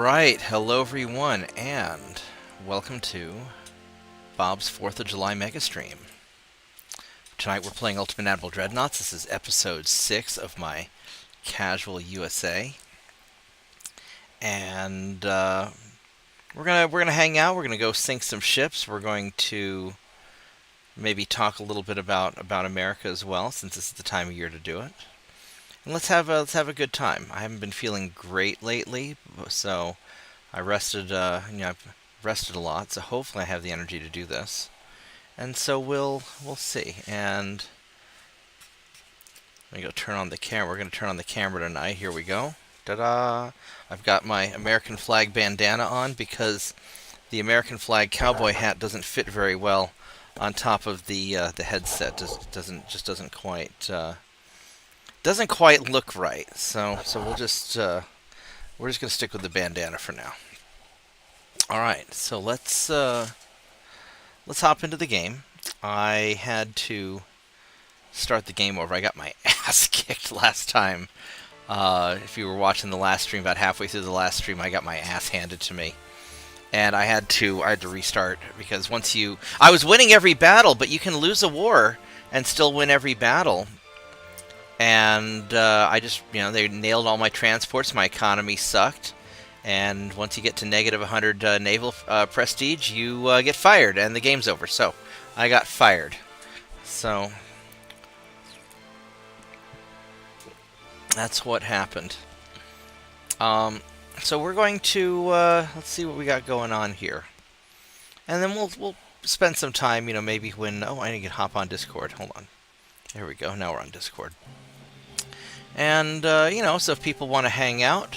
Alright, hello everyone, and welcome to Bob's 4th of July Mega Stream. Tonight we're playing Ultimate Admiral Dreadnoughts. This is episode 6 of my Casual USA. And we're gonna hang out, we're gonna go sink some ships, we're going to maybe talk a little bit about America as well, since this is the time of year to do it. And let's have a good time. I haven't been feeling great lately, so I rested. I've rested a lot, so hopefully I have the energy to do this. And so we'll see. And let me go turn on the camera. We're going to turn on the camera tonight. Here we go. Ta-da! I've got my American flag bandana on because the American flag cowboy hat doesn't fit very well on top of the headset. Doesn't quite look right. So we're just gonna stick with the bandana for now. All right, so let's hop into the game. I had to start the game over. I got my ass kicked last time. If you were watching the last stream, about halfway through the last stream, I got my ass handed to me, and I had to restart because I was winning every battle, but you can lose a war and still win every battle. And I just, they nailed all my transports. My economy sucked. And once you get to negative 100 naval prestige, you get fired, and the game's over. So I got fired. So that's what happened. So we're going to let's see what we got going on here, and then we'll spend some time. Maybe when I need to hop on Discord. Hold on. There we go. Now we're on Discord. And, so if people want to hang out,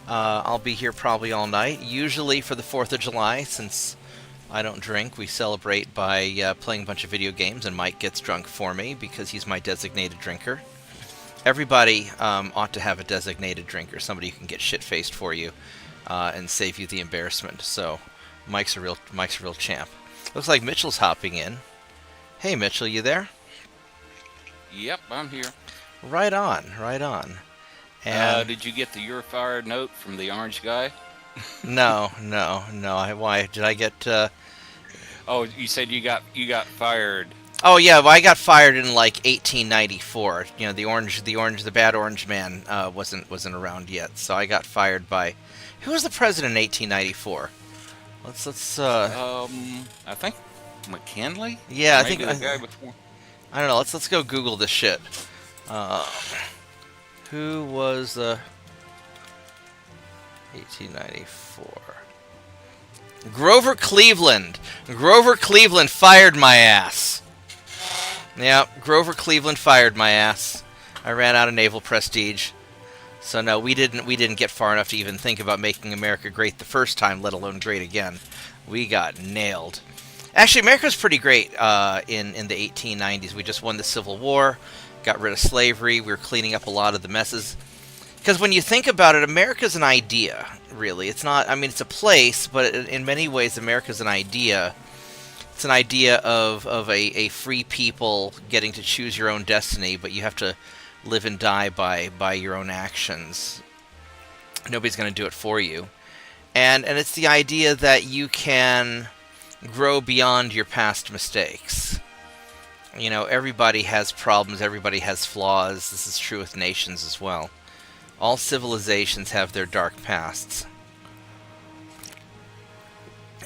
I'll be here probably all night. Usually for the 4th of July, since I don't drink, we celebrate by playing a bunch of video games, and Mike gets drunk for me because he's my designated drinker. Everybody ought to have a designated drinker, somebody who can get shit-faced for you and save you the embarrassment. So Mike's a real champ. Looks like Mitchell's hopping in. Hey, Mitchell, you there? Yep, I'm here. Right on, right on. And did you get the "you're fired" note from the orange guy? No. Why did I get? Oh, you said you got fired. Oh yeah, well, I got fired in like 1894. The bad orange man wasn't around yet, so I got fired by. Who was the president in 1894? Let's. I think McKinley. Yeah, Maybe the guy before. I don't know. Let's go Google this shit. Who was 1894? Grover Cleveland. Grover Cleveland fired my ass. Yeah, Grover Cleveland fired my ass. I ran out of naval prestige. So no, we didn't get far enough to even think about making America great the first time, let alone great again. We got nailed. Actually, America was pretty great in the 1890s. We just won the Civil War. Got rid of slavery. We were cleaning up a lot of the messes. Because when you think about it, America's an idea, really. It's not, it's a place, but in many ways, America's an idea. It's an idea of a free people getting to choose your own destiny, but you have to live and die by your own actions. Nobody's going to do it for you. And it's the idea that you can grow beyond your past mistakes. Everybody has problems, everybody has flaws. This is true with nations as well. All civilizations have their dark pasts.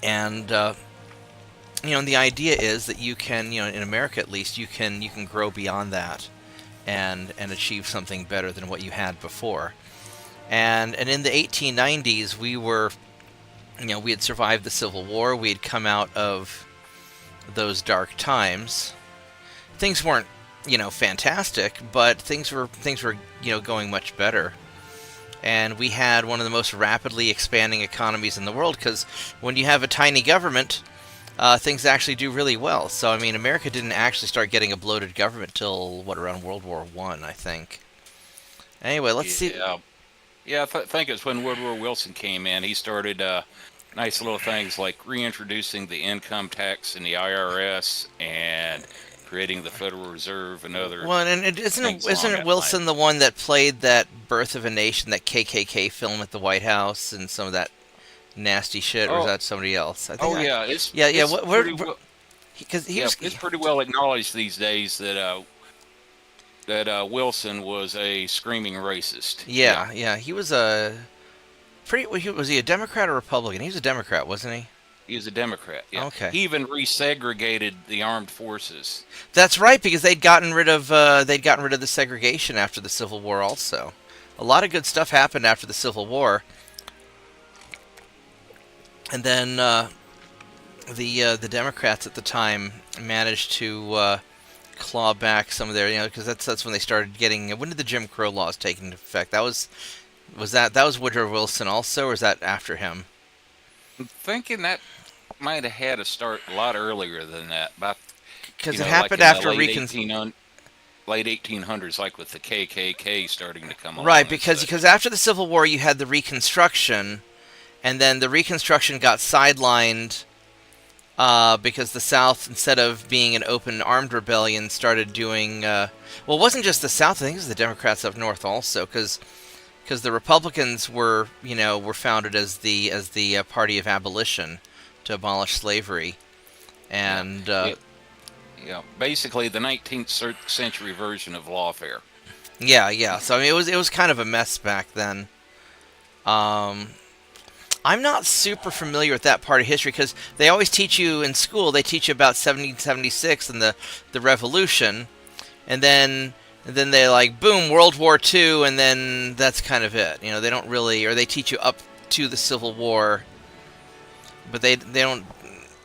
And, the idea is that you can, in America at least, you can grow beyond that and achieve something better than what you had before. And in the 1890s, we had survived the Civil War. We had come out of those dark times. Things weren't, fantastic, but things were, going much better. And we had one of the most rapidly expanding economies in the world, because when you have a tiny government, things actually do really well. So, America didn't actually start getting a bloated government till, around World War I think. Anyway, let's see. Yeah, I think it's when Woodrow Wilson came in. He started nice little things like reintroducing the income tax in the IRS and creating the Federal Reserve and other Well, and things isn't along it that Wilson line. the one that played that Birth of a Nation, that KKK film at the White House, and some of that nasty shit, or is Oh, that somebody else? I think oh I, yeah, yeah, yeah. it's What? pretty well. Because he Yeah, was. it's pretty well acknowledged these days that Wilson was a screaming racist. Yeah, Yeah, yeah. He was a pretty. Was he a Democrat or Republican? He was a Democrat, wasn't he? he was a Democrat. Yeah, Okay. he even resegregated the armed forces. That's right, because they'd gotten rid of the segregation after the Civil War. Also, a lot of good stuff happened after the Civil War, and then the Democrats at the time managed to claw back some of their, because that's when they started getting. When did the Jim Crow laws take into effect? That was Woodrow Wilson also, or is that after him? I'm thinking that might have had to start a lot earlier than that, about Because it like happened in the after late 1800s, like with the KKK starting to come right, along and because such. after the Civil War you had the Reconstruction, and then the Reconstruction got sidelined because the South, instead of being an open armed rebellion, started doing well. It wasn't just the South. I think it was the Democrats up north also, because the Republicans were founded as the party of abolition to abolish slavery, Yeah, and yeah. Basically, the 19th century version of lawfare. yeah. So I mean, it was kind of a mess back then. Um, I'm not super familiar with that part of history because they always teach you in school. They teach you about 1776 and the Revolution, and then they like boom, World War II, and then that's kind of it. They don't really, or they teach you up to the Civil War, but they don't.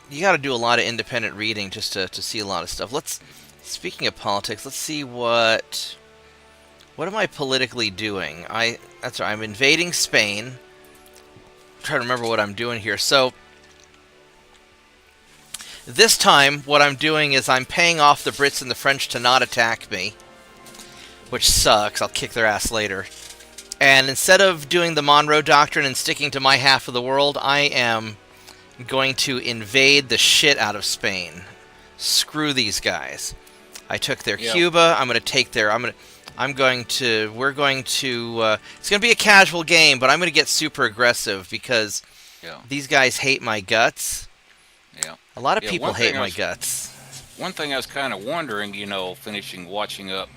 You got to do a lot of independent reading just to see a lot of stuff. Speaking of politics, let's see what am I politically doing? That's right. I'm invading Spain. I'm trying to remember what I'm doing here. So this time, what I'm doing is I'm paying off the Brits and the French to not attack me, which sucks. I'll kick their ass later. And instead of doing the Monroe Doctrine and sticking to my half of the world, I am going to invade the shit out of Spain. Screw these guys. I took their Yeah, Cuba. I'm going to take their. We're going to. It's going to be a casual game, but I'm going to get super aggressive because yeah, these guys hate my guts. yeah, A lot of yeah. people hate my guts. One thing I was kind of wondering, watching up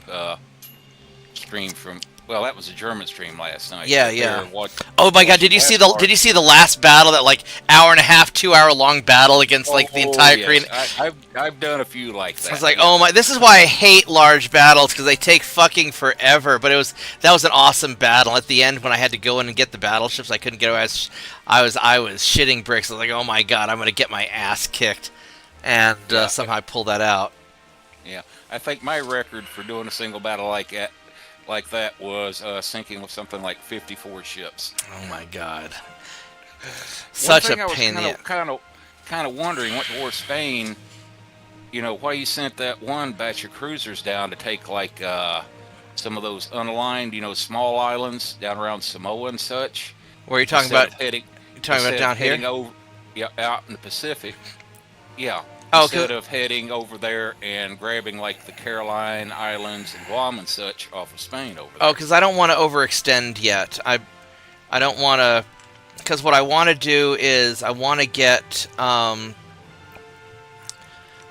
stream from. Well, that was a German stream last night. Yeah, But yeah. watching Oh my God! Did you see the last battle? That like hour and a half, 2 hour long battle against like the entire Korean. Yes, I've done a few like that. I was like, Yeah, oh my! This is why I hate large battles because they take fucking forever. But that was an awesome battle. At the end, when I had to go in and get the battleships, I couldn't get away. I was shitting bricks. I was like, oh my God, I'm gonna get my ass kicked, and yeah, somehow I pulled that out. yeah. I think my record for doing a single battle like that was sinking with something like 54 ships. Oh my God! One Such a thing I was pain in the. kind of wondering what war Spain, why you sent that one batch of cruisers down to take like some of those unaligned, small islands down around Samoa and such. Where are you talking Instead about? of heading, You talking about instead down of here? heading over, yeah, out in the Pacific. Yeah. Oh, Instead of heading over there and grabbing like the Caroline Islands and Guam and such off of Spain over there. because I don't want to overextend yet. I don't want to, because what I want to do is I want to get I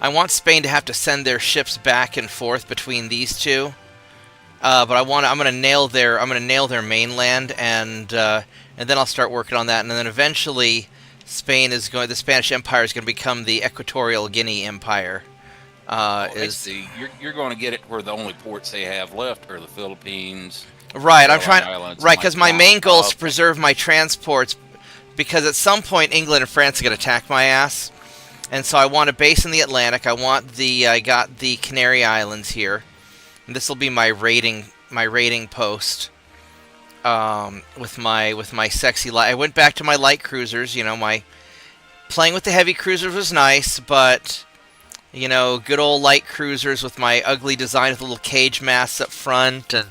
want Spain to have to send their ships back and forth between these two. But I'm gonna nail their mainland, and then I'll start working on that, and then eventually the Spanish Empire is going to become the Equatorial Guinea Empire. You're going to get it where the only ports they have left are the Philippines, Right, I'm Caroline trying. Islands, Right, like because my Guam. main goal is to Okay. preserve my transports, because at some point England and France are going to attack my ass, and so I want a base in the Atlantic. I got the Canary Islands here, and this will be my raiding post. With my sexy light, I went back to my light cruisers. My playing with the heavy cruisers was nice, but good old light cruisers with my ugly design with little cage masts up front, and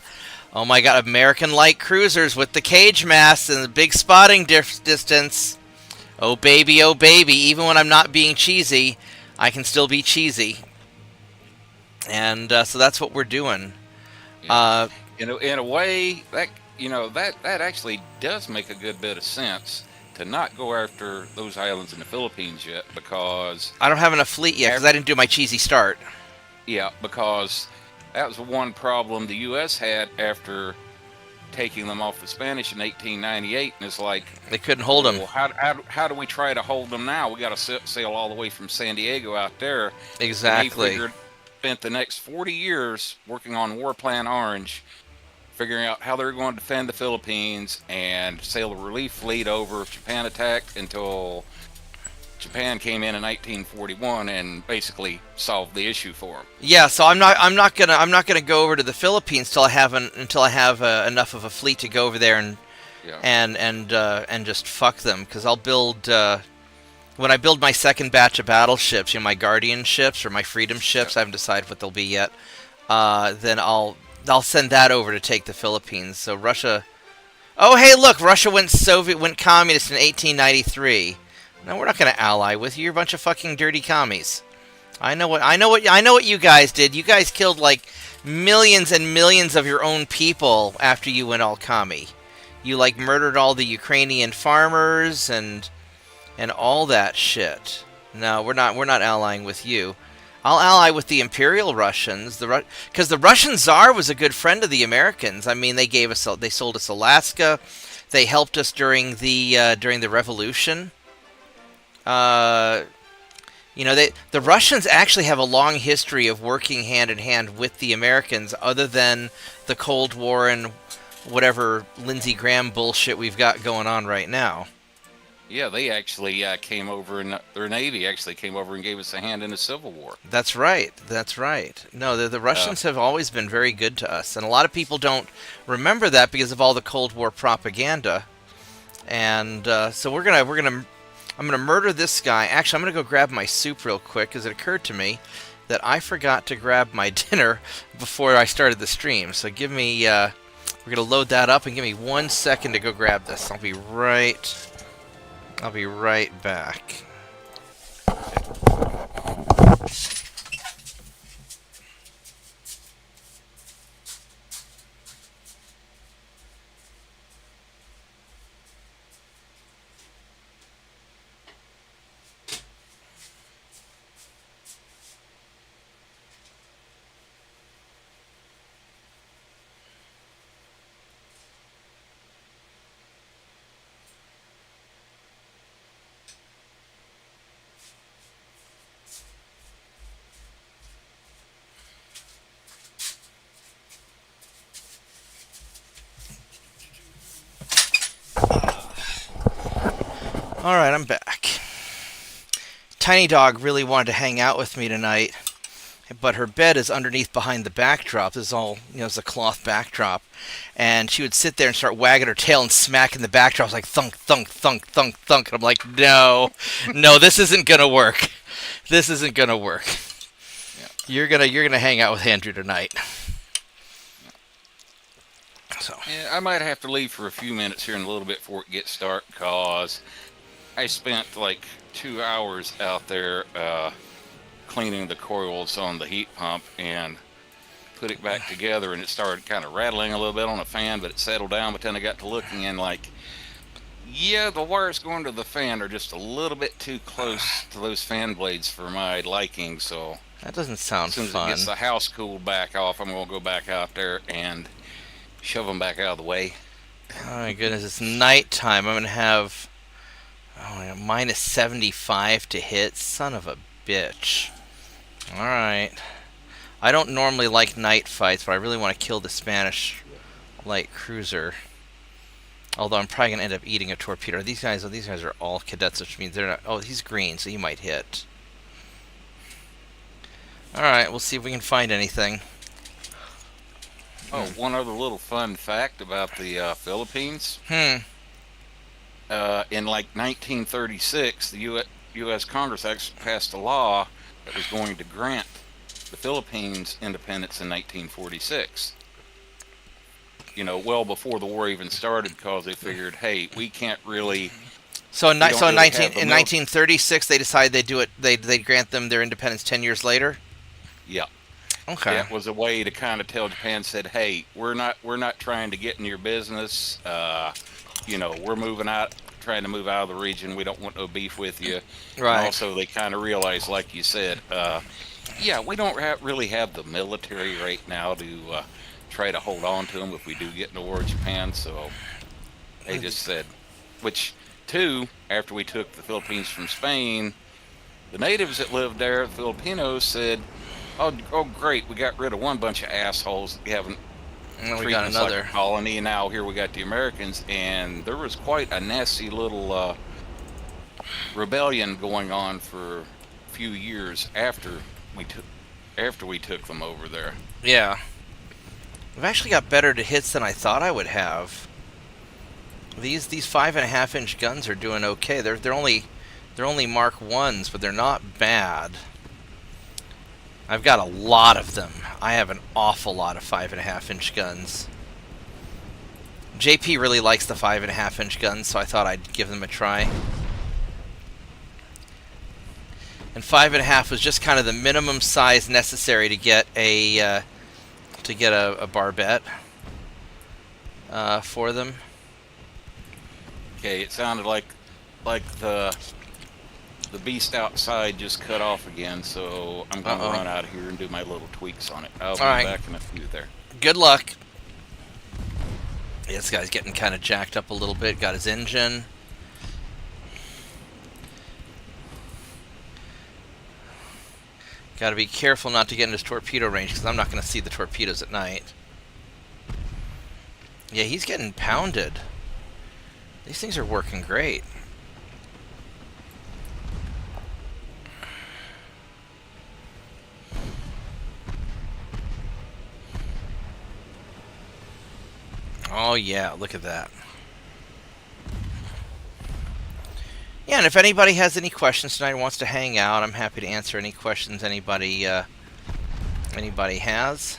oh my God, American light cruisers with the cage masts and the big spotting distance. Oh baby, even when I'm not being cheesy, I can still be cheesy. And so that's what we're doing. Yeah. In a way, that that actually does make a good bit of sense to not go after those islands in the Philippines yet, because I don't have enough fleet yet because I didn't do my cheesy start. because that was one problem the U.S. had after taking them off the Spanish in 1898, and it's like They couldn't hold them. well, how do we try to hold them now? We got to sail all the way from San Diego out there. Exactly. And they spent the next 40 years working on War Plan Orange, figuring out how they're going to defend the Philippines and sail a relief fleet over if Japan attacked, until Japan came in 1941 and basically solved the issue for them. Yeah, so I'm not gonna go over to the Philippines till I have enough of a fleet to go over there and Yeah. and just fuck them, because I'll build when I build my second batch of battleships, my Guardian ships or my Freedom ships. I haven't decided what they'll be yet. Then I'll send that over to take the Philippines. So Russia. Oh, hey, look, Russia went communist in 1893. No, we're not going to ally with you. You're a bunch of fucking dirty commies. I know what you guys did. You guys killed like millions and millions of your own people after you went all commie. You like murdered all the Ukrainian farmers and all that shit. No, we're not allying with you. I'll ally with the Imperial Russians, because the Russian Tsar was a good friend of the Americans. I mean, they sold us Alaska, they helped us during the Revolution. The Russians actually have a long history of working hand in hand with the Americans, other than the Cold War and whatever Lindsey Graham bullshit we've got going on right now. Yeah, they actually came over, and their Navy actually came over and gave us a hand in the Civil War. That's right. No, the Russians have always been very good to us, and a lot of people don't remember that because of all the Cold War propaganda. And so I'm gonna murder this guy. Actually, I'm gonna go grab my soup real quick, because it occurred to me that I forgot to grab my dinner before I started the stream. So give me, we're gonna load that up, and give me 1 second to go grab this. I'll be right back. Alright, I'm back. Tiny Dog really wanted to hang out with me tonight, but her bed is underneath behind the backdrop. This is all, it's a cloth backdrop. And she would sit there and start wagging her tail and smacking the backdrop. I was like, thunk, thunk, thunk, thunk, thunk. And I'm like, no, this isn't going to work. This isn't going to work. Yeah. You're gonna hang out with Andrew tonight. So. Yeah, I might have to leave for a few minutes here in a little bit before it gets dark, because I spent like 2 hours out there cleaning the coils on the heat pump and put it back together, and it started kind of rattling a little bit on the fan, but it settled down. But then I got to looking, and the wires going to the fan are just a little bit too close to those fan blades for my liking. So that doesn't sound fun. As soon as it gets the house cooled back off, I'm going to go back out there and shove them back out of the way. Oh my goodness, it's nighttime. I'm going to have minus 75 to hit. Son of a bitch. Alright. I don't normally like night fights, but I really want to kill the Spanish light cruiser. Although I'm probably going to end up eating a torpedo. These guys are all cadets, which means they're not... Oh, he's green, so he might hit. Alright, we'll see if we can find anything. Oh, one other little fun fact about the Philippines. In 1936, the U.S. Congress actually passed a law that was going to grant the Philippines independence in 1946. Well before the war even started, because they figured, hey, we can't really... So in 1936, they decided they'd do it. They'd grant them their independence 10 years later. Yeah. Okay. That was a way to kind of tell Japan, said, "Hey, we're not trying to get in your business. We're moving out, trying to move out of the region. We don't want no beef with you." And Right. also, they kind of realized, like you said, yeah, we don't really have the military right now to try to hold on to them if we do get into war with Japan. So they just said, which too, after we took the Philippines from Spain, the natives that lived there, the Filipinos, said, "Oh, great! We got rid of one bunch of assholes that haven't And we treating got us like a another. colony, and now here we got the Americans." And there was quite a nasty little rebellion going on for a few years after we took them over there. Yeah. We've actually got better to hits than I thought I would have. These 5.5-inch guns are doing okay. They're only Mark 1s, but they're not bad. I've got a lot of them. I have an awful lot of 5.5-inch guns. JP really likes the 5.5-inch guns, so I thought I'd give them a try. And 5.5 was just kind of the minimum size necessary to get a barbette for them. Okay, it sounded like the beast outside just cut off again, so I'm going to run out of here and do my little tweaks on it. I'll be back in a few there. Good luck. Yeah, this guy's getting kind of jacked up a little bit. Got his engine. Got to be careful not to get in his torpedo range, because I'm not going to see the torpedoes at night. Yeah, he's getting pounded. These things are working great. Oh yeah, look at that. Yeah, and if anybody has any questions tonight and wants to hang out, I'm happy to answer any questions anybody has.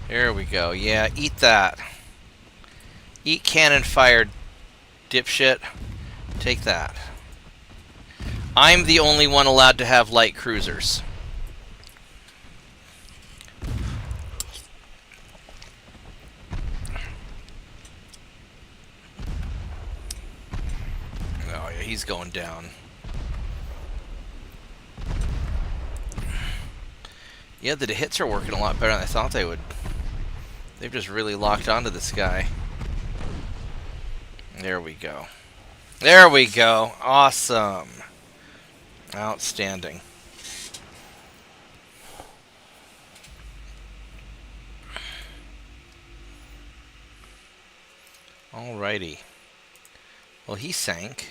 There we go. Yeah, eat that. Eat cannon fire, dipshit. Take that. I'm the only one allowed to have light cruisers. Oh yeah, he's going down. Yeah, the hits are working a lot better than I thought they would. They've just really locked onto this guy. There we go. There we go. Awesome. Outstanding. Alrighty. Well, he sank.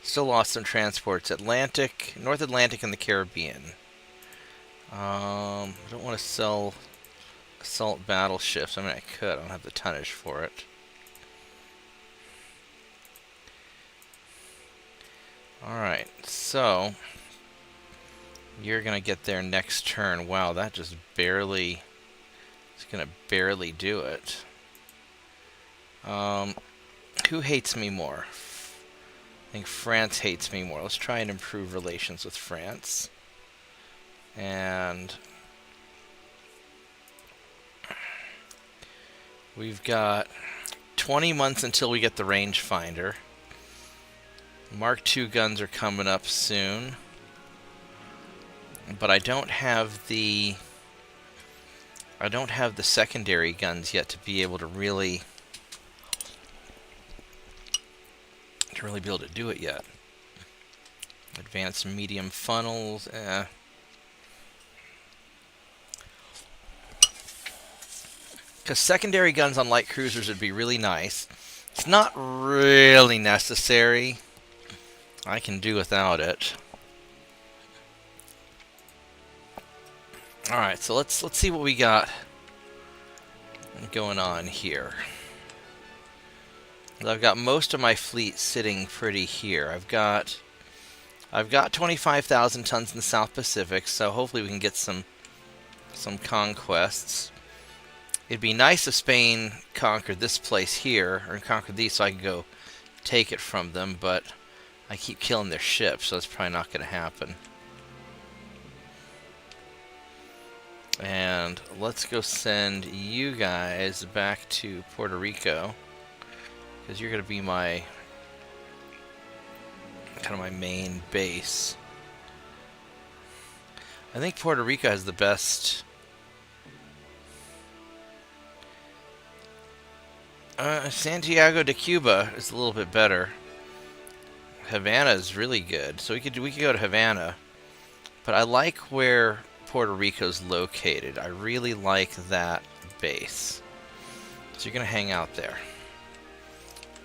Still lost some transports. Atlantic, North Atlantic, and the Caribbean. I don't want to sell assault battleships. I mean, I could. I don't have the tonnage for it. Alright, so you're going to get there next turn. Wow, that just barely... It's going to barely do it. Who hates me more? I think France hates me more. Let's try and improve relations with France. And we've got 20 months until we get the rangefinder. Mark II guns are coming up soon. But I don't have the secondary guns yet to be able to really be able to do it yet. Advanced medium funnels, because secondary guns on light cruisers would be really nice. It's not really necessary. I can do without it. Alright, so let's see what we got going on here. I've got most of my fleet sitting pretty here. I've got 25,000 tons in the South Pacific, so hopefully we can get some conquests. It'd be nice if Spain conquered this place here, or conquered these, so I could go take it from them, but I keep killing their ships, so it's probably not going to happen. And let's go send you guys back to Puerto Rico, because you're going to be my kind of my main base. I think Puerto Rico has the best. Santiago de Cuba is a little bit better. Havana is really good, so we could go to Havana. But I like where Puerto Rico's located. I really like that base. So you're gonna hang out there.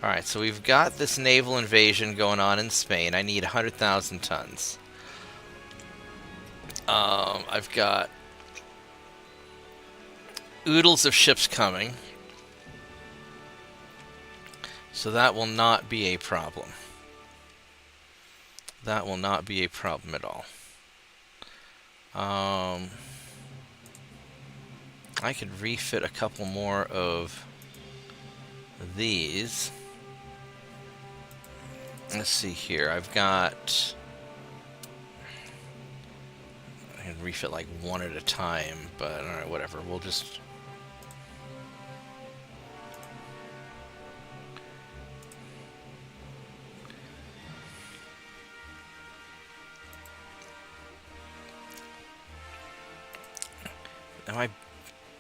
Alright, so we've got this naval invasion going on in Spain. I need 100,000 tons. I've got oodles of ships coming. So that will not be a problem. That will not be a problem at all. I could refit a couple more of these. Let's see here. I've got... I can refit like one at a time, but alright, whatever. We'll just...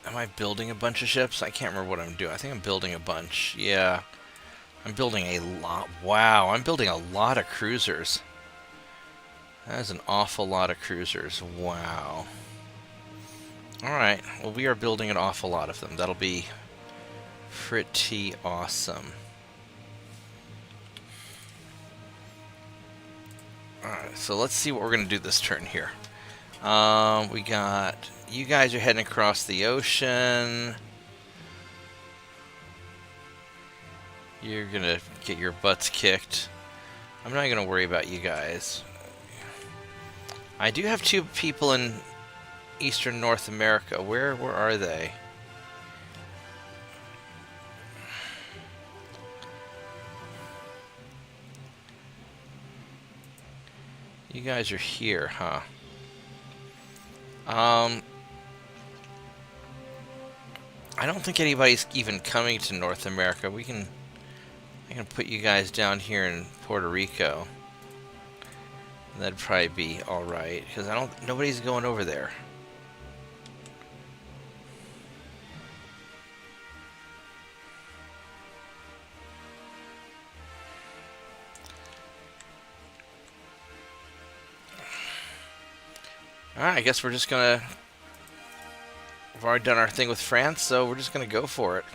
Am I building a bunch of ships? I can't remember what I'm doing. I think I'm building a bunch. Yeah. I'm building a lot. Wow, I'm building a lot of cruisers. That is an awful lot of cruisers. Wow. Alright, well we are building an awful lot of them. That'll be pretty awesome. Alright, so let's see what we're going to do this turn here. We got... You guys are heading across the ocean. You're gonna get your butts kicked. I'm not gonna worry about you guys. I do have 2 people in Eastern North America. Where are they? You guys are here, huh? I don't think anybody's even coming to North America. I can put you guys down here in Puerto Rico. That'd probably be all right, because nobody's going over there. Alright, I guess we're just gonna... We've already done our thing with France, so we're just gonna go for it.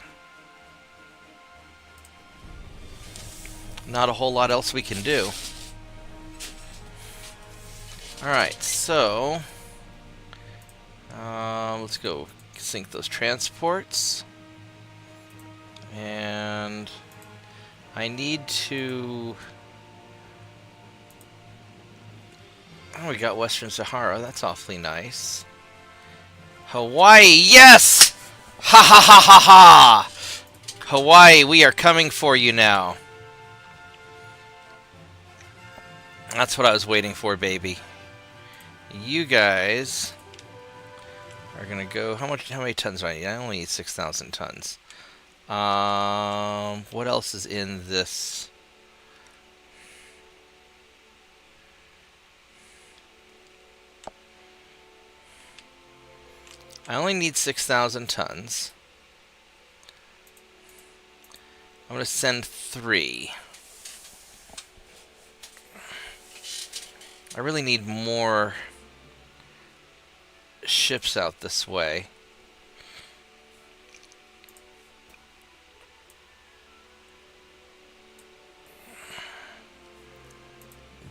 Not a whole lot else we can do. Alright, so... let's go sink those transports. And... I need to... Oh, we got Western Sahara. That's awfully nice. Hawaii, yes! Ha ha ha ha ha! Hawaii, we are coming for you now. That's what I was waiting for, baby. You guys are gonna go. How many tons do I need? I only need 6,000 tons. What else is in this? I only need 6,000 tons. I'm going to send 3. I really need more ships out this way.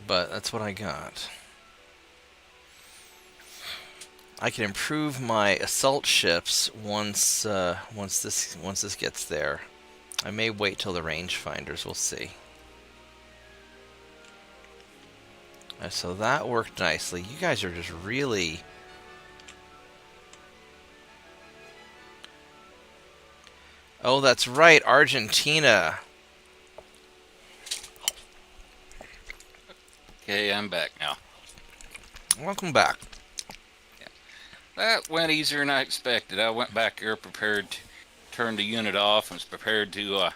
But that's what I got. I can improve my assault ships once this gets there. I may wait till the rangefinders. We'll see. So that worked nicely. You guys are just really... Oh, that's right, Argentina. Okay, I'm back now. Welcome back. That went easier than I expected. I went back there prepared to turn the unit off and was prepared to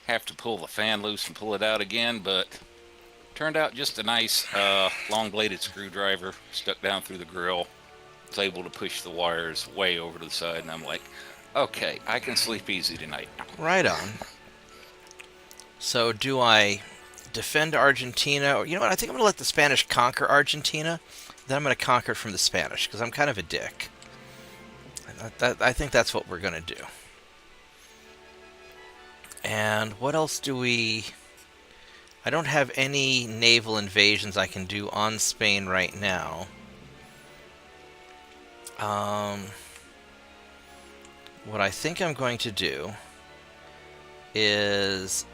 have to pull the fan loose and pull it out again, but turned out just a nice long-bladed screwdriver stuck down through the grill. Was able to push the wires way over to the side, and I'm like, okay, I can sleep easy tonight. Right on. So do I defend Argentina? Or, you know what? I think I'm going to let the Spanish conquer Argentina. Then I'm going to conquer it from the Spanish, because I'm kind of a dick. I think that's what we're going to do. And what else do we... I don't have any naval invasions I can do on Spain right now. What I think I'm going to do is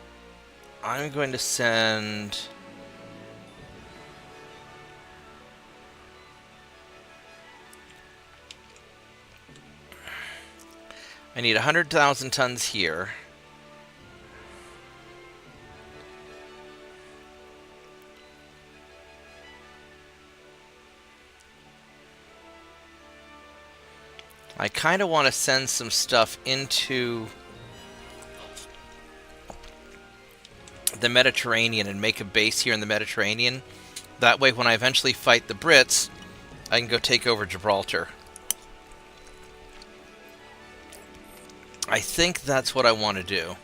I'm going to send... I need 100,000 tons here. I kind of want to send some stuff into the Mediterranean and make a base here in the Mediterranean. That way, when I eventually fight the Brits, I can go take over Gibraltar. I think that's what I want to do.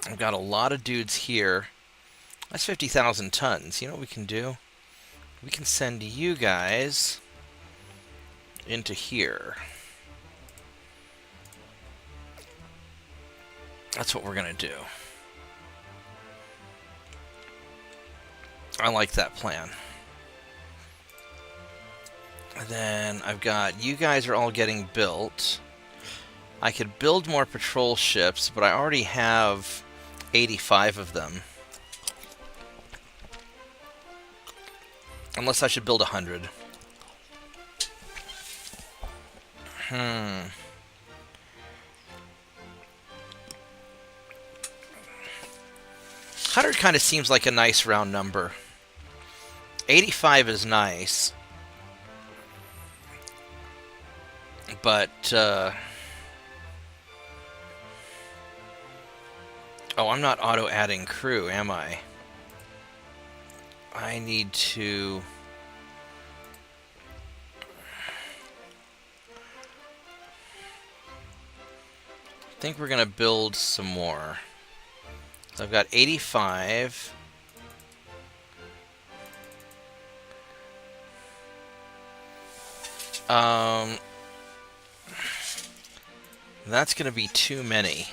I've got a lot of dudes here. That's 50,000 tons. You know what we can do? We can send you guys into here. That's what we're going to do. I like that plan. Then I've got you guys are all getting built. I could build more patrol ships, but I already have 85 of them. Unless I should build 100. 100 kind of seems like a nice round number. 85 is nice. But, oh, I'm not auto-adding crew, am I? I need to... I think we're going to build some more. So I've got 85. That's going to be too many.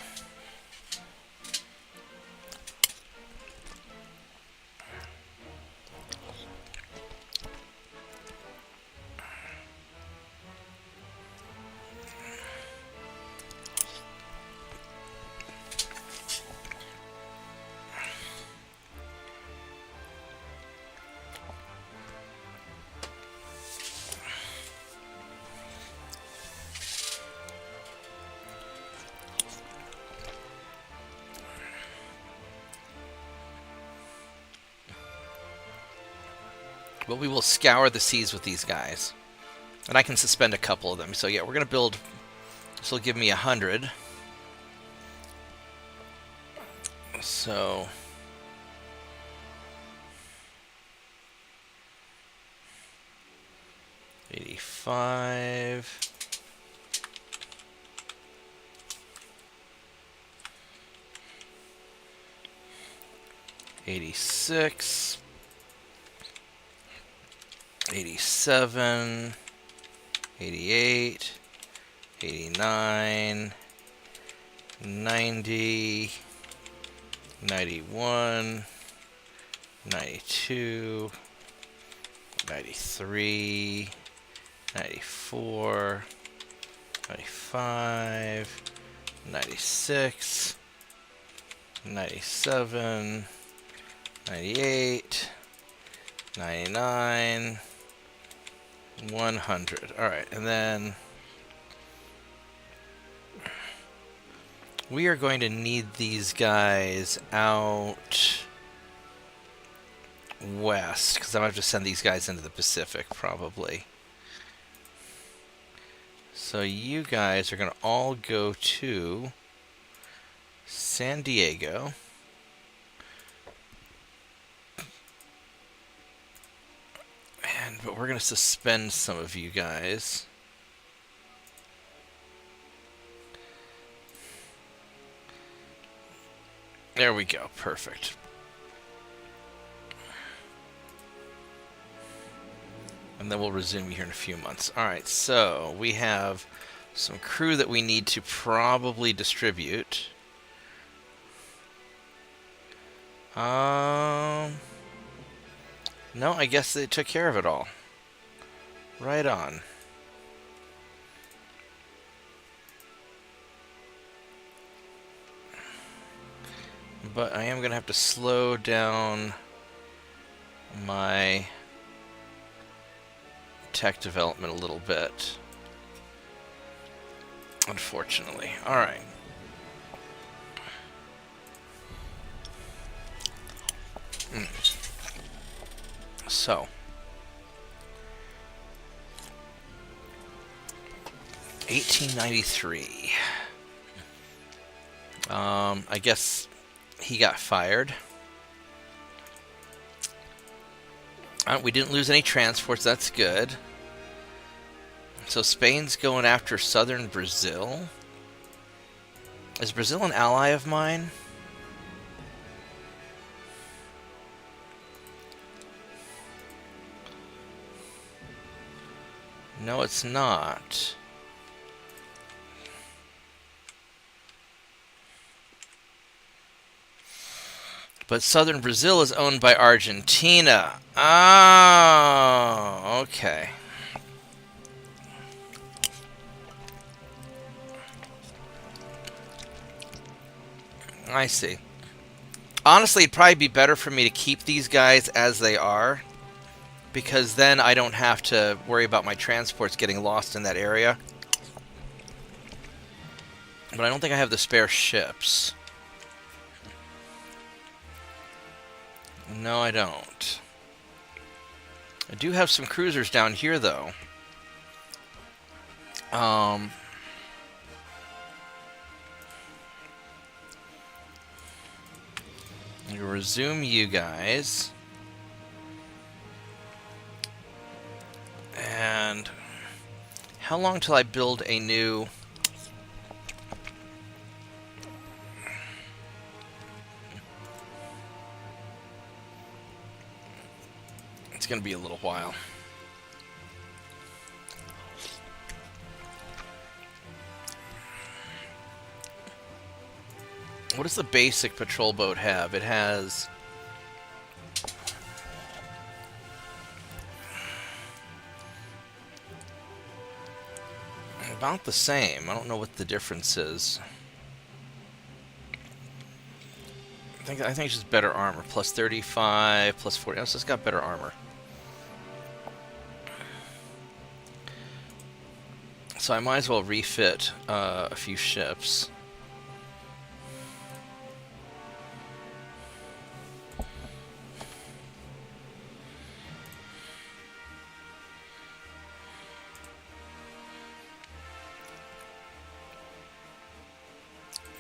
But we will scour the seas with these guys. And I can suspend a couple of them. So yeah, we're going to build... This will give me 100. So... $85... 86... 87, 88, 89, 90, 91, 92, 93, 94, 95, 96, 97, 98, 99, 100. Alright, and then We are going to need these guys out west, because I'm going to have to send these guys into the Pacific, probably. So you guys are going to all go to San Diego. But we're going to suspend some of you guys. There we go. Perfect. And then we'll resume here in a few months. Alright, so we have some crew that we need to probably distribute. No, I guess they took care of it all. Right on. But I am going to have to slow down my tech development a little bit. Unfortunately. Alright. So. 1893. I guess he got fired. We didn't lose any transports, that's good. So Spain's going after southern Brazil. Is Brazil an ally of mine? No, it's not. But southern Brazil is owned by Argentina. Oh, okay. I see. Honestly, it'd probably be better for me to keep these guys as they are, because then I don't have to worry about my transports getting lost in that area. But I don't think I have the spare ships. No, I don't. I do have some cruisers down here, though. I'm gonna resume you guys. And how long till I build a new... It's going to be a little while. What does the basic patrol boat have? It has... about the same. I don't know what the difference is. I think it's just better armor. Plus 35, plus 40. Oh, so it's got better armor. So I might as well refit a few ships.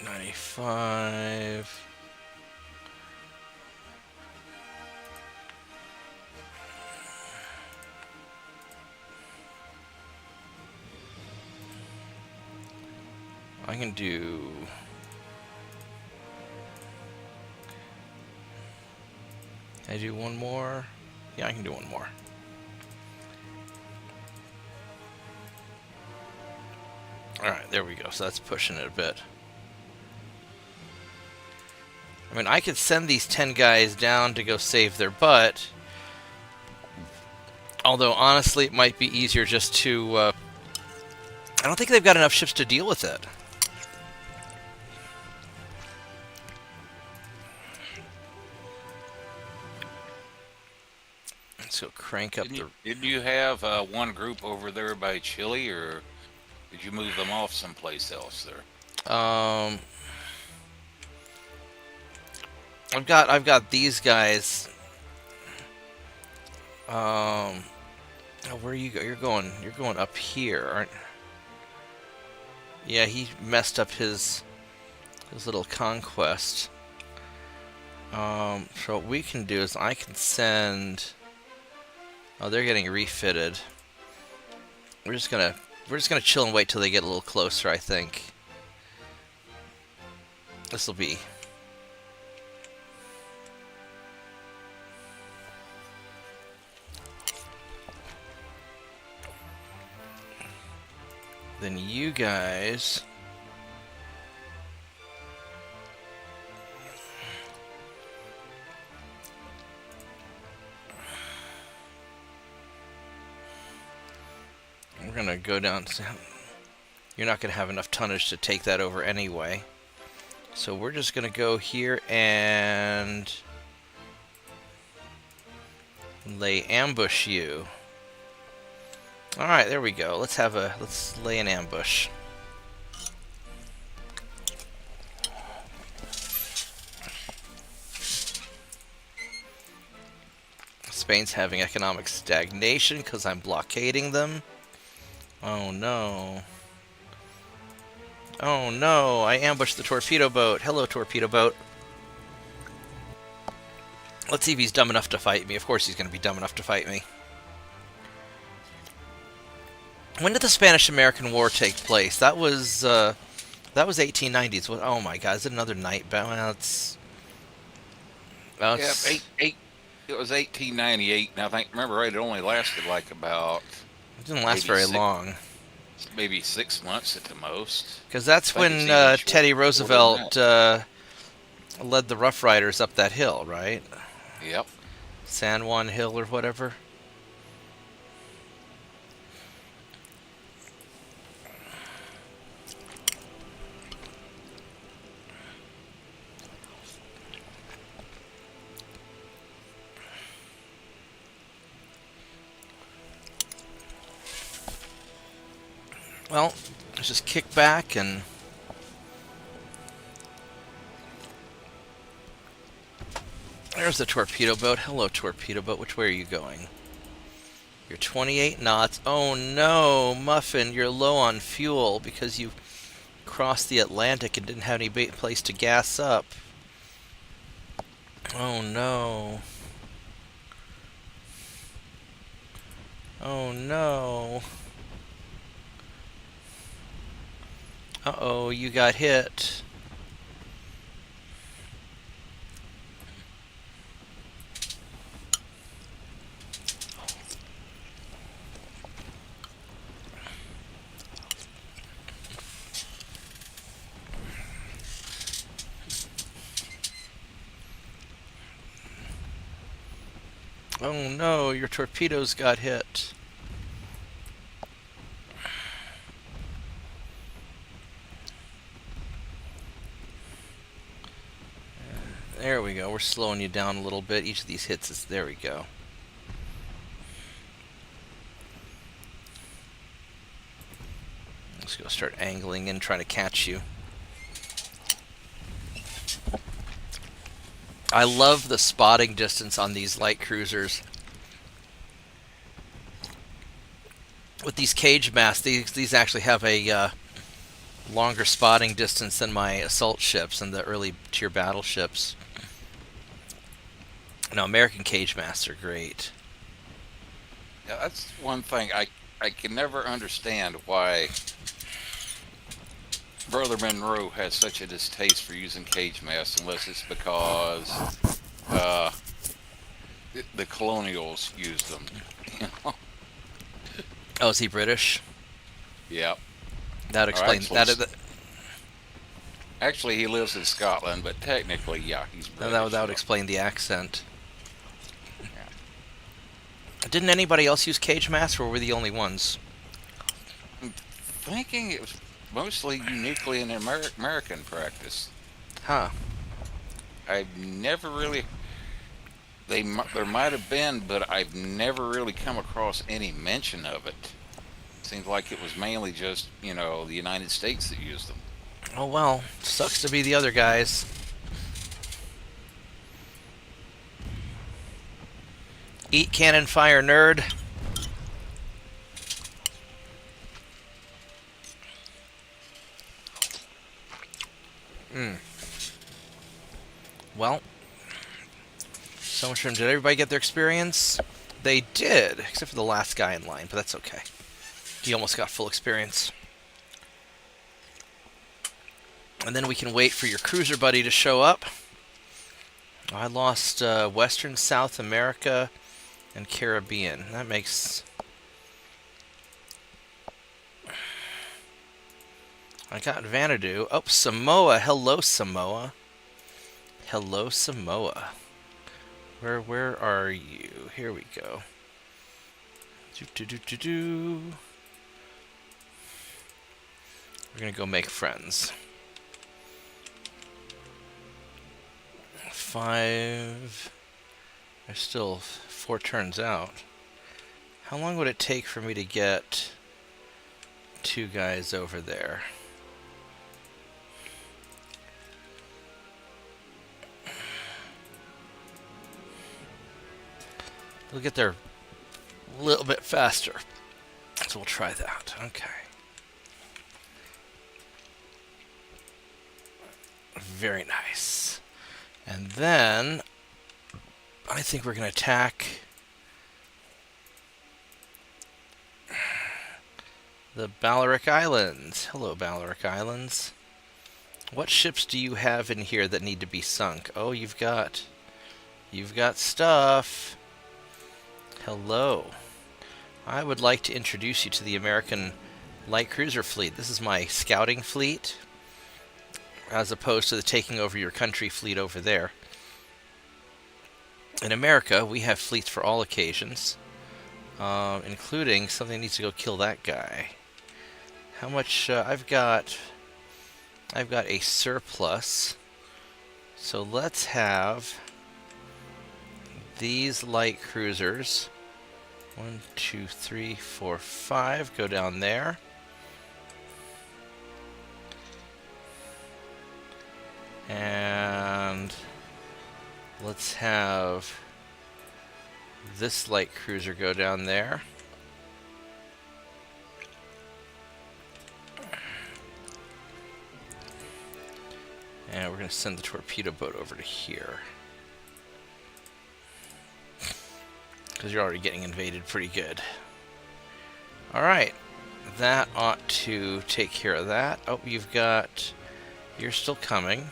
$95. I can do... Can I do one more? Yeah, I can do one more. Alright, there we go. So that's pushing it a bit. I mean, I could send these 10 guys down to go save their butt. Although, honestly, it might be easier just to... I don't think they've got enough ships to deal with it. Let's go crank up the... Did you have one group over there by Chile, or did you move them off someplace else there? I've got these guys. Oh, where you go? You're going up here, aren't? Yeah, he messed up his little conquest. So what we can do is I can send. Oh, they're getting refitted. We're just gonna chill and wait till they get a little closer. I think this will be. Then you guys. We're gonna go down. You're not gonna have enough tonnage to take that over anyway. So we're just gonna go here and lay ambush you. All right, there we go. Let's lay an ambush. Spain's having economic stagnation because I'm blockading them. Oh no. Oh no, I ambushed the torpedo boat. Hello, torpedo boat. Let's see if he's dumb enough to fight me. Of course he's going to be dumb enough to fight me. When did the Spanish-American War take place? That was 1890s. What? Oh my God! Is it another night battle? Well, Yeah, it was 1898, and I think, remember right, it only lasted like about it didn't last maybe very long. maybe 6 months at the most. Because that's I think when it's even Teddy shorter than Roosevelt that. led the Rough Riders up that hill, right? Yep. San Juan Hill or whatever. Well, let's just kick back and... There's the torpedo boat. Hello, torpedo boat. Which way are you going? You're 28 knots. Oh no, Muffin, you're low on fuel because you crossed the Atlantic and didn't have any place to gas up. Oh no. Oh no. Uh-oh, you got hit. Oh no, your torpedoes got hit. There we go. We're slowing you down a little bit. Each of these hits is... There we go. Let's go start angling and trying to catch you. I love the spotting distance on these light cruisers. With these cage masts, these actually have a longer spotting distance than my assault ships and the early tier battleships. No, American cage masts are great. Yeah, that's one thing I can never understand why Brother Monroe has such a distaste for using cage masts, unless it's because the colonials used them. You know? Oh, is he British? Yep. That explains that. Actually, he lives in Scotland, but technically, yeah, he's British. That would explain the accent. Didn't anybody else use cage masts, or were we the only ones? I'm thinking it was mostly uniquely an American practice. Huh. I've never really... there might have been, but I've never really come across any mention of it. Seems like it was mainly just, the United States that used them. Oh well, sucks to be the other guys. Eat cannon fire, nerd. Well, so much room. Did everybody get their experience? They did, except for the last guy in line, but that's okay. He almost got full experience. And then we can wait for your cruiser buddy to show up. I lost Western South America and Caribbean. That makes... I got Vanadu. Oh, Samoa. Hello, Samoa. Hello, Samoa. Where are you? Here we go. We're gonna go make friends. 5. There's still 4 turns out. How long would it take for me to get 2 guys over there? We'll get there a little bit faster. So we'll try that. Okay. Very nice. And then I think we're going to attack the Balearic Islands. Hello, Balearic Islands. What ships do you have in here that need to be sunk? Oh, you've got stuff. Hello. I would like to introduce you to the American light cruiser fleet. This is my scouting fleet, as opposed to the taking over your country fleet over there. In America, we have fleets for all occasions, including something that needs to go kill that guy. How much? I've got a surplus, so let's have these light cruisers. 1, 2, 3, 4, 5 go down there. And let's have this light cruiser go down there. And we're going to send the torpedo boat over to here. Because you're already getting invaded pretty good. Alright. That ought to take care of that. Oh, you're still coming.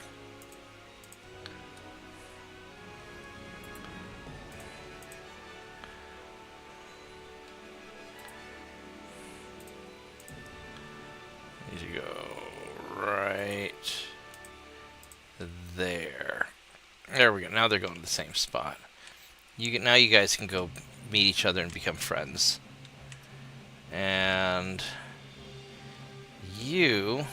Need to go right there. There we go. Now they're going to the same spot. Now you guys can go meet each other and become friends. And you...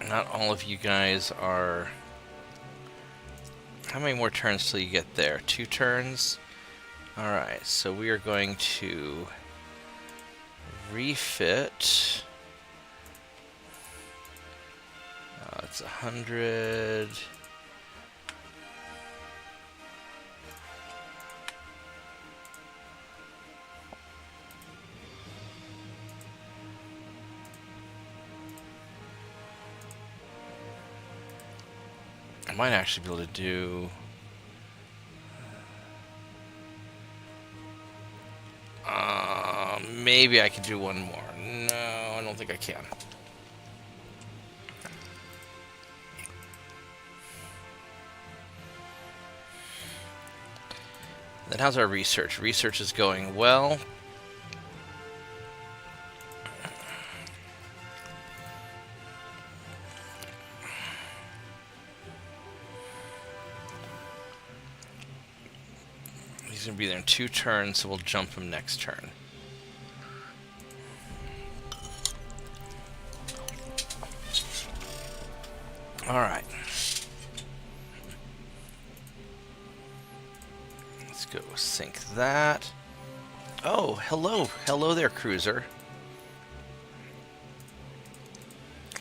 not all of you guys are... How many more turns till you get there? 2 turns? Alright, so we are going to refit. It's 100. I might actually be able to do... maybe I could do one more. No, I don't think I can. Then how's our research? Research is going well. He's going to be there in 2 turns, so we'll jump him next turn. Alright. Let's go sink that. Oh, hello. Hello there, cruiser.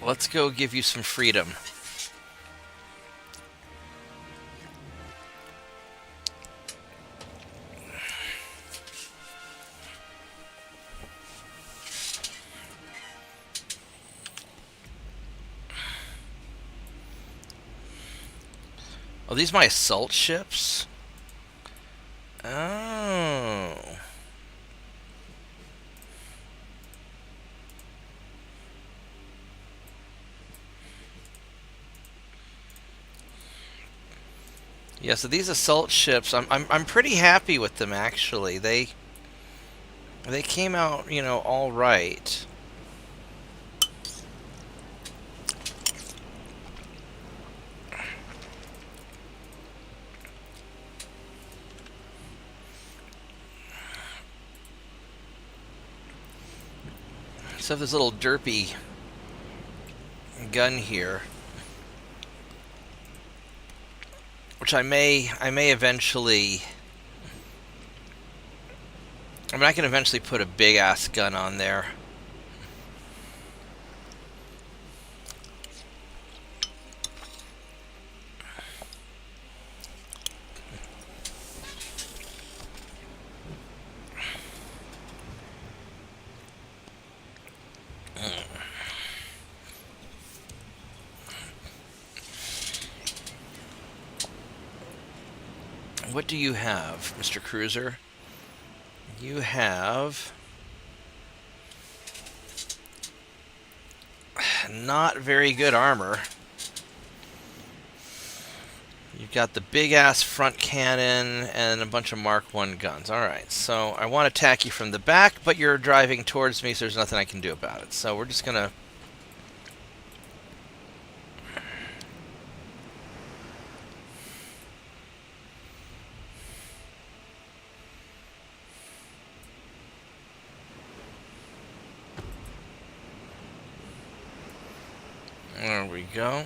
Let's go give you some freedom. Oh, these my assault ships? Oh. Yeah, so these assault ships, I'm pretty happy with them actually. They came out, you know, all right. So this little derpy gun here, which I may eventually. I mean, I can eventually put a big ass gun on there. What do you have, Mr. Cruiser? You have not very good armor. You've got the big-ass front cannon and a bunch of Mark 1 guns. Alright, so I want to attack you from the back, but you're driving towards me, so there's nothing I can do about it. So we're just gonna... There we go.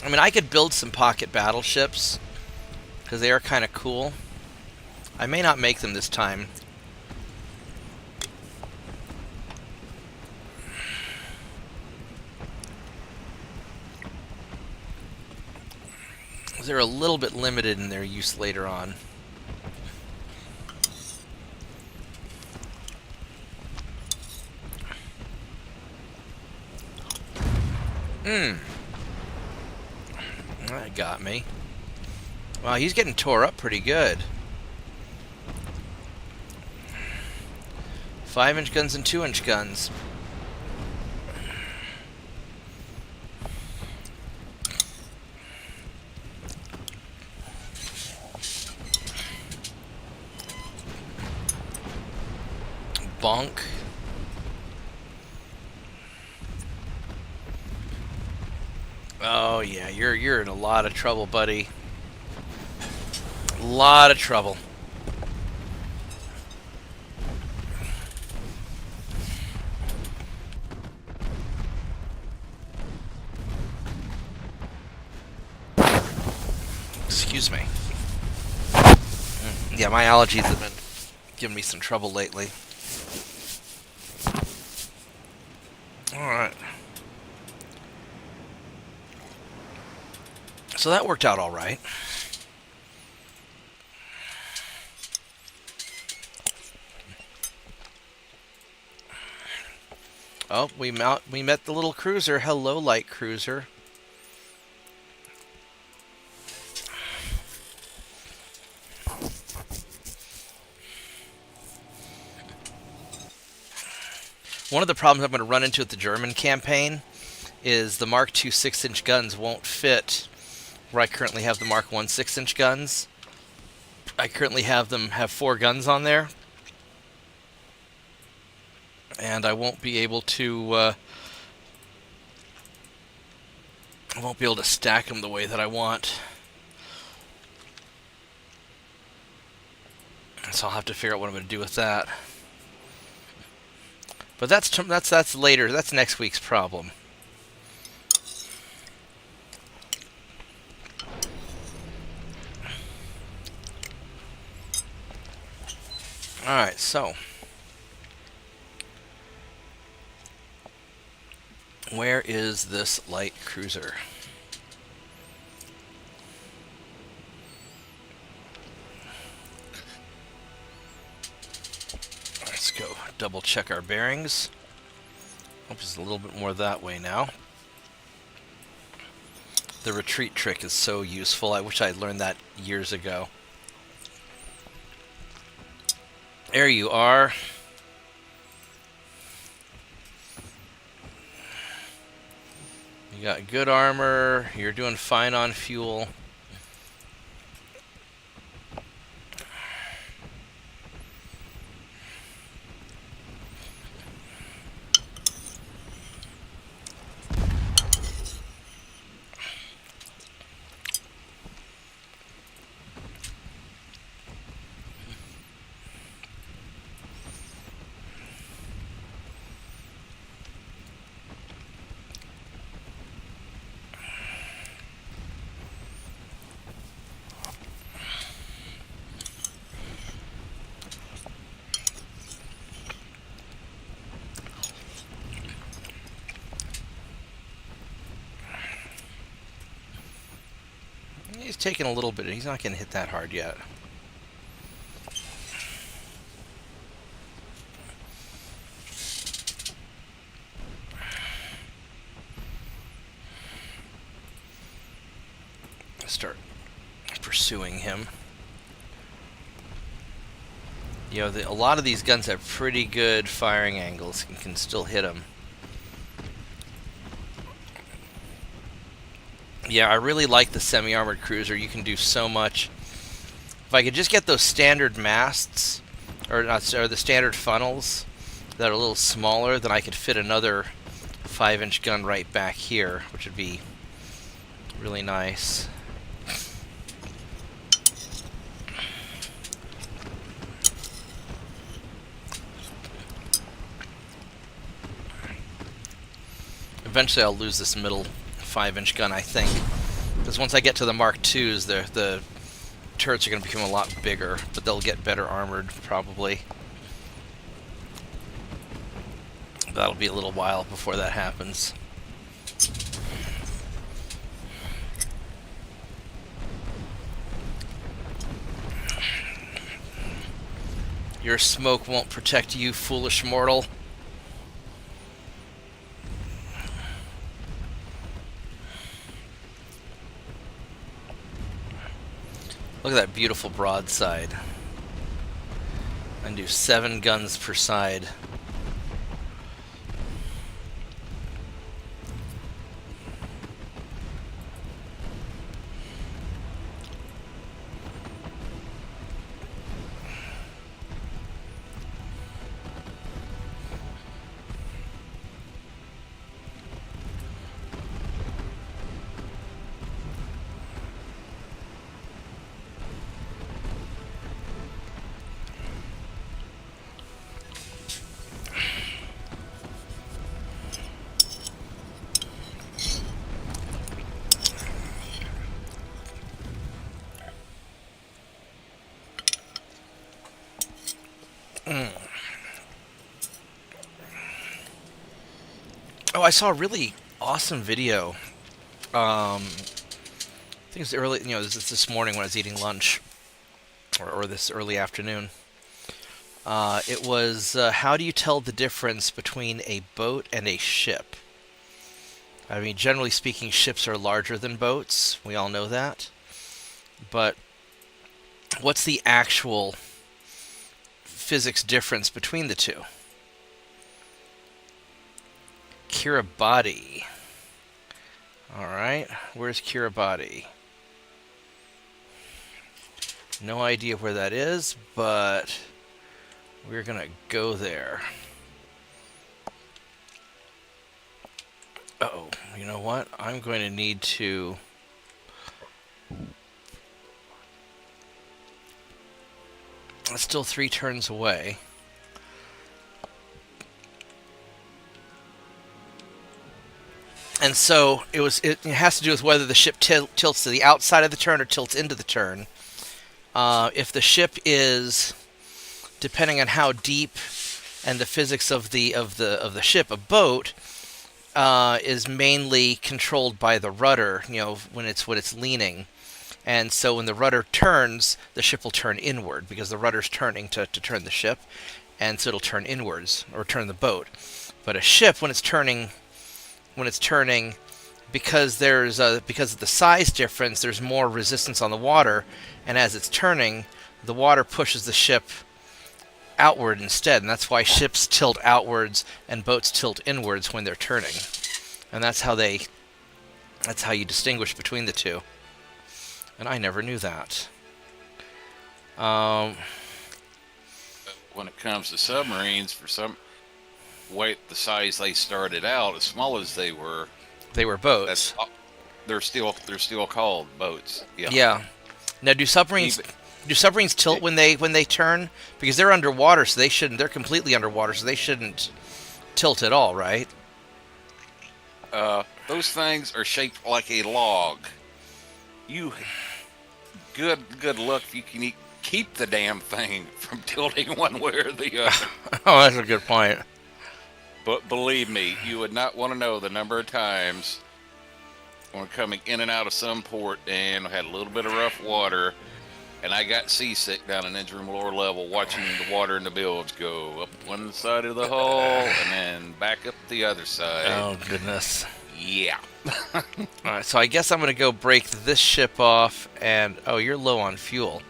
I mean, I could build some pocket battleships, because they are kind of cool. I may not make them this time. They're a little bit limited in their use later on. That got me. Wow, he's getting tore up pretty good. 5-inch guns and 2-inch guns. Bonk. Oh yeah, you're in a lot of trouble, buddy. A lot of trouble. Excuse me. Yeah, my allergies have been giving me some trouble lately. Alright. So that worked out alright. Oh, we met the little cruiser. Hello, light cruiser. One of the problems I'm going to run into with the German campaign is the Mark II 6-inch guns won't fit where I currently have the Mark I 6-inch guns. I currently have 4 guns on there. And I won't be able to I won't be able to stack them the way that I want. So I'll have to figure out what I'm going to do with that. But that's later. That's next week's problem. Alright, so where is this light cruiser? Let's go double check our bearings. Hope it's a little bit more that way now. The retreat trick is so useful. I wish I'd learned that years ago. There you are. You got good armor. You're doing fine on fuel. He's taking a little bit. He's not going to hit that hard yet. Start pursuing him. You know, a lot of these guns have pretty good firing angles and can still hit them. Yeah, I really like the semi-armored cruiser. You can do so much. If I could just get those standard masts, or the standard funnels that are a little smaller, then I could fit another 5-inch gun right back here, which would be really nice. Eventually I'll lose this middle 5-inch gun, I think. Because once I get to the Mark IIs, the turrets are going to become a lot bigger, but they'll get better armored, probably. That'll be a little while before that happens. Your smoke won't protect you, foolish mortal. Look at that beautiful broadside. I can do 7 guns per side. Oh, I saw a really awesome video. I think it was early, this morning when I was eating lunch, or this early afternoon. It was, how do you tell the difference between a boat and a ship? I mean, generally speaking, ships are larger than boats. We all know that. But what's the actual physics difference between the two? Kiribati. Alright, where's Kiribati? No idea where that is, but we're gonna go there. Uh-oh, you know what? I'm going to need to... It's still 3 turns away. And so it has to do with whether the ship tilts to the outside of the turn or tilts into the turn. If the ship is, depending on how deep and the physics of the ship, a boat is mainly controlled by the rudder. When it's leaning, and so when the rudder turns, the ship will turn inward because the rudder's turning to turn the ship, and so it'll turn inwards or turn the boat. But a ship, when it's turning, because because of the size difference, there's more resistance on the water, and as it's turning, the water pushes the ship outward instead, and that's why ships tilt outwards and boats tilt inwards when they're turning, and that's how you distinguish between the two. And I never knew that. When it comes to submarines, for some way, the size they started out, as small as they were boats. They're still called boats. Yeah. Yeah. Now, do submarines tilt when they turn? Because they're underwater, so they shouldn't. They're completely underwater, so they shouldn't tilt at all, right? Those things are shaped like a log. Good luck if you can keep the damn thing from tilting one way or the other. Oh, that's a good point. But believe me, you would not want to know the number of times when coming in and out of some port and had a little bit of rough water, and I got seasick down in engine room lower level watching the water in the bilge go up one side of the hull and then back up the other side. Oh, goodness. Yeah. Alright, so I guess I'm going to go break this ship off, and... Oh, you're low on fuel.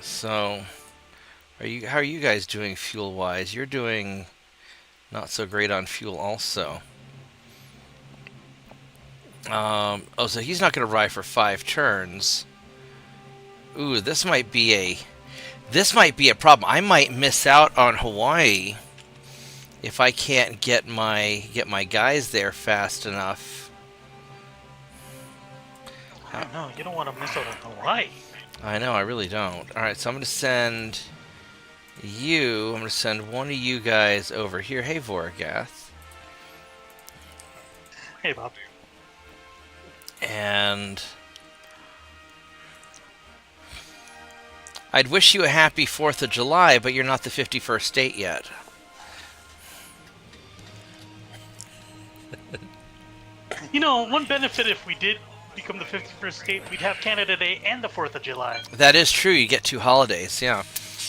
So... How are you guys doing fuel-wise? You're doing not so great on fuel also. So he's not going to ride for 5 turns. Ooh, this might be a problem. I might miss out on Hawaii if I can't get my guys there fast enough. I don't know. You don't want to miss out on Hawaii. I know, I really don't. Alright, so I'm going to send you... I'm going to send one of you guys over here. Hey, Voragath. Hey, Bob. And... I'd wish you a happy 4th of July, but you're not the 51st state yet. One benefit if we did become the 51st state, we'd have Canada Day and the 4th of July. That is true. You get 2 holidays. Yeah,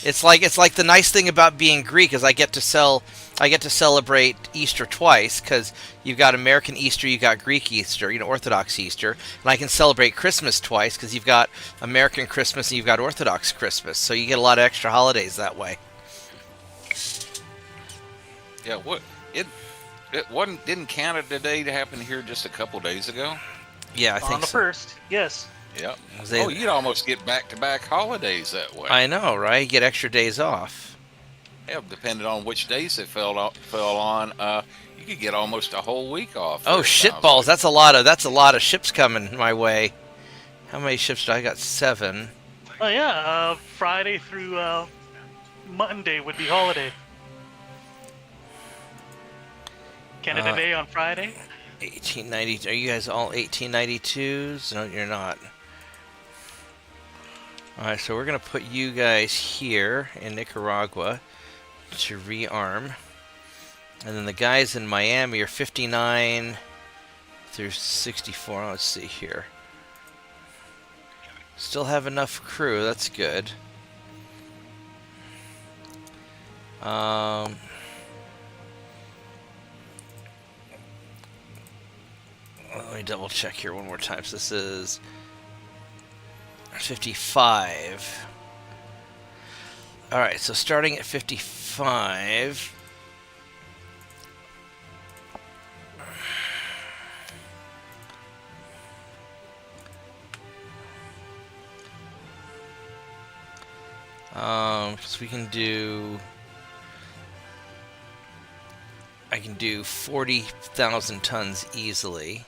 it's like the nice thing about being Greek is I get to celebrate Easter twice because you've got American Easter, you've got Greek Easter, Orthodox Easter, and I can celebrate Christmas twice because you've got American Christmas and you've got Orthodox Christmas. So you get a lot of extra holidays that way. Yeah. Didn't Canada Day happen here just a couple days ago? Yeah, I think on the 1st. Yes. Yep. You'd almost get back-to-back holidays that way. I know, right? You get extra days off. Yeah, depending on which days it fell on, you could get almost a whole week off. Oh, shitballs! That's a lot of ships coming my way. How many ships do I got? 7. Oh yeah. Friday through Monday would be holiday. Canada Day on Friday. 1890. Are you guys all 1892s? No, you're not. Alright, so we're going to put you guys here in Nicaragua to rearm. And then the guys in Miami are 59 through 64. Let's see here. Still have enough crew. That's good. Let me double check here one more time. So this is 55. Alright, so starting at 55. So we can do I can do 40,000 tons easily.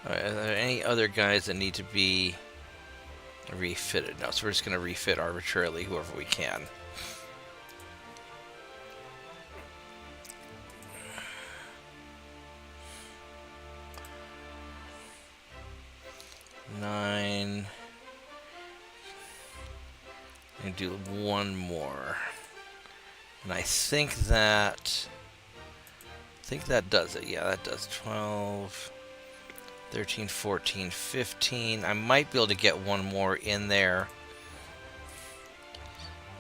Alright, are there any other guys that need to be refitted? No, so we're just going to refit arbitrarily whoever we can. Nine. And do one more. And I think that does it. Yeah, that does 12, 13, 14, 15. I might be able to get one more in there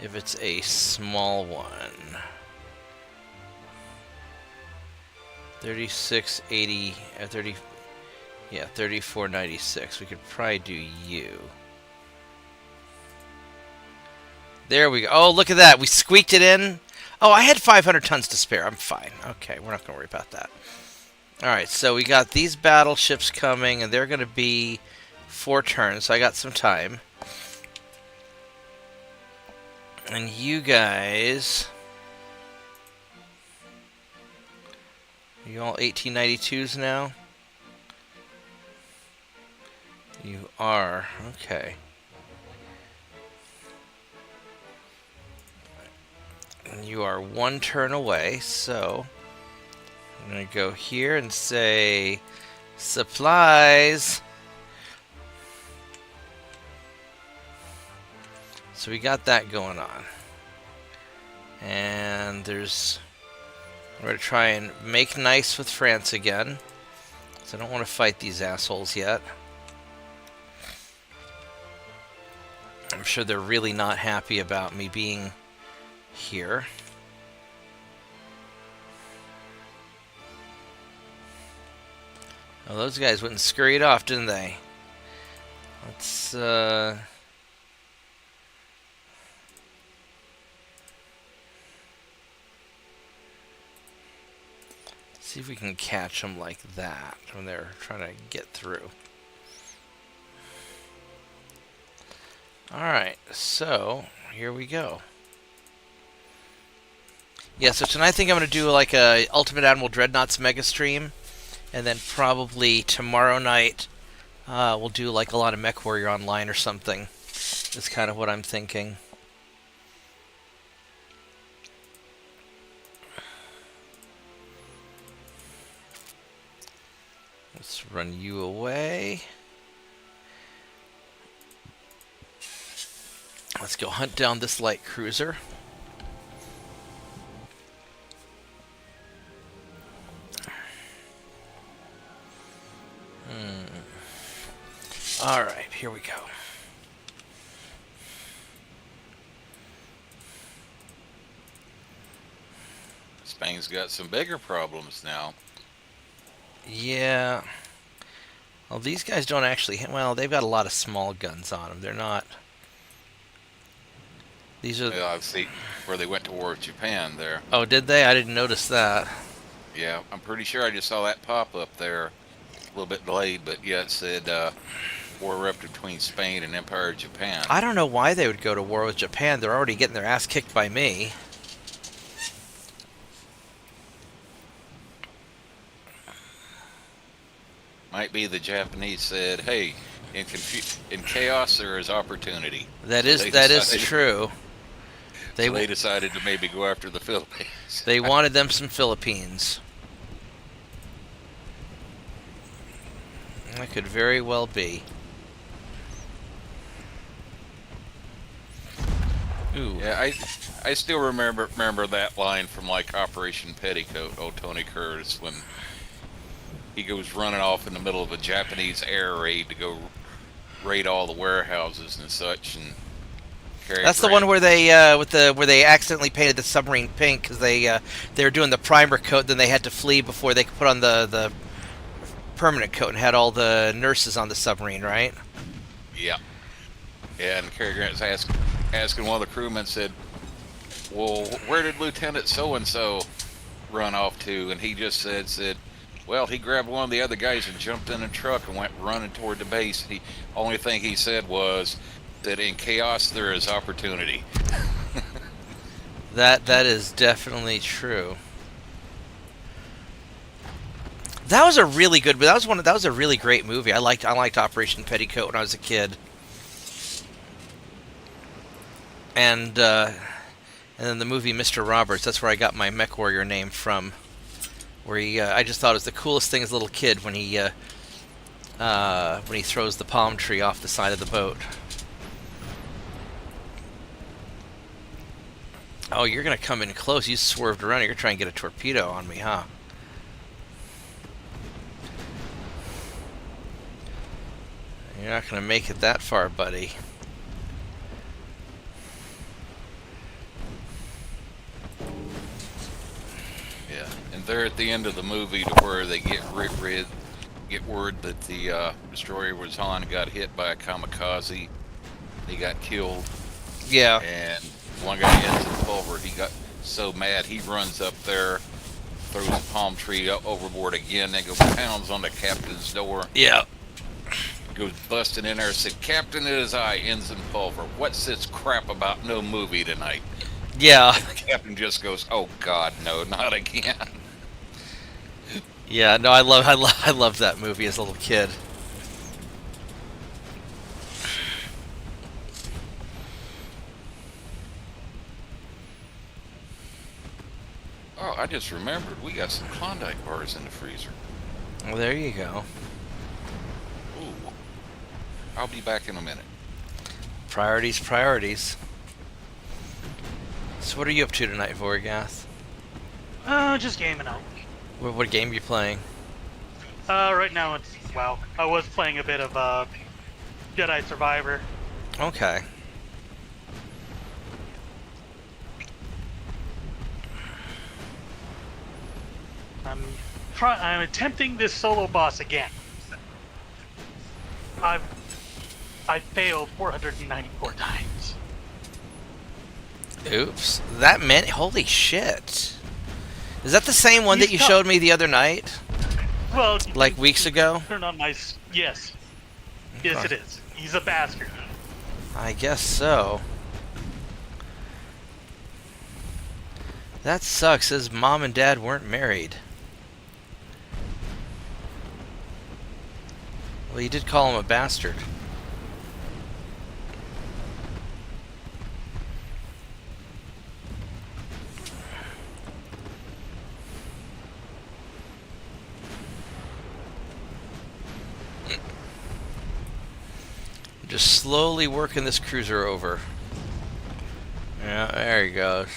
if it's a small one. 3680, 30, yeah, 3496. We could probably do you. There we go. Oh, look at that. We squeaked it in. Oh, I had 500 tons to spare. I'm fine. Okay, we're not going to worry about that. Alright, so we got these battleships coming, and they're going to be 4 turns, so I got some time. And you guys... You all 1892s now? You are. Okay. And you are 1 turn away, so I'm going to go here and say supplies. So we got that going on. And there's... We're going to try and make nice with France again. So I don't want to fight these assholes yet. I'm sure they're really not happy about me being here. Oh, those guys went and scurried off, didn't they? Let's see if we can catch them like that when they're trying to get through. Alright, so here we go. Yeah, so tonight I think I'm going to do like a Ultimate Admiral Dreadnoughts mega stream. And then probably tomorrow night we'll do like a lot of Mech Warrior Online or something. That's kind of what I'm thinking. Let's run you away. Let's go hunt down this light cruiser. Alright, here we go. Spain's got some bigger problems now. Yeah. Well, these guys don't actually... Well, they've got a lot of small guns on them. They're not... These are... Yeah, I see where they went to war with Japan there. Oh, did they? I didn't notice that. Yeah, I'm pretty sure I just saw that pop up there. A little bit delayed, but yeah, it said war erupted between Spain and Empire of Japan. I don't know why they would go to war with Japan. They're already getting their ass kicked by me. Might be the Japanese said, "Hey, in chaos there is opportunity." That So is true. They decided to maybe go after the Philippines. They wanted them some Philippines. That could very well be. Ooh. Yeah, I still remember that line from like Operation Petticoat, old Tony Curtis, when he goes running off in the middle of a Japanese air raid to go raid all the warehouses and such, and that's the one where they where they accidentally painted the submarine pink because they were doing the primer coat, then they had to flee before they could put on the permanent coat and had all the nurses on the submarine, right? Yeah. Yeah, and Cary Grant's asking one of the crewmen, said, "Well, where did Lieutenant so-and-so run off to?" And he just said, Well, he grabbed one of the other guys and jumped in a truck and went running toward the base. He only thing he said was that in chaos there is opportunity. That is definitely true. That was a really good. That was a really great movie. I liked Operation Petticoat when I was a kid. And then the movie Mr. Roberts. That's where I got my Mech Warrior name from. Where I just thought it was the coolest thing as a little kid when he throws the palm tree off the side of the boat. Oh, you're gonna come in close. You swerved around. You're trying to get a torpedo on me, huh? You're not gonna make it that far, buddy. Yeah, and they're at the end of the movie to where they get word that the destroyer was on and got hit by a kamikaze. He got killed. Yeah. And one guy ends in pulver. He got so mad he runs up there, throws a palm tree overboard again, then goes pounds on the captain's door. Yeah. Goes busting in there and said, "Captain, it is I, ends in pulver. What's this crap about no movie tonight?" Yeah. And the captain just goes, "Oh God, no, not again." Yeah. No, I loved that movie as a little kid. Oh, I just remembered we got some Klondike bars in the freezer. Well, there you go. Ooh. I'll be back in a minute. Priorities, priorities. So what are you up to tonight, Vorgath? Just gaming out. What game are you playing? Right now it's WoW. I was playing a bit of Jedi Survivor. Okay. I'm attempting this solo boss again. I failed 494 times. Oops. That meant holy shit. Is that the same one that you showed me the other night? Well, like weeks ago? Turn on my yes. Yes, it is. He's a bastard. I guess so. That sucks. His mom and dad weren't married. Well, you did call him a bastard. Just slowly working this cruiser over. Yeah, there he goes.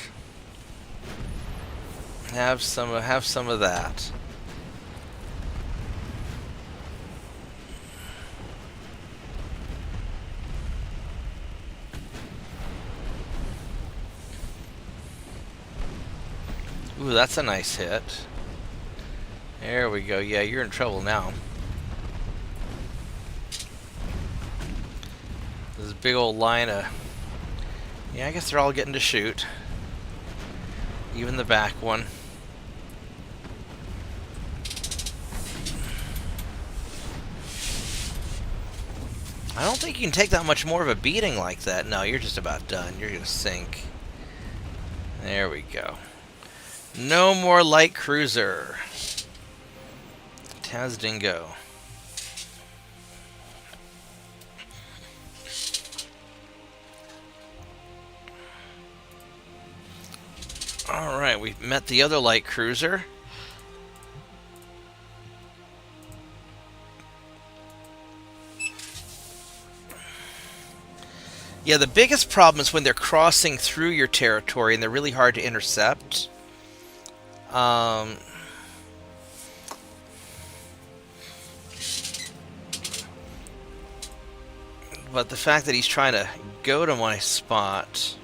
Have some of that. Ooh, that's a nice hit. There we go. Yeah, you're in trouble now. There's a big old line of... Yeah, I guess they're all getting to shoot. Even the back one. I don't think you can take that much more of a beating like that. No, you're just about done. You're gonna sink. There we go. No more light cruiser. Tazdingo. Alright, we've met the other light cruiser. Yeah, the biggest problem is when they're crossing through your territory and they're really hard to intercept. But the fact that he's trying to go to my spot...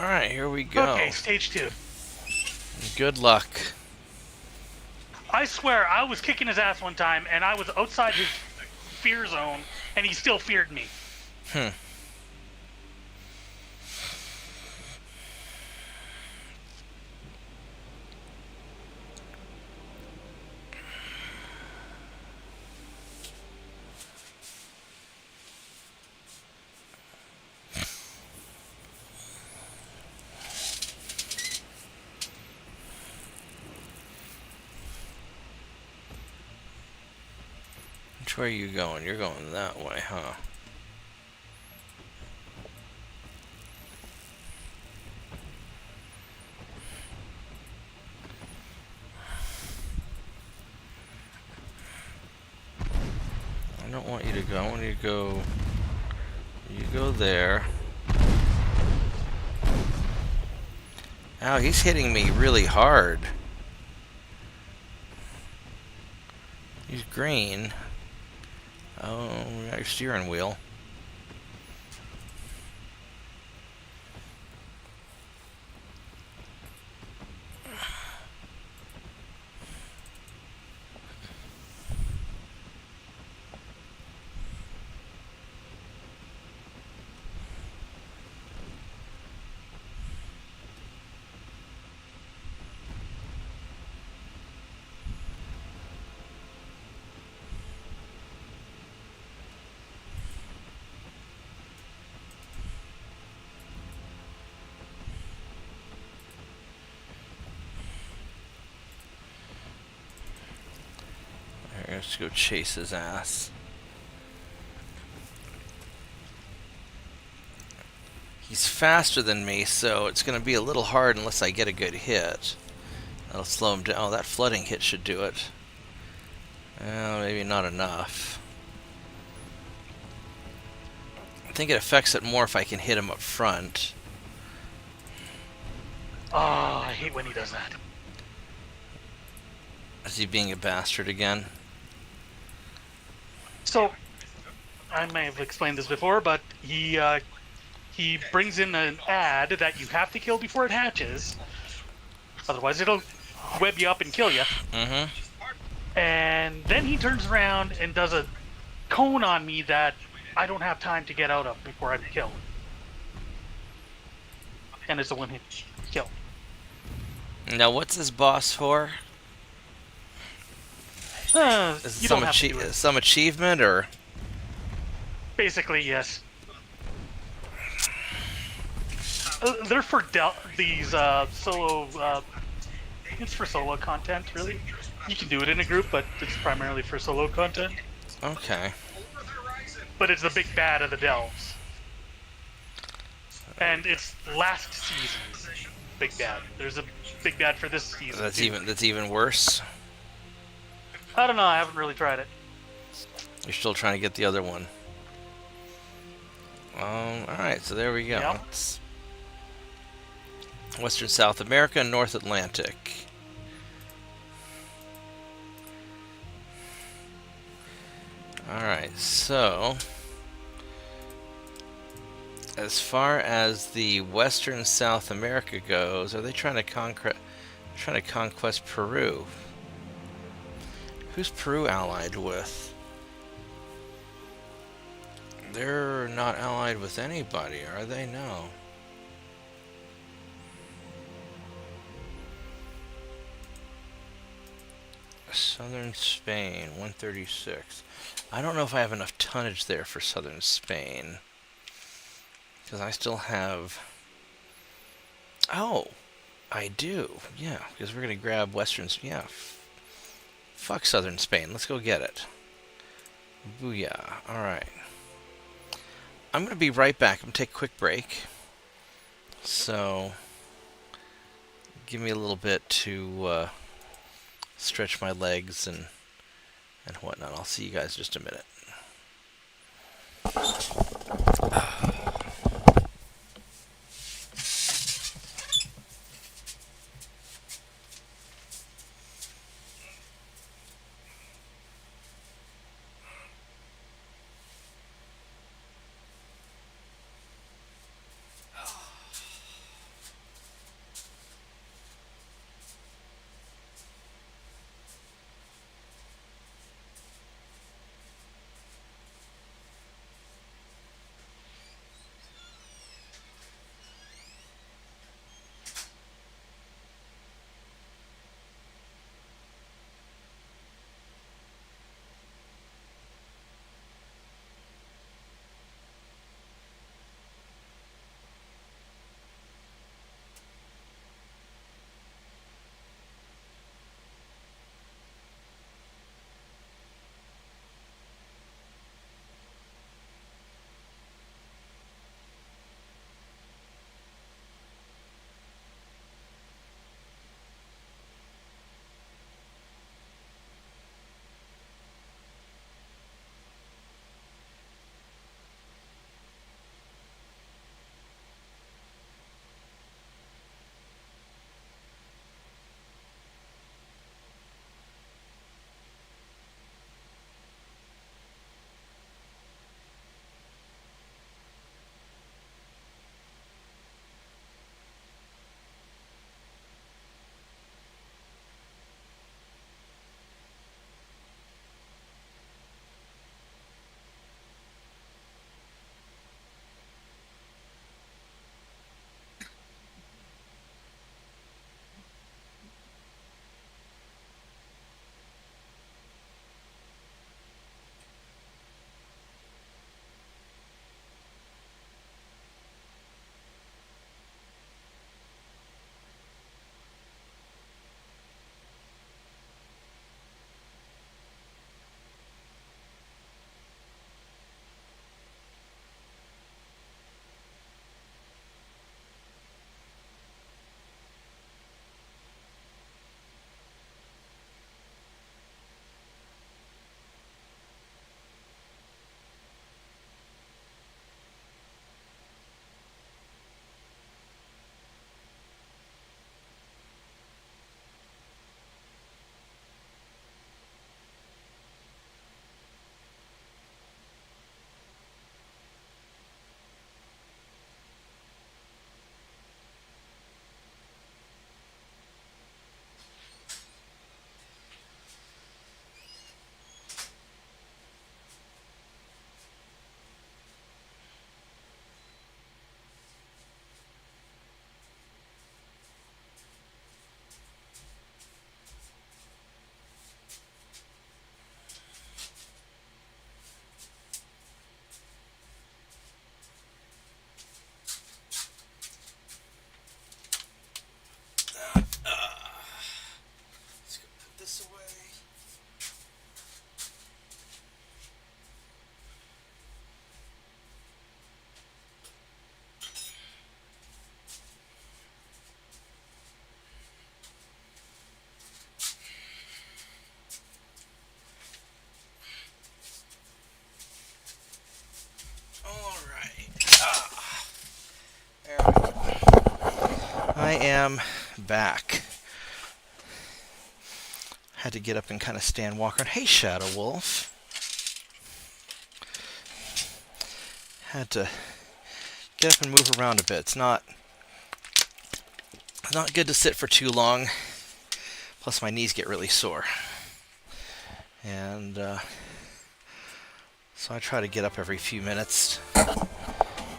Alright, here we go. Okay, stage 2. Good luck. I swear, I was kicking his ass one time, and I was outside his fear zone, and he still feared me. Which way are you going? You're going that way, huh? I don't want you to go. I want you to go... You go there. Ow, he's hitting me really hard. He's green. Oh, we got your steering wheel. Let's go chase his ass. He's faster than me, so it's going to be a little hard unless I get a good hit. That'll slow him down. Oh, that flooding hit should do it. Well, maybe not enough. I think it affects it more if I can hit him up front. Oh, I hate when he does that. Is he being a bastard again? So, I may have explained this before, but he brings in an ad that you have to kill before it hatches. Otherwise, it'll web you up and kill you. Mm-hmm. And then he turns around and does a cone on me that I don't have time to get out of before I'm killed. And it's a one-hit kill. Now, what's this boss for? Is it You don't have to do it. some achievement, or? Basically, yes. They're for these solo. It's for solo content, really. You can do it in a group, but it's primarily for solo content. Okay. But it's the big bad of the delves, and it's last season's big bad. There's a big bad for this season. That's even worse. I don't know. I haven't really tried it. You're still trying to get the other one. Alright, so there we go. Yep. It's Western South America and North Atlantic. Alright, so as far as the Western South America goes, are they trying to conquest Peru? Who's Peru allied with? They're not allied with anybody, are they? No. Southern Spain, 136. I don't know if I have enough tonnage there for Southern Spain. Because I still have... Oh! I do. Yeah, because we're going to grab Western... Yeah. Fuck Southern Spain. Let's go get it. Booyah. Alright. I'm going to be right back. I'm going to take a quick break. So... Give me a little bit to... stretch my legs and whatnot. I'll see you guys in just a minute. I am back. Had to get up and kind of stand walk around. Hey, Shadow Wolf. Had to get up and move around a bit. It's not good to sit for too long. Plus, my knees get really sore. And so I try to get up every few minutes.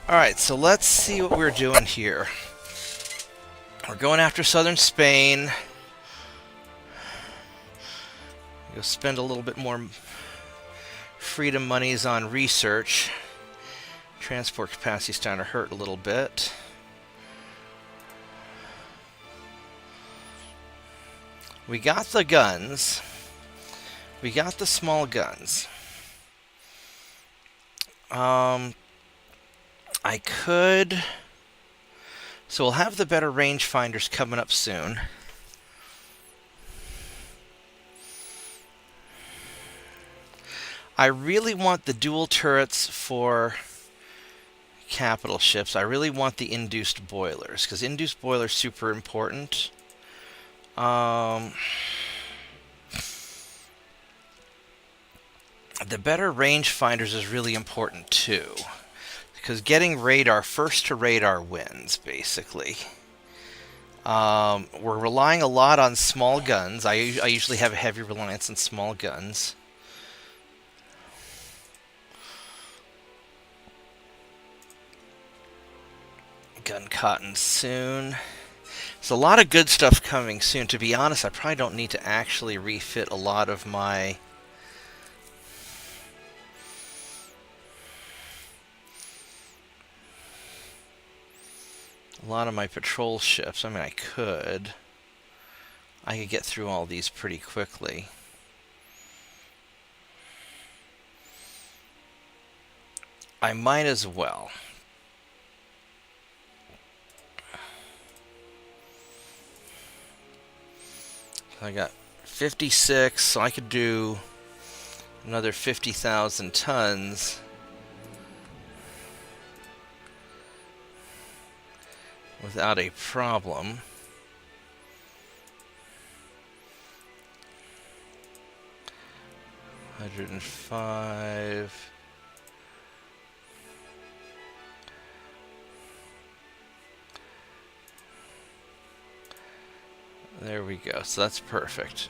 Alright, so let's see what we're doing here. We're going after southern Spain. We'll spend a little bit more freedom monies on research. Transport capacity is starting to hurt a little bit. We got the guns. We got the small guns. I could... So we'll have the better rangefinders coming up soon. I really want the dual turrets for capital ships. I really want the induced boilers, because induced boilers are super important. The better rangefinders is really important too. Because getting radar, first to radar wins, basically. We're relying a lot on small guns. I usually have a heavy reliance on small guns. Gun cotton soon. There's a lot of good stuff coming soon. To be honest, I probably don't need to actually refit a lot of my... patrol ships. I mean, I could get through all these pretty quickly. I might as well. I got 56, so I could do another 50,000 tons. Without a problem. $105. There we go. So that's perfect.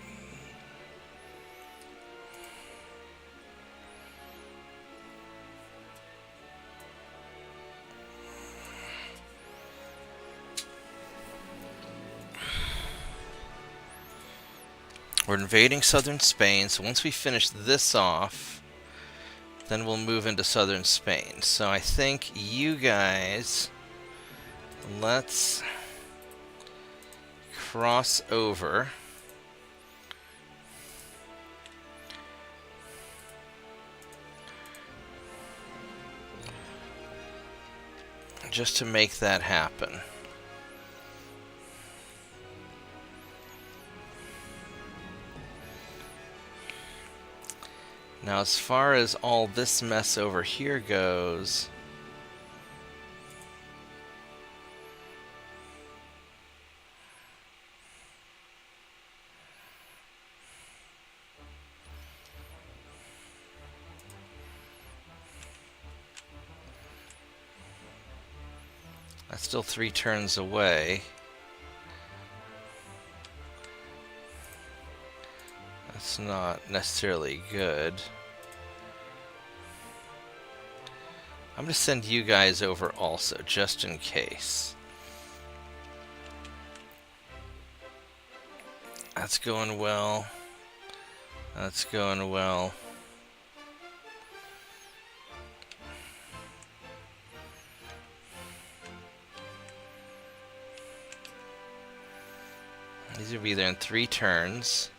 We're invading southern Spain, so once we finish this off, then we'll move into southern Spain. So I think you guys, let's cross over. Just to make that happen. Now, as far as all this mess over here goes, that's still 3 turns away. That's not necessarily good. I'm going to send you guys over also, just in case. That's going well. That's going well. These will be there in 3 turns.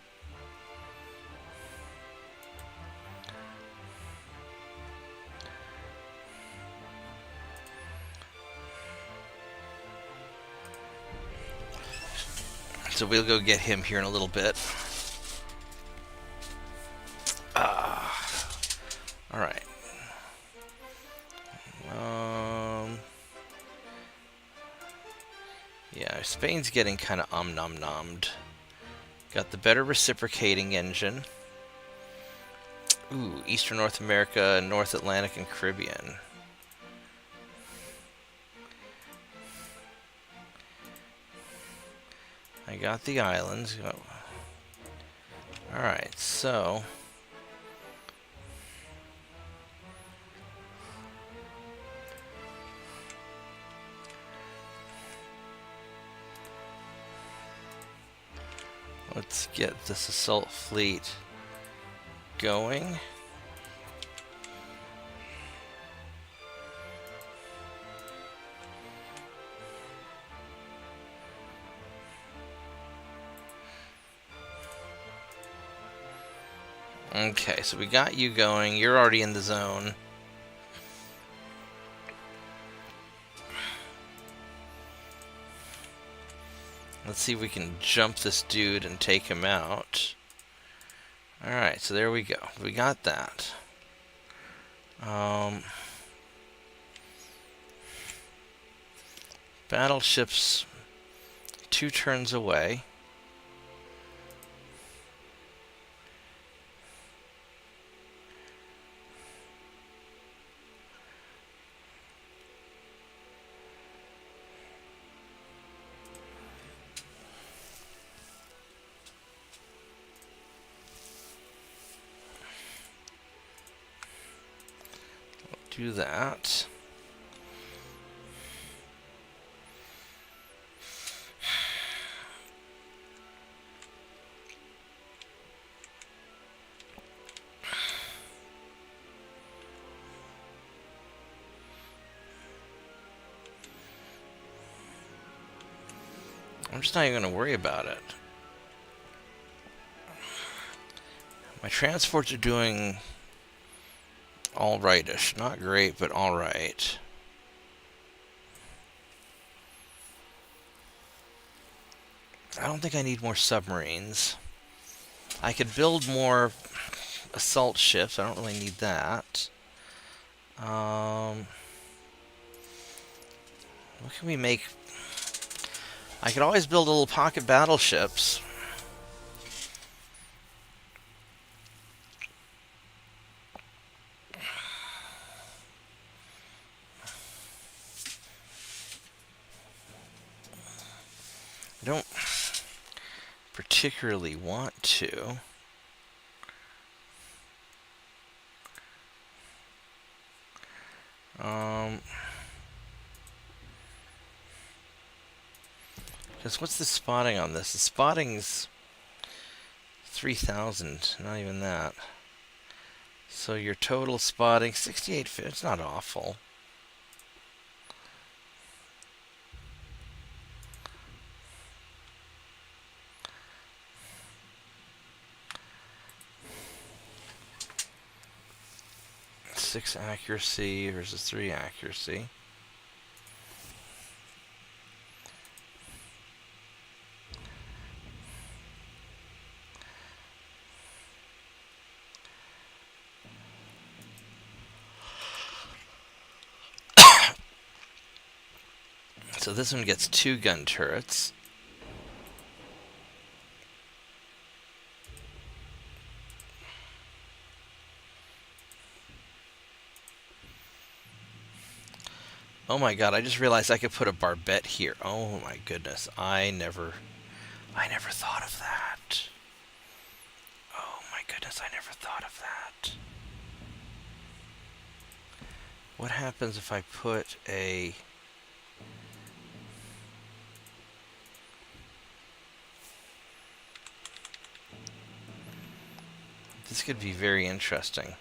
So we'll go get him here in a little bit. Alright. Yeah, Spain's getting kind of nom-nommed. Got the better reciprocating engine. Ooh, Eastern North America, North Atlantic, and Caribbean. I got the islands. Oh. Alright, so... let's get this assault fleet going. Okay, so we got you going. You're already in the zone. Let's see if we can jump this dude and take him out. Alright, so there we go. We got that. Battleships 2 turns away. Do that. I'm just not even going to worry about it. My transports are doing alrightish. Not great, but alright. I don't think I need more submarines. I could build more assault ships. I don't really need that. What can we make? I could always build little pocket battleships. I don't particularly want to. Because what's the spotting on this? The spotting's 3,000, not even that. So your total spotting, 68, it's not awful. Six accuracy versus 3 accuracy. So this one gets 2 gun turrets. Oh my god, I just realized I could put a barbette here. Oh my goodness, I never thought of that. Oh my goodness, I never thought of that. What happens if I put a... This could be very interesting.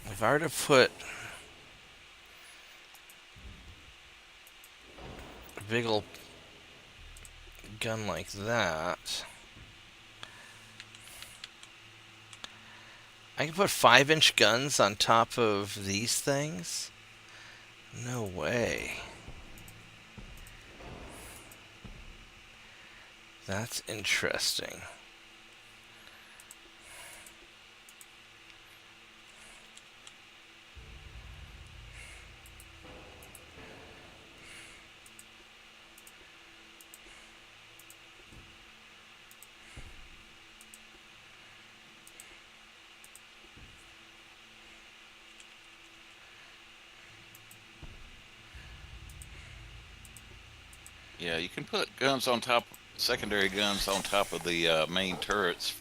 If I were to put a big ol' gun like that, I can put 5-inch guns on top of these things? No way. That's interesting. Yeah, you can put guns on top, secondary guns on top of the main turrets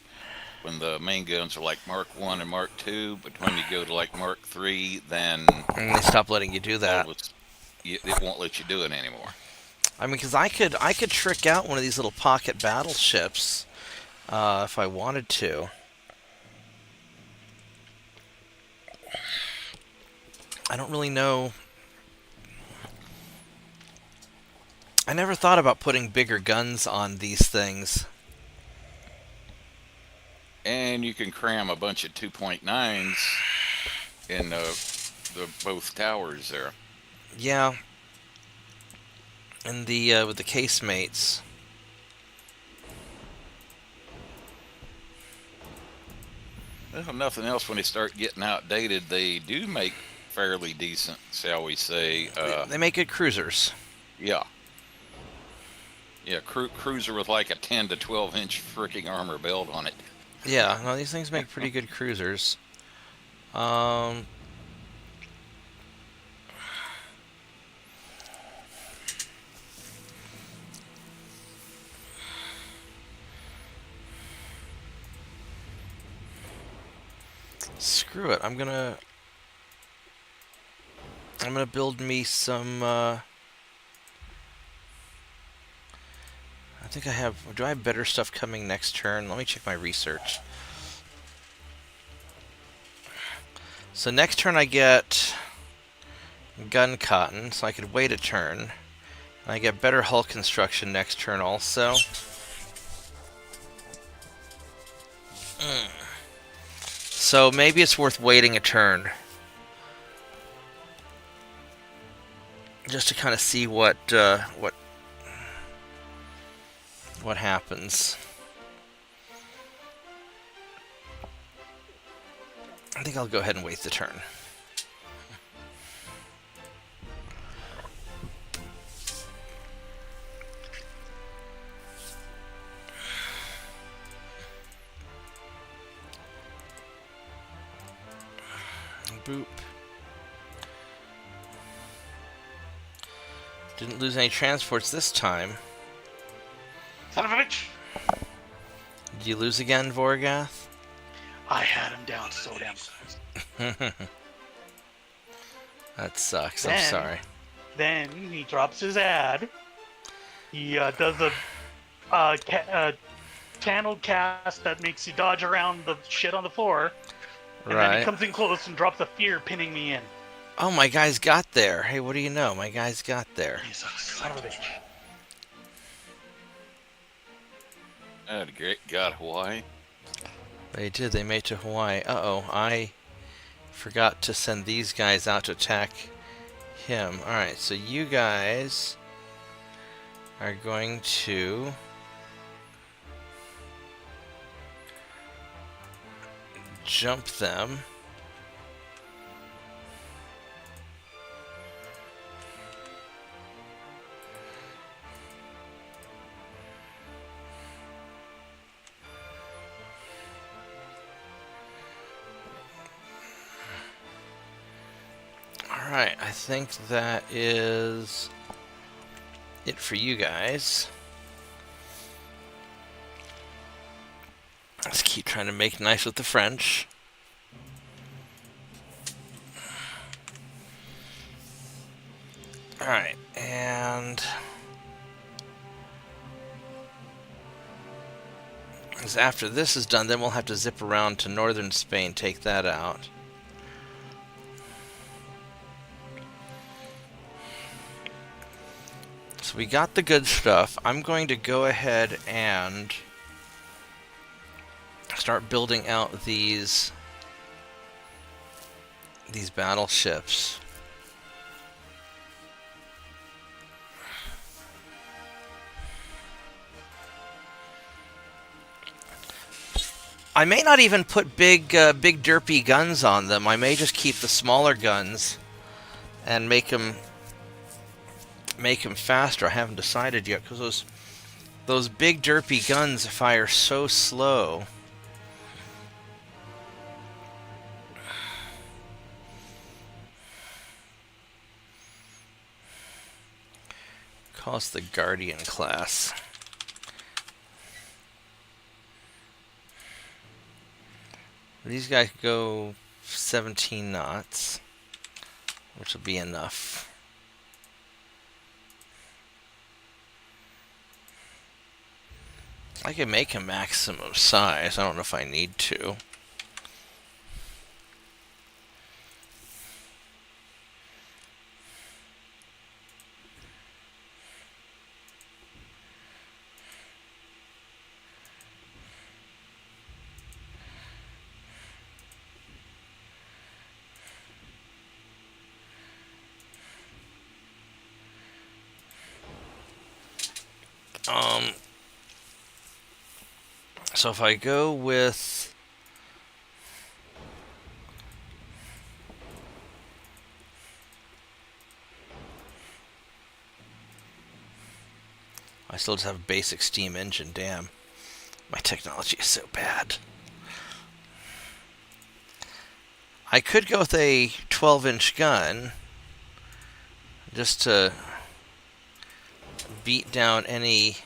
when the main guns are like Mark 1 and Mark 2, but when you go to like Mark 3, then And they stop letting you do all that. of it won't let you do it anymore. I mean, because I could trick out one of these little pocket battleships if I wanted to. I don't really know. I never thought about putting bigger guns on these things. And you can cram a bunch of 2.9s in the both towers there. Yeah. And the with the casemates. Well, if nothing else, when they start getting outdated, they do make fairly decent, shall we say. They make good cruisers. Yeah. Yeah, cruiser with like a 10 to 12 inch freaking armor belt on it. Yeah, no, these things make pretty good cruisers. Screw it. I'm gonna build me some. I think I have. Do I have better stuff coming next turn? Let me check my research. So next turn I get gun cotton, so I could wait a turn. I get better hull construction next turn also. So maybe it's worth waiting a turn. Just to kind of see what happens. I think I'll go ahead and wait the turn. Boop. Didn't lose any transports this time. Son of a bitch! Did you lose again, Vorgath? I had him down so damn fast. That sucks. I'm Then- sorry. Then he drops his ad. He does a channeled cast that makes you dodge around the shit on the floor. And then he Right. comes in close and drops a fear, pinning me in. Oh, my guys got there. Hey, what do you know? My guys got there. He's a son of a bitch. Great God, Hawaii. They did. They made it to Hawaii. Uh-oh. I forgot to send these guys out to attack him. Alright, so you guys are going to jump them. Alright, I think that is it for you guys. Let's keep trying to make nice with the French. Alright, and as after this is done, then we'll have to zip around to northern Spain, take that out. So we got the good stuff. I'm going to go ahead and start building out these battleships. I may not even put big derpy guns on them. I may just keep the smaller guns and make them faster. I haven't decided yet because those big derpy guns fire so slow. Calls the Guardian class. These guys go 17 knots, which will be enough. I can make a maximum size. I don't know if I need to. So if I go with I still just have a basic steam engine, damn. My technology is so bad. I could go with a 12-inch gun just to beat down any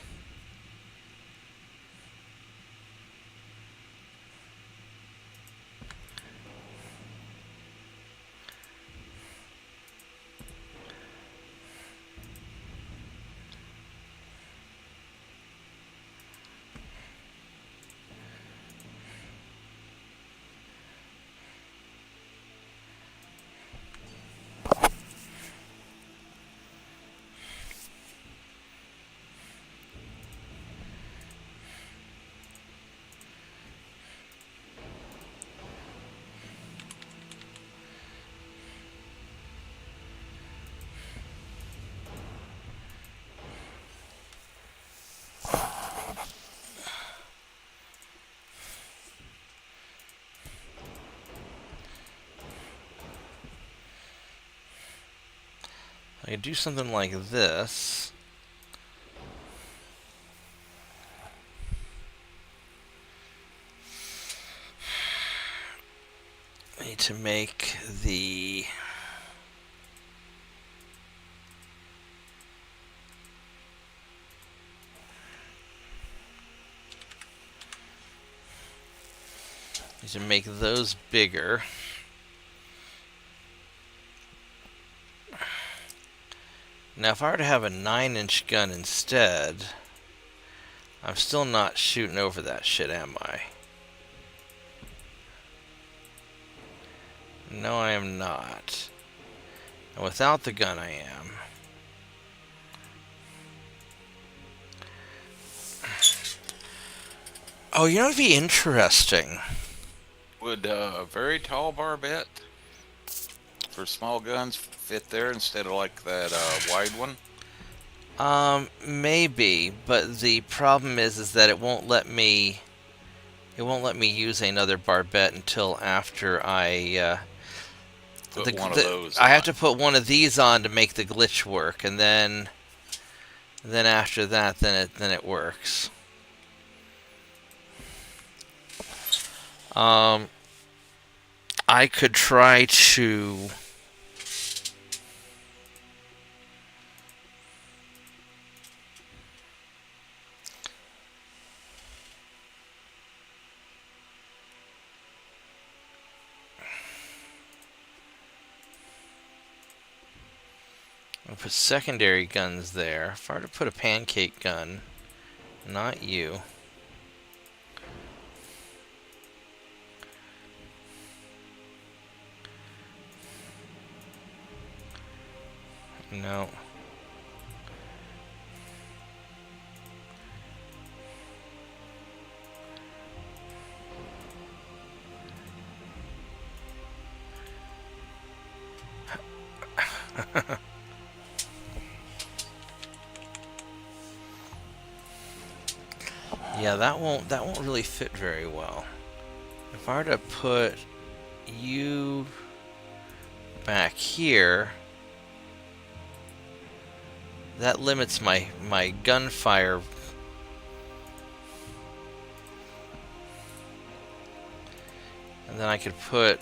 I could do something like this. I need to make the those bigger. Now, if I were to have a 9-inch gun instead, I'm still not shooting over that shit, am I? No, I am not. And without the gun, I am. Oh, you know what would be interesting? Would a very tall barbette for small guns fit there instead of like that wide one? Maybe, but the problem is that it won't let me use another barbette until after I Put one of those I have on. to put one of these on to make the glitch work, and then after that, then it works. I could try to I'll put secondary guns there. If I were to put a pancake gun, not you. No. Yeah, that won't really fit very well. if I were to put you back here, that limits my gunfire. And then I could put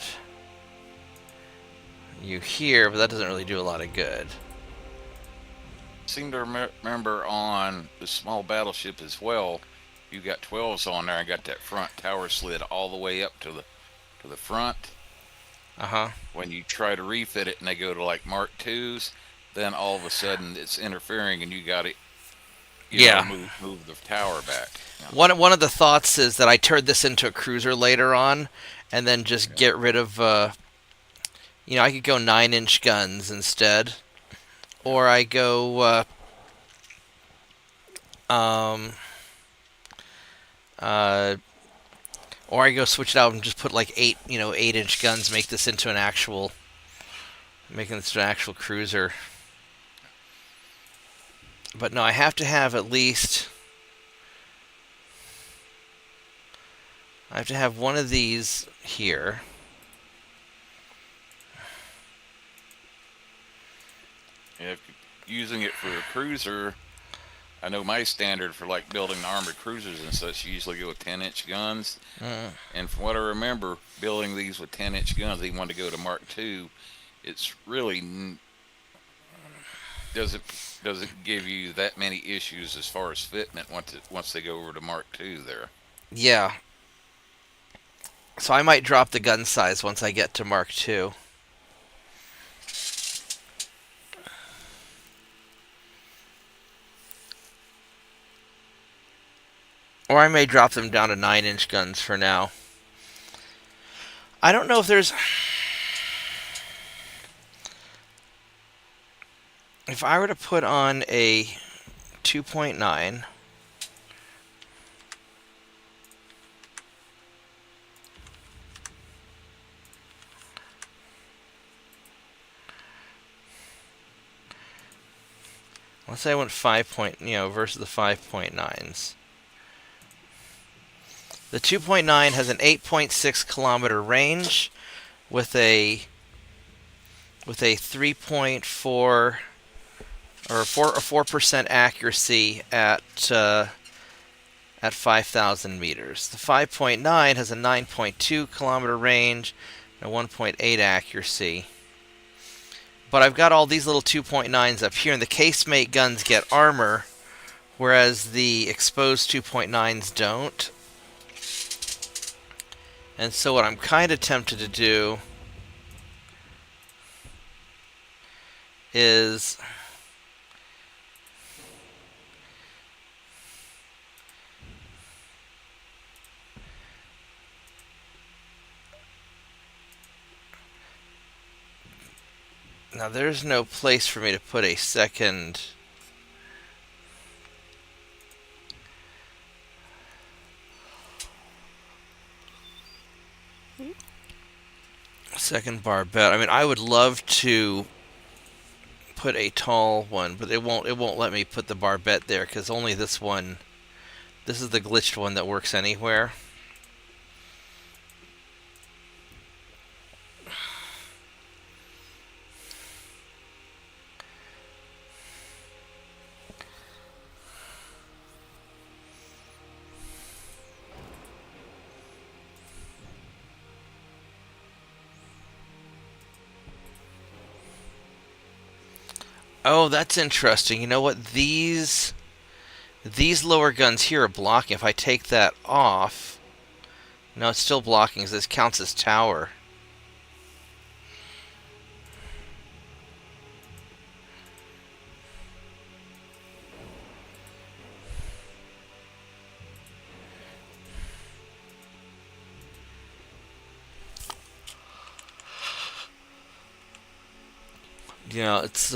you here, but that doesn't really do a lot of good. Seem to remember on the small battleship as well, you got 12s on there. I got that front tower slid all the way up to the front. When you try to refit it and they go to like Mark IIs, then all of a sudden it's interfering and you got to move the tower back. One of the thoughts is that I turn this into a cruiser later on, and then just get rid of. I could go 9-inch guns instead, or I go. Or I go switch it out and just put like 8-inch guns, making this into an actual cruiser. But no, I have to have at least. I have to have one of these here. If using it for a cruiser, I know my standard for like building armored cruisers and such, you usually go with 10-inch guns. And from what I remember, building these with 10-inch guns, they want to go to Mark II. It's really doesn't give you that many issues as far as fitment once they go over to Mark II there. Yeah. So I might drop the gun size once I get to Mark II. Or I may drop them down to 9-inch guns for now. I don't know if there's... If I were to put on a 2.9... Let's say I went 5 versus the 5.9s. The 2.9 has an 8.6 kilometer range with a 3.4 or 4% accuracy at 5,000 meters. The 5.9 has a 9.2 kilometer range and a 1.8 accuracy. But I've got all these little 2.9s up here, and the casemate guns get armor, whereas the exposed 2.9s don't. And so what I'm kind of tempted to do is now there's no place for me to put a second barbette. I mean, I would love to put a tall one, but it won't let me put the barbette there because only this one. This is the glitched one that works anywhere. Oh, that's interesting. You know what? These lower guns here are blocking. If I take that off... No, it's still blocking because this counts as tower. Yeah, it's...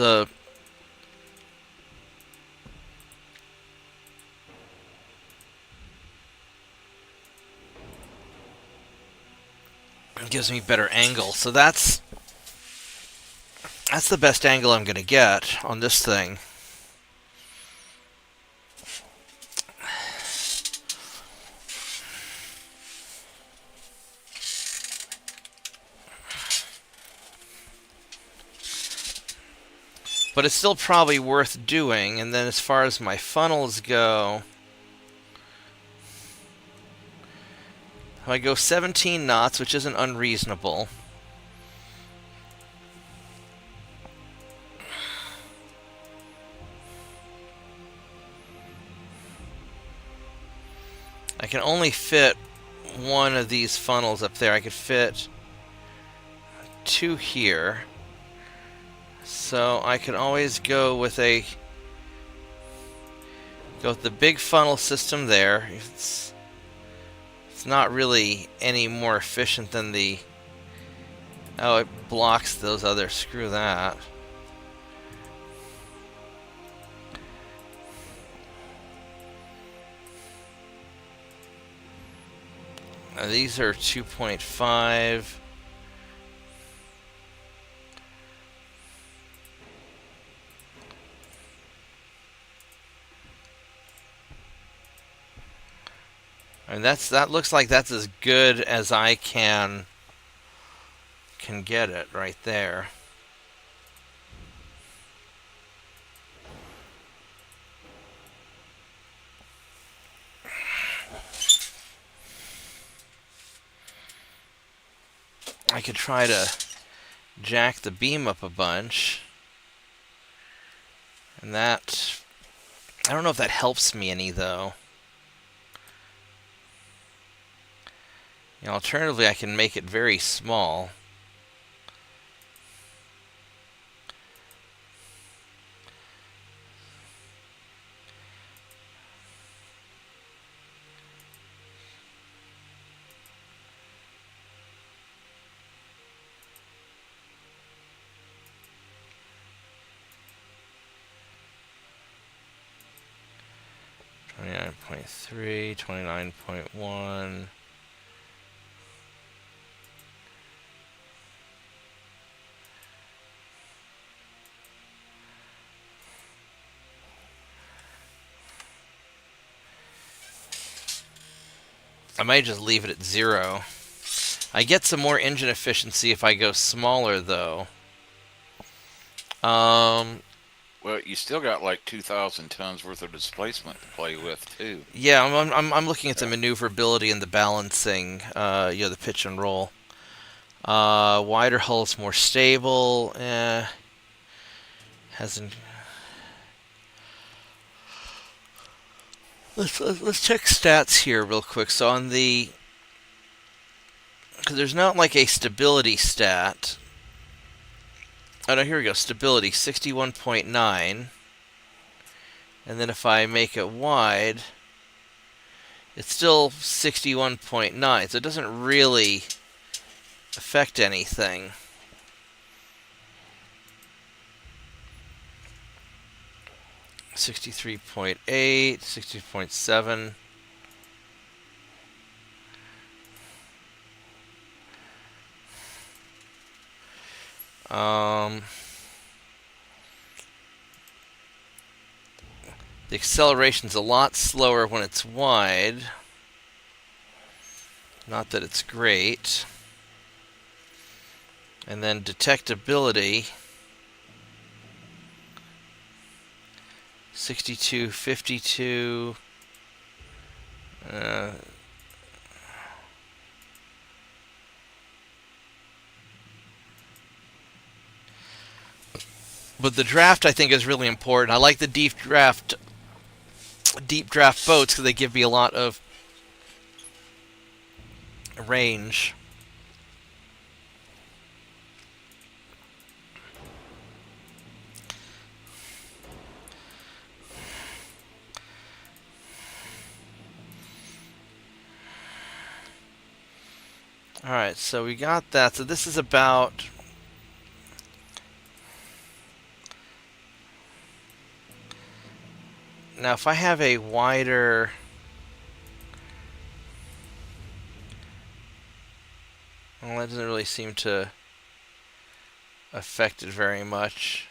It gives me better angle. So that's the best angle I'm going to get on this thing. But it's still probably worth doing. And then as far as my funnels go, if I go 17 knots, which isn't unreasonable. I can only fit one of these funnels up there. I could fit 2 here. So I could always go with the big funnel system there. It's not really any more efficient than the... Oh, it blocks those others. Screw that. These are 2.5. And that looks like that's as good as I can get it right there. I could try to jack the beam up a bunch. And that... I don't know if that helps me any, though. You know, alternatively, I can make it very small. .3, 29.1. I might just leave it at 0. I get some more engine efficiency if I go smaller, though. Well, you still got like 2,000 tons worth of displacement to play with too. Yeah, I'm looking at the maneuverability and the balancing, the pitch and roll. Wider hull is more stable. Hasn't. Let's check stats here real quick. So on the, because there's not like a stability stat. Oh no, here we go. Stability 61.9, and then if I make it wide, it's still 61.9. So it doesn't really affect anything. .8, 60.7. The acceleration's a lot slower when it's wide. Not that it's great. And then detectability 62, 52. But the draft, I think, is really important. I like the deep draft boats because they give me a lot of range. Alright, so we got that. So this is about... Now, if I have a wider... Well, that doesn't really seem to affect it very much.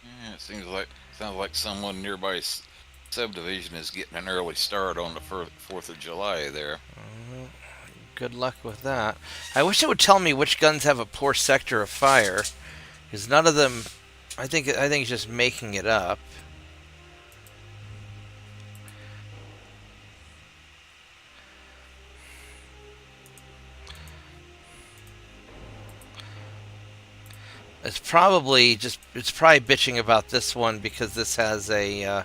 Yeah, it sounds like someone nearby subdivision is getting an early start on the 4th of July there. Good luck with that. I wish it would tell me which guns have a poor sector of fire. Because none of them... I think it's just making it up. It's probably bitching about this one because this has a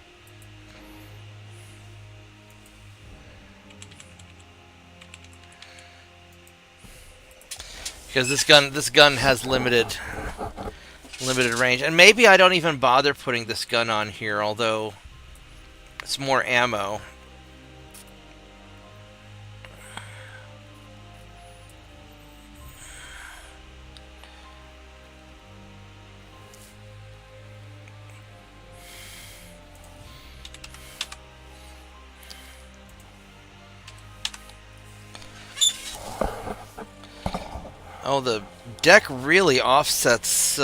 because this gun has limited range, and maybe I don't even bother putting this gun on here, although it's more ammo. Oh, the deck really offsets.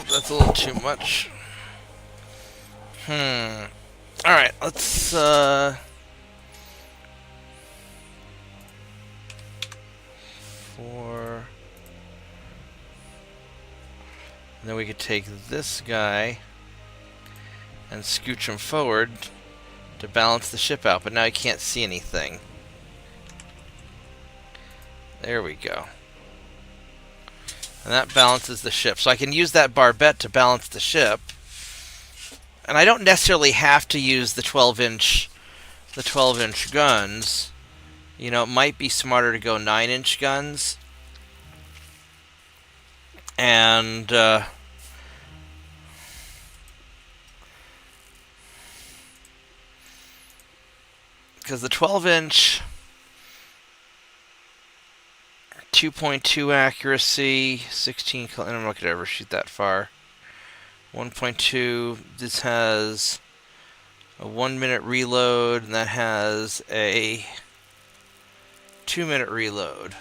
That's a little too much. Alright, let's, four. And then we could take this guy and scooch him forward to balance the ship out, but now I can't see anything. There we go. And that balances the ship. So I can use that barbette to balance the ship. And I don't necessarily have to use the 12-inch guns. You know, it might be smarter to go 9-inch guns. And because the 12-inch 2.2 accuracy, 16. I don't know if I could ever shoot that far. 1.2. This has a 1-minute reload, and that has a 2-minute reload.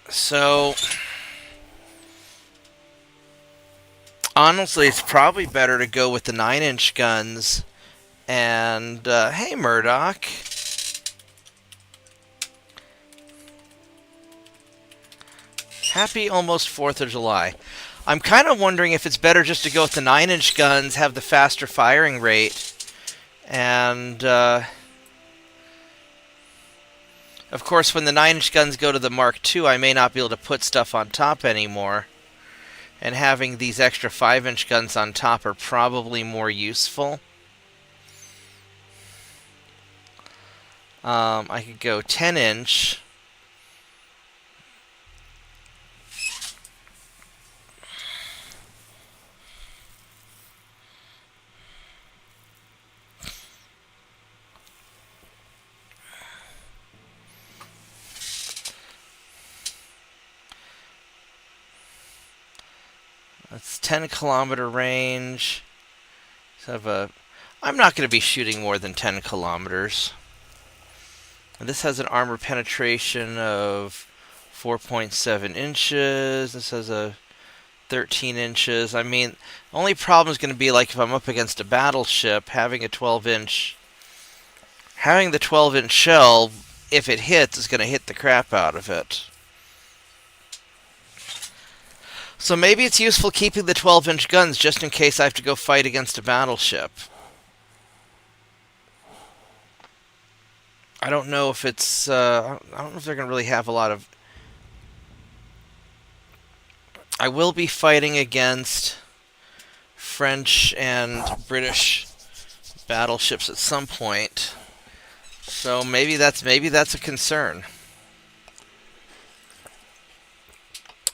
So, honestly, it's probably better to go with the 9-inch guns. And hey, Murdoch. Happy almost 4th of July. I'm kind of wondering if it's better just to go with the 9-inch guns, have the faster firing rate, and of course when the 9-inch guns go to the Mark II, I may not be able to put stuff on top anymore, and having these extra 5-inch guns on top are probably more useful. I could go 10-inch. That's 10-kilometer range. So I'm not going to be shooting more than 10 kilometers. And this has an armor penetration of 4.7 inches. This has a 13 inches. I mean, the only problem is going to be like if I'm up against a battleship, having the 12-inch shell, if it hits, is going to hit the crap out of it. So maybe it's useful keeping the 12-inch guns just in case I have to go fight against a battleship. I don't know if it's... I don't know if they're going to really have a lot of... I will be fighting against French and British battleships at some point. So maybe that's a concern.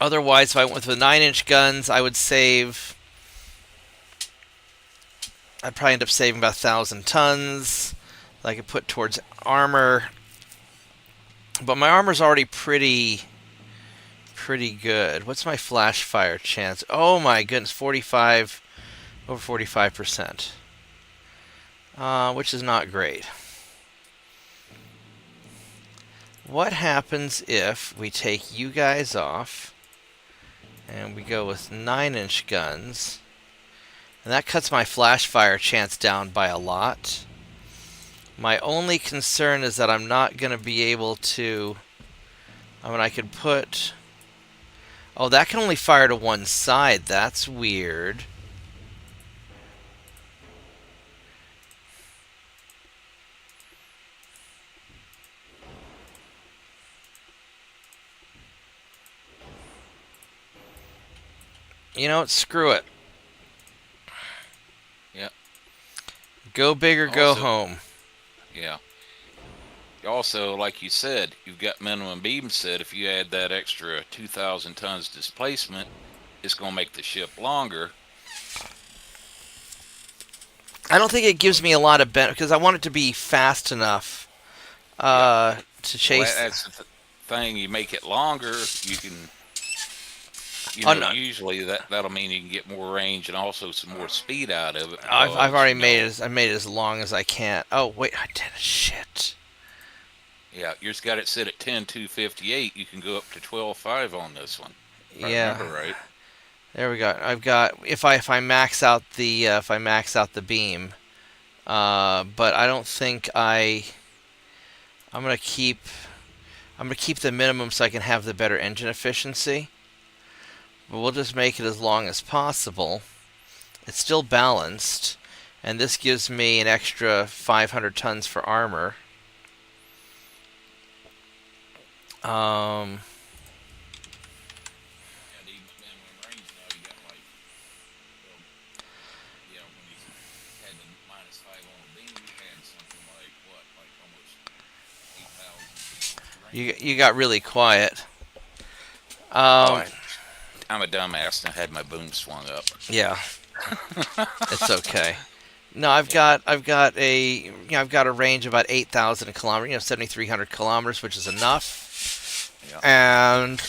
Otherwise, if I went with the 9-inch guns, I would save... I'd probably end up saving about 1,000 tons that I could put towards armor. But my armor's already pretty good. What's my flash fire chance? Oh my goodness, 45, over 45%. Which is not great. What happens if we take you guys off and we go with 9-inch guns? And that cuts my flash fire chance down by a lot. My only concern is that I'm not going to be able to... I mean, I could put... Oh, that can only fire to one side. That's weird. You know what? Screw it. Yep. Go big or go home. Yeah. Also, like you said, you've got minimum beam set. If you add that extra 2,000 tons displacement, it's going to make the ship longer. I don't think it gives me a lot of benefit because I want it to be fast enough to chase. Well, that's the thing. You make it longer, you can. Usually that'll mean you can get more range and also some more speed out of it. I've already made it. I made it as long as I can. Oh wait, I did shit. Yeah, you've got it set at 10,258. You can go up to 12,5 on this one. If I remember right. There we go. I've got if I max out the beam, but I don't think I'm gonna keep the minimum so I can have the better engine efficiency. But we'll just make it as long as possible. It's still balanced, and this gives me an extra 500 tons for armor. You got really quiet. I'm a dumbass and I had my boom swung up. Yeah, it's okay. No, I've got a range of about 8,000 kilometers, 7,300 kilometers, which is enough, and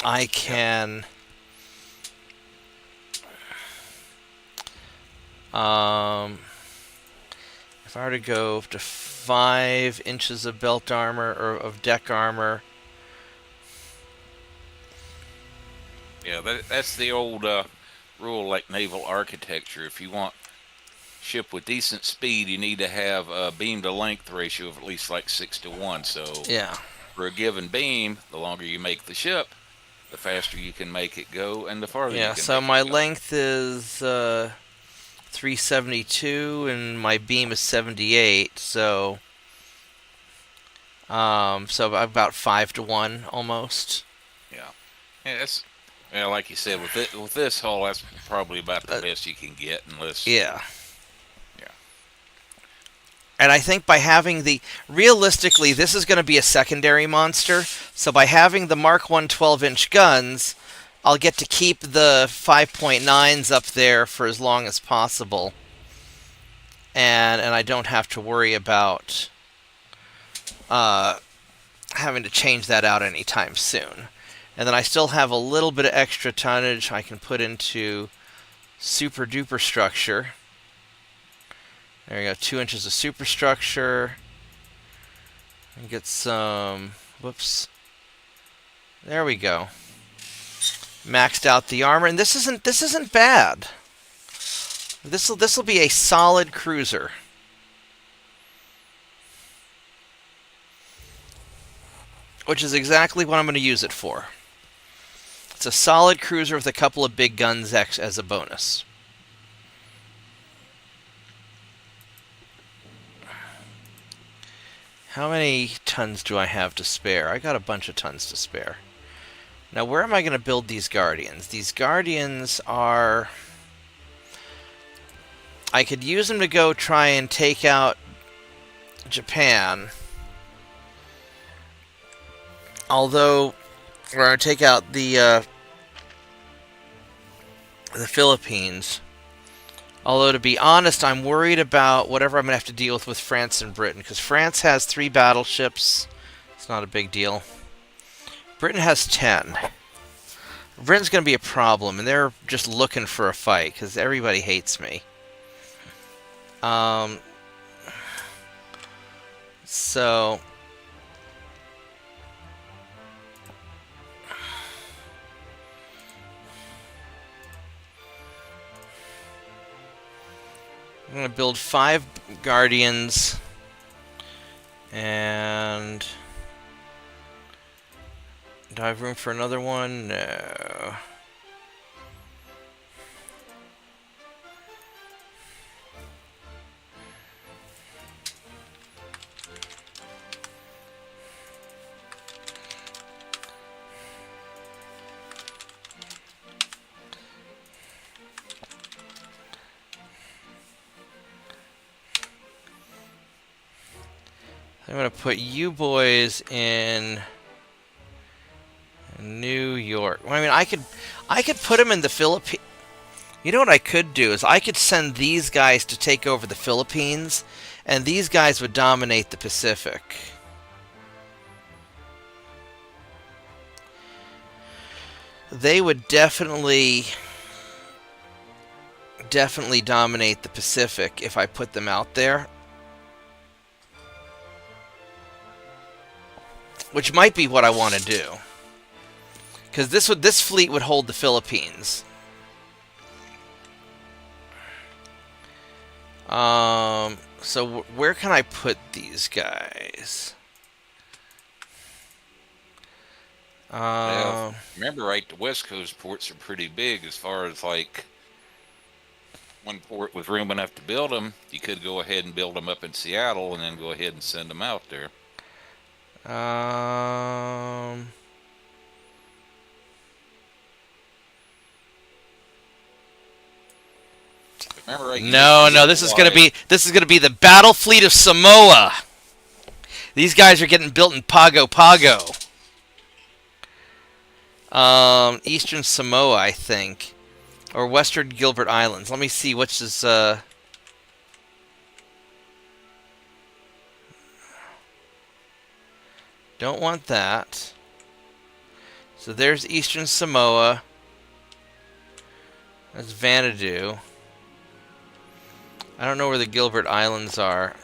I can. If I were to go up to 5 inches of belt armor or of deck armor. Yeah, that's the old rule, like naval architecture. If you want ship with decent speed, you need to have a beam to length ratio of at least like 6:1. So yeah, for a given beam, the longer you make the ship, the faster you can make it go, and the farther you can so make my it go. length is 372, and my beam is 78. So about 5:1 almost. Yeah, that's. Yeah, like you said, with this hull, that's probably about the best you can get, unless. Yeah. And I think by having realistically, this is going to be a secondary monster. So by having the Mark 1 12-inch guns, I'll get to keep the 5.9s up there for as long as possible, and I don't have to worry about having to change that out anytime soon. And then I still have a little bit of extra tonnage I can put into super duper structure. There we go, 2 inches of superstructure. And get some, whoops. There we go. Maxed out the armor, and this isn't bad. This will be a solid cruiser. Which is exactly what I'm going to use it for. It's a solid cruiser with a couple of big guns as a bonus. How many tons do I have to spare? I got a bunch of tons to spare. Now, where am I going to build these Guardians? These Guardians are... I could use them to go try and take out Japan. Although, we're going to take out the the Philippines. Although, to be honest, I'm worried about whatever I'm going to have to deal with France and Britain. Because France has 3 battleships. It's not a big deal. Britain has 10. Britain's going to be a problem, and they're just looking for a fight. Because everybody hates me. So... I'm going to build 5 Guardians, and do I have room for another one? No. I'm going to put you boys in New York. Well, I mean, I could put them in the Philippines. You know what I could do is I could send these guys to take over the Philippines, and these guys would dominate the Pacific. They would definitely dominate the Pacific if I put them out there. Which might be what I want to do. Because this fleet would hold the Philippines. So where can I put these guys? Yeah, remember, right, the West Coast ports are pretty big as far as, like, one port with room enough to build them. You could go ahead and build them up in Seattle and then go ahead and send them out there. Remember, right, No, this is gonna be the battle fleet of Samoa. These guys are getting built in Pago Pago. Eastern Samoa, I think, or Western Gilbert Islands. Let me see which is. Don't want that. So there's Eastern Samoa. That's Vanuatu. I don't know where the Gilbert Islands are.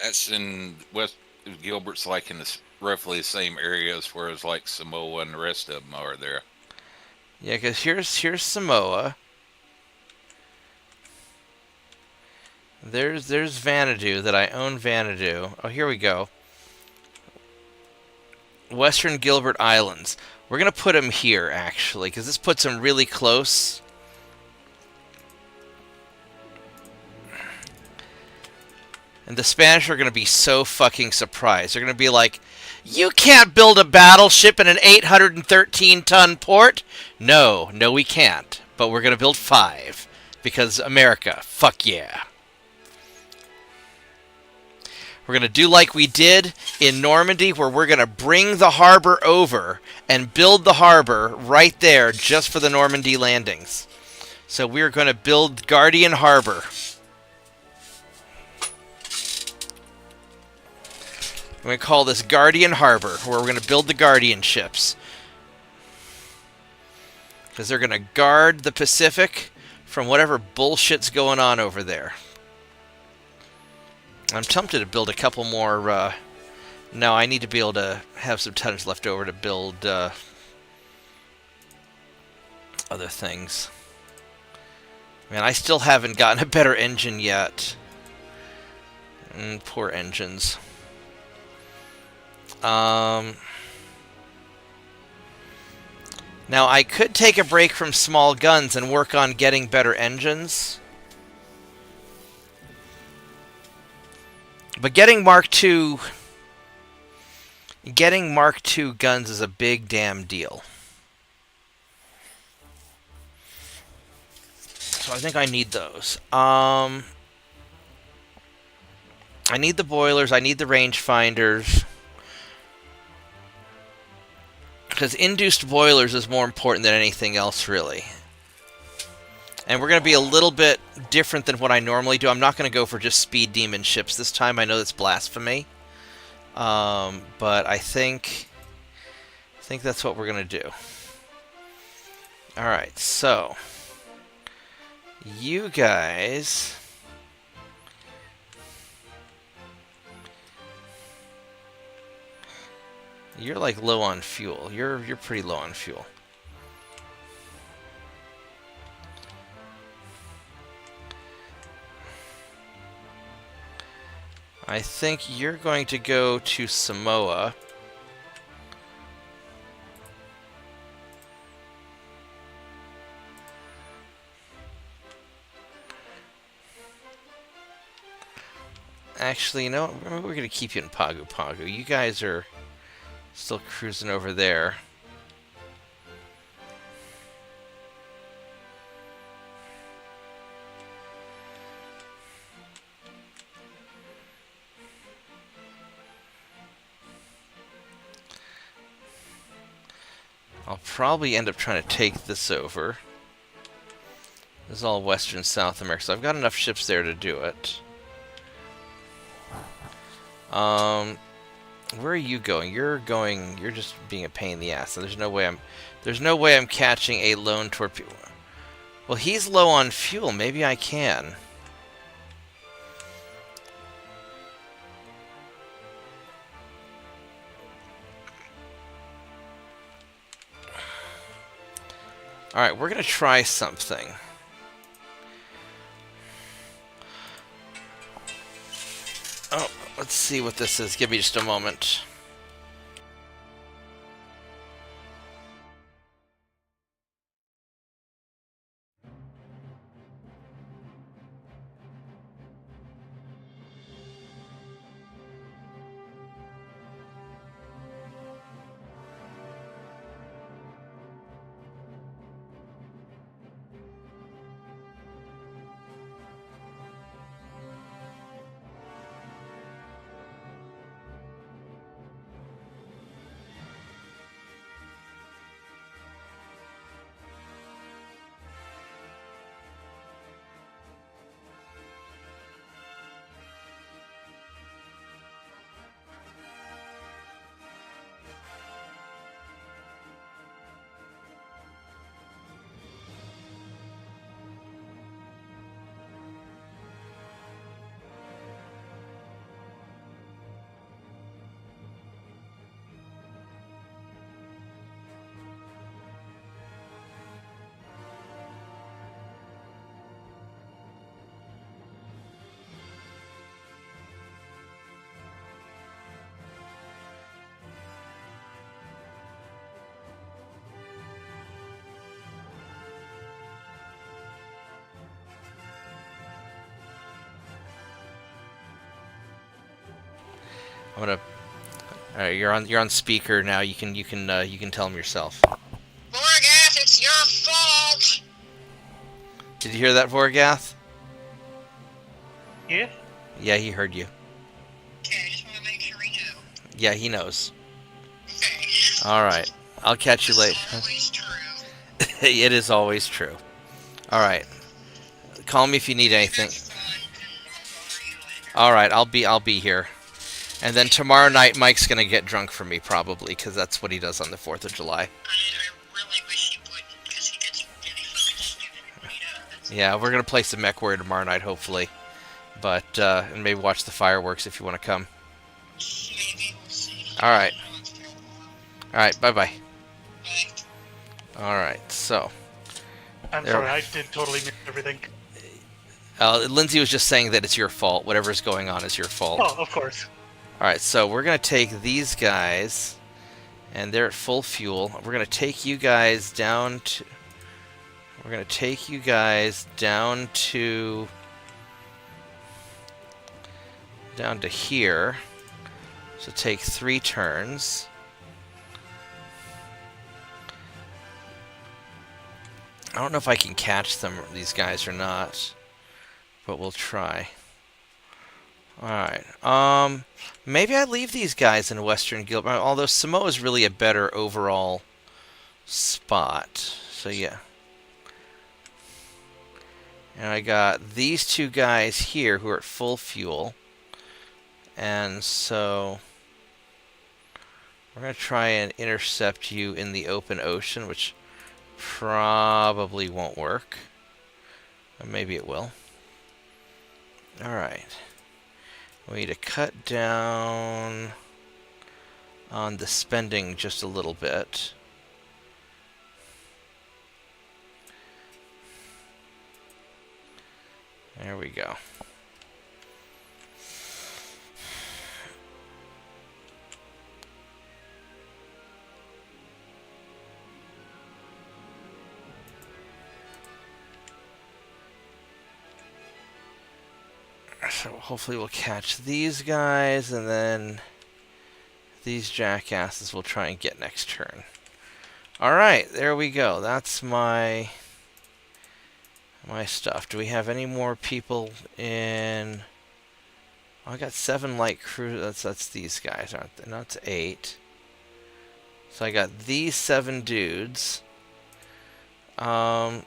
That's in West Gilbert's, like in roughly the same areas, whereas like Samoa and the rest of them are there. Yeah, because here's Samoa. There's Vanuatu, that I own Vanuatu. Oh, here we go. Western Gilbert Islands. We're going to put them here, actually, because this puts them really close. And the Spanish are going to be so fucking surprised. They're going to be like, you can't build a battleship in an 813-ton port? No, we can't. But we're going to build 5. Because America, fuck yeah. We're going to do like we did in Normandy, where we're going to bring the harbor over and build the harbor right there just for the Normandy landings. So we're going to build Guardian Harbor. I'm going to call this Guardian Harbor, where we're going to build the Guardian ships. Because they're going to guard the Pacific from whatever bullshit's going on over there. I'm tempted to build a couple more. No, I need to be able to have some tonnage left over to build other things. Man, I still haven't gotten a better engine yet. Poor engines. Now, I could take a break from small guns and work on getting better engines. But getting Mark II guns is a big damn deal. So I think I need those. I need the boilers. I need the rangefinders. Because induced boilers is more important than anything else, really. And we're going to be a little bit different than what I normally do. I'm not going to go for just speed demon ships this time. I know that's blasphemy. But I think that's what we're going to do. Alright, so... you guys... you're like low on fuel. You're pretty low on fuel. I think you're going to go to Samoa. Actually, you know what? We're going to keep you in Pagu Pagu. You guys are still cruising over there. I'll probably end up trying to take this over. This is all Western South America, so I've got enough ships there to do it. Where are you going? You're just being a pain in the ass. So there's no way I'm catching a lone torpedo. Well, he's low on fuel. Maybe I can. Alright, we're going to try something. Oh, let's see what this is. Give me just a moment. I'm gonna. All right, you're on speaker now. You can tell him yourself. Vorgath, it's your fault! Did you hear that, Vorgath? Yeah? Yeah, he heard you. Okay, I just want to make sure he knew. Yeah, he knows. Okay. All right, I'll catch you later. It's always true. It is always true. All right, call me if you need anything. That's fun, and I'll bother you later. All right, I'll be here. And then tomorrow night, Mike's gonna get drunk for me probably, because that's what he does on the 4th of July. I really wish he would, because he gets really fucking stupid when he does. Yeah, we're gonna play some MechWarrior tomorrow night, hopefully. But and maybe watch the fireworks if you want to come. Maybe, we'll see. All right. All All right, bye bye. right. All right, so I'm There- sorry, I did totally miss everything. Lindsay was just saying that it's your fault. Whatever's going on is your fault. Oh, of course. All right, so we're gonna take these guys, and they're at full fuel. We're gonna take you guys down to. We're gonna take you guys down to here. So take 3 turns. I don't know if I can catch these guys or not, but we'll try. Alright, maybe I leave these guys in Western Guild, although Samoa is really a better overall spot. So yeah. And I got these two guys here who are at full fuel. And so we're going to try and intercept you in the open ocean, which probably won't work. Or maybe it will. Alright. We need to cut down on the spending just a little bit. There we go. So hopefully we'll catch these guys, and then these jackasses we'll try and get next turn. Alright, there we go. That's my stuff. Do we have any more people in... Oh, I got 7 light crew. That's these guys, aren't they? No, it's 8. So I got these 7 dudes. I'm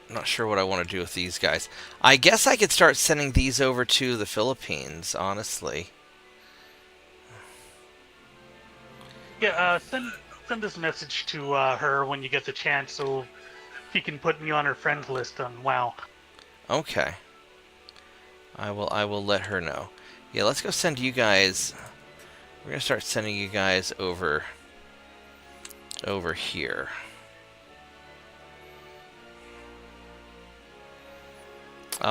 not sure what I want to do with these guys. I guess I could start sending these over to the Philippines, honestly. Yeah, send this message to her when you get the chance, so she can put me on her friends list on WoW. Okay. I will let her know. Yeah, let's go send you guys. We're gonna start sending you guys over here. Do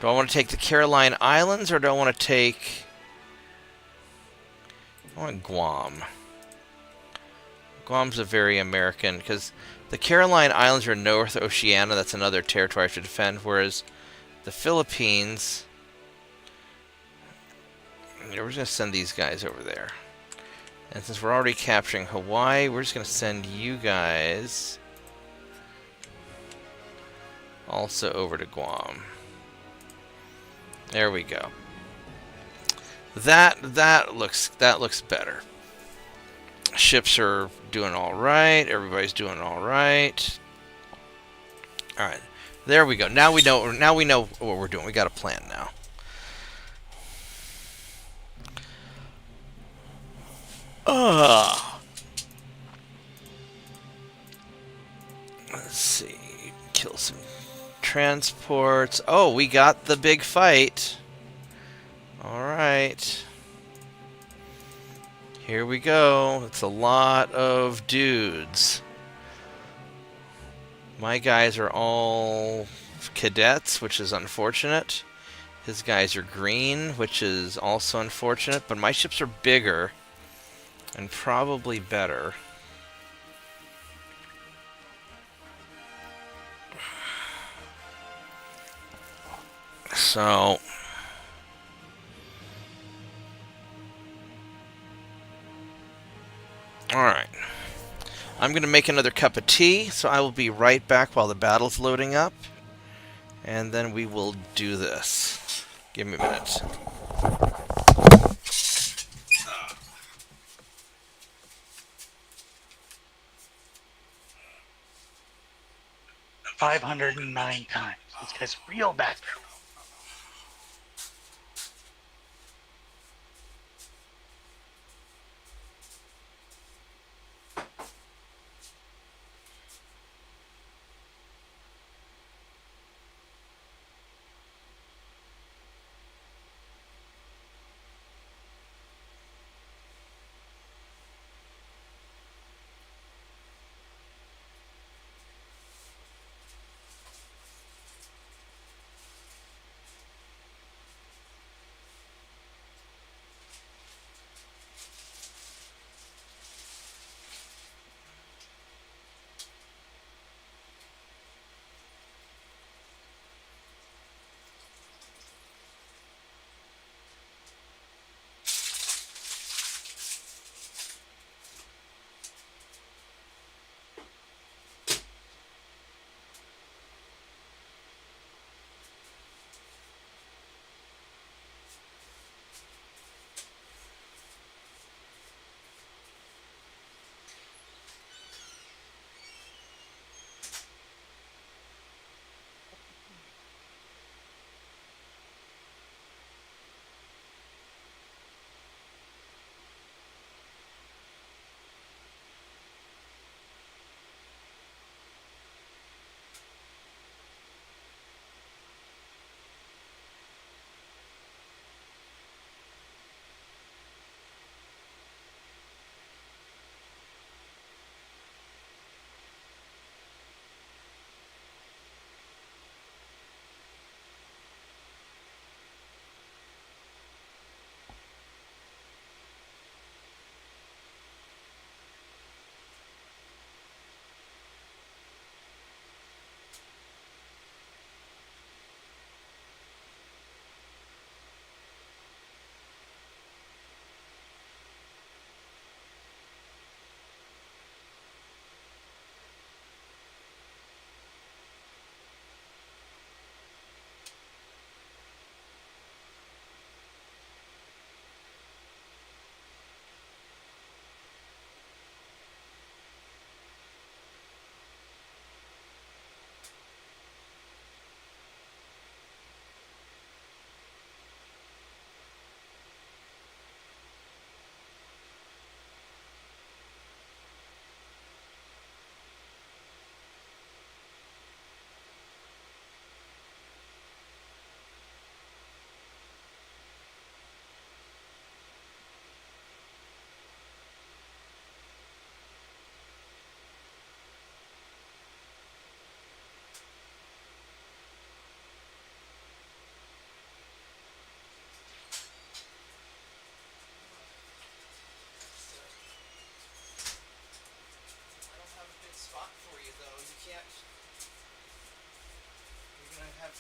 I want to take the Caroline Islands, or do I want to take... I want Guam. Guam's a very American, because the Caroline Islands are North Oceania, that's another territory I have to defend, whereas the Philippines... Yeah, we're just going to send these guys over there. And since we're already capturing Hawaii, we're just going to send you guys also over to Guam. There we go. That looks better. Ships are doing all right. Everybody's doing all right. All right, there we go. Now we know. Now we know what we're doing. We got a plan now. Let's see. Kill some transports. Oh, we got the big fight. Alright. Here we go. It's a lot of dudes. My guys are all cadets, which is unfortunate. His guys are green, which is also unfortunate. But my ships are bigger and probably better. So... Alright. I'm going to make another cup of tea, so I will be right back while the battle's loading up. And then we will do this. Give me a minute. 509 times. This guy's real bad.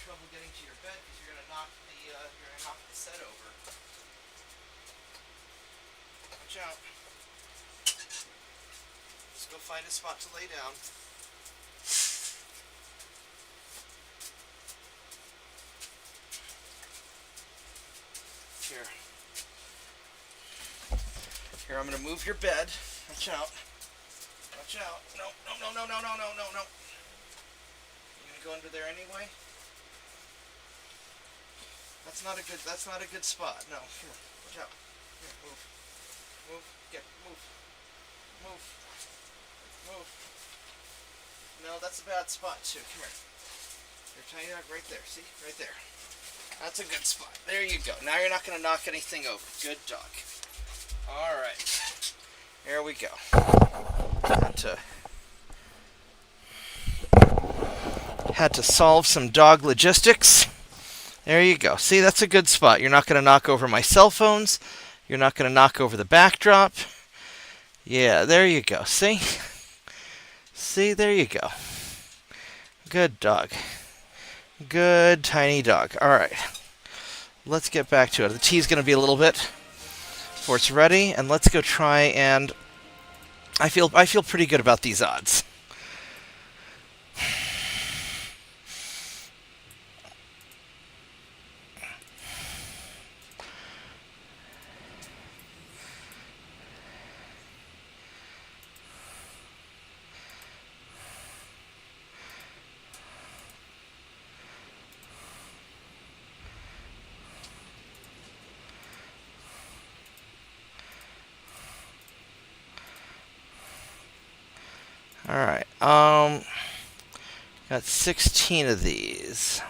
trouble getting to your bed because you're gonna knock the set over. Watch out. Let's go find a spot to lay down. Here. Here, I'm gonna move your bed. Watch out. Watch out. No. You gonna go under there anyway? That's not a good spot. No. Here. Watch out. Here, move. Move. Move. No, that's a bad spot too. Come here. Your tiny dog right there. See? Right there. That's a good spot. There you go. Now you're not gonna knock anything over. Good dog. Alright. Here we go. Had to solve some dog logistics. There you go. See, that's a good spot. You're not going to knock over my cell phones. You're not going to knock over the backdrop. Yeah, there you go. See? See, there you go. Good dog. Good tiny dog. All right. Let's get back to it. The tea's going to be a little bit before it's ready, and let's go try and I feel pretty good about these odds. Alright, got 16 of these.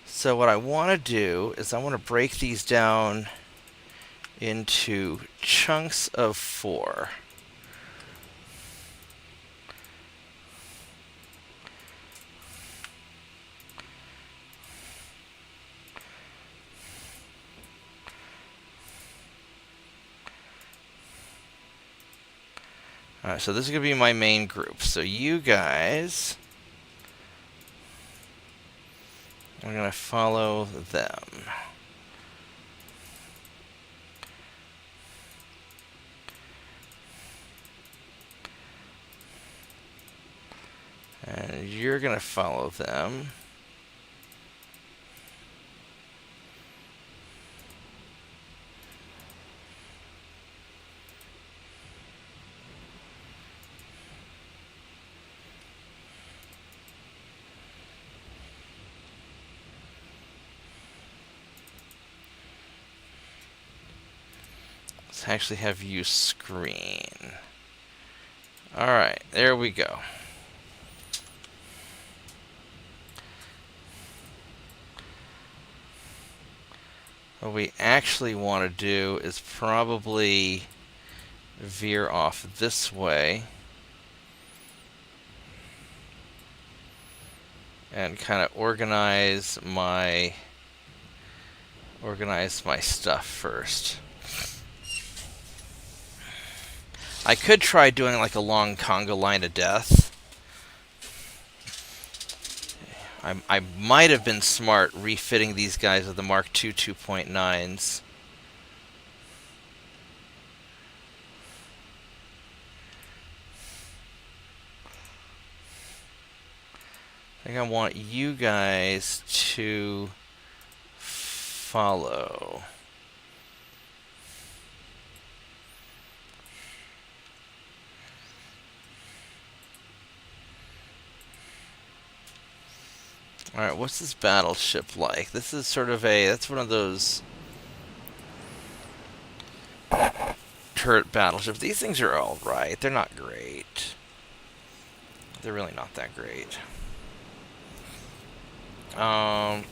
So what I want to do is I want to break these down into chunks of 4. Alright, so this is going to be my main group. So you guys are going to follow them. And you're going to follow them. Let's actually have you screen. Alright, there we go. What we actually want to do is probably veer off this way and kind of organize my stuff first. I could try doing like a long conga line of death. I might have been smart refitting these guys with the Mark II 2.9s. I think I want you guys to follow. Alright, what's this battleship like? This is sort of that's one of those turret battleships. These things are alright. They're not great. They're really not that great. My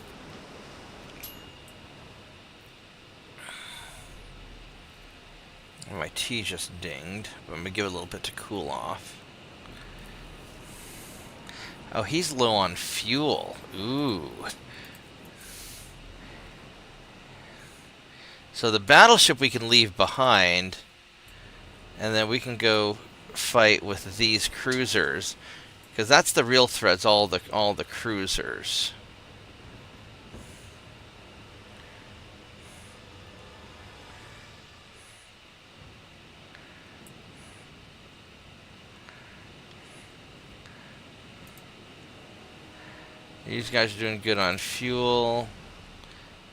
tea just dinged, but I'm going to give it a little bit to cool off. Oh, he's low on fuel. Ooh. So the battleship we can leave behind, and then we can go fight with these cruisers, because that's the real threats. All the cruisers. These guys are doing good on fuel.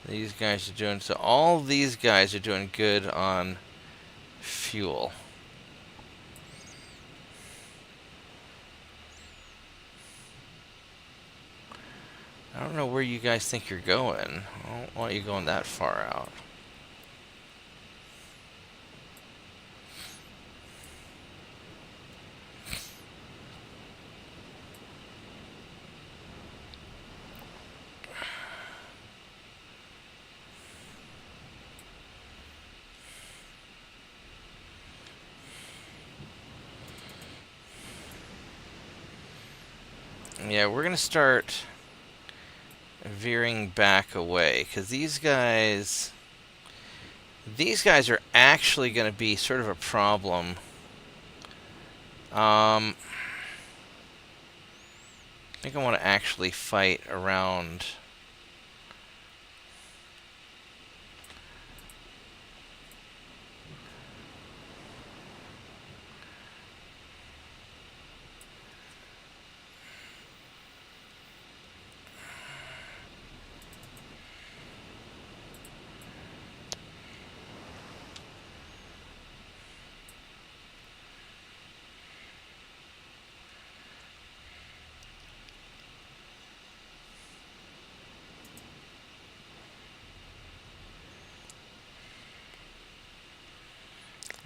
These guys are doing... So all these guys are doing good on fuel. I don't know where you guys think you're going. I don't want you going that far out. Yeah, we're gonna start veering back away because these guys are actually going to be sort of a problem. I think I want to actually fight around.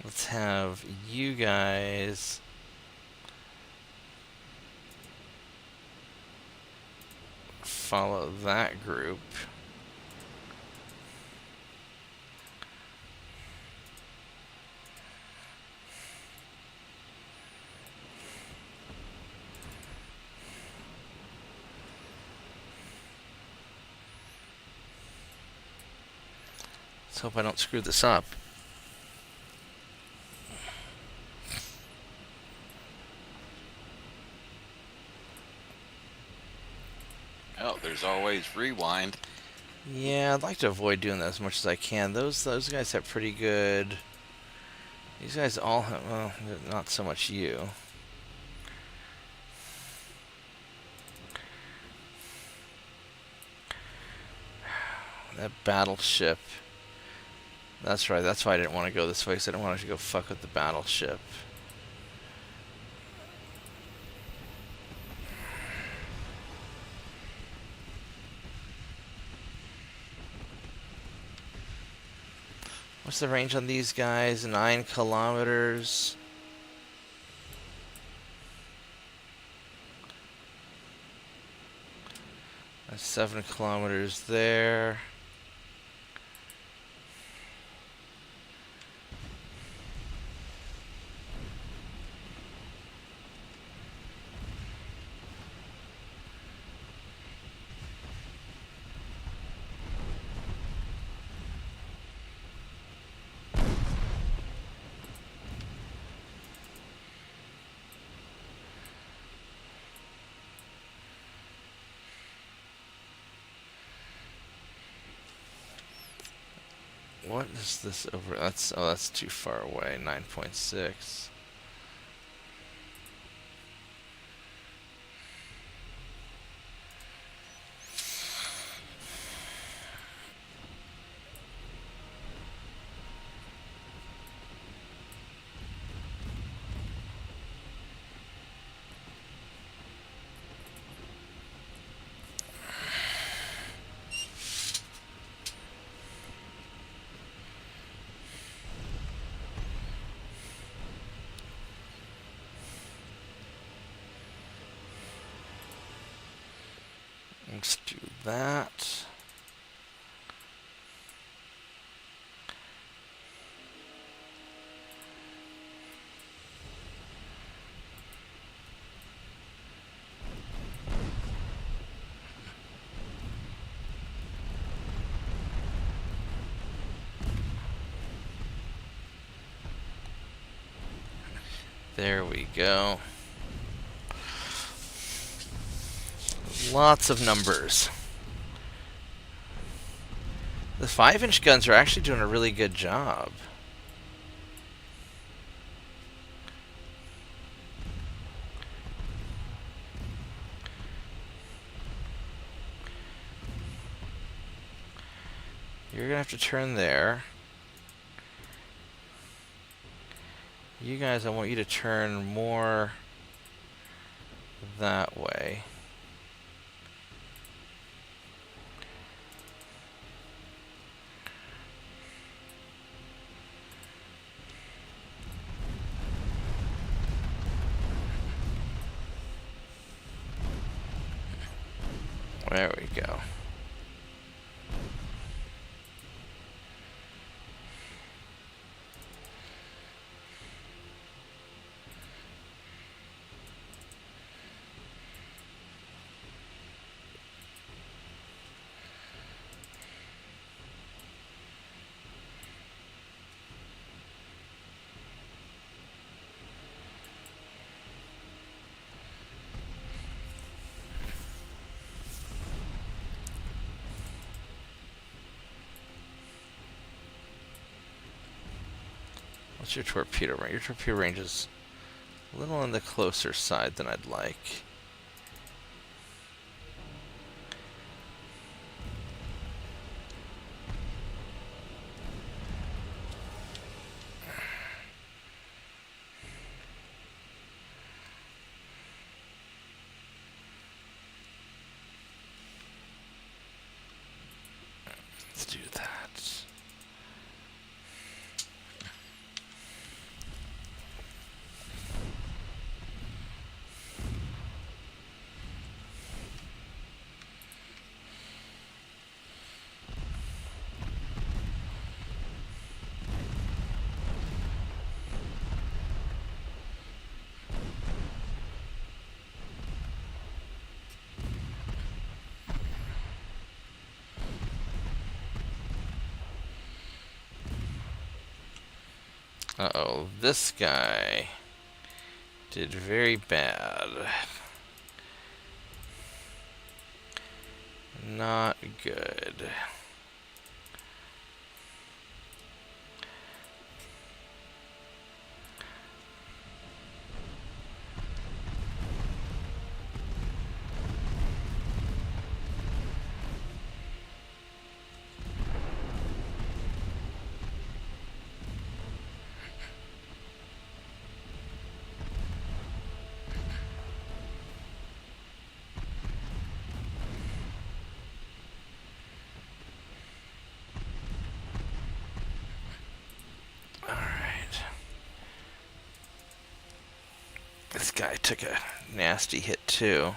Let's have you guys follow that group. Let's hope I don't screw this up. Oh, there's always rewind. Yeah, I'd like to avoid doing that as much as I can. Those guys have pretty good. These guys all have, well, not so much you. That battleship. That's right, that's why I didn't want to go this way, because I didn't want to go fuck with the battleship. What's the range on these guys? 9 kilometers. That's 7 kilometers there. What is this over? That's, oh, that's too far away. 9.6. Let's do that. There we go. Lots of numbers. The 5-inch guns are actually doing a really good job. You're gonna have to turn there. You guys, I want you to turn more that way. There we go. What's your torpedo range? Your torpedo range is a little on the closer side than I'd like. Let's do that. Uh-oh, this guy did very bad. Not good. This guy took a nasty hit too.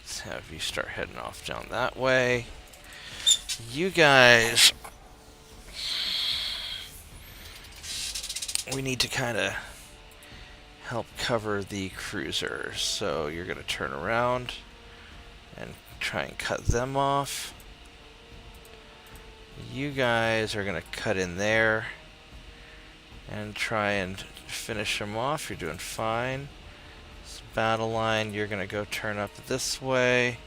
Let's have you start heading off down that way. You guys, we need to kind of help cover the cruisers. So you're going to turn around and try and cut them off. You guys are going to cut in there and try and finish them off. You're doing fine. This battle line, you're going to go turn up this way.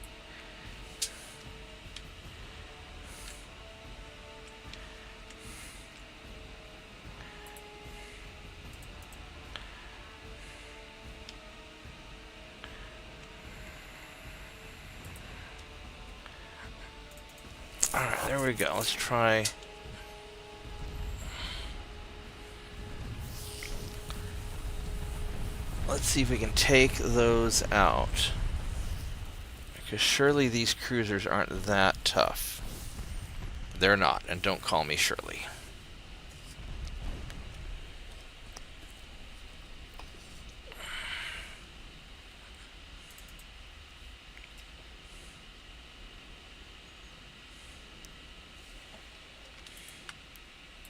Alright, there we go. Let's try. Let's see if we can take those out. Because surely these cruisers aren't that tough. They're not, and don't call me Shirley.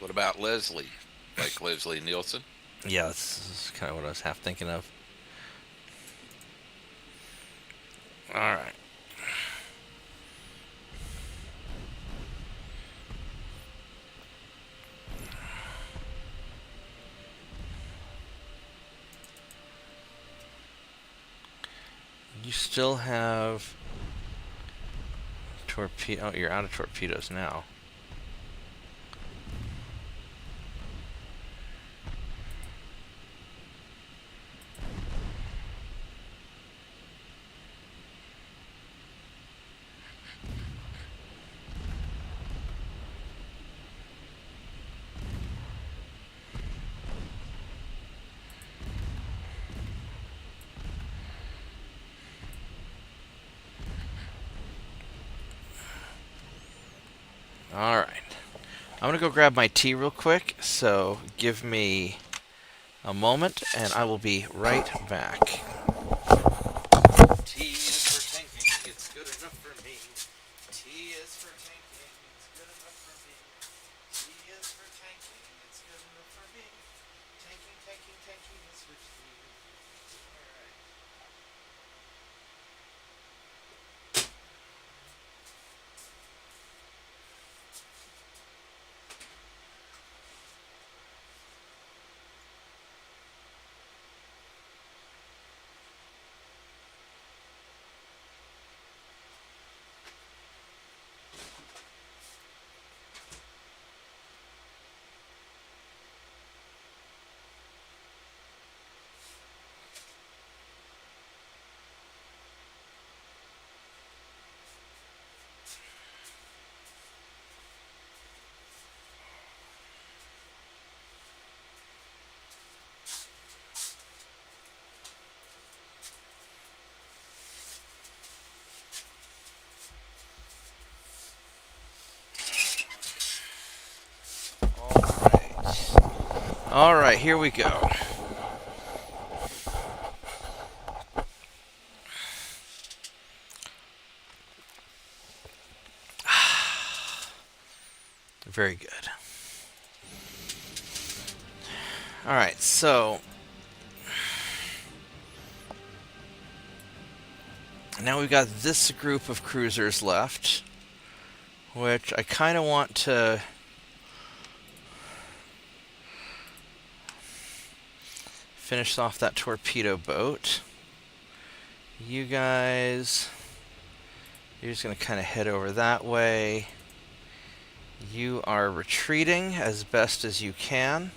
What about Leslie? Like Leslie Nielsen? Yeah, that's kind of what I was half thinking of. Alright. You still have torpedo. Oh, you're out of torpedoes now. Alright. I'm gonna go grab my tea real quick, so give me a moment and I will be right back. Tea is for tanking, it's good enough for me. Tea is for tanking, it's good enough for me. Tea is for tanking, it's good enough for me. Tanking, tanking, tanking is for tea. Alright. Alright, here we go. Very good. Alright, so now we've got this group of cruisers left, which I kind of want to finish off that torpedo boat. You guys, you're just going to kind of head over that way. You are retreating as best as you can.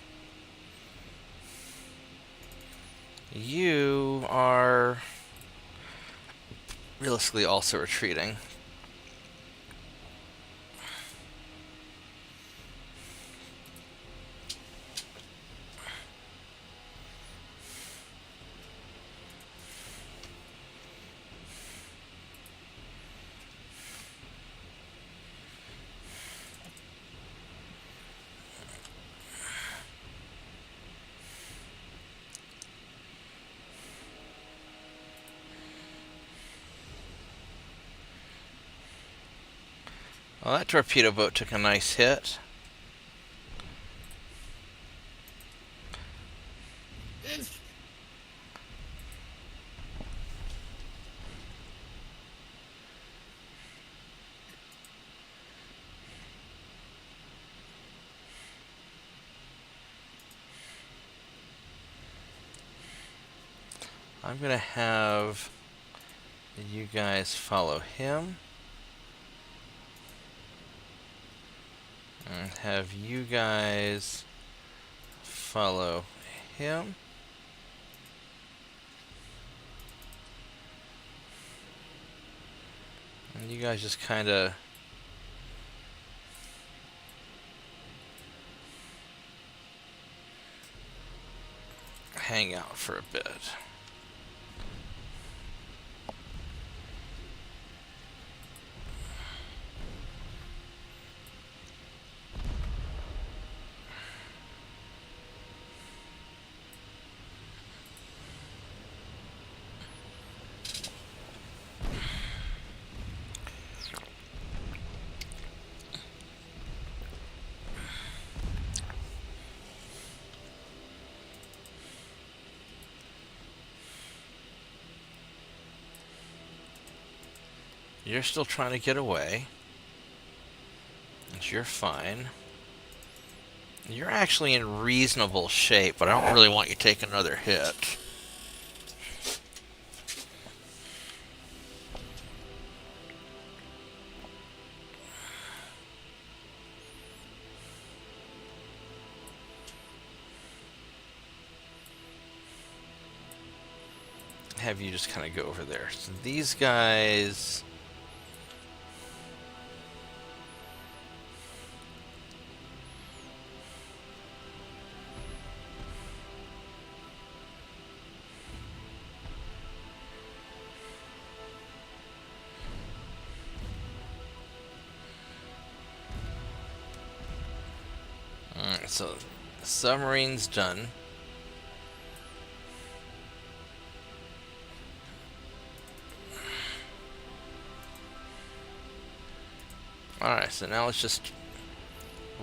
You are realistically also retreating. Well, that torpedo boat took a nice hit. I'm going to have you guys follow him. And have you guys follow him. And you guys just kind of hang out for a bit. You're still trying to get away. You're fine. You're actually in reasonable shape, but I don't really want you to take another hit. have you just kind of go over there. So these guys... Alright, so the submarine's done. Alright, so now let's just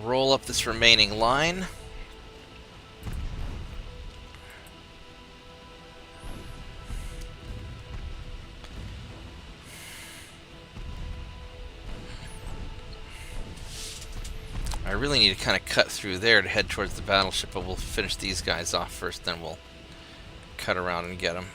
roll up this remaining line. I really need to kind of cut through there to head towards the battleship, but we'll finish these guys off first, then we'll cut around and get them.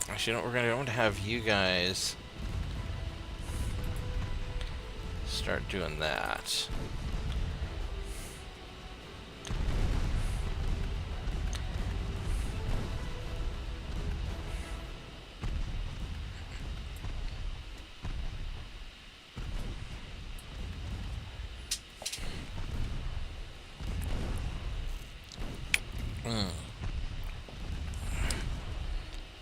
Actually, you know what, we're going to have you guys start doing that.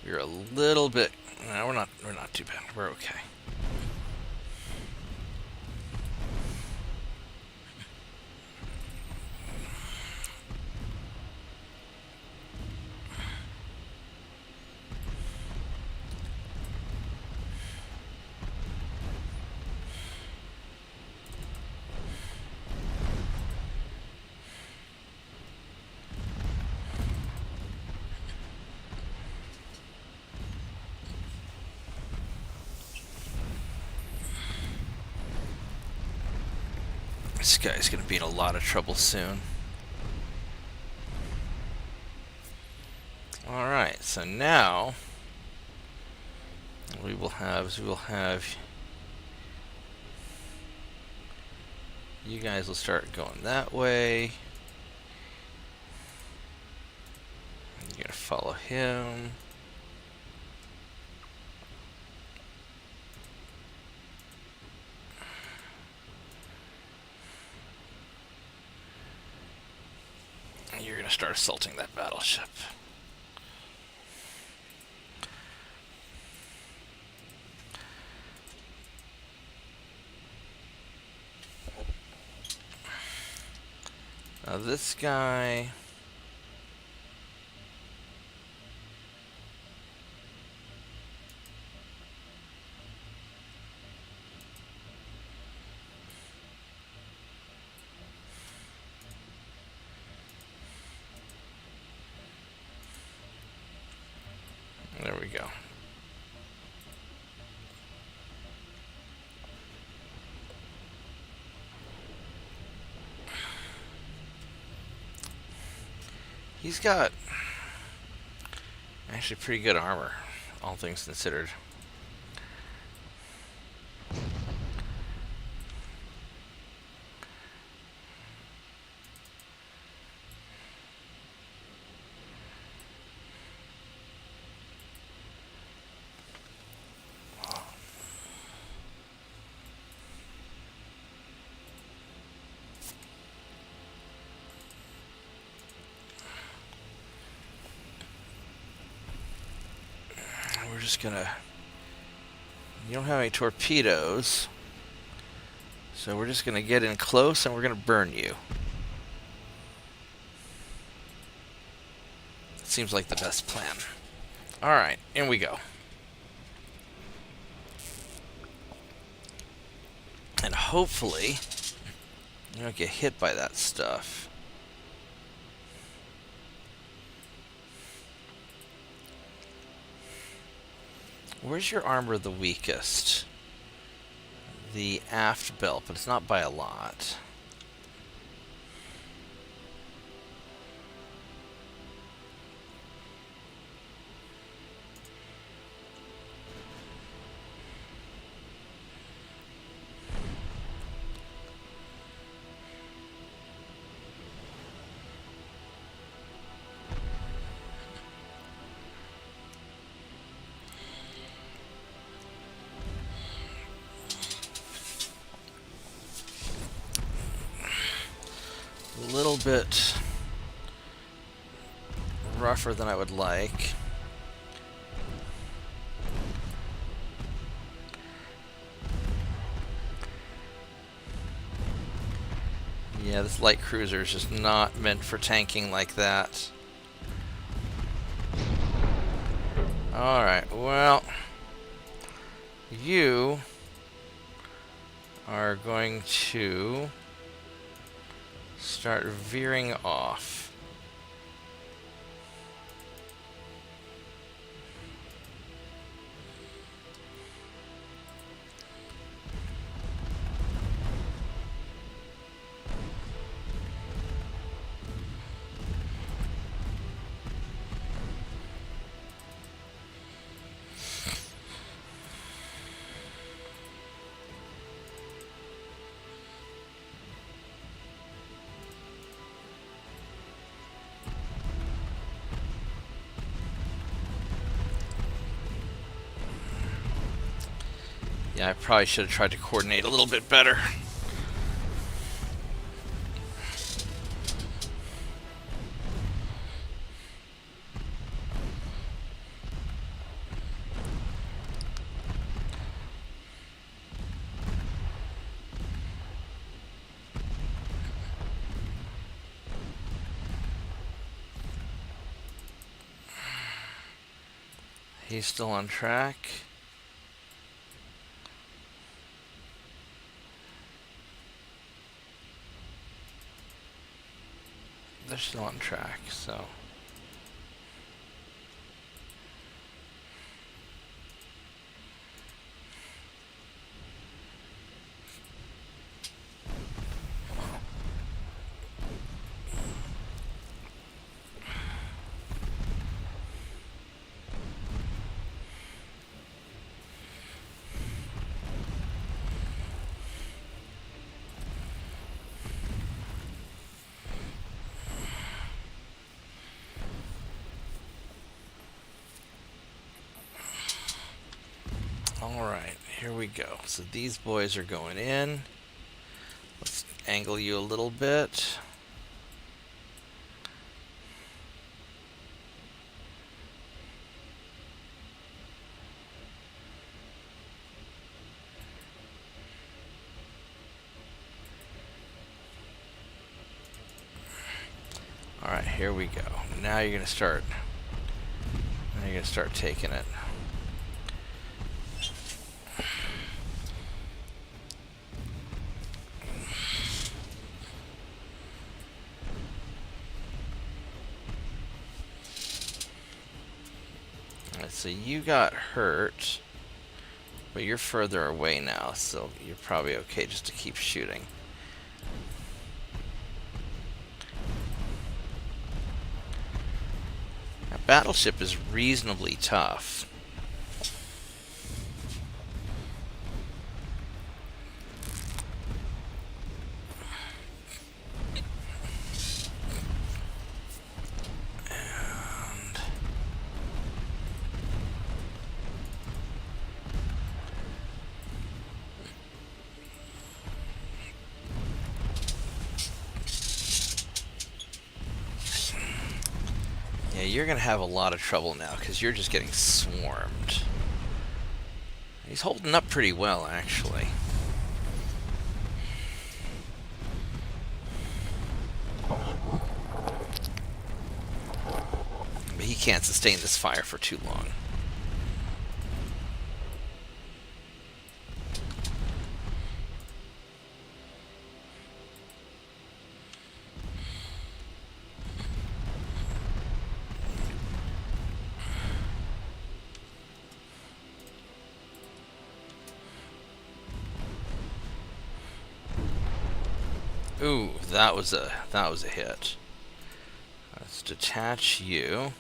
You're a little bit... No, we're not too bad. We're okay. This guy's gonna be in a lot of trouble soon. Alright, so now we will have you guys will start going that way. You're gonna follow him. You're going to start assaulting that battleship. Now this guy... There we go. He's got actually pretty good armor, all things considered. Just gonna... You don't have any torpedoes, so we're just gonna get in close and we're gonna burn you. Seems like the best plan. Alright, in we go. And hopefully you don't get hit by that stuff. Where's your armor the weakest? The aft belt, but it's not by a lot. bit rougher than I would like. Yeah, this light cruiser is just not meant for tanking like that. Alright, well, you are going to start veering off. Yeah, I probably should have tried to coordinate a little bit better. He's still on track. They're still on track, so... Alright, here we go. So these boys are going in. Let's angle you a little bit. Alright, here we go. Now you're gonna start. Now you're gonna start taking it. So you got hurt, but you're further away now, so you're probably okay just to keep shooting. That battleship is reasonably tough. You're gonna have a lot of trouble now because you're just getting swarmed. He's holding up pretty well, actually. But he can't sustain this fire for too long. Ooh, that was a hit. Let's detach you.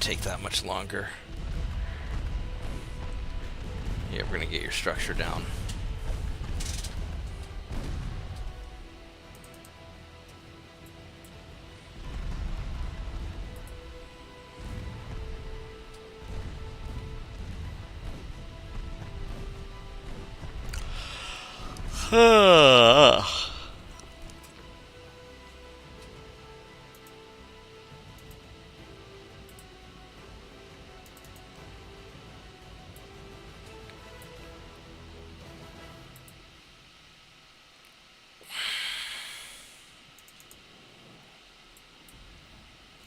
take that much longer. Yeah, we're gonna get your structure down.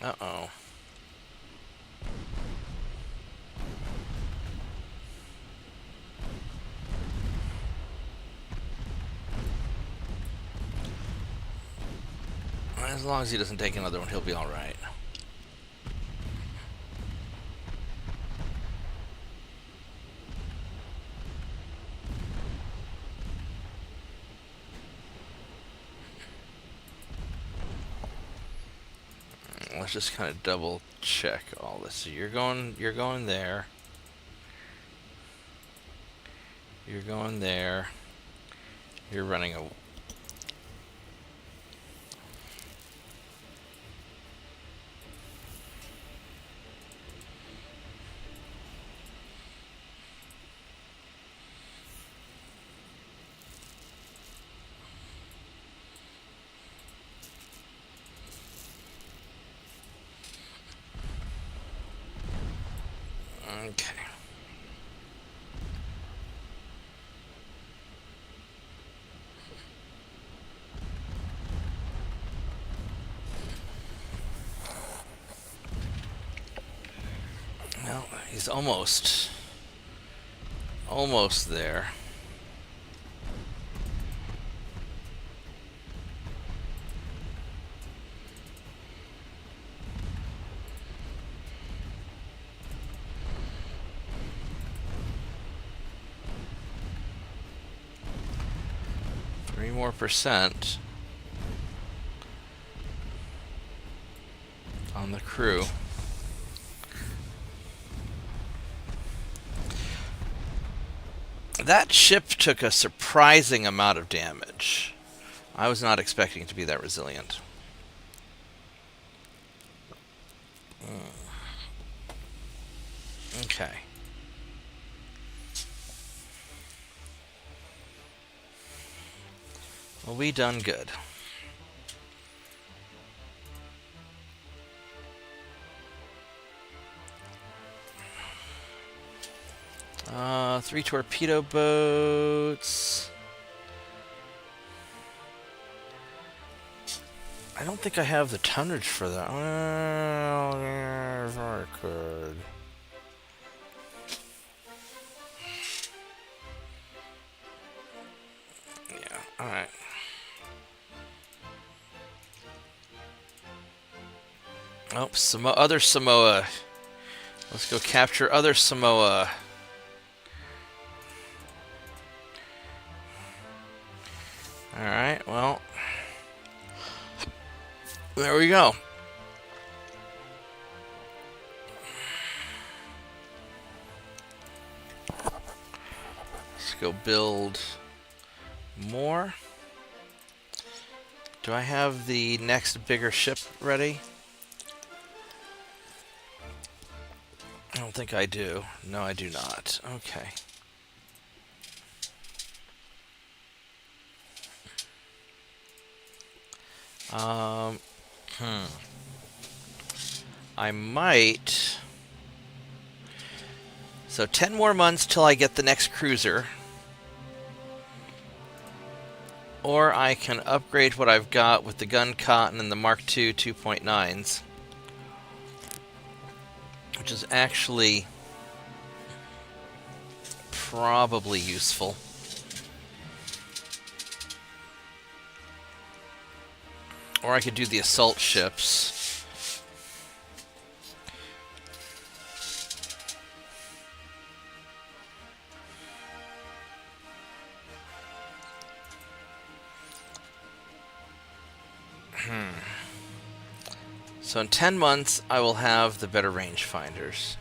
Uh-oh. As long as he doesn't take another one, he'll be alright. Let's just kind of double check all this. So you're going there. You're going there. You're running a... Okay. Well, he's almost there. More percent on the crew. That ship took a surprising amount of damage. I was not expecting it to be that resilient. Okay. Well, we done good. Three torpedo boats. I don't think I have the tonnage for that. Well, yeah, if I could. Yeah, alright. Oh, other Samoa. Let's go capture other Samoa. Alright, well. There we go. Let's go build more. Do I have the next bigger ship ready? I don't think I do. No, I do not. Okay. I might... So 10 more months till I get the next cruiser. Or I can upgrade what I've got with the gun cotton and the Mark II 2.9s. Which is actually probably useful. Or I could do the assault ships. So in 10 months, I will have the better rangefinders.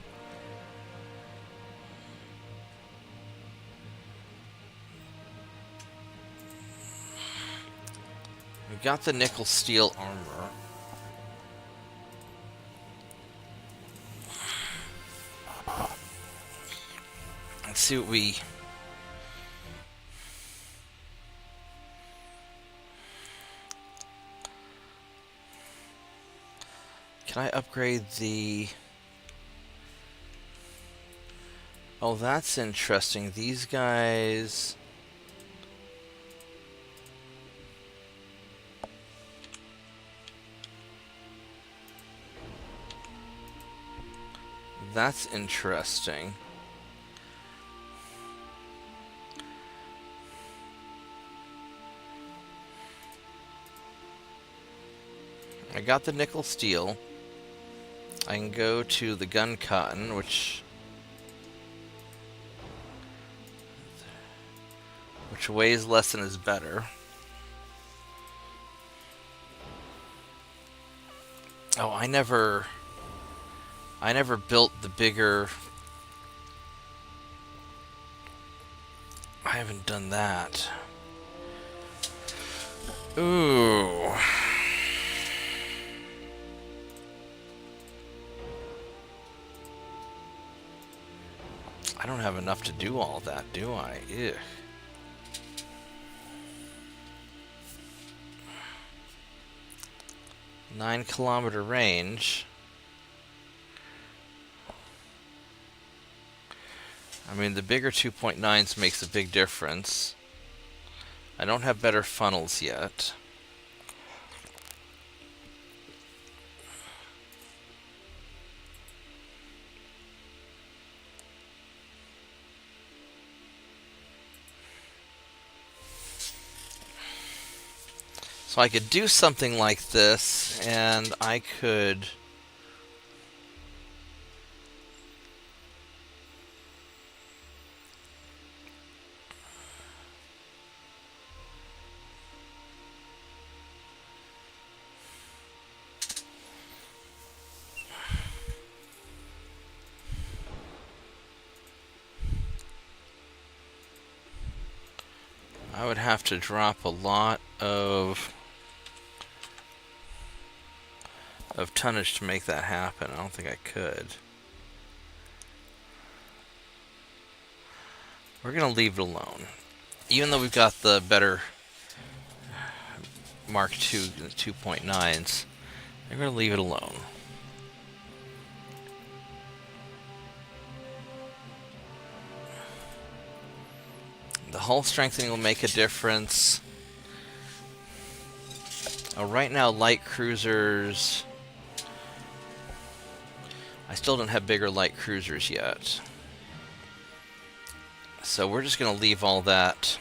We got the nickel steel armor. Let's see what we... Can I upgrade the... Oh, that's interesting. These guys... That's interesting. I got the nickel steel. I can go to the gun cotton, which weighs less and is better. Oh, I never built the bigger... I haven't done that. Ooh. I don't have enough to do all that, do I? Ugh. Nine-kilometer range. I mean, the bigger 2.9s makes a big difference. I don't have better funnels yet. So I could do something like this, and I could... I would have to drop a lot of tonnage to make that happen. I don't think I could. We're gonna leave it alone. Even though we've got the better Mark II 2.9s, we're gonna leave it alone. The hull strengthening will make a difference. Right now, light cruisers... I still don't have bigger light cruisers yet. So we're just going to leave all that...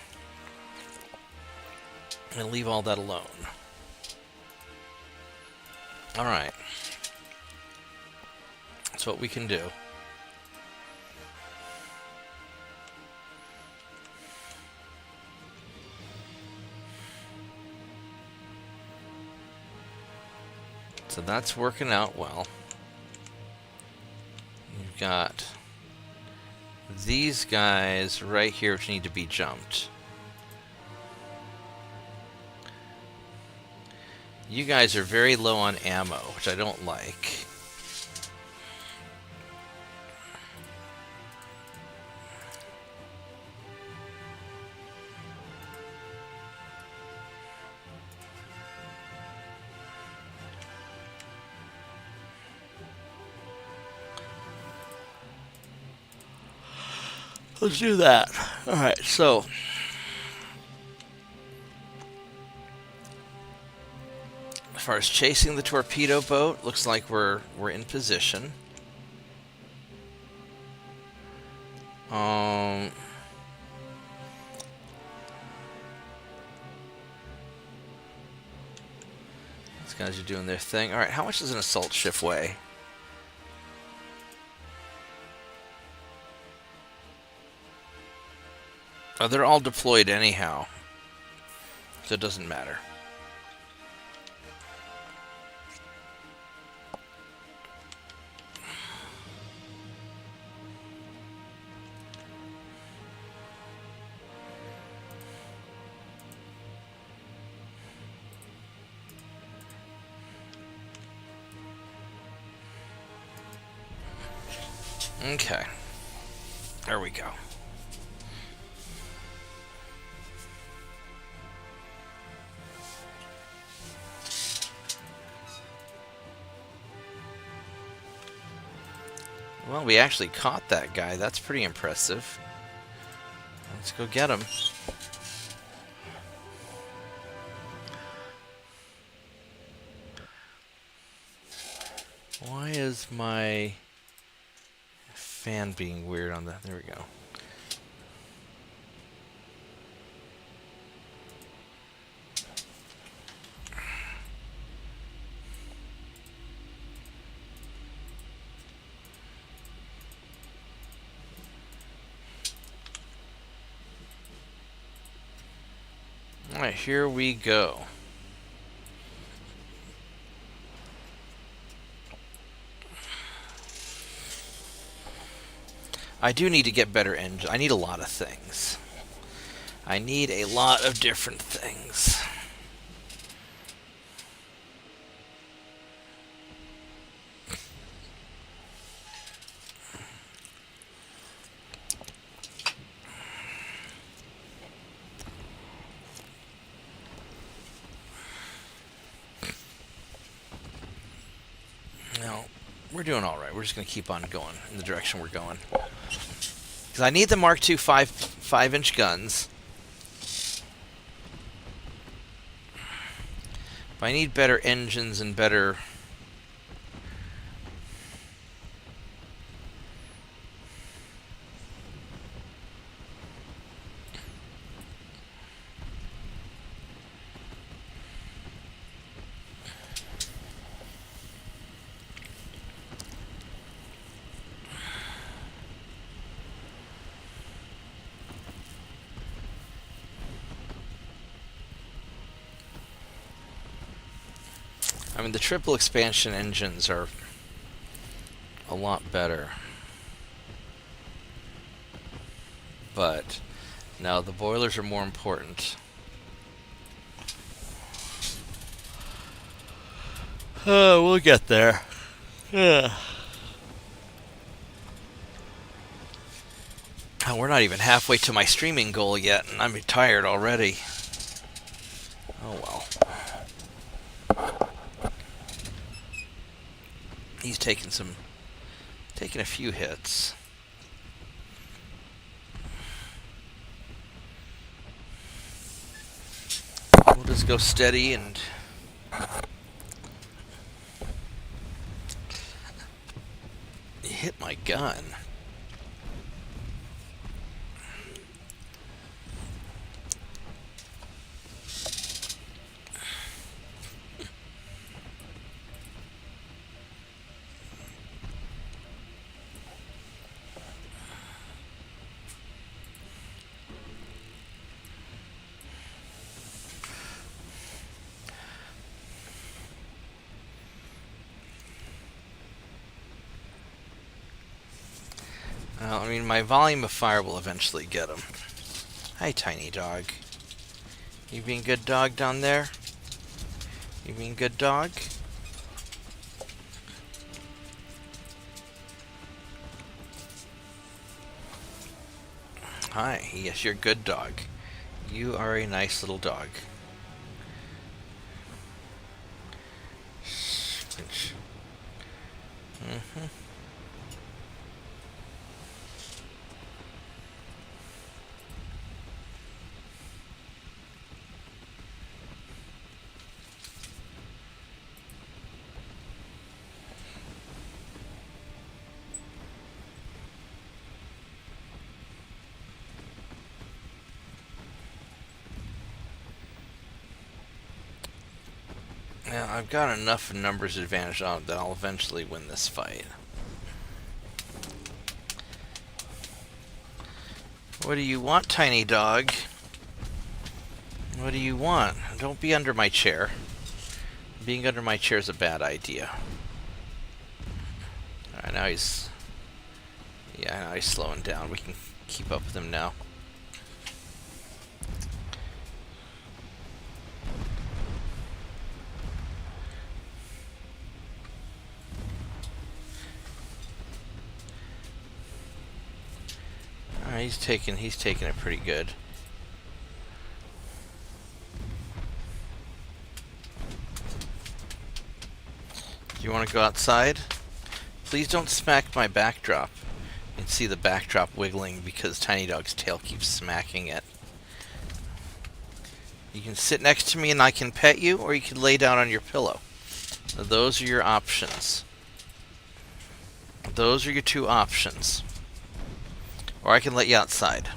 I'm going to leave all that alone. Alright. That's what we can do. So that's working out well. We've got these guys right here which need to be jumped. You guys are very low on ammo, which I don't like. Let's do that. Alright, so as far as chasing the torpedo boat, looks like we're in position. These guys are doing their thing. Alright, how much does an assault ship weigh? Oh, they're all deployed anyhow, so it doesn't matter. Okay. There we go. Well, we actually caught that guy. That's pretty impressive. Let's go get him. Why is my fan being weird on that? There we go. Alright, here we go. I do need to get better engine. I need a lot of things. I need a lot of different things. No, we're doing all right. We're just going to keep on going in the direction we're going. Because I need the Mark II 5-inch guns. But I need better engines and better... I mean, the triple expansion engines are a lot better. But, no, the boilers are more important. Oh, we'll get there. Yeah. Oh, we're not even halfway to my streaming goal yet, and I'm tired already. Oh, well. He's taking a few hits. We'll just go steady and hit my gun. Well, I mean, my volume of fire will eventually get him. Hi, tiny dog. You being good dog down there? You being good dog? Hi, yes, you're good dog. You are a nice little dog. Mm-hmm. Now, I've got enough numbers advantage on it that I'll eventually win this fight. What do you want, tiny dog? What do you want? Don't be under my chair. Being under my chair is a bad idea. Alright, now he's... Yeah, now he's slowing down. We can keep up with him now. he's taking it pretty good. Do you want to go outside? Please don't smack my backdrop. You can see the backdrop wiggling because Tiny Dog's tail keeps smacking it. You can sit next to me and I can pet you, or you can lay down on your pillow. Those are your options. Those are your two options. Or I can let you outside.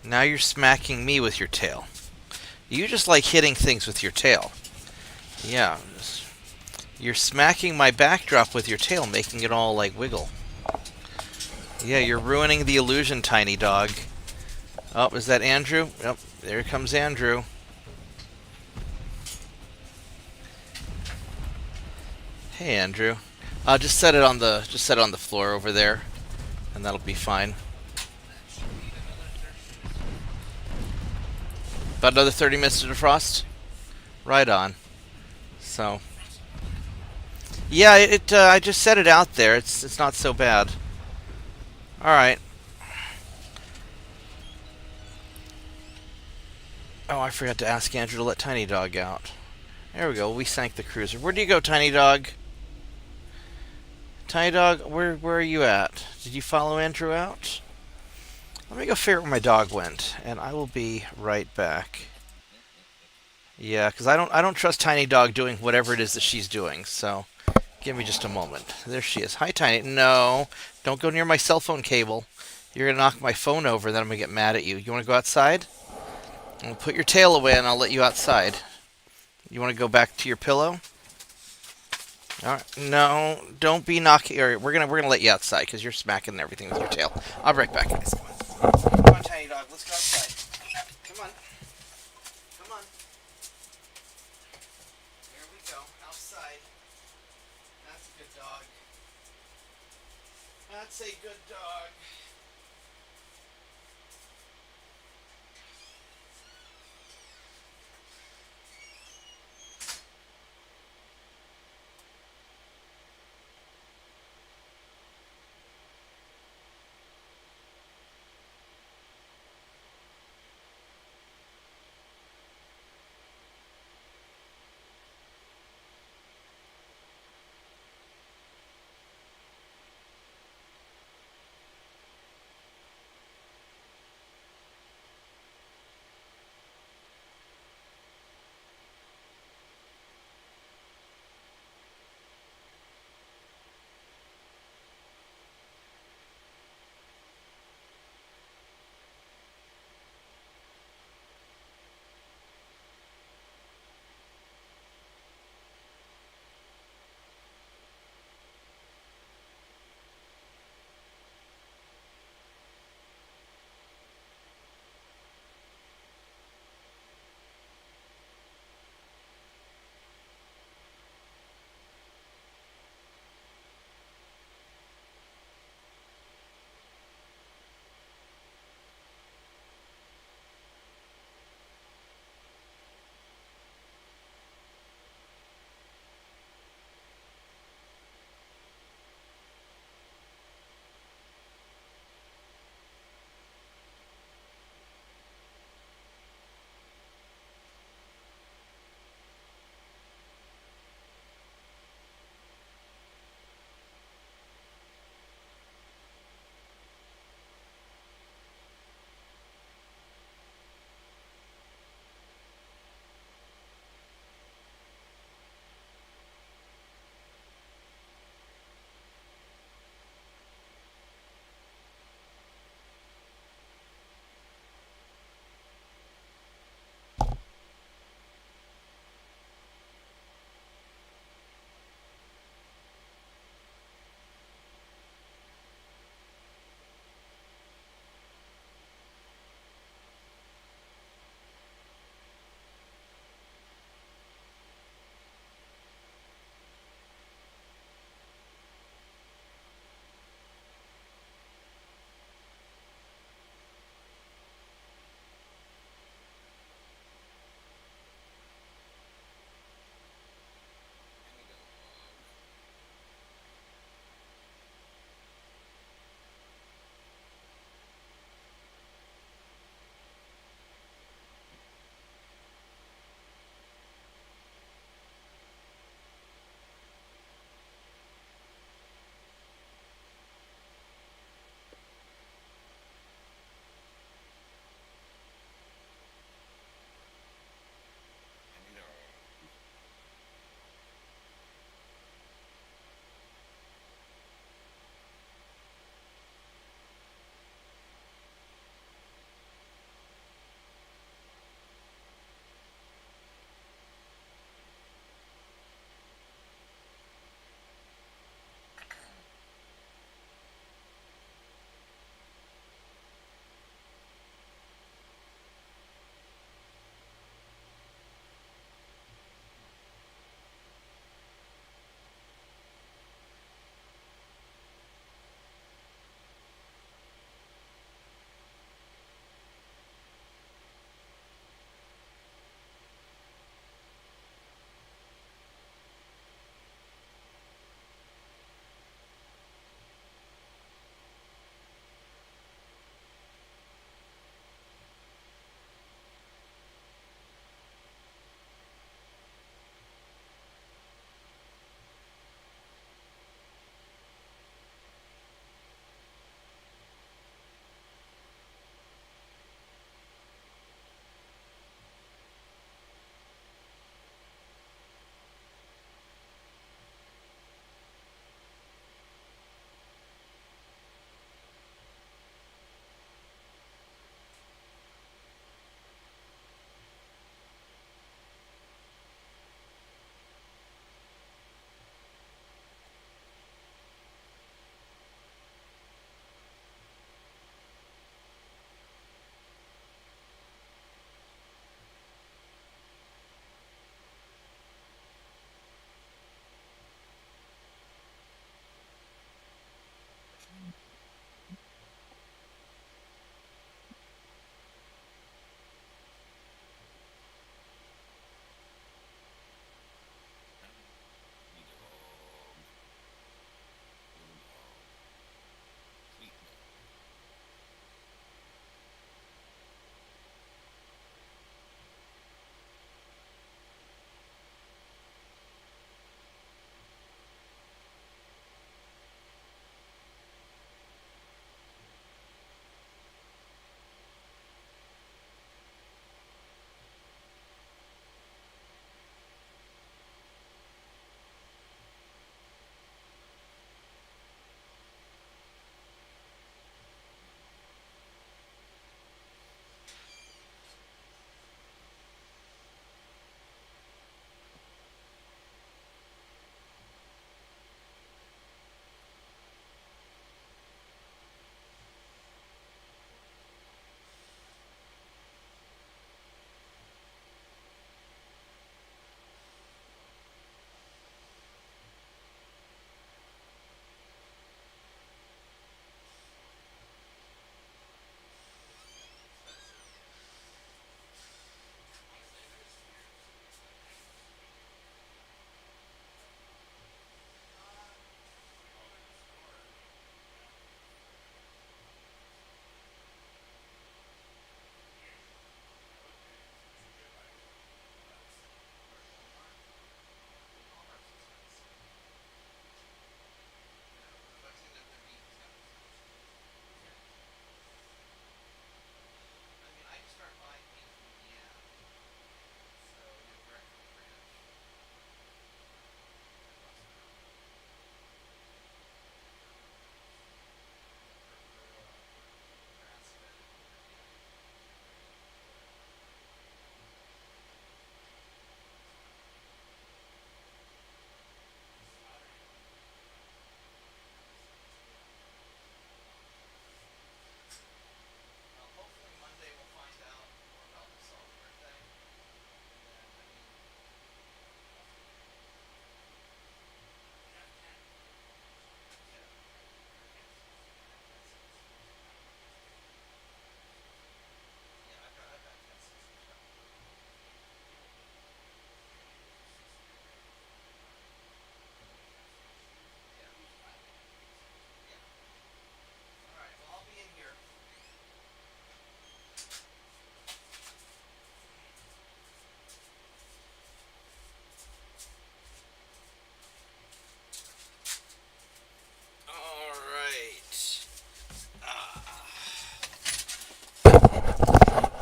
Now you're smacking me with your tail. You just like hitting things with your tail. Yeah. You're smacking my backdrop with your tail, making it all like wiggle. Yeah, you're ruining the illusion, Tiny Dog. Oh, is that Andrew? Yep, there comes Andrew. Hey, Andrew. Just set it on the floor over there, and that'll be fine. About another 30 minutes to defrost? Right on. So, yeah, I just set it out there. It's not so bad. All right. Oh, I forgot to ask Andrew to let Tiny Dog out. There we go. We sank the cruiser. Where do you go, Tiny Dog? Tiny Dog, where are you at? Did you follow Andrew out? Let me go figure out where my dog went, and I will be right back. Yeah, because I don't trust Tiny Dog doing whatever it is that she's doing. So, give me just a moment. There she is. Hi, Tiny. No, don't go near my cell phone cable. You're gonna knock my phone over, then I'm gonna get mad at you. You want to go outside? I'll put your tail away, and I'll let you outside. You want to go back to your pillow? All right. No, don't be knocking. Or we're gonna let you outside because you're smacking everything with your tail. I'll be right back, guys. Come on, Tiny Dog. Let's go outside. Come on. Come on. There we go. Outside. That's a good dog. That's a good dog.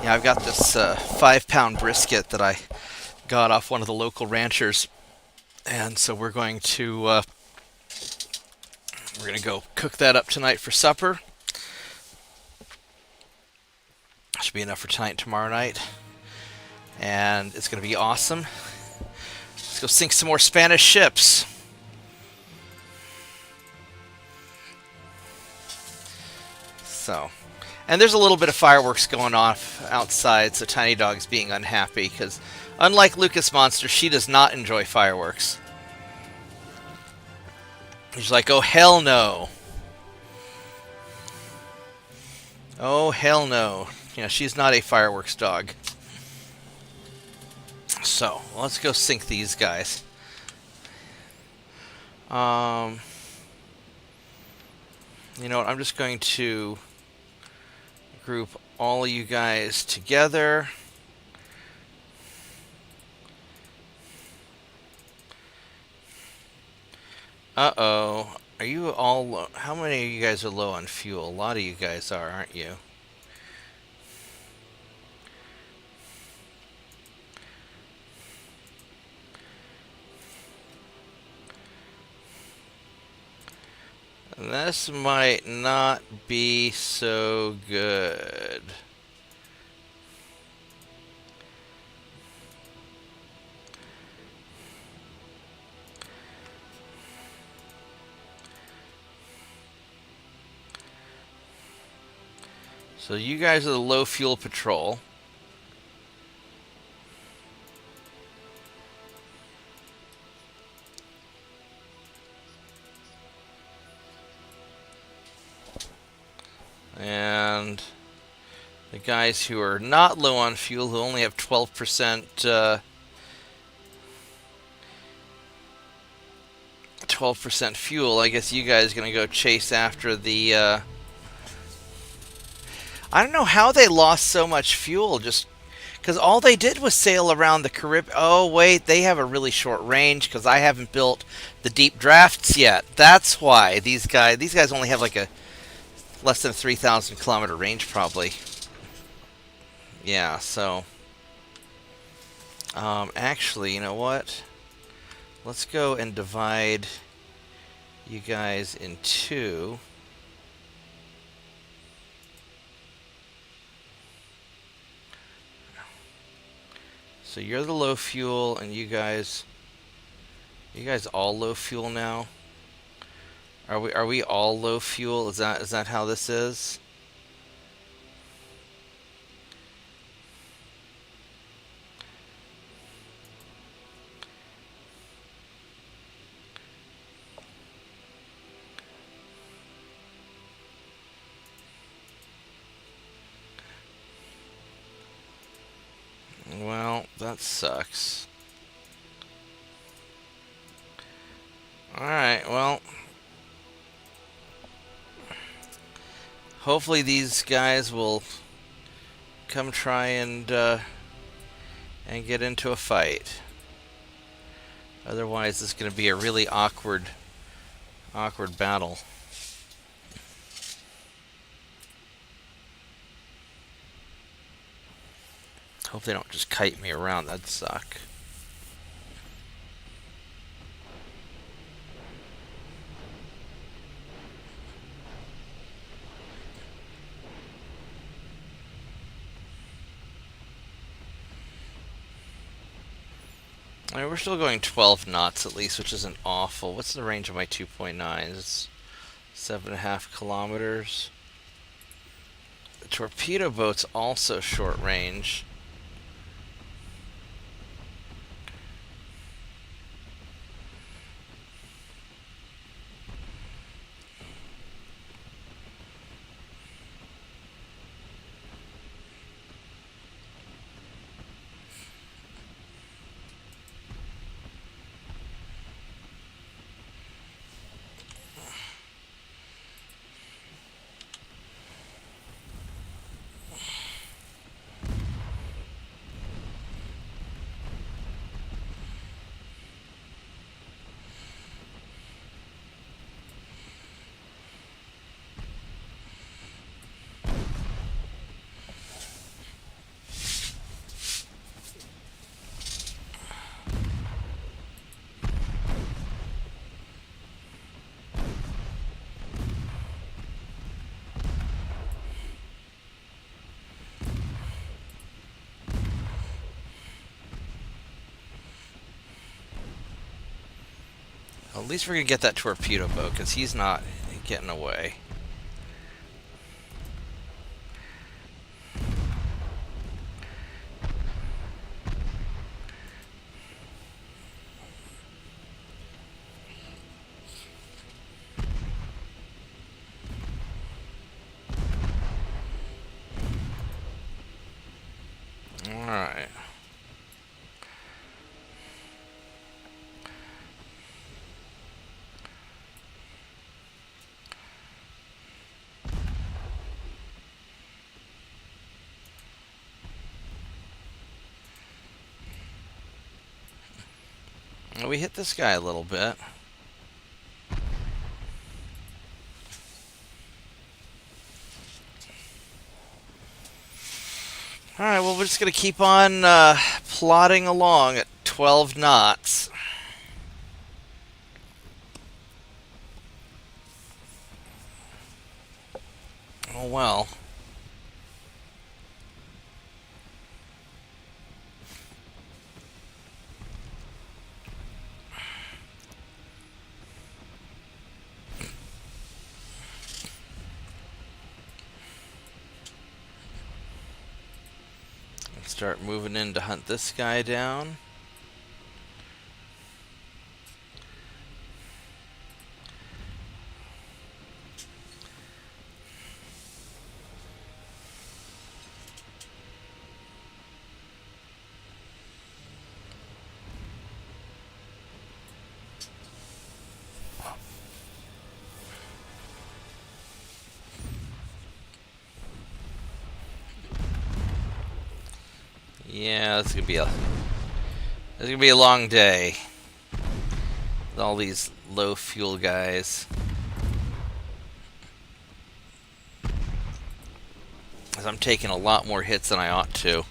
Yeah, I've got this 5-pound brisket that I got off one of the local ranchers, and so we're going to go cook that up tonight for supper. Should be enough for tonight and tomorrow night, and it's going to be awesome. Let's go sink some more Spanish ships. So, and there's a little bit of fireworks going off outside, so Tiny Dog's being unhappy, because unlike Lucas Monster, she does not enjoy fireworks. She's like, oh hell no. Oh hell no. You know, she's not a fireworks dog. So, let's go sink these guys. You know what, I'm just going to group all of you guys together. Uh-oh. Are you all low? How many of you guys are low on fuel? A lot of you guys are, aren't you? This might not be so good. So you guys are the low fuel patrol. And the guys who are not low on fuel, who only have 12%, 12% fuel, I guess you guys are going to go chase after the, I don't know how they lost so much fuel, just because all they did was sail around the Caribbean. Oh, wait, they have a really short range, because I haven't built the deep drafts yet. That's why these guys only have like a less than 3,000 kilometer range, probably. Yeah, so actually, you know what, let's go and divide you guys in two. So you're the low fuel, and you guys all low fuel now? Are we all low fuel? Is that how this is? Well, that sucks. Alright, well, hopefully these guys will come try and get into a fight. Otherwise, it's going to be a really awkward battle. Hope they don't just kite me around. That'd suck. I mean, we're still going 12 knots at least, which isn't awful. What's the range of my 2.9? It's 7.5 kilometers. The torpedo boat's also short range. Well, at least we're gonna get that torpedo boat, because he's not getting away. Alright. Well, we hit this guy a little bit. Alright, well, we're just going to keep on plodding along at 12 knots. Oh, well. Start moving in to hunt this guy down. Yeah, this is gonna be a long day. With all these low fuel guys. 'Cause I'm taking a lot more hits than I ought to.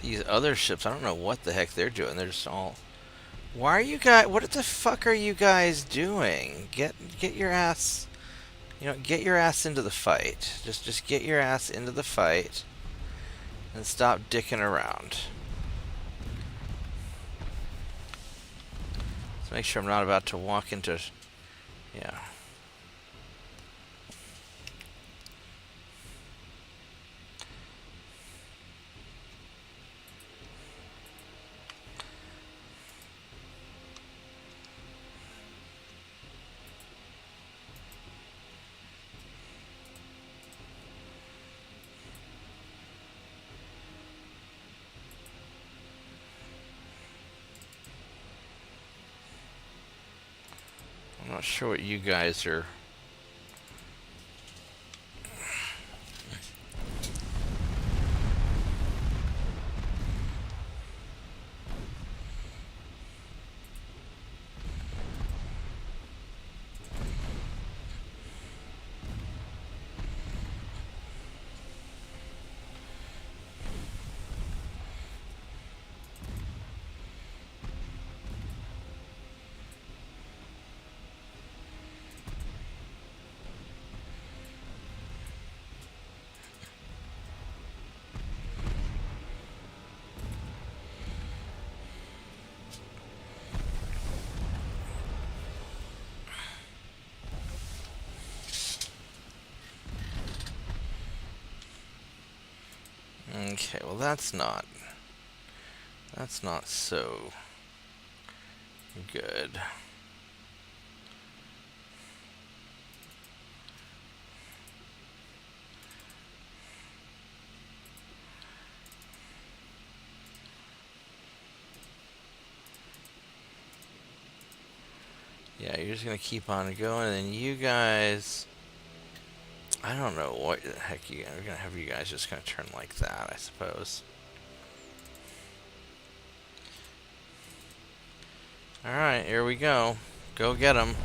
These other ships, I don't know what the heck they're doing. They're just all... Why are you guys... What the fuck are you guys doing? Get your ass... You know, get your ass into the fight. Just get your ass into the fight. And stop dicking around. Let's make sure I'm not about to walk into... Yeah. I'm not sure what you guys are... Okay, well that's not so good. Yeah, you're just gonna keep on going, and then you guys... I don't know what the heck we're gonna have you guys just gonna turn like that, I suppose. Alright, here we go. Go get him.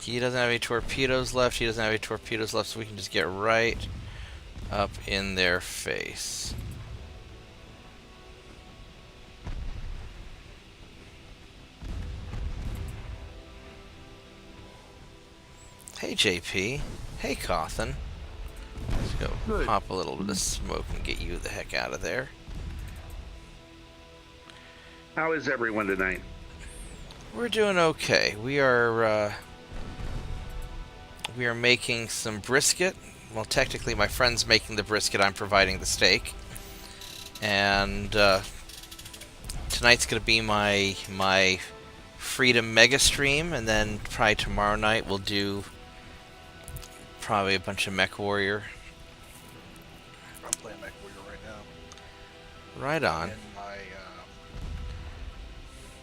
He doesn't have any torpedoes left. He doesn't have any torpedoes left, so we can just get right up in their face. Hey, JP. Hey, Cawthon. Let's go Good. pop a little bit of smoke and get you the heck out of there. How is everyone tonight? We're doing okay. We are making some brisket. Well, technically, my friend's making the brisket. I'm providing the steak. And tonight's gonna be my Freedom Mega Stream, and then probably tomorrow night we'll do probably a bunch of Mech Warrior. I'm playing Mech Warrior right now. Right on. And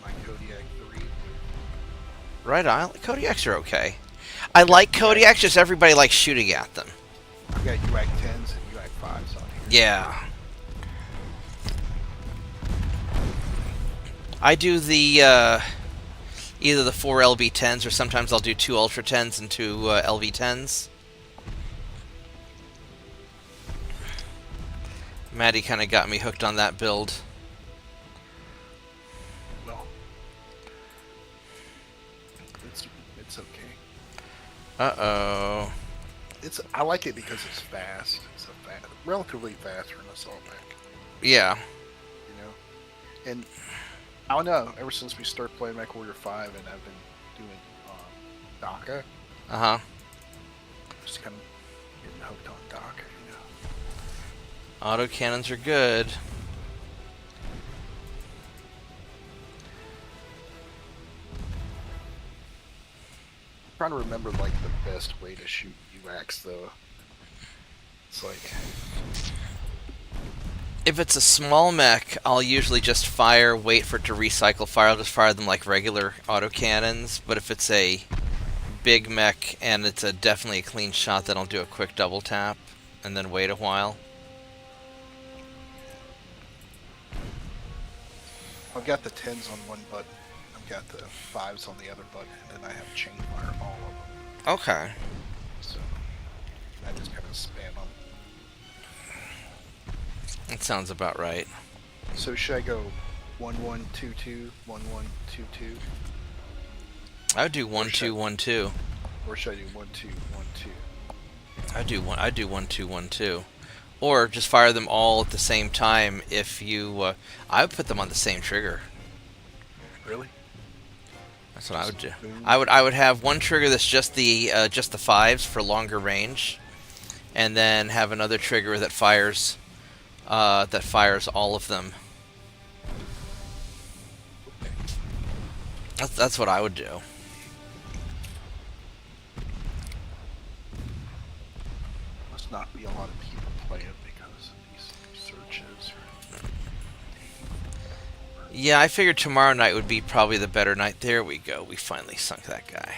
my Kodiak 3. Right on. Kodiaks are okay. I like Kodiaks, just everybody likes shooting at them. I've got UAC 10s and UAC 5s on here. Yeah. I do the either the 4 LB10s or sometimes I'll do 2 Ultra 10s and 2 LV10s. Maddie kind of got me hooked on that build. Well, it's okay. Uh-oh. I like it because it's fast. It's relatively fast for an assault mech, Yeah. you know. And I don't know. Ever since we started playing Mech Warrior 5, and I've been doing DACA, Uh-huh. just kind of getting hooked on DACA, you know. Autocannons are good. Trying to remember like the best way to shoot UACs though. It's like If it's a small mech, I'll usually just wait for it to recycle fire. I'll just fire them like regular autocannons. But if it's a big mech and it's definitely a clean shot, then I'll do a quick double tap and then wait a while. I've got the 10s on one button, I've got the 5s on the other button, and then I have chain fire all of them. Okay. So I just kind of spam them. That sounds about right. So should I go 1122, 1122, I would do 1-2-1-2. or should I do 1212? I do 1-2-1-2. Or just fire them all at the same time. If you, I would put them on the same trigger. Really? That's what I would do. Boom. I would have one trigger that's just the 5s for longer range, and then have another trigger that fires all of them. That's what I would do. Must not be a lot of people playing because of these searches. Yeah, I figured tomorrow night would be probably the better night. There we go. We finally sunk that guy.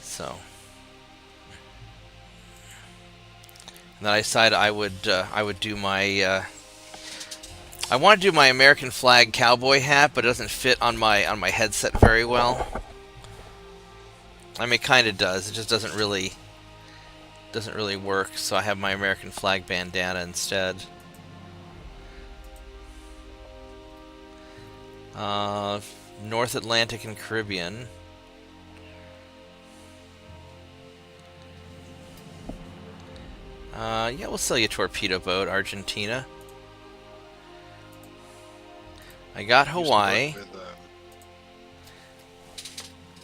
So. And then I decided I would do my. I want to do my American flag cowboy hat, but it doesn't fit on my headset very well. I mean, it kind of does. It just doesn't really work. So I have my American flag bandana instead. North Atlantic and Caribbean. Yeah, we'll sell you a torpedo boat, Argentina. I got Hawaii.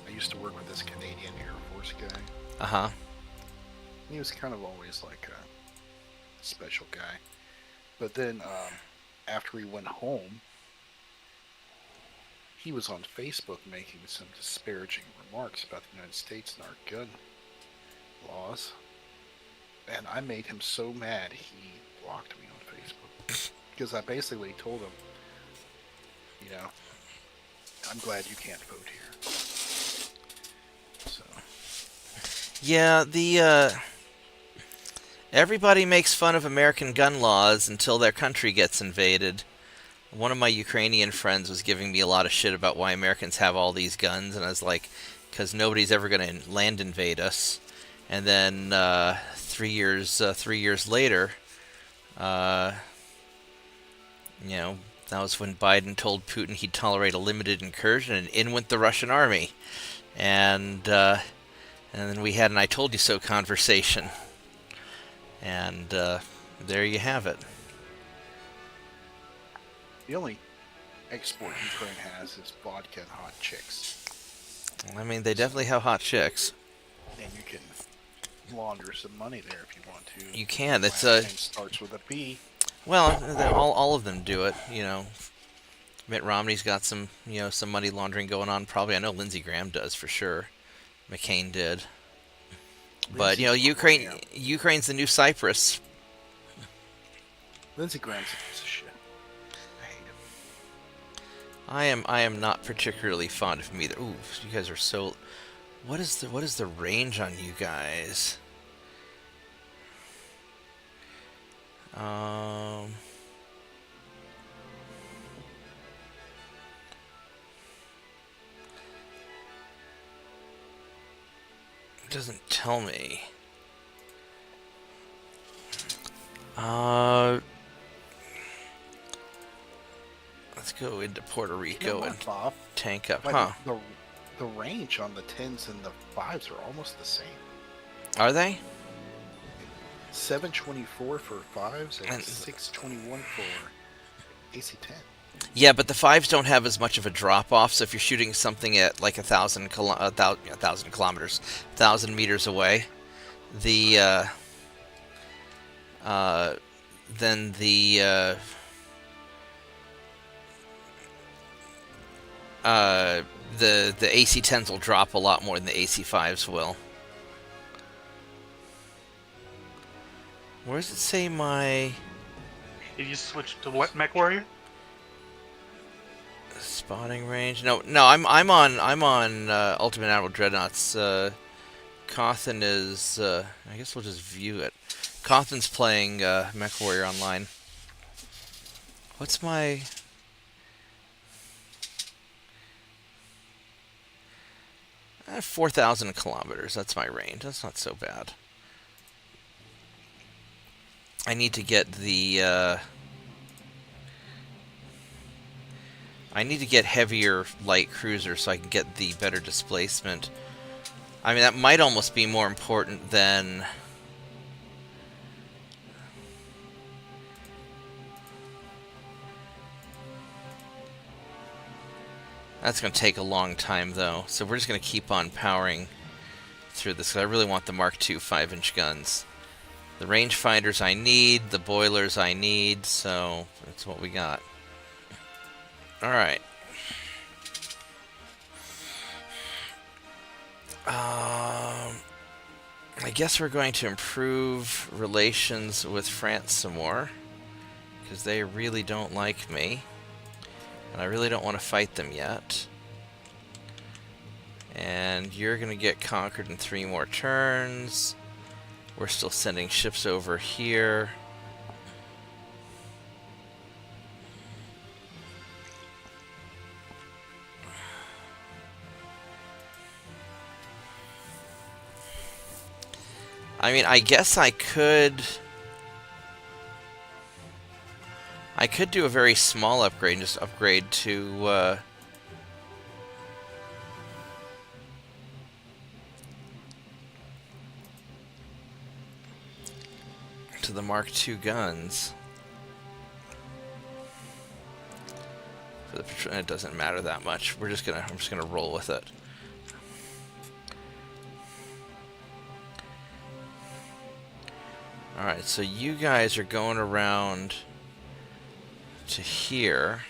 I used to work with this Canadian Air Force guy. Uh-huh. He was kind of always like a special guy. But then after he went home, he was on Facebook making some disparaging remarks about the United States and our gun laws. And I made him so mad he blocked me on Facebook. Because I basically told him, you know, I'm glad you can't vote here. Yeah, everybody makes fun of American gun laws until their country gets invaded. One of my Ukrainian friends was giving me a lot of shit about why Americans have all these guns, and I was like, because nobody's ever going to land invade us. And then 3 years later, uh, that was when Biden told Putin he'd tolerate a limited incursion, and in went the Russian army. And then we had an "I told you so" conversation. And there you have it. The only export Ukraine has is vodka and hot chicks. I mean, they definitely have hot chicks. And you can launder some money there if you want to. You can. It's Last name starts with a P. well, all of them do it. Mitt Romney's got some money laundering going on. Probably, I know Lindsey Graham does for sure. McCain did. But Ukraine's the new Cyprus. Lindsey Graham's a piece of shit. I hate him. I am not particularly fond of him either. Ooh, you guys are so. What is the range on you guys? It doesn't tell me. Let's go into Puerto Rico and Bob, tank up, like, huh? The range on the 10s and the 5s are almost the same. Are they? 724 for 5s and And- 621 for AC-10. Yeah, but the fives don't have as much of a drop off. So if you're shooting something at like 1,000 kilometers, 1,000 meters away, the then the AC-10s will drop a lot more than the AC-5s will. Where does it say my Did you switch to what mech warrior? spotting range? No, I'm on Ultimate Admiral Dreadnoughts. Cawthon is. I guess we'll just view it. Cawthon's playing Mech Warrior Online. What's my? 4,000 kilometers. That's my range. That's not so bad. I need to get the. I need to get heavier light cruisers so I can get the better displacement. I mean, that might almost be more important than... That's going to take a long time, though. So we're just going to keep on powering through this. 'Cause I really want the Mark II 5-inch guns. The rangefinders I need, the boilers I need, so that's what we got. Alright. I guess we're going to improve relations with France some more, because they really don't like me, and I really don't want to fight them yet. And you're going to get conquered in 3 more turns. We're still sending ships over here. I mean, I guess I could do a very small upgrade and just upgrade to the Mark II guns. For the it doesn't matter that much. I'm just gonna roll with it. Alright, so you guys are going around to here.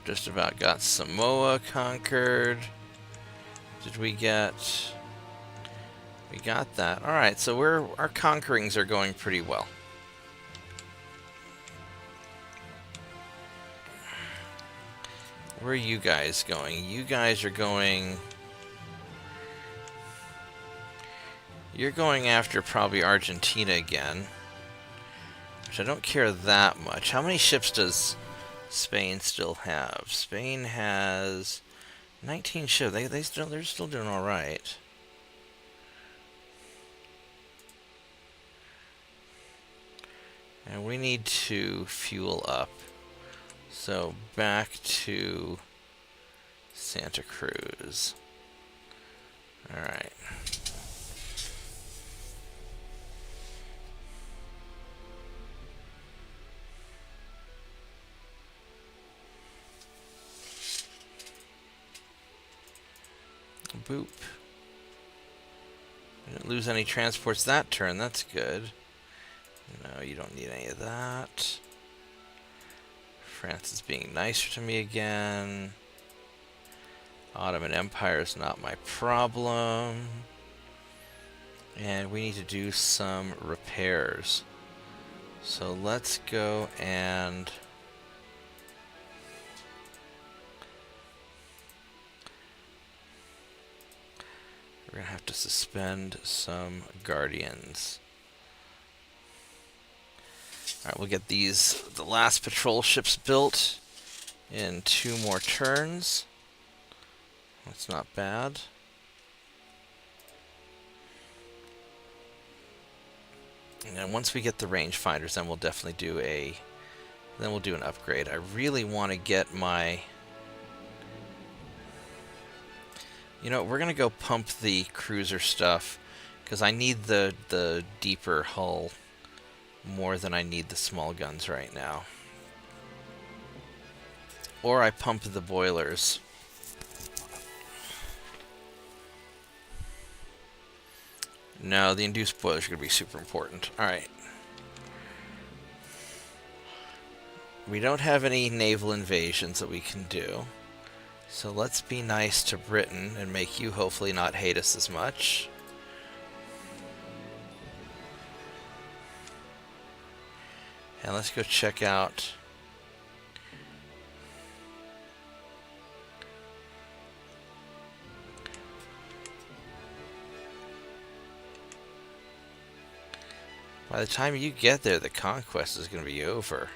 just about got Samoa conquered. Did we get... We got that. Alright, so our conquerings are going pretty well. Where are you guys going? You guys are going... You're going after probably Argentina again. Which I don't care that much. How many ships does Spain still have? Spain has 19 ships. They're still doing alright. And we need to fuel up. So back to Santa Cruz. Alright. Boop. We didn't lose any transports that turn, that's good. No, you don't need any of that. France is being nicer to me again. Ottoman Empire is not my problem. And we need to do some repairs. So let's go and... We're going to have to suspend some Guardians. Alright, we'll get the last patrol ships built in 2 more turns. That's not bad. And then once we get the rangefinders, then we'll definitely do an upgrade. I really want to get my... You know, we're going to go pump the cruiser stuff, because I need the deeper hull more than I need the small guns right now. Or I pump the boilers. No, the induced boilers are going to be super important. Alright. We don't have any naval invasions that we can do. So let's be nice to Britain and make you hopefully not hate us as much. And let's go check out... By the time you get there, the conquest is going to be over.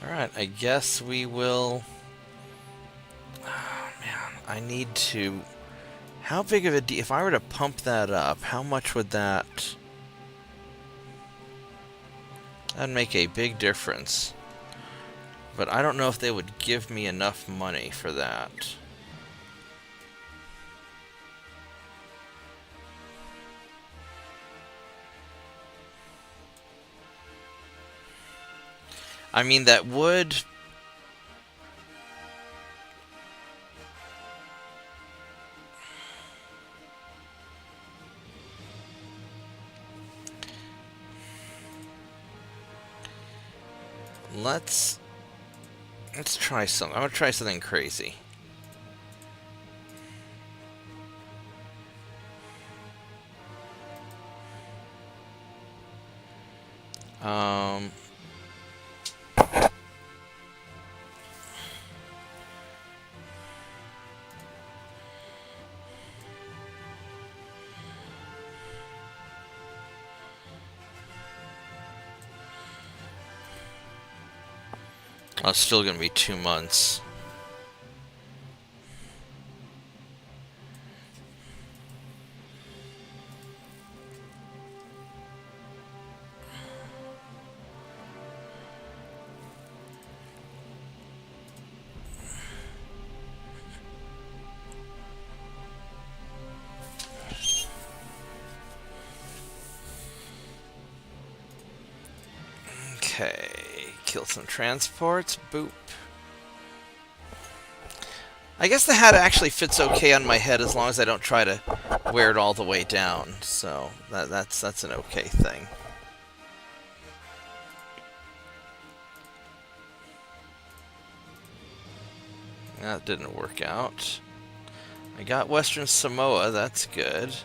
Alright, I guess we will... Oh, man, I need to... How big of a... If I were to pump that up, how much would that... That'd make a big difference. But I don't know if they would give me enough money for that. I mean, that would... Let's try something. I'm gonna try something crazy. Oh, it's still gonna be 2 months. Okay, kill some transports. Boop. I guess the hat actually fits okay on my head as long as I don't try to wear it all the way down. So that's an okay thing. That didn't work out. I got Western Samoa, that's good.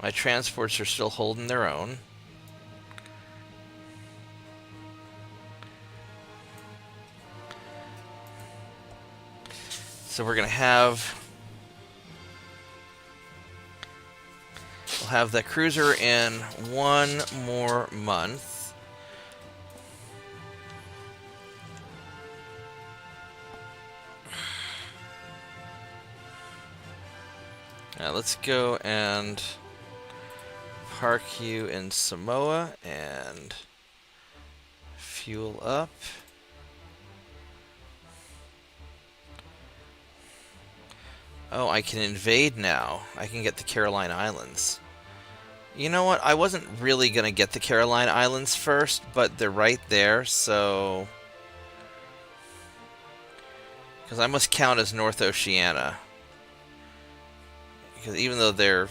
My transports are still holding their own. So we're gonna have... We'll have the cruiser in 1 more month. Now let's go and park you in Samoa and fuel up. Oh, I can invade now. I can get the Caroline Islands. You know what? I wasn't really going to get the Caroline Islands first, but they're right there, so... Because I must count as North Oceania. Because even though they're...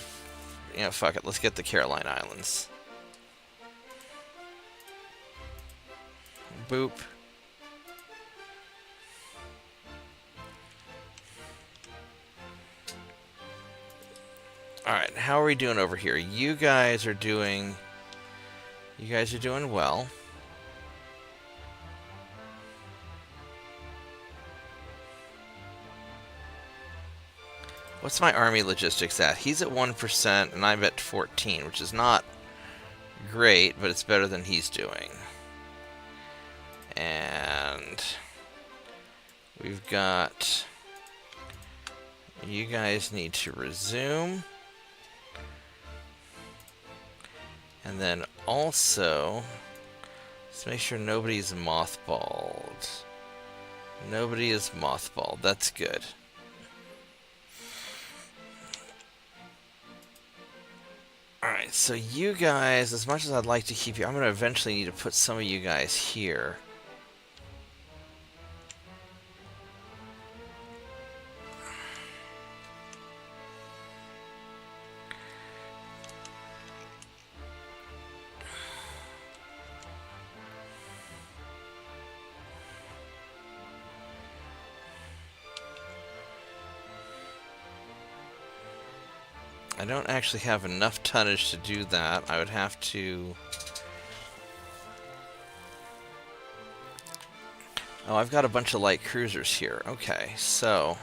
You know, fuck it. Let's get the Caroline Islands. Boop. Alright, how are we doing over here? You guys are doing well. What's my army logistics at? He's at 1% and I'm at 14, which is not great, but it's better than he's doing. And we've got... You guys need to resume. And then also, let's make sure nobody's mothballed. Nobody is mothballed. That's good. Alright, so you guys, as much as I'd like to keep you, I'm going to eventually need to put some of you guys here. I don't actually have enough tonnage to do that. I would have to... Oh, I've got a bunch of light cruisers here. Okay, so...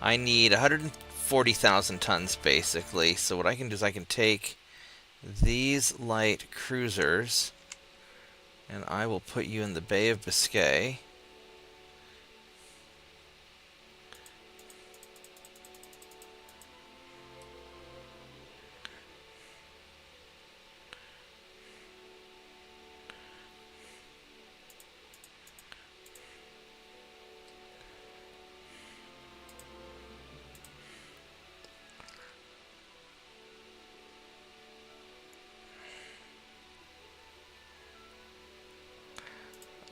I need 140,000 tons, basically. So what I can do is I can take these light cruisers, and I will put you in the Bay of Biscay.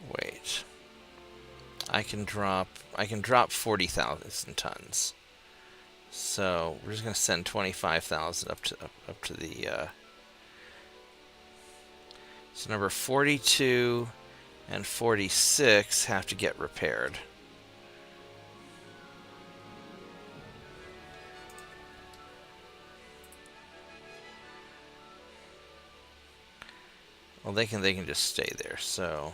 Wait. I can drop 40,000 tons. So we're just gonna send 25,000 up to the so number 42 and 46 have to get repaired. Well, they can just stay there. So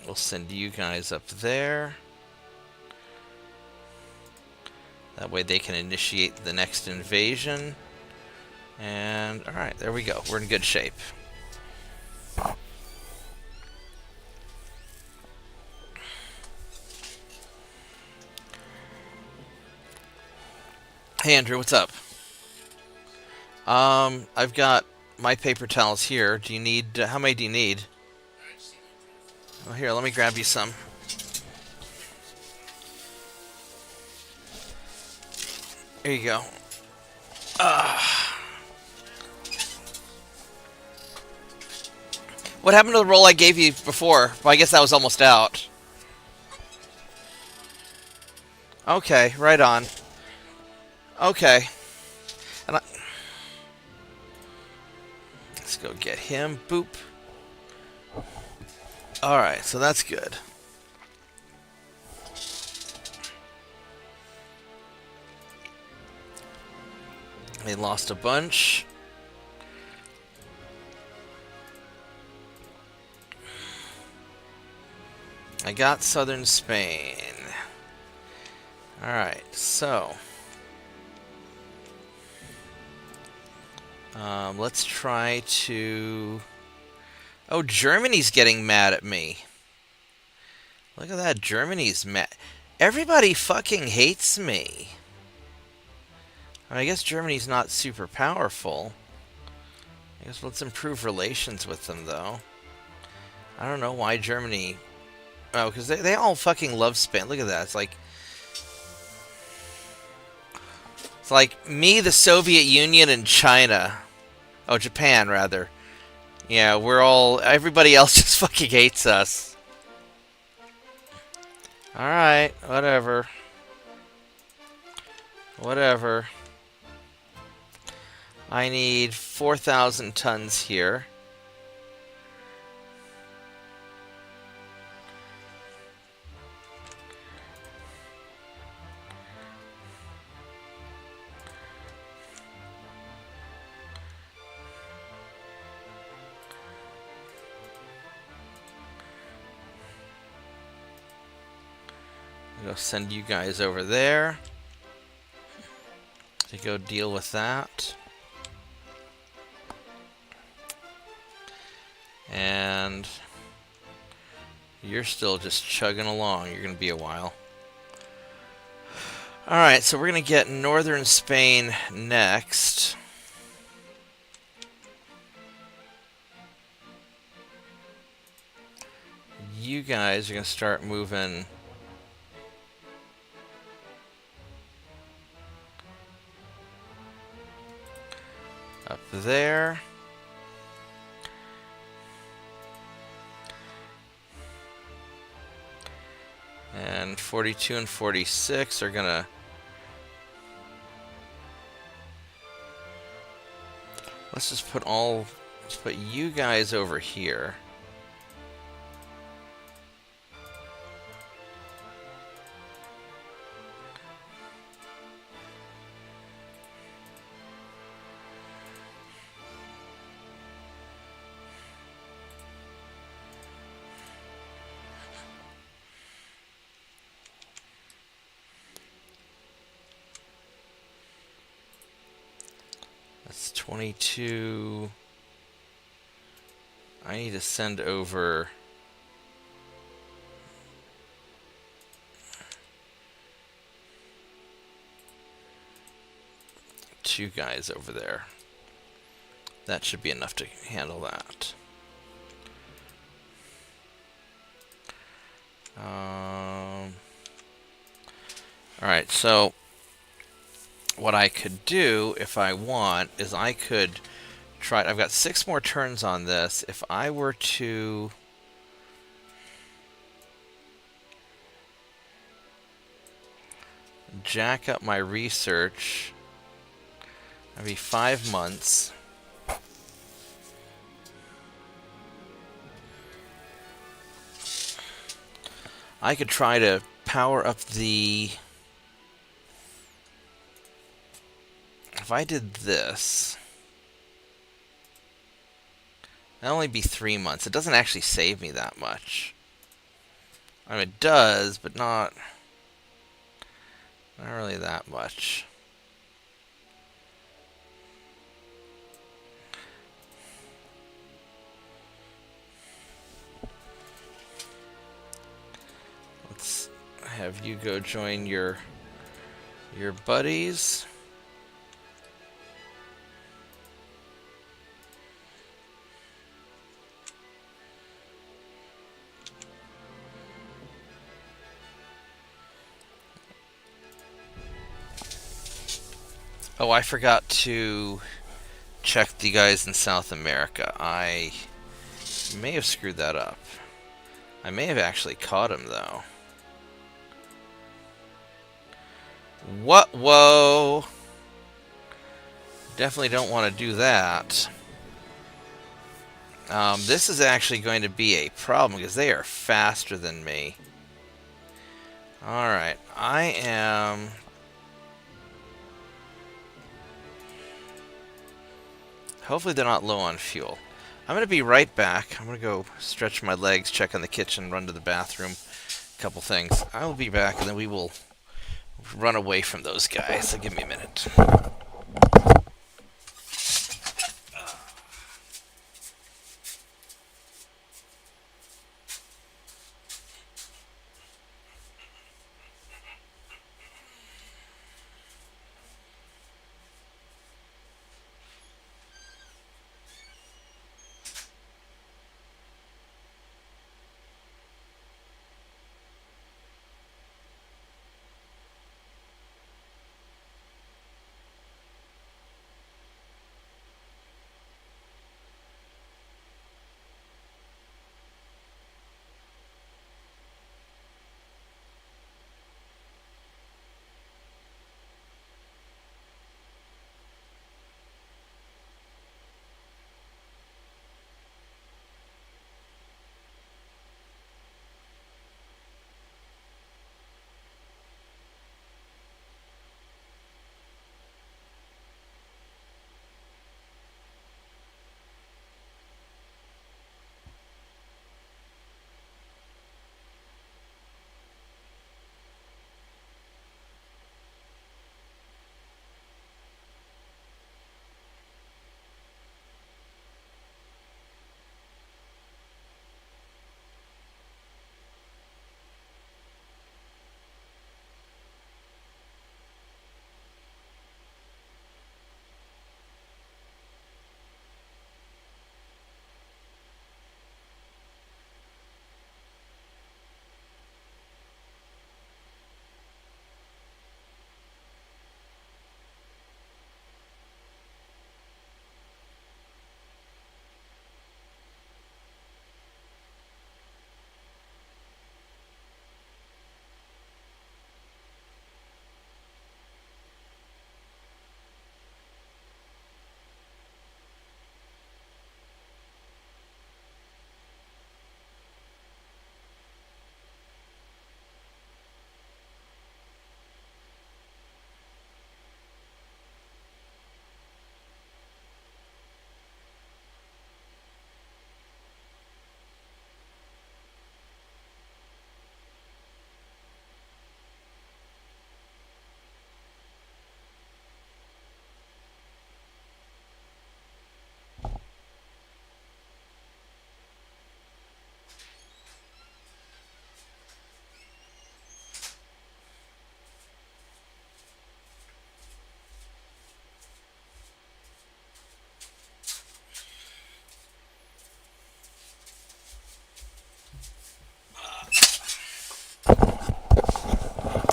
we'll send you guys up there. That way they can initiate the next invasion. And, alright, there we go. We're in good shape. Hey Andrew, what's up? I've got my paper towels here. Do you need, how many do you need? Oh, here, let me grab you some. There you go. What happened to the roll I gave you before? Well, I guess that was almost out. Okay, right on. Okay. And let's go get him. Boop. Alright, so that's good. They lost a bunch. I got southern Spain. Alright, so let's try to... Oh, Germany's getting mad at me. Look at that, Germany's mad. Everybody fucking hates me. I guess Germany's not super powerful. I guess let's improve relations with them, though. I don't know why Germany... Oh, because they all fucking love Spain. Look at that. It's like me, the Soviet Union, and China. Oh, Japan, rather. Yeah, we're all... Everybody else just fucking hates us. Alright, whatever. Whatever. I need 4,000 tons here. I'll send you guys over there to go deal with that. And you're still just chugging along. You're going to be a while. Alright, so we're going to get northern Spain next. You guys are going to start moving up there. And 42 and 46 are gonna... Let's just put you guys over here. That's 22. I need to send over two guys over there. That should be enough to handle that. Alright, so what I could do, if I want, is I could try... I've got 6 more turns on this. If I were to... jack up my research, that'd be 5 months. I could try to power up the... If I did this, that'd only be 3 months. It doesn't actually save me that much. I mean, it does, but not really that much. Let's have you go join your buddies. Oh, I forgot to check the guys in South America. I may have screwed that up. I may have actually caught him, though. What? Whoa! Definitely don't want to do that. This is actually going to be a problem because they are faster than me. Alright, I am... Hopefully they're not low on fuel. I'm going to be right back. I'm going to go stretch my legs, check on the kitchen, run to the bathroom, a couple things. I will be back and then we will run away from those guys. So give me a minute.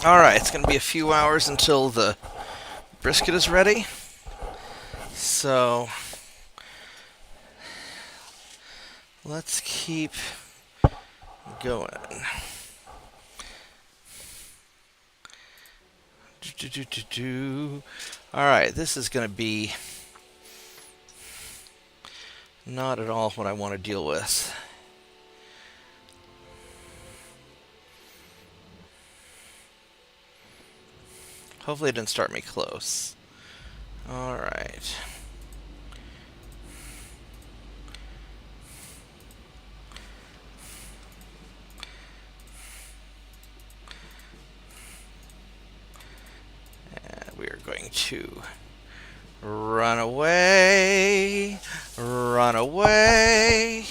Alright, it's going to be a few hours until the brisket is ready. So, let's keep going. Alright, this is going to be not at all what I want to deal with. Hopefully it didn't start me close. Alright. And we are going to run away, run away.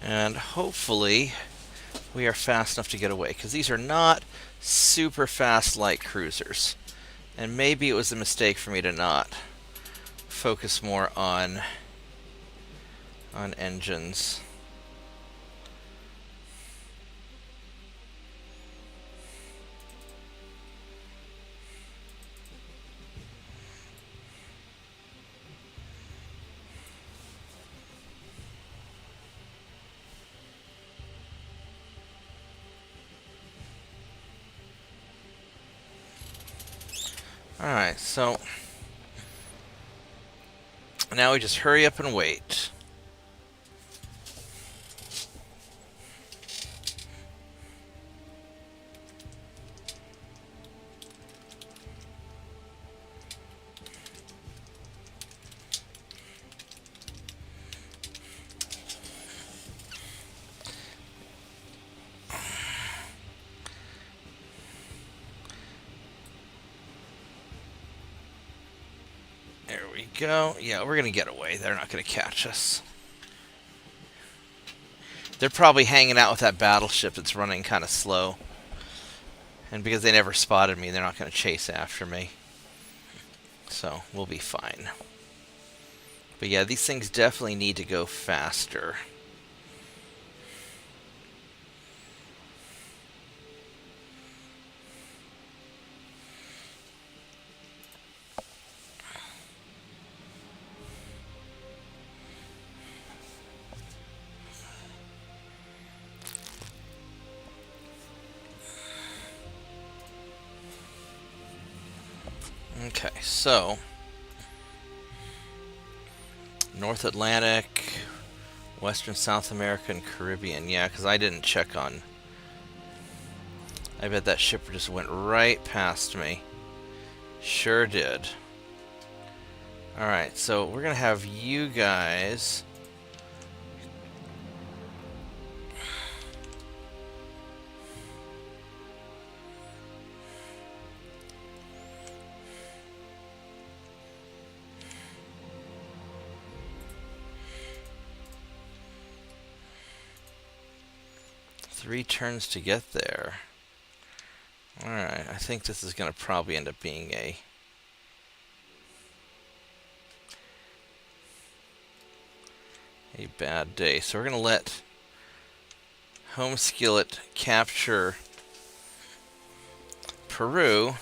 And hopefully we are fast enough to get away, because these are not super fast light cruisers. And maybe it was a mistake for me to not focus more on engines. Alright, so now we just hurry up and wait. There we go. Yeah, we're going to get away. They're not going to catch us. They're probably hanging out with that battleship that's running kind of slow. And because they never spotted me, they're not going to chase after me. So, we'll be fine. But yeah, these things definitely need to go faster. Okay, so North Atlantic, Western South America, and Caribbean. Yeah, because I didn't check on... I bet that shipper just went right past me. Sure did. Alright, so we're going to have you guys... Three turns to get there. Alright, I think this is going to probably end up being a bad day. So we're going to let Home Skillet capture Peru,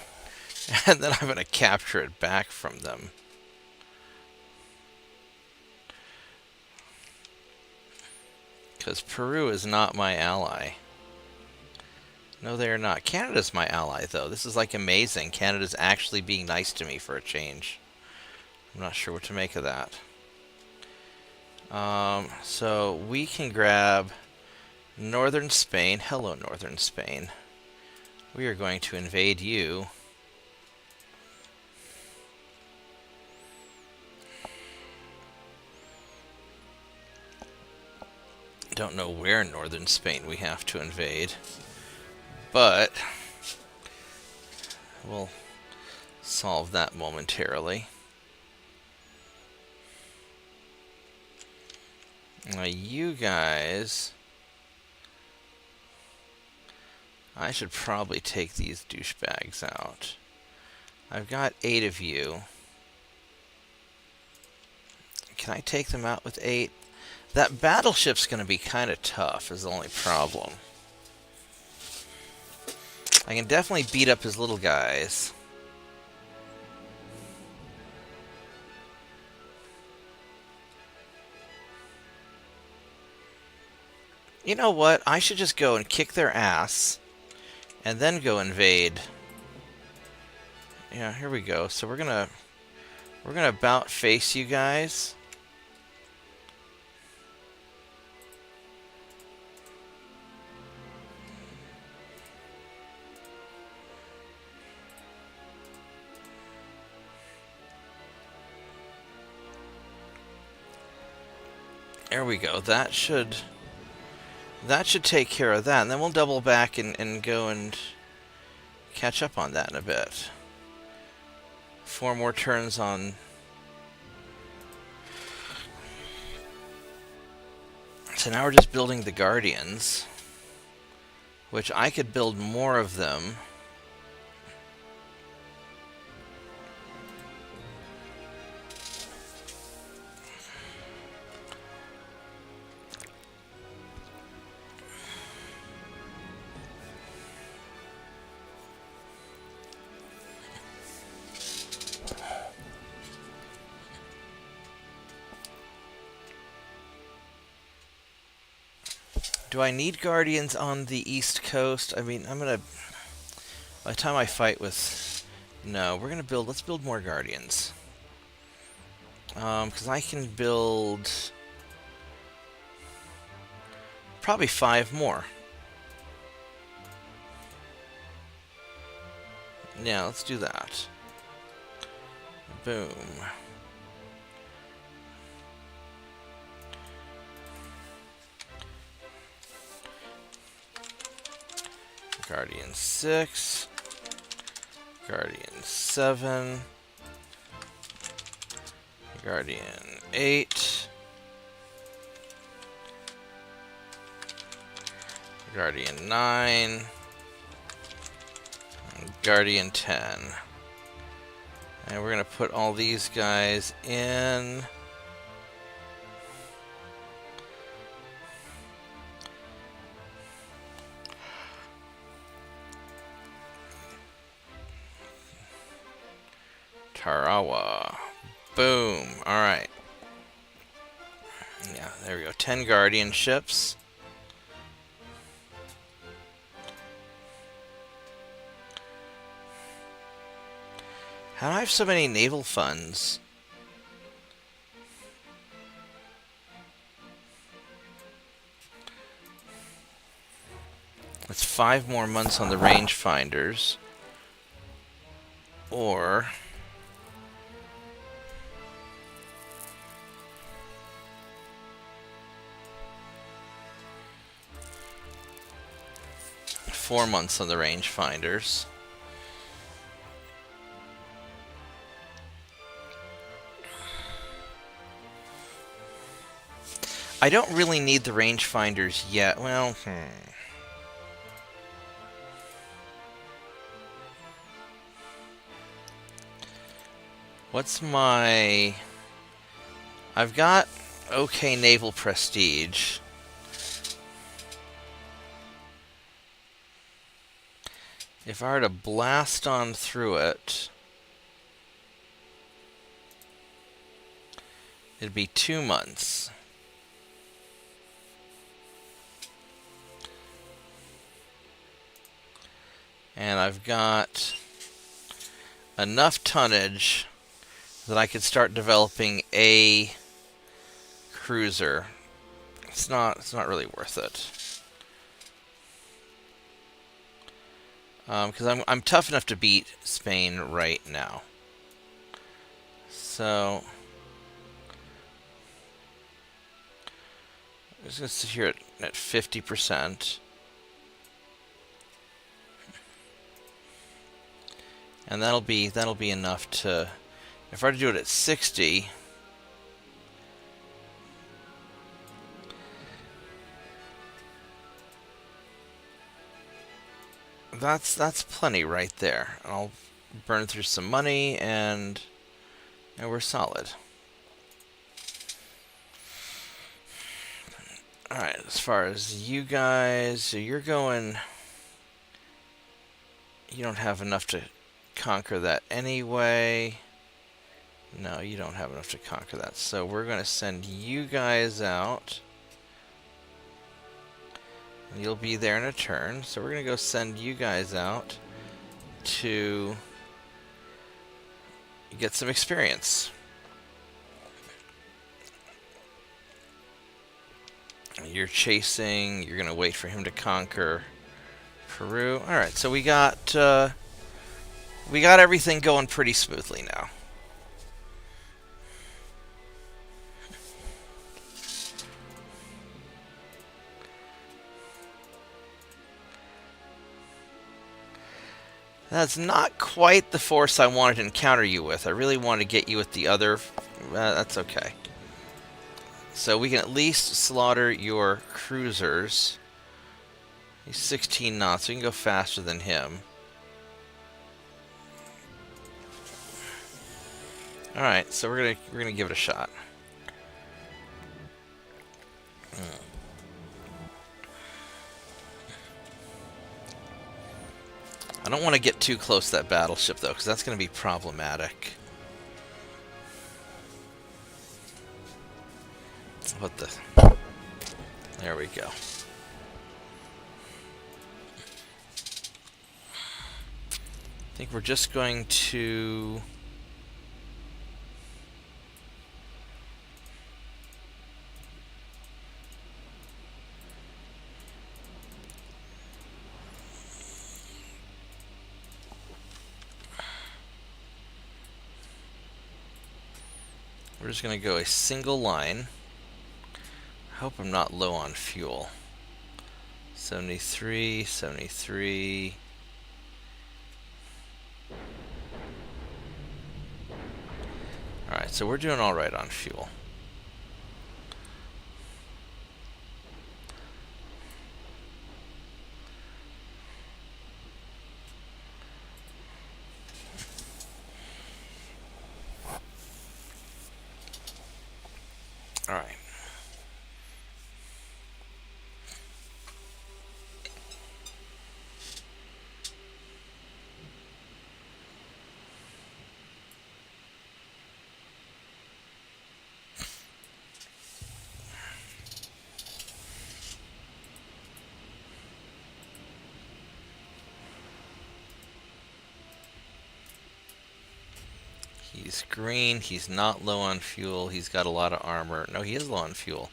and then I'm going to capture it back from them. Because Peru is not my ally. No, they are not. Canada's my ally, though. This is, like, amazing. Canada's actually being nice to me for a change. I'm not sure what to make of that. So, we can grab Northern Spain. Hello, Northern Spain. We are going to invade you. Don't know where in Northern Spain we have to invade, but we'll solve that momentarily. Now you guys, I should probably take these douchebags out. I've got 8 of you. Can I take them out with 8? That battleship's going to be kind of tough is the only problem. I can definitely beat up his little guys. You know what? I should just go and kick their ass and then go invade. Yeah, here we go. So we're gonna about face you guys. There we go. That should take care of that. And then we'll double back and go and catch up on that in a bit. 4 more turns on So now we're just building the Guardians, which I could build more of them. Do I need Guardians on the East Coast? I mean, I'm gonna... By the time I fight with... No, we're gonna build... Let's build more Guardians. Because I can build... Probably 5 more. Yeah, let's do that. Boom. Guardian 6, Guardian 7, Guardian 8, Guardian 9, and Guardian 10. And we're going to put all these guys in... Tarawa. Boom. Alright. Yeah, there we go. 10 Guardian ships. How do I have so many naval funds? That's 5 more months on the rangefinders. Or... ...4 months on the rangefinders. I don't really need the rangefinders yet. Well, What's my... I've got okay naval prestige. If I were to blast on through it, it'd be 2 months. And I've got enough tonnage that I could start developing a cruiser. It's not really worth it. Because I'm tough enough to beat Spain right now. So I'm just gonna sit here at 50%. And that'll be enough to, if I were to do it at 60, that's plenty right there. I'll burn through some money and we're solid. Alright, as far as you guys, so you're going, you don't have enough to conquer that anyway. No, you don't have enough to conquer that. So we're going to send you guys out. You'll be there in a turn. So we're going to go send you guys out to get some experience. You're chasing. You're going to wait for him to conquer Peru. Alright, so we got everything going pretty smoothly now. That's not quite the force I wanted to encounter you with. I really wanted to get you with the other... that's okay. So we can at least slaughter your cruisers. He's 16 knots, so we can go faster than him. Alright, so we're gonna give it a shot. I don't want to get too close to that battleship, though, because that's going to be problematic. What the... There we go. I think we're just going to... We're just going to go a single line. I hope I'm not low on fuel. 73, 73. Alright, so we're doing alright on fuel. Alright. He's green, he's not low on fuel, he's got a lot of armor. No, he is low on fuel.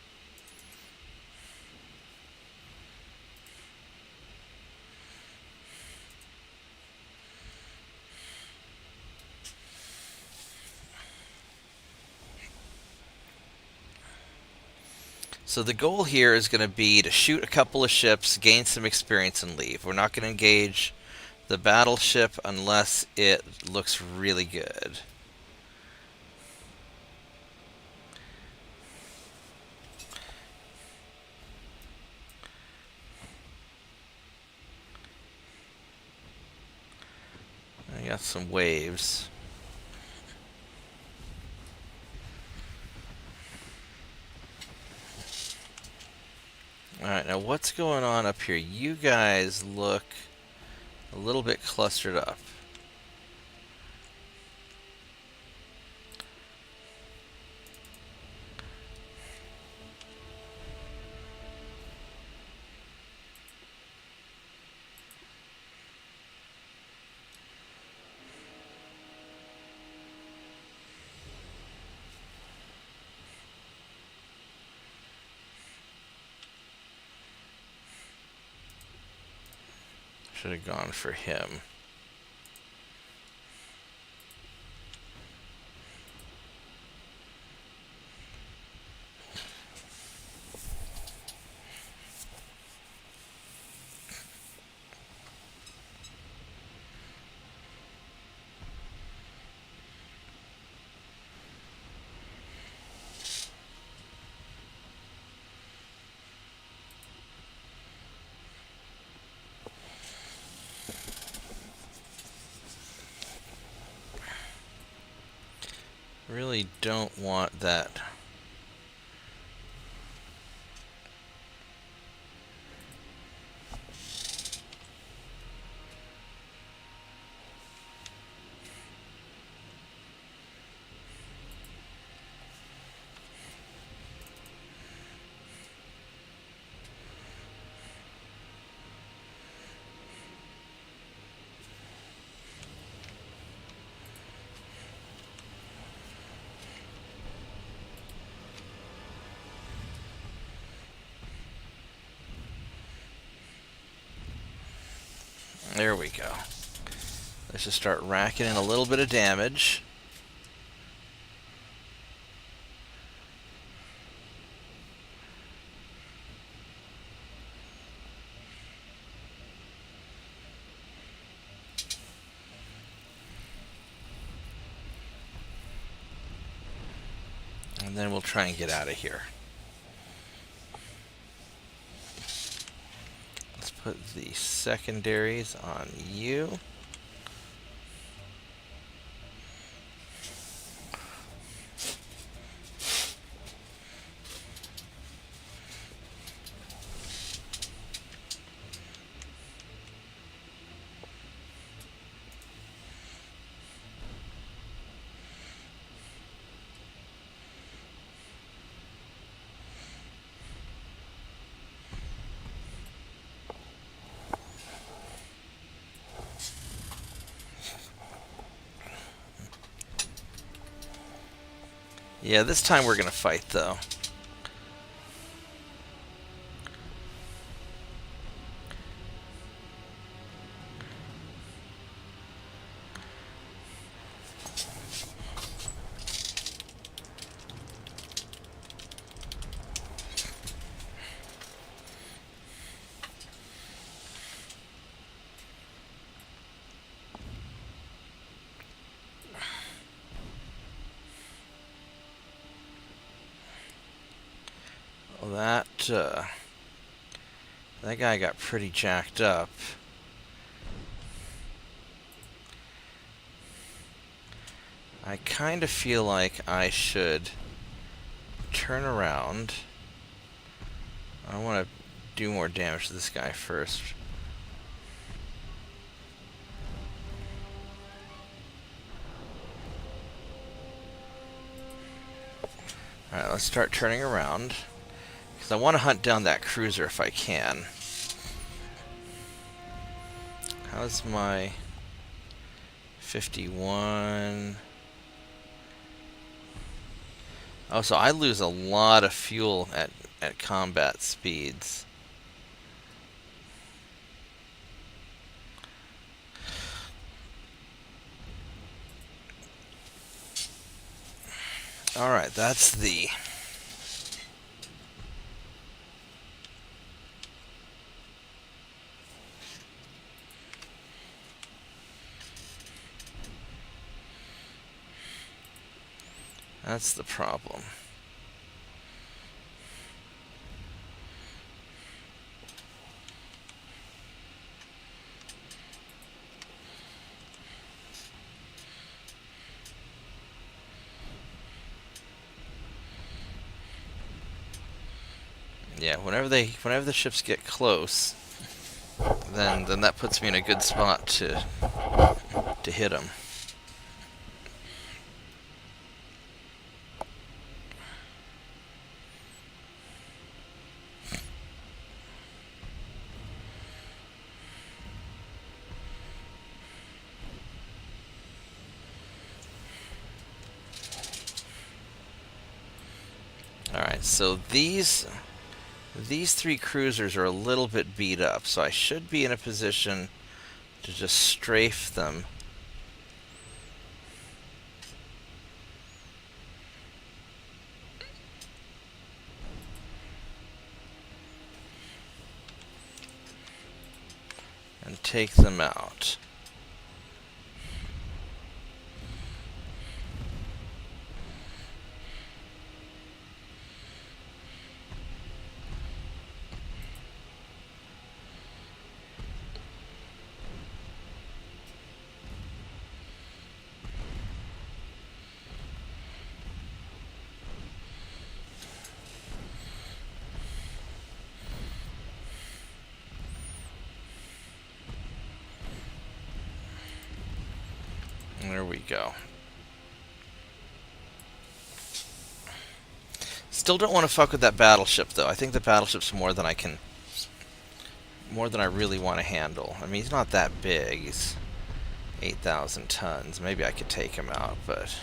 So the goal here is going to be to shoot a couple of ships, gain some experience, and leave. We're not going to engage the battleship unless it looks really good. I got some waves. Alright, now what's going on up here? You guys look a little bit clustered up. Should have gone for him. Really don't want that. There we go. Let's just start racking in a little bit of damage. And then we'll try and get out of here. put the secondaries on you. Yeah, this time we're gonna fight, though. Well, that guy got pretty jacked up. I kind of feel like I should turn around. I want to do more damage to this guy first. Alright, let's start turning around. Because I want to hunt down that cruiser if I can. How's my 51? Oh, so I lose a lot of fuel at combat speeds. Alright, that's the... That's the problem. Yeah, whenever the ships get close, then that puts me in a good spot to hit them. Alright, so these three cruisers are a little bit beat up, so I should be in a position to just strafe them. And take them out. There we go. Still don't want to fuck with that battleship, though. I think the battleship's more than I really want to handle. I mean, he's not that big. He's 8,000 tons. Maybe I could take him out, but...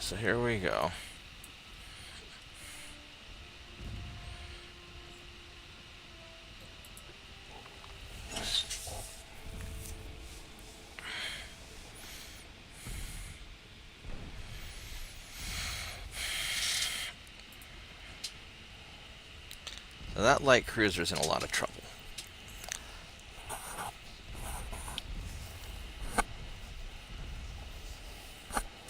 So here we go. So that light cruiser's in a lot of trouble.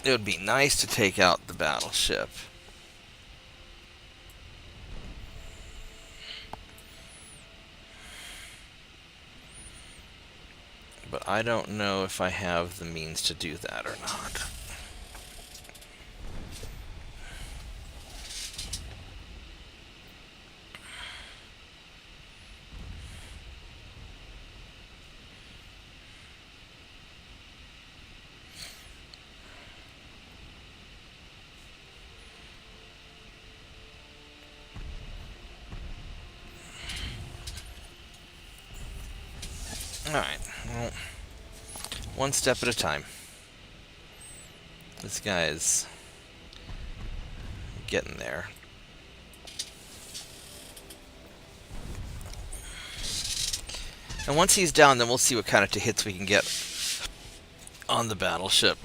It would be nice to take out the battleship. But I don't know if I have the means to do that or not. Alright, well, one step at a time. This guy is getting there. And once he's down, then we'll see what kind of hits we can get on the battleship.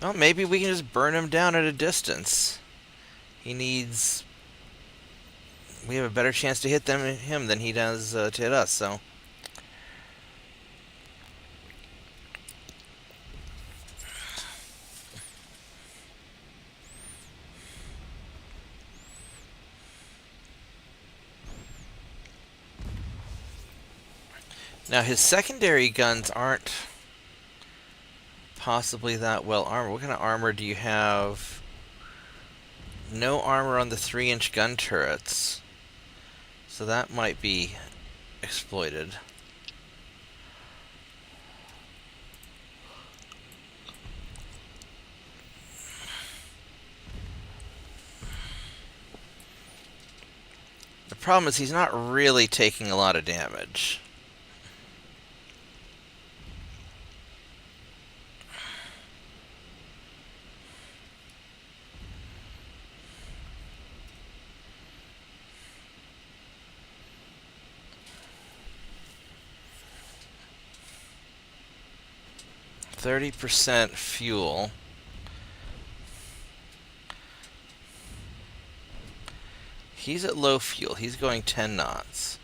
Well, maybe we can just burn him down at a distance. He needs... We have a better chance to hit him than he does to hit us, so... Now, his secondary guns aren't possibly that well armored. What kind of armor do you have? No armor on the 3-inch gun turrets. So that might be exploited. The problem is he's not really taking a lot of damage. %, fuel. He's at low fuel. He's going 10 knots.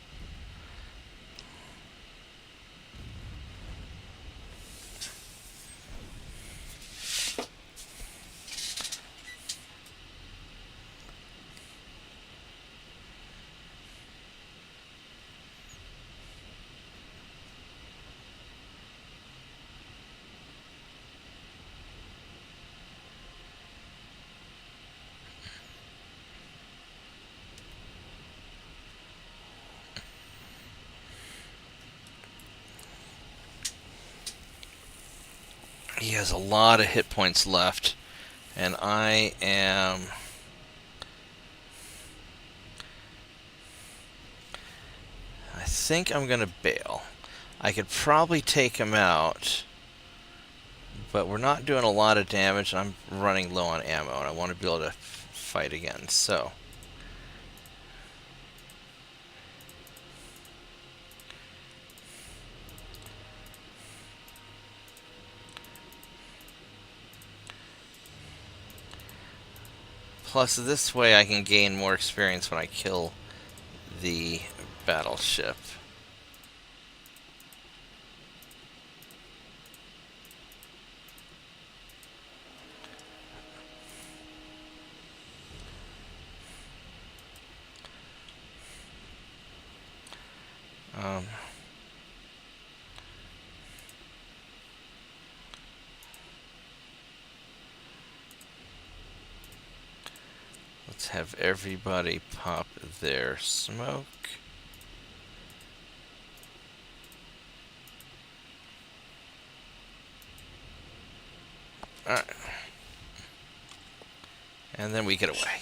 He has a lot of hit points left, and I think I'm gonna bail. I could probably take him out, but we're not doing a lot of damage, and I'm running low on ammo, and I want to be able to fight again, so... Plus, this way I can gain more experience when I kill the battleship. Let's have everybody pop their smoke. Alright. And then we get away.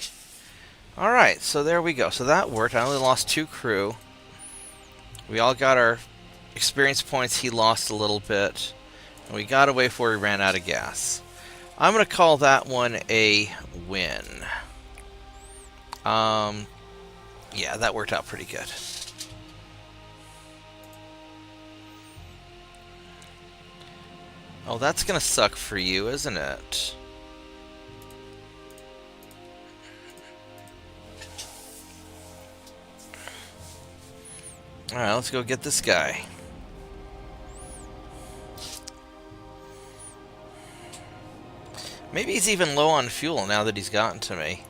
Alright, so there we go. So that worked. I only lost 2 crew. We all got our experience points. He lost a little bit. And we got away before we ran out of gas. I'm going to call that one a win. Yeah, that worked out pretty good. Oh, that's going to suck for you, isn't it? Alright, let's go get this guy. Maybe he's even low on fuel now that he's gotten to me.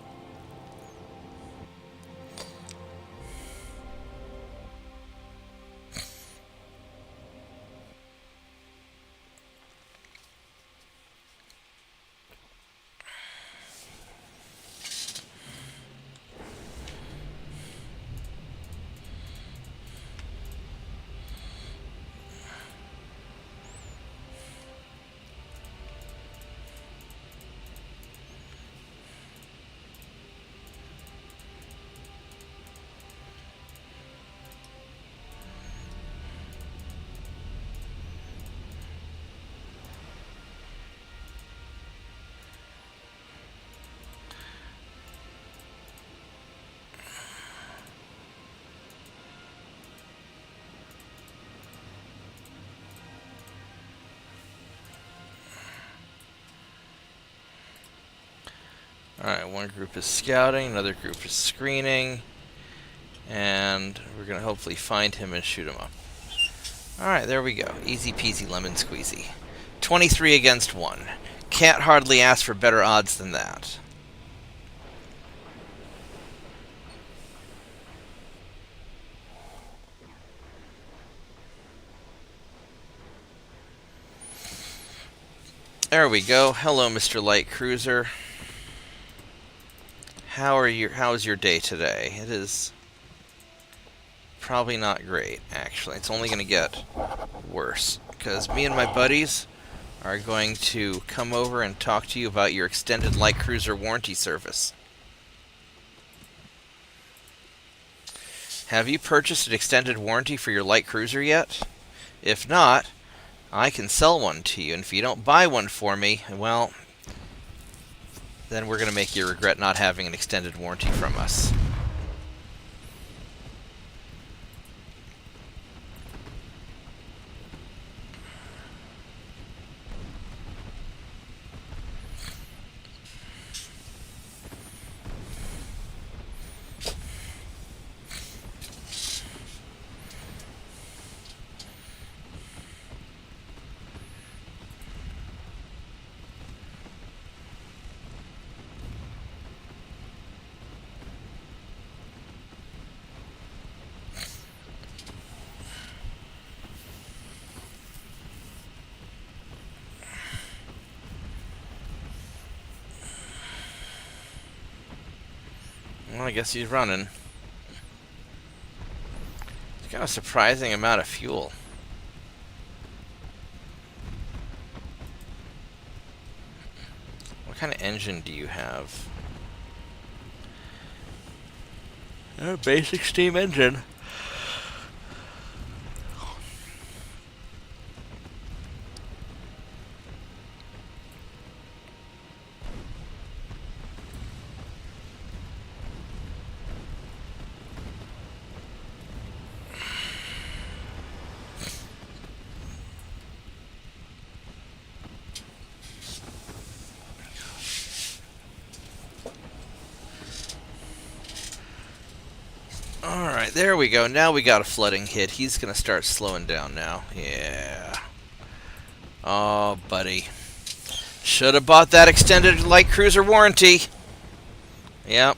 Alright, one group is scouting, another group is screening, and we're going to hopefully find him and shoot him up. Alright, there we go. Easy peasy lemon squeezy. 23 against 1. Can't hardly ask for better odds than that. There we go. Hello, Mr. Light Cruiser. How's your day today? It is probably not great, actually. It's only going to get worse, because me and my buddies are going to come over and talk to you about your extended light cruiser warranty service. Have you purchased an extended warranty for your light cruiser yet? If not, I can sell one to you, and if you don't buy one for me, well, then we're going to make you regret not having an extended warranty from us. Well, I guess he's running. It's got a surprising amount of fuel. What kind of engine do you have? A basic steam engine. Alright, there we go. Now we got a flooding hit. He's going to start slowing down now. Yeah. Oh, buddy. Should have bought that extended light cruiser warranty. Yep.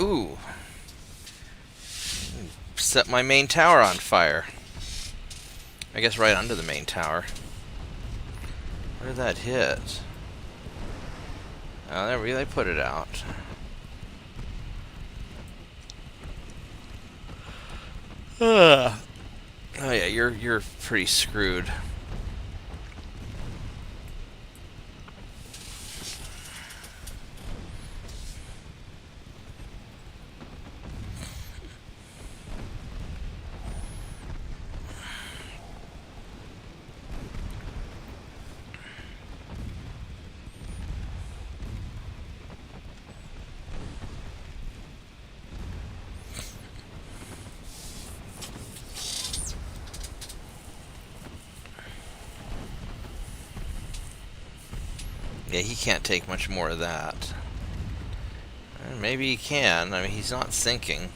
Ooh. set my main tower on fire. I guess right under the main tower. Where did that hit? Oh, there we go. They put it out. Oh yeah, you're pretty screwed. Yeah, he can't take much more of that. Maybe he can. I mean, he's not sinking.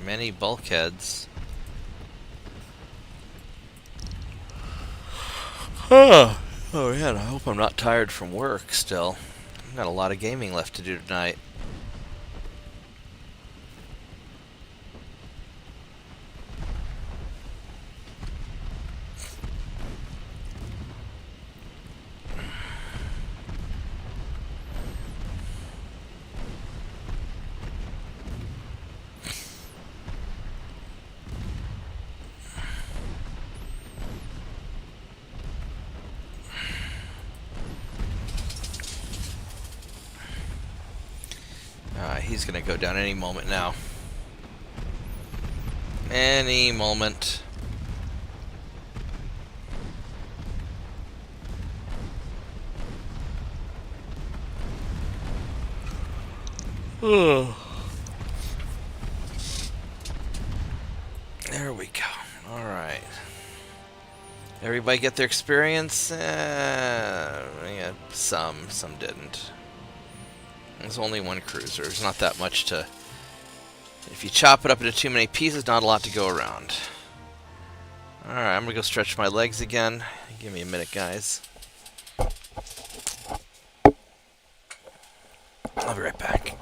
Many bulkheads. Oh man, I hope I'm not tired from work still. I've got a lot of gaming left to do tonight. He's gonna go down any moment now. Any moment. There we go. Alright. Everybody get their experience? Yeah, some didn't. There's only one cruiser. There's not that much to... If you chop it up into too many pieces, not a lot to go around. Alright, I'm gonna go stretch my legs again. Give me a minute, guys. I'll be right back.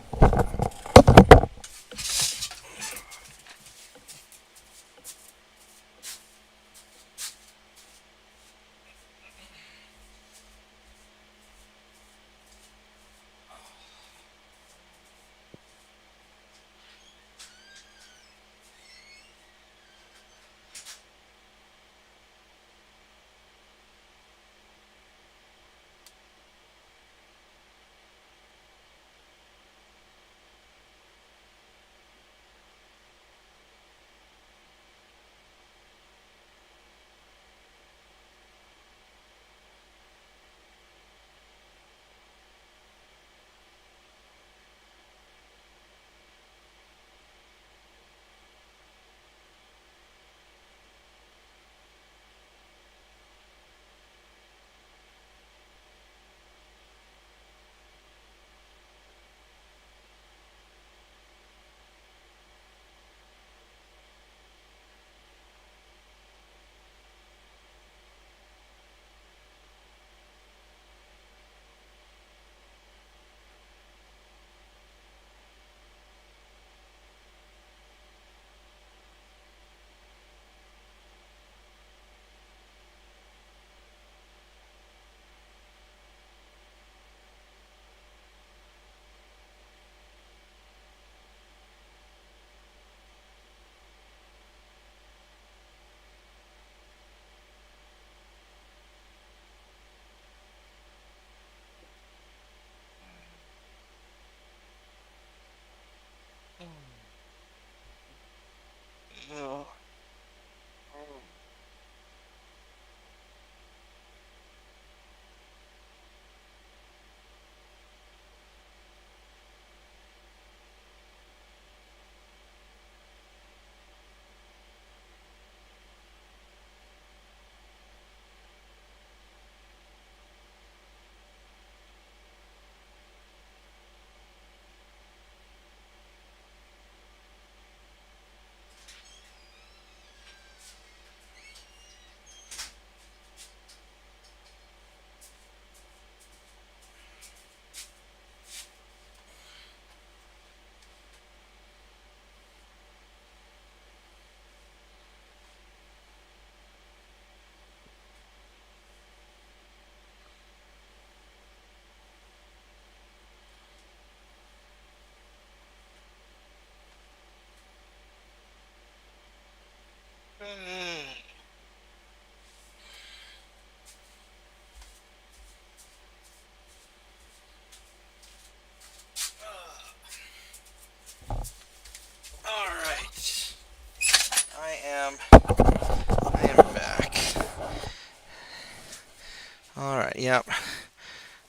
Yep.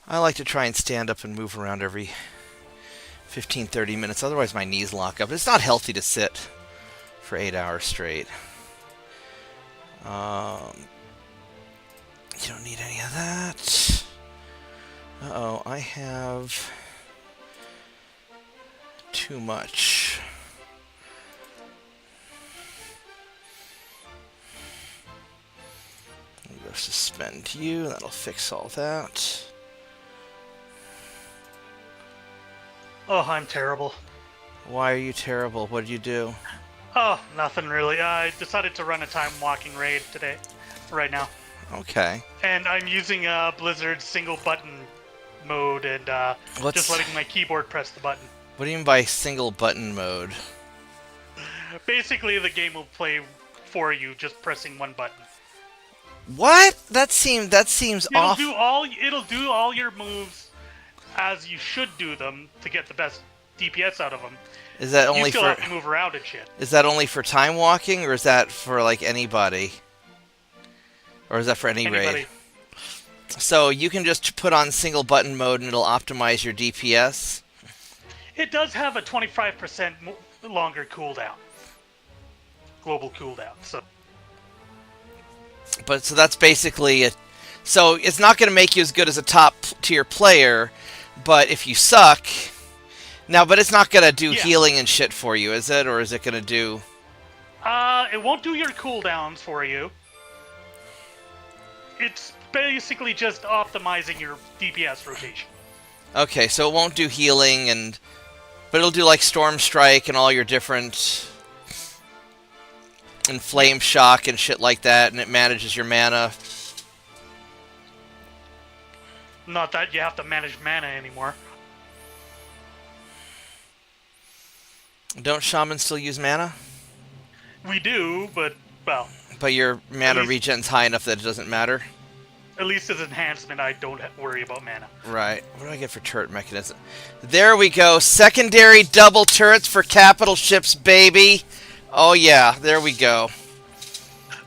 I like to try and stand up and move around every 15-30 minutes. Otherwise, my knees lock up. It's not healthy to sit for 8 hours straight. You don't need any of that. Uh-oh, I have too much. I'm going to suspend you. That'll fix all that. Oh, I'm terrible. Why are you terrible? What did you do? Oh, nothing really. I decided to run a time walking raid today, right now. Okay. And I'm using Blizzard's single button mode and just letting my keyboard press the button. What do you mean by single button mode? Basically, the game will play for you, just pressing one button. What? That seems off. It'll do all your moves as you should do them to get the best DPS out of them. Is that only you still for? have to move around and shit. Is that only for time walking, or is that for like anybody? Or is that for any Anybody. raid? So you can just put on single button mode and it'll optimize your DPS? It does have a 25% longer cooldown. Global cooldown. So that's basically so it's not going to make you as good as a top tier player, but if you suck now, but it's not going to do healing and shit for you, is it? Or is it going to do? It won't do your cooldowns for you. It's basically just optimizing your DPS rotation. Okay, so it won't do healing, but it'll do like Storm Strike and all your different, and Flame Shock and shit like that, and it manages your mana. Not that you have to manage mana anymore. Don't shamans still use mana? We do, but, well... But your mana regen's high enough that it doesn't matter? At least as enhancement, I don't worry about mana. Right. What do I get for turret mechanism? There we go. Secondary double turrets for capital ships, baby. Oh, yeah. There we go.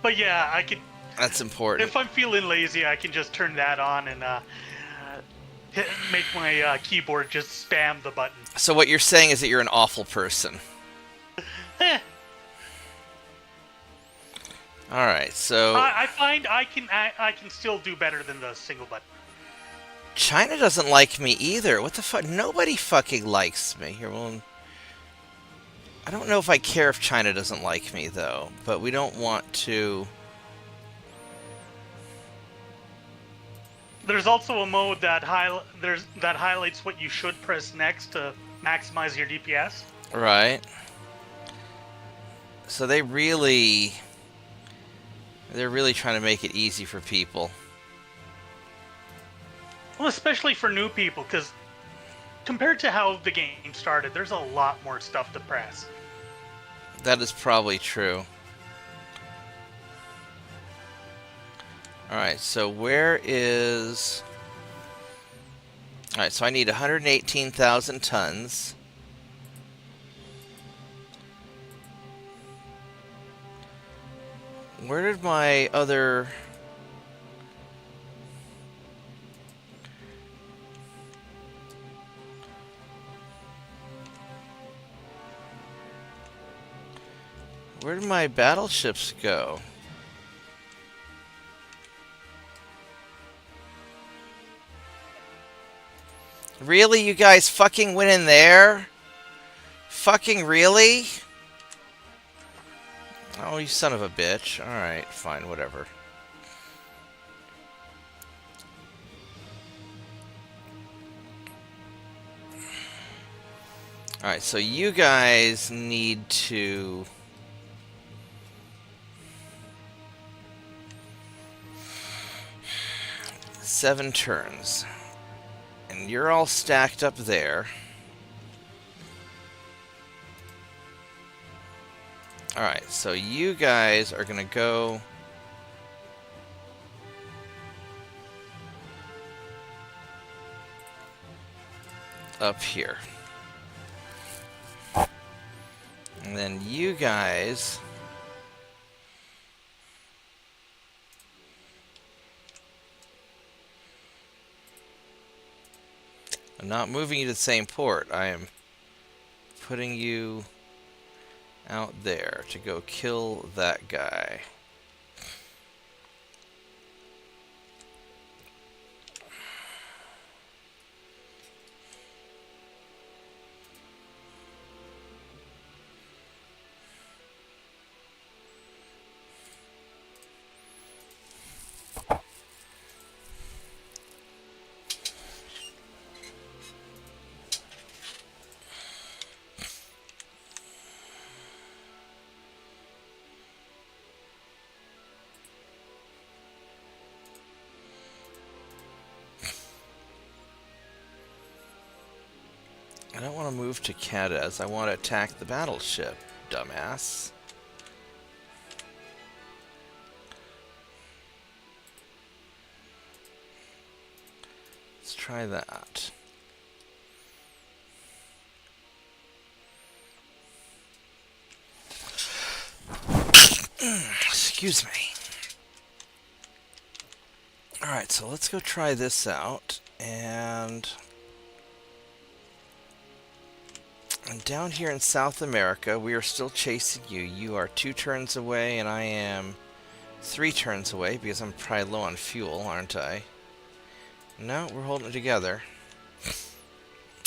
But yeah, I can... That's important. If I'm feeling lazy, I can just turn that on and make my keyboard just spam the button. So what you're saying is that you're an awful person. All right, so I find I can still do better than the single button. China doesn't like me either. What the fuck? Nobody fucking likes me. Here, well, I don't know if I care if China doesn't like me though, but we don't want to. There's also a mode that highlights what you should press next to maximize your DPS. Right. So they're really trying to make it easy for people. Well, especially for new people, because compared to how the game started, there's a lot more stuff to press. That is probably true. Alright, so where is... Alright, so I need 118,000 tons. Where did my other... Where did my battleships go? Really? You guys fucking went in there? Fucking really? Oh, you son of a bitch. Alright, fine, whatever. Alright, so you guys need to... Seven turns. And you're all stacked up there. Alright, so you guys are gonna go... up here. And then you guys... I'm not moving you to the same port. I am putting you out there to go kill that guy. I don't want to move to Cadiz. I want to attack the battleship, dumbass. Let's try that. Excuse me. Alright, so let's go try this out. And down here in South America, we are still chasing you. You are 2 turns away, and I am 3 turns away, because I'm probably low on fuel, aren't I? No, we're holding it together.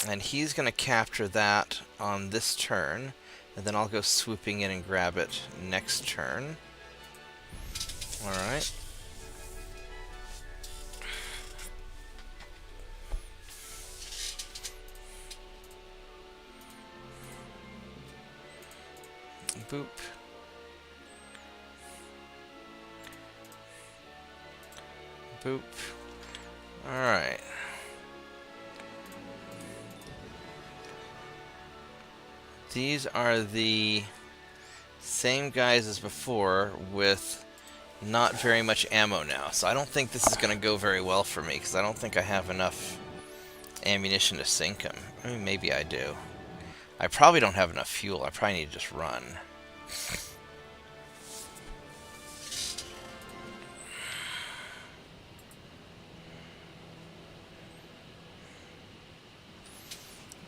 And he's going to capture that on this turn, and then I'll go swooping in and grab it next turn. Alright. Boop. Boop. Alright. These are the same guys as before with not very much ammo now. So I don't think this is going to go very well for me because I don't think I have enough ammunition to sink them. I mean, maybe I do. I probably don't have enough fuel. I probably need to just run.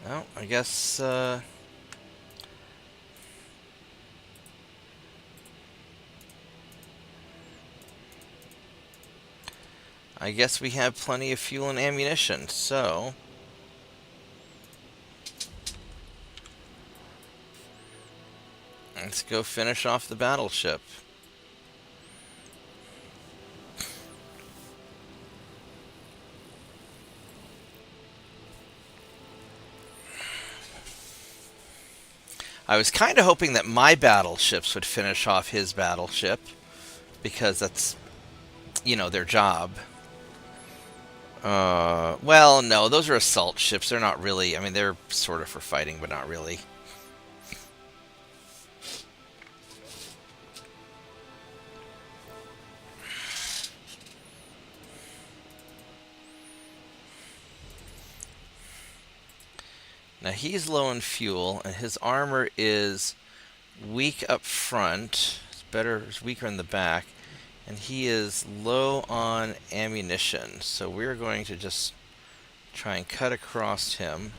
Well, I guess, we have plenty of fuel and ammunition, so let's go finish off the battleship. I was kind of hoping that my battleships would finish off his battleship, because that's, you know, their job. Well, no, those are assault ships. They're not really, I mean, they're sort of for fighting, but not really. Now he's low on fuel, and his armor is weak up front. It's weaker in the back, and he is low on ammunition. So we're going to just try and cut across him.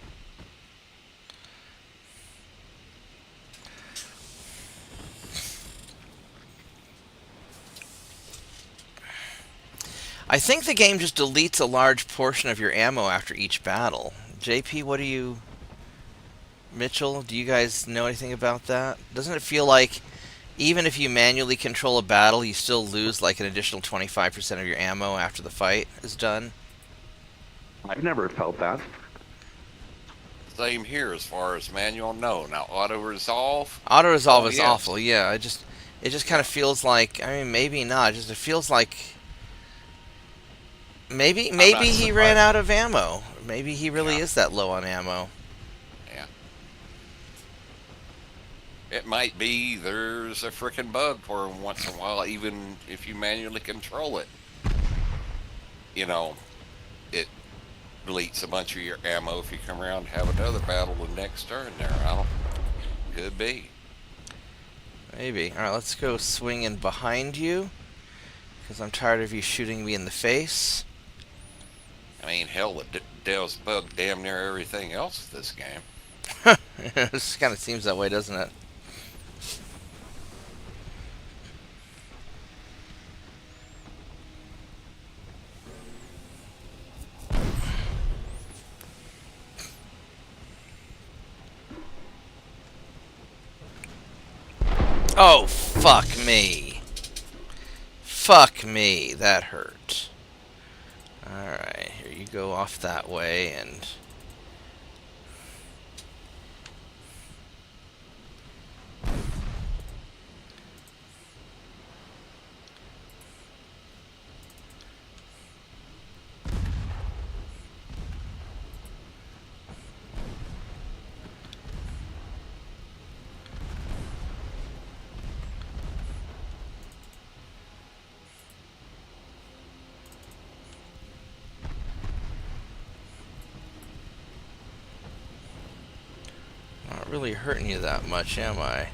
I think the game just deletes a large portion of your ammo after each battle. JP, what do you... Mitchell, do you guys know anything about that? Doesn't it feel like even if you manually control a battle, you still lose like an additional 25% of your ammo after the fight is done? I've never felt that. Same here as far as manual. No, now auto resolve. Auto resolve is yes. awful. Yeah, it just kind of feels like, I mean, maybe not. It feels like maybe he ran out of ammo. Maybe he really is that low on ammo. It might be there's a frickin' bug for him once in a while, even if you manually control it. You know, it deletes a bunch of your ammo if you come around and have another battle the next turn there. I don't... Could be. Maybe. Alright, let's go swing in behind you, because I'm tired of you shooting me in the face. I mean, hell, the does bug damn near everything else of this game. It just kind of seems that way, doesn't it? Oh, fuck me. Fuck me. That hurt. Alright, here you go off that way, and... Not really hurting you that much, am I?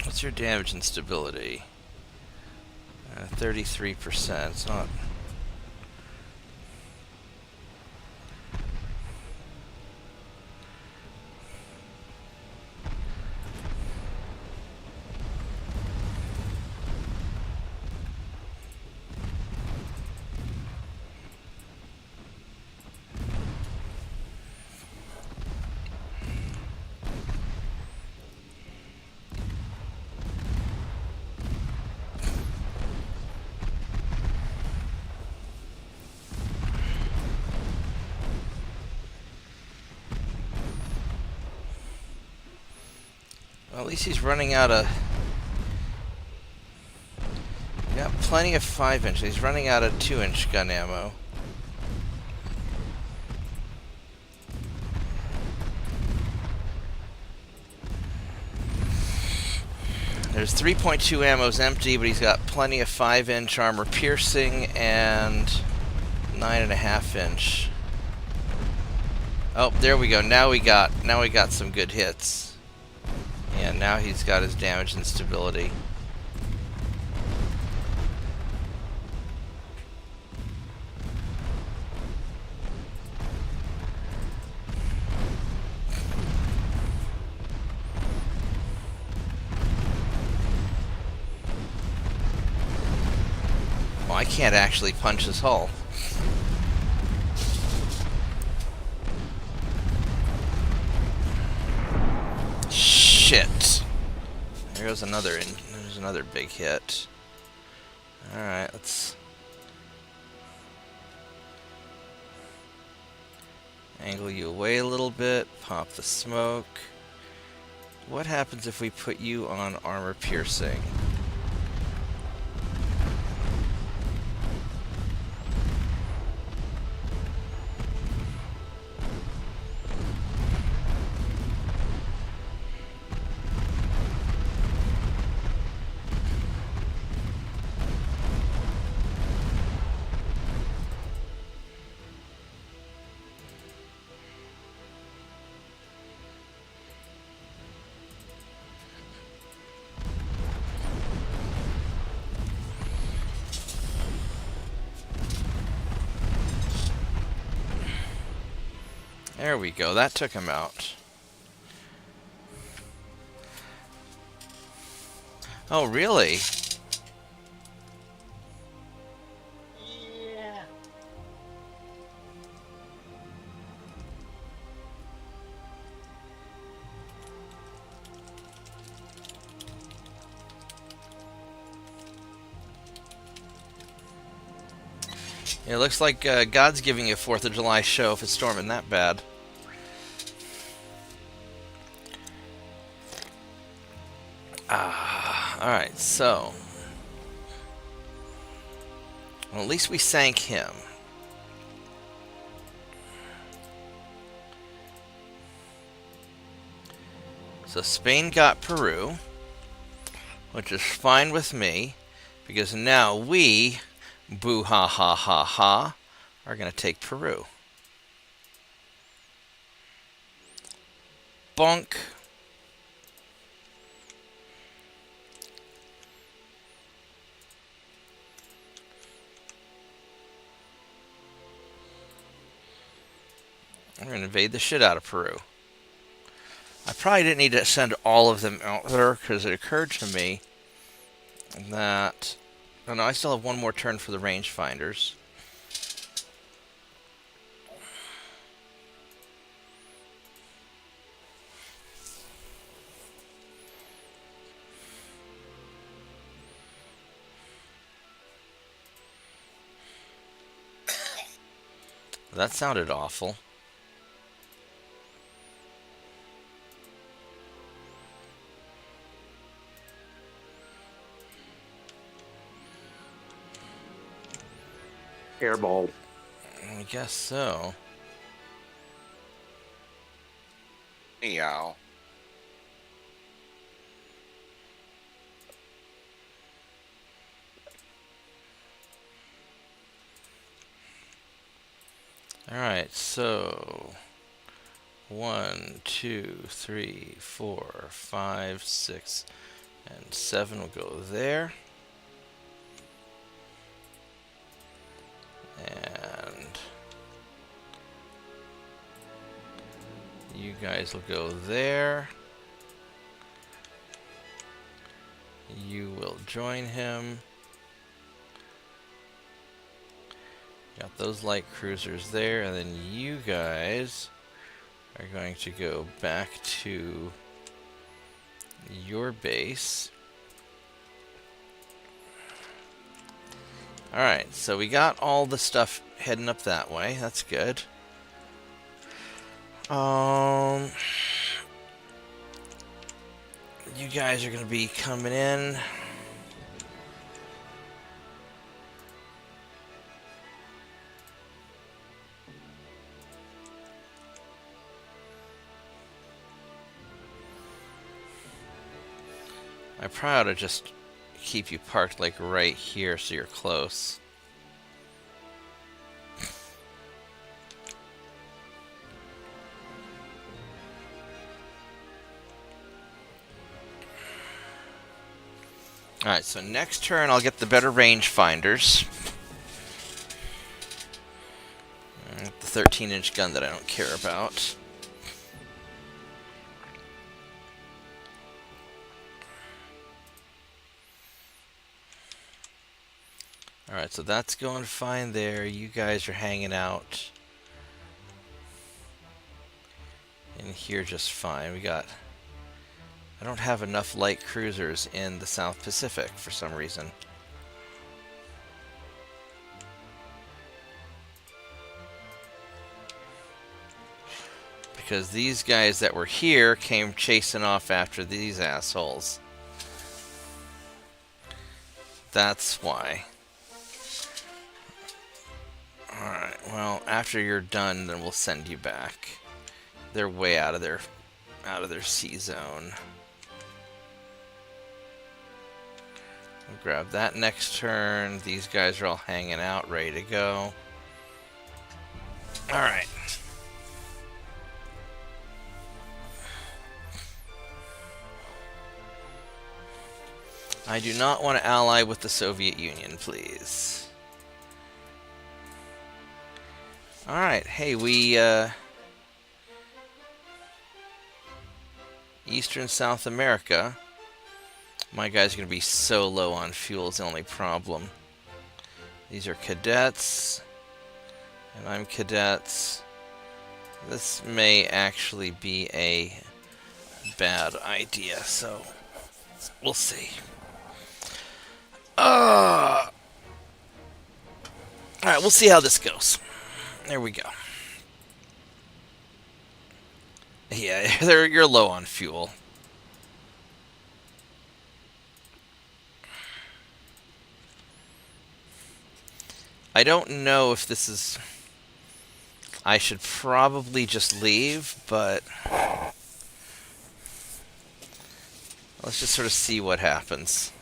What's your damage and stability? 33%. It's not... Well, at least he's running out of... Got plenty of 5-inch. He's running out of 2-inch gun ammo. There's 3.2 ammo's empty, but he's got plenty of 5-inch armor piercing and 9.5-inch. Oh, there we go. Now we got some good hits. Yeah, now he's got his damage and stability. Well, I can't actually punch his hull. Shit. There's another big hit. Alright, let's angle you away a little bit, pop the smoke. What happens if we put you on armor piercing? There we go, that took him out. Oh, really? Yeah. It looks like God's giving you a 4th of July show if it's storming that bad. Alright, so... Well, at least we sank him. So Spain got Peru, which is fine with me, because now we, boo ha ha ha ha, are going to take Peru. Bonk. I'm going to invade the shit out of Peru. I probably didn't need to send all of them out there, because it occurred to me that... Oh no, I still have one more turn for the rangefinders. That sounded awful. Airball. I guess so. Meow. Alright, so 1, 2, 3, 4, 5, 6, and 7 will go there. And you guys will go there. You will join him. Got those light cruisers there, and then you guys are going to go back to your base. Alright, so we got all the stuff heading up that way. That's good. You guys are going to be coming in. I probably ought to just keep you parked like right here so you're close. Alright, so next turn I'll get the better rangefinders. The 13-inch gun that I don't care about. Alright, so that's going fine there. You guys are hanging out in here just fine. I don't have enough light cruisers in the South Pacific for some reason. Because these guys that were here came chasing off after these assholes. That's why. Alright, well, after you're done, then we'll send you back. They're way out of their sea zone. We'll grab that next turn. These guys are all hanging out, ready to go. Alright. I do not want to ally with the Soviet Union, please. Alright, hey, we, Eastern South America. My guy's going to be so low on fuel is the only problem. These are cadets. And I'm cadets. This may actually be a bad idea, so we'll see. Alright, we'll see how this goes. There we go. Yeah, you're low on fuel. I don't know if this is... I should probably just leave, but... Let's just sort of see what happens.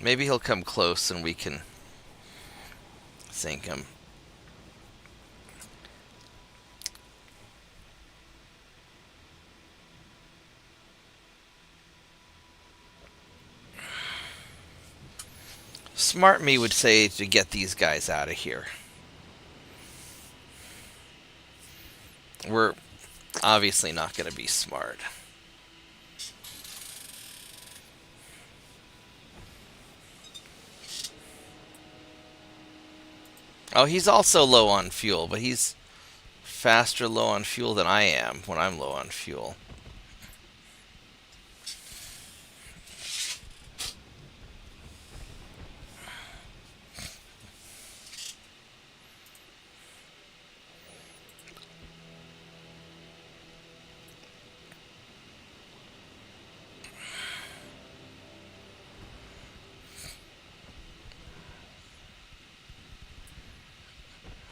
Maybe he'll come close and we can sink him. Smart me would say to get these guys out of here. We're obviously not going to be smart. Oh, he's also low on fuel, but he's faster low on fuel than I am when I'm low on fuel.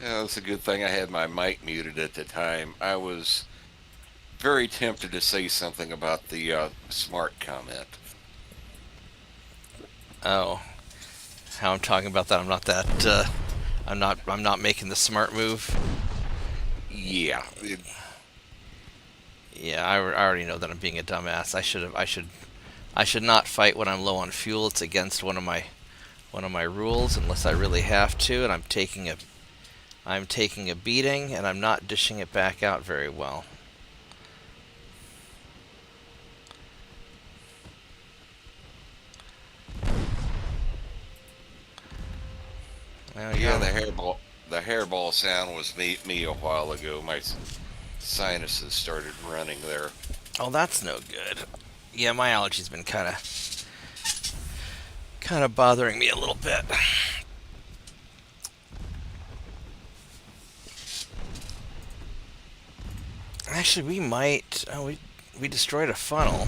Yeah, it's a good thing I had my mic muted at the time. I was very tempted to say something about the smart comment. Oh, how I'm talking about that? I'm not that. I'm not making the smart move. Yeah. Yeah, I already know that I'm being a dumbass. I should not fight when I'm low on fuel. It's against one of my rules unless I really have to, and I'm taking a beating, and I'm not dishing it back out very well. Well, Yeah, the hairball sound was me a while ago. My sinuses started running there. Oh, that's no good. Yeah, my allergy's been kind of bothering me a little bit. Actually, we might. Oh, we destroyed a funnel.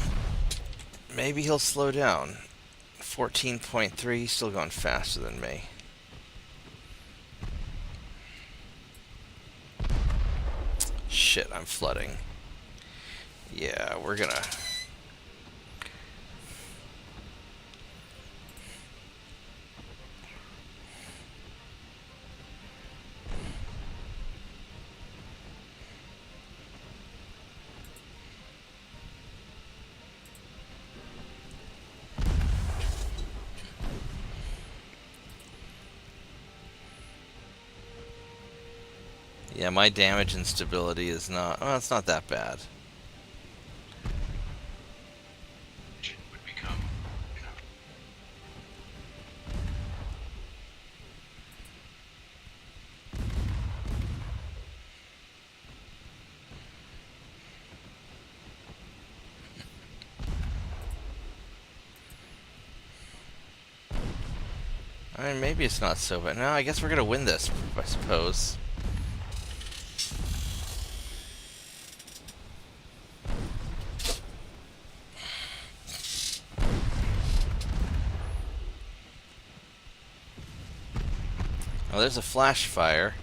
Maybe he'll slow down. 14.3, he's still going faster than me. Shit, I'm flooding. Yeah, we're gonna... Yeah, my damage and stability is not... Well, it's not that bad. Would become, I mean, maybe it's not so bad. No, I guess we're gonna win this, I suppose. Oh, there's a flash fire.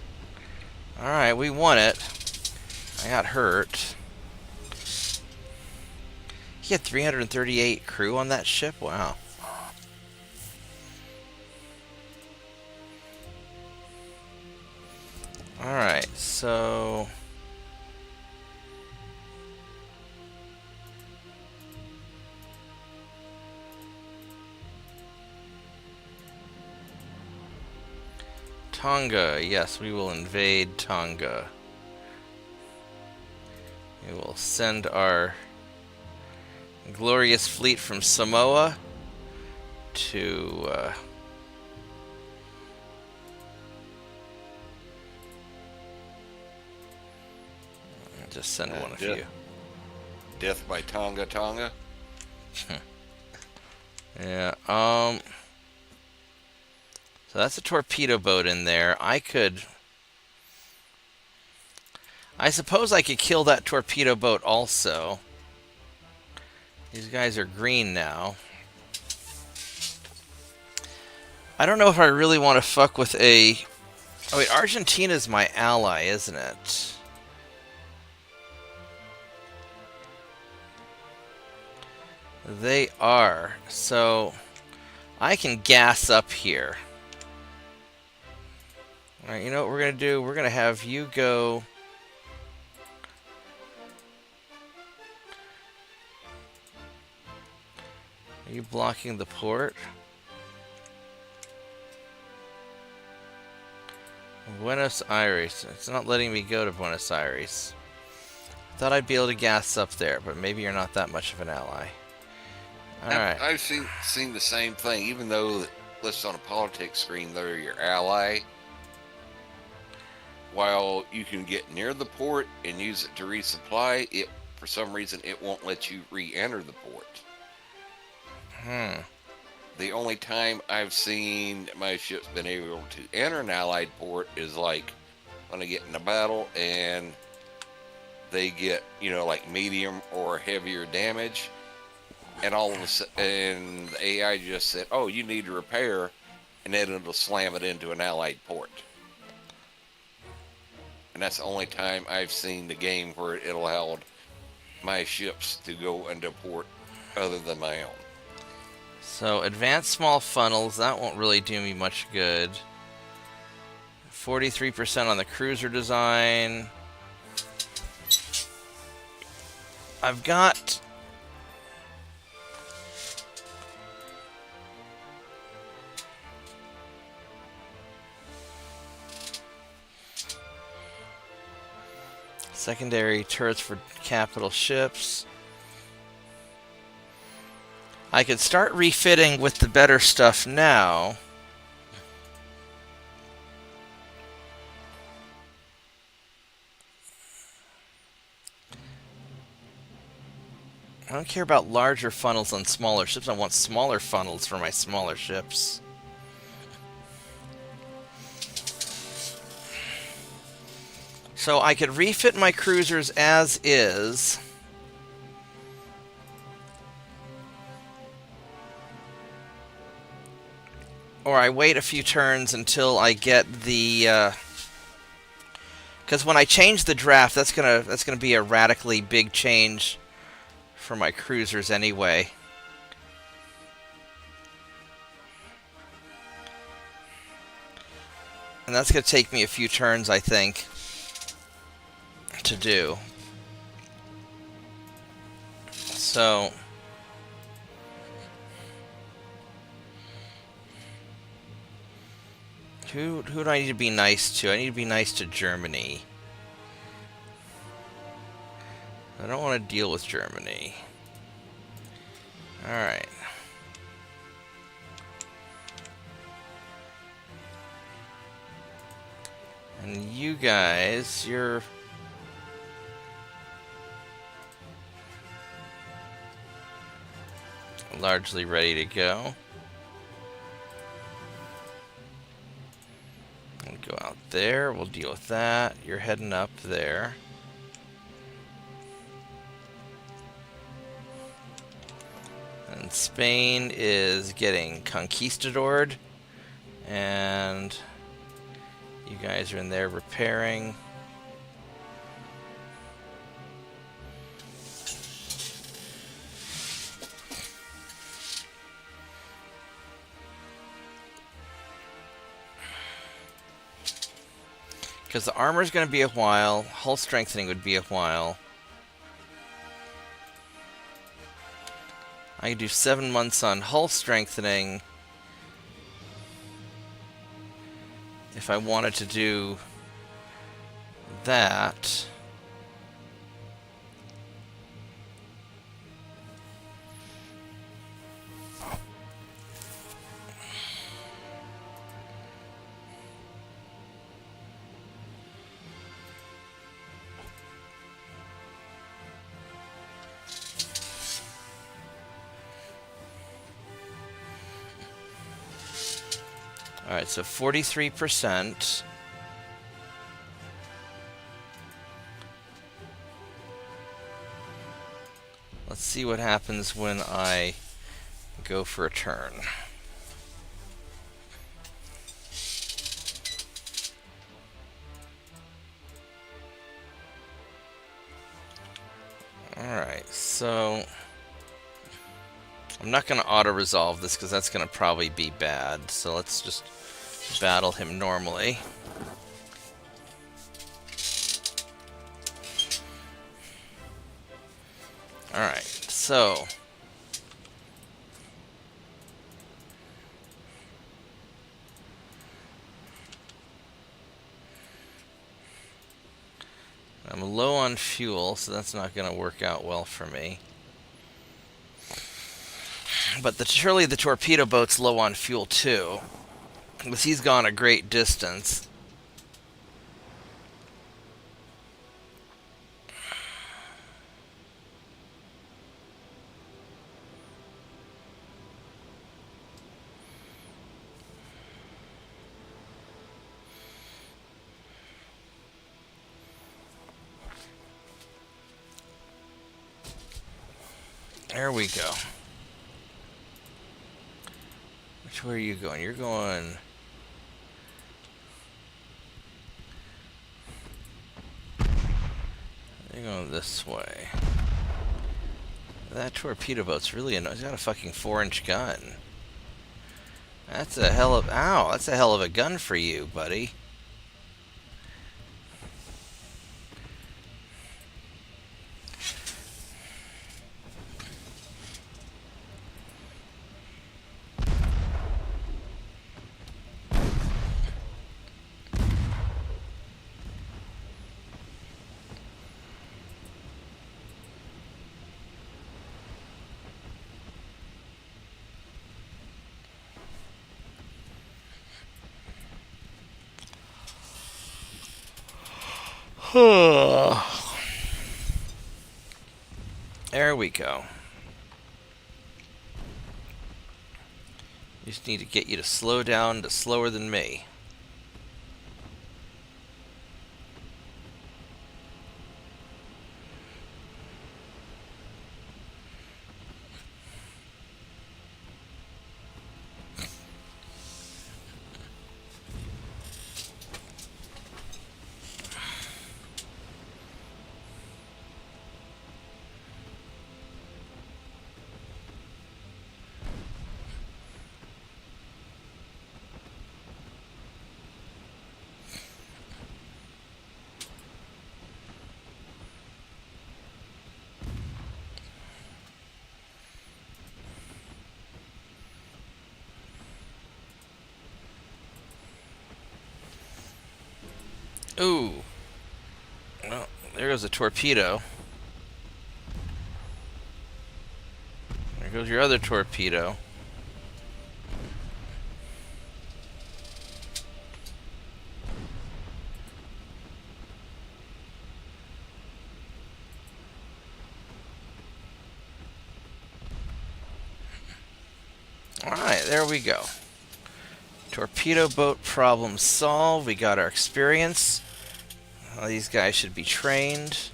Alright, we won it. I got hurt. He had 338 crew on that ship? Wow. Alright, so... Tonga, yes, we will invade Tonga. We will send our glorious fleet from Samoa to just send one of you. Death by Tonga Tonga. Yeah, so that's a torpedo boat in there. I suppose I could kill that torpedo boat also. These guys are green now. I don't know if I really want to fuck with a Oh wait, Argentina's my ally, isn't it? They are. So I can gas up here. Alright, you know what we're gonna do? We're gonna have you go. Are you blocking the port? Buenos Aires. It's not letting me go to Buenos Aires. Thought I'd be able to gas up there, but maybe you're not that much of an ally. Alright. I've seen the same thing, even though it lists on a politics screen they're your ally. While you can get near the port and use it to resupply, it for some reason it won't let you re-enter the port. The only time I've seen my ship's been able to enter an allied port is like when I get in a battle and they get, you know, like medium or heavier damage, and all of a sudden, and the AI just said, "Oh, you need to repair," and then it'll slam it into an allied port. And that's the only time I've seen the game where it allowed my ships to go into port other than my own. So, advanced small funnels, that won't really do me much good. 43% on the cruiser design. I've got... secondary turrets for capital ships. I could start refitting with the better stuff now. I don't care about larger funnels on smaller ships. I want smaller funnels for my smaller ships. So I could refit my cruisers as is. Or I wait a few turns until I get the... because when I change the draft, that's gonna be a radically big change for my cruisers anyway. And that's gonna take me a few turns, I think, to do. So... Who do I need to be nice to? I need to be nice to Germany. I don't want to deal with Germany. Alright. And you guys, you're... largely ready to go. We'll go out there, we'll deal with that. You're heading up there. And Spain is getting conquistadored. And you guys are in there repairing. Because the armor is going to be a while. Hull strengthening would be a while. I could do 7 months on hull strengthening if I wanted to do that. Alright, so 43%. Let's see what happens when I go for a turn. Alright, so I'm not going to auto-resolve this because that's going to probably be bad. So let's just battle him normally. Alright, so I'm low on fuel, so that's not going to work out well for me. But surely the torpedo boat's low on fuel too, because he's gone a great distance. There we go. Which way are you going? You're going... You're going this way. That torpedo boat's really annoying. He's got a fucking 4-inch gun. That's a hell of... Ow! That's a hell of a gun for you, buddy. There we go. Just need to get you to slow down to slower than me. Ooh. Well, there goes a torpedo. There goes your other torpedo. Alright, there we go. Torpedo boat problem solved. We got our experience. Well, these guys should be trained.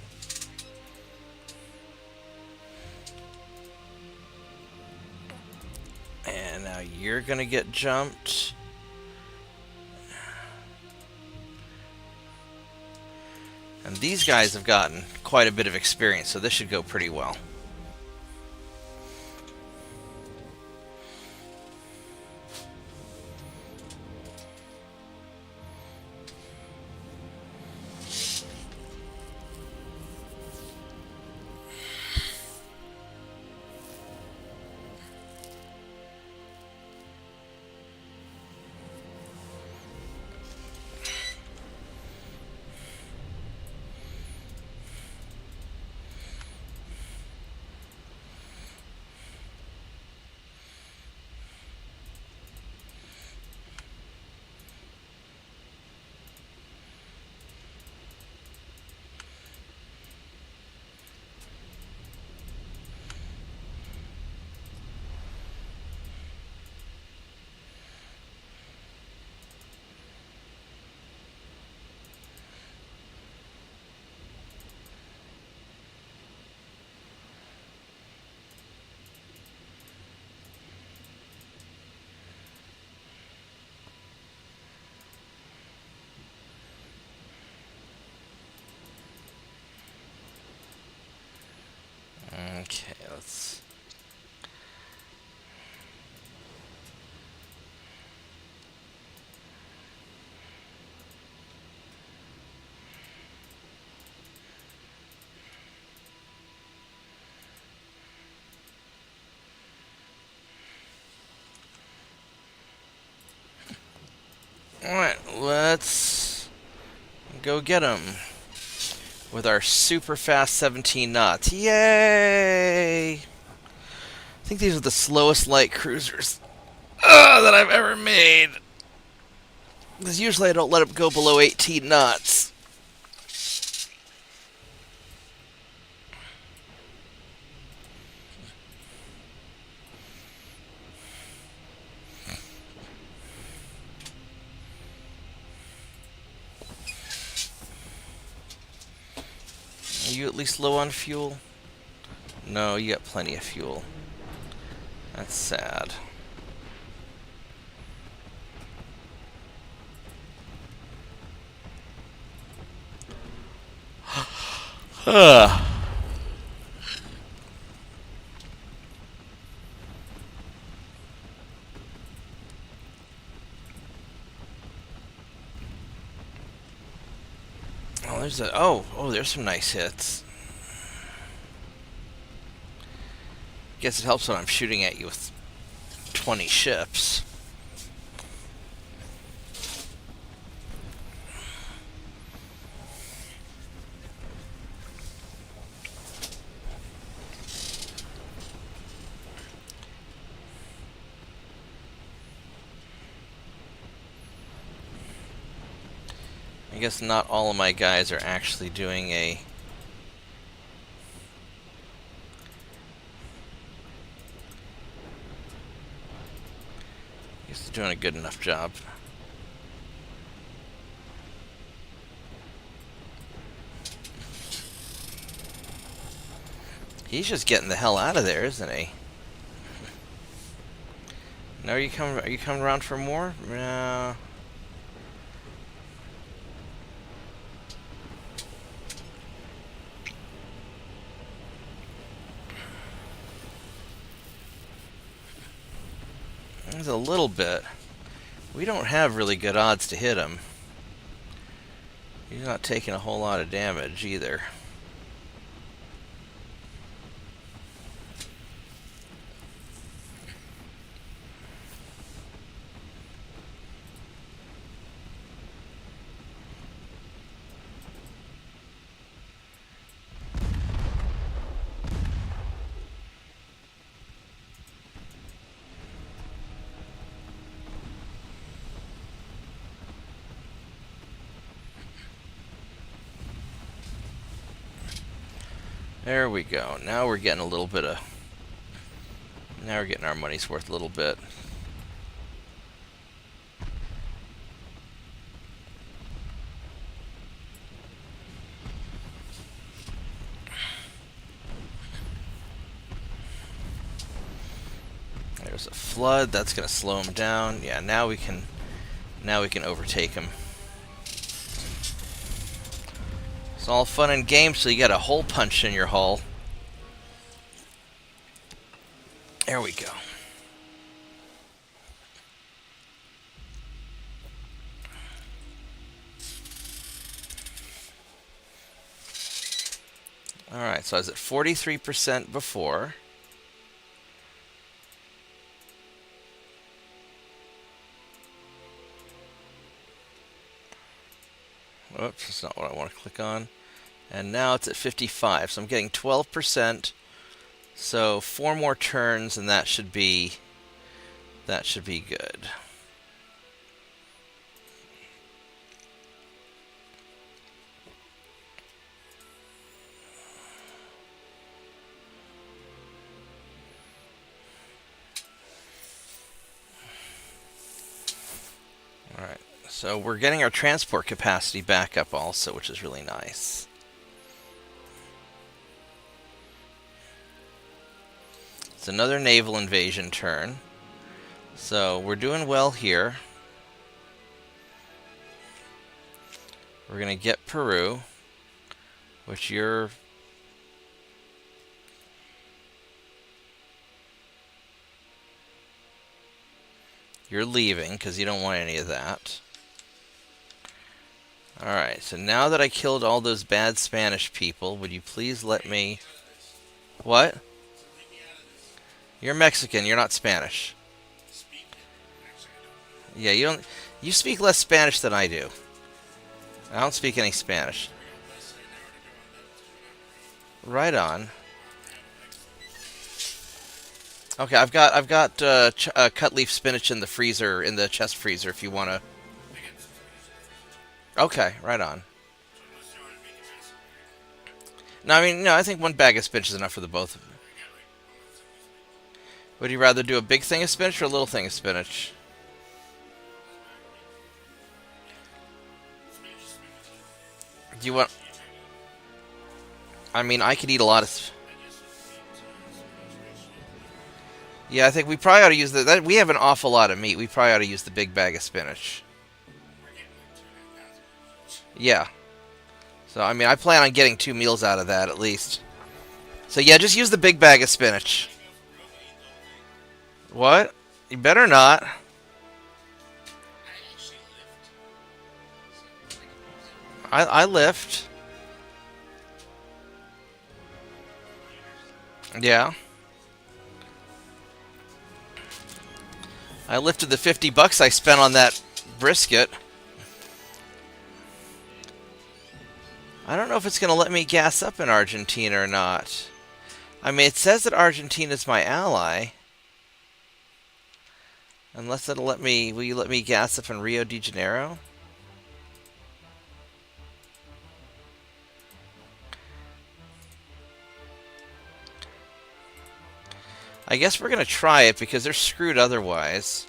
And now you're gonna get jumped. And these guys have gotten quite a bit of experience, so this should go pretty well. Okay, let's... Alright, let's go get him with our super fast 17 knots. Yay! I think these are the slowest light cruisers that I've ever made. Because usually I don't let them go below 18 knots. Are you at least low on fuel? No, you got plenty of fuel. That's sad. Oh, there's a there's some nice hits. Guess it helps when I'm shooting at you with 20 ships. I guess not all of my guys are actually doing a... I guess they're doing a good enough job. He's just getting the hell out of there, isn't he? No, are you coming around for more? No. There's a little bit. We don't have really good odds to hit him. He's not taking a whole lot of damage either. There we go. Now we're getting a little bit of... Now we're getting our money's worth a little bit. There's a flood. That's going to slow him down. Yeah, now we can overtake him. It's all fun and games, so you got a hole punched in your hull. There we go. Alright, so I was at 43% before. Oops, that's not what I want to click on. And now it's at 55, so I'm getting 12%. So 4 more turns, and that should be good. All right. So we're getting our transport capacity back up also, which is really nice. It's another naval invasion turn. So we're doing well here. We're going to get Peru, which you're... You're leaving because you don't want any of that. Alright, so now that I killed all those bad Spanish people, would you please let me... What? You're Mexican, you're not Spanish. Yeah, you don't... You speak less Spanish than I do. I don't speak any Spanish. Right on. Okay, I've got cut leaf spinach in the freezer, in the chest freezer, if you want to... Okay, right on. No, I mean, no, I think one bag of spinach is enough for the both of them. Would you rather do a big thing of spinach or a little thing of spinach? Do you want... I mean, I could eat a lot of... Yeah, I think we probably ought to use the... we have an awful lot of meat. We probably ought to use the big bag of spinach. Yeah. So, I mean, I plan on getting 2 meals out of that, at least. So, yeah, just use the big bag of spinach. What? You better not. I lift. Yeah. I lifted the $50 I spent on that brisket. I don't know if it's going to let me gas up in Argentina or not. I mean, it says that Argentina's my ally. Unless it'll let me... Will you let me gas up in Rio de Janeiro? I guess we're going to try it because they're screwed otherwise.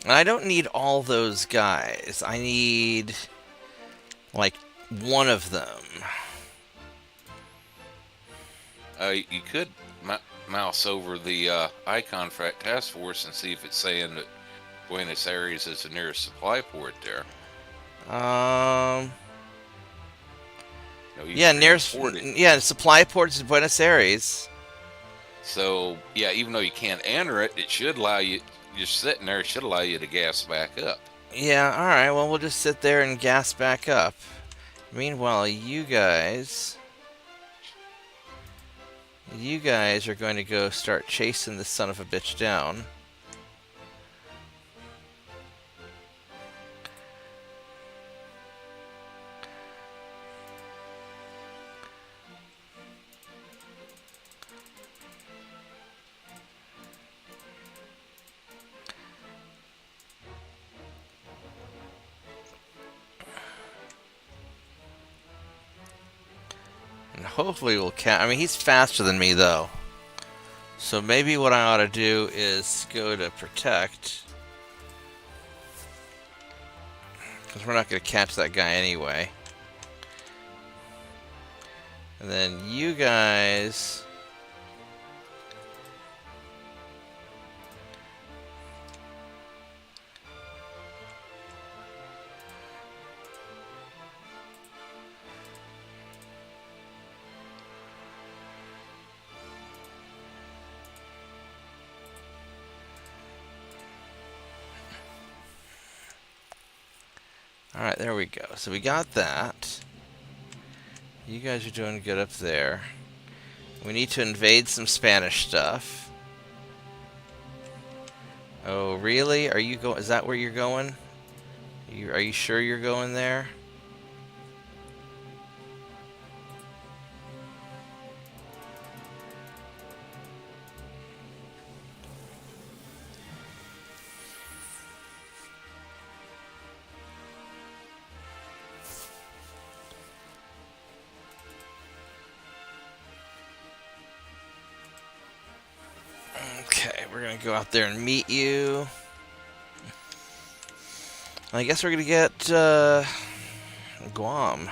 And I don't need all those guys. I need, like, one of them. You could mouse over the icon for that task force and see if it's saying that Buenos Aires is the nearest supply port there. Yeah, nearest. Yeah, supply port is Buenos Aires. So yeah, even though you can't enter it, it should allow you. Just sitting there, it should allow you to gas back up. Yeah, alright, well, we'll just sit there and gas back up. Meanwhile, you guys are going to go start chasing this son of a bitch down. And hopefully we'll catch... I mean, he's faster than me, though. So maybe what I ought to do is go to protect. Because we're not going to catch that guy anyway. And then you guys... Alright, there we go. So we got that. You guys are doing good up there. We need to invade some Spanish stuff. Oh, really? Are you going? Is that where you're going? Are you sure you're going there? Okay, we're gonna go out there and meet you. I guess we're gonna get Guam.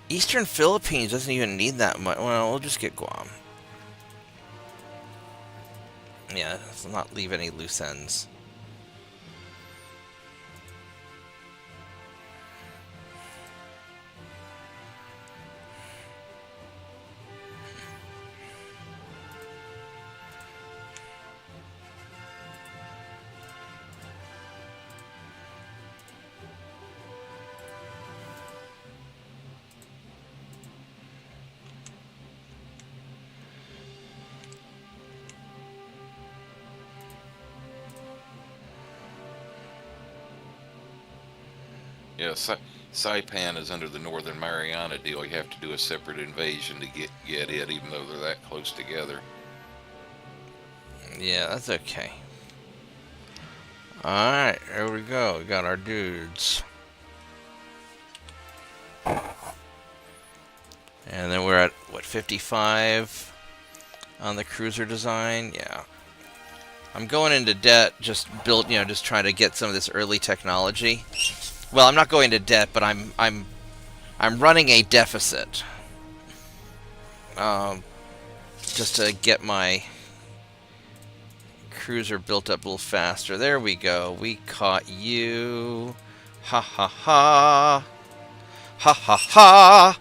Eastern Philippines doesn't even need that much. Well, we'll just get Guam. Yeah, let's not leave any loose ends. Yeah, Saipan is under the Northern Mariana deal. You have to do a separate invasion to get it, even though they're that close together. Yeah, that's okay. Alright, here we go. We got our dudes. And then we're at, what, 55 on the cruiser design? Yeah. I'm going into debt, just trying to get some of this early technology. Well, I'm not going to debt, but I'm running a deficit. Just to get my cruiser built up a little faster. There we go. We caught you. Ha ha ha. Ha ha ha.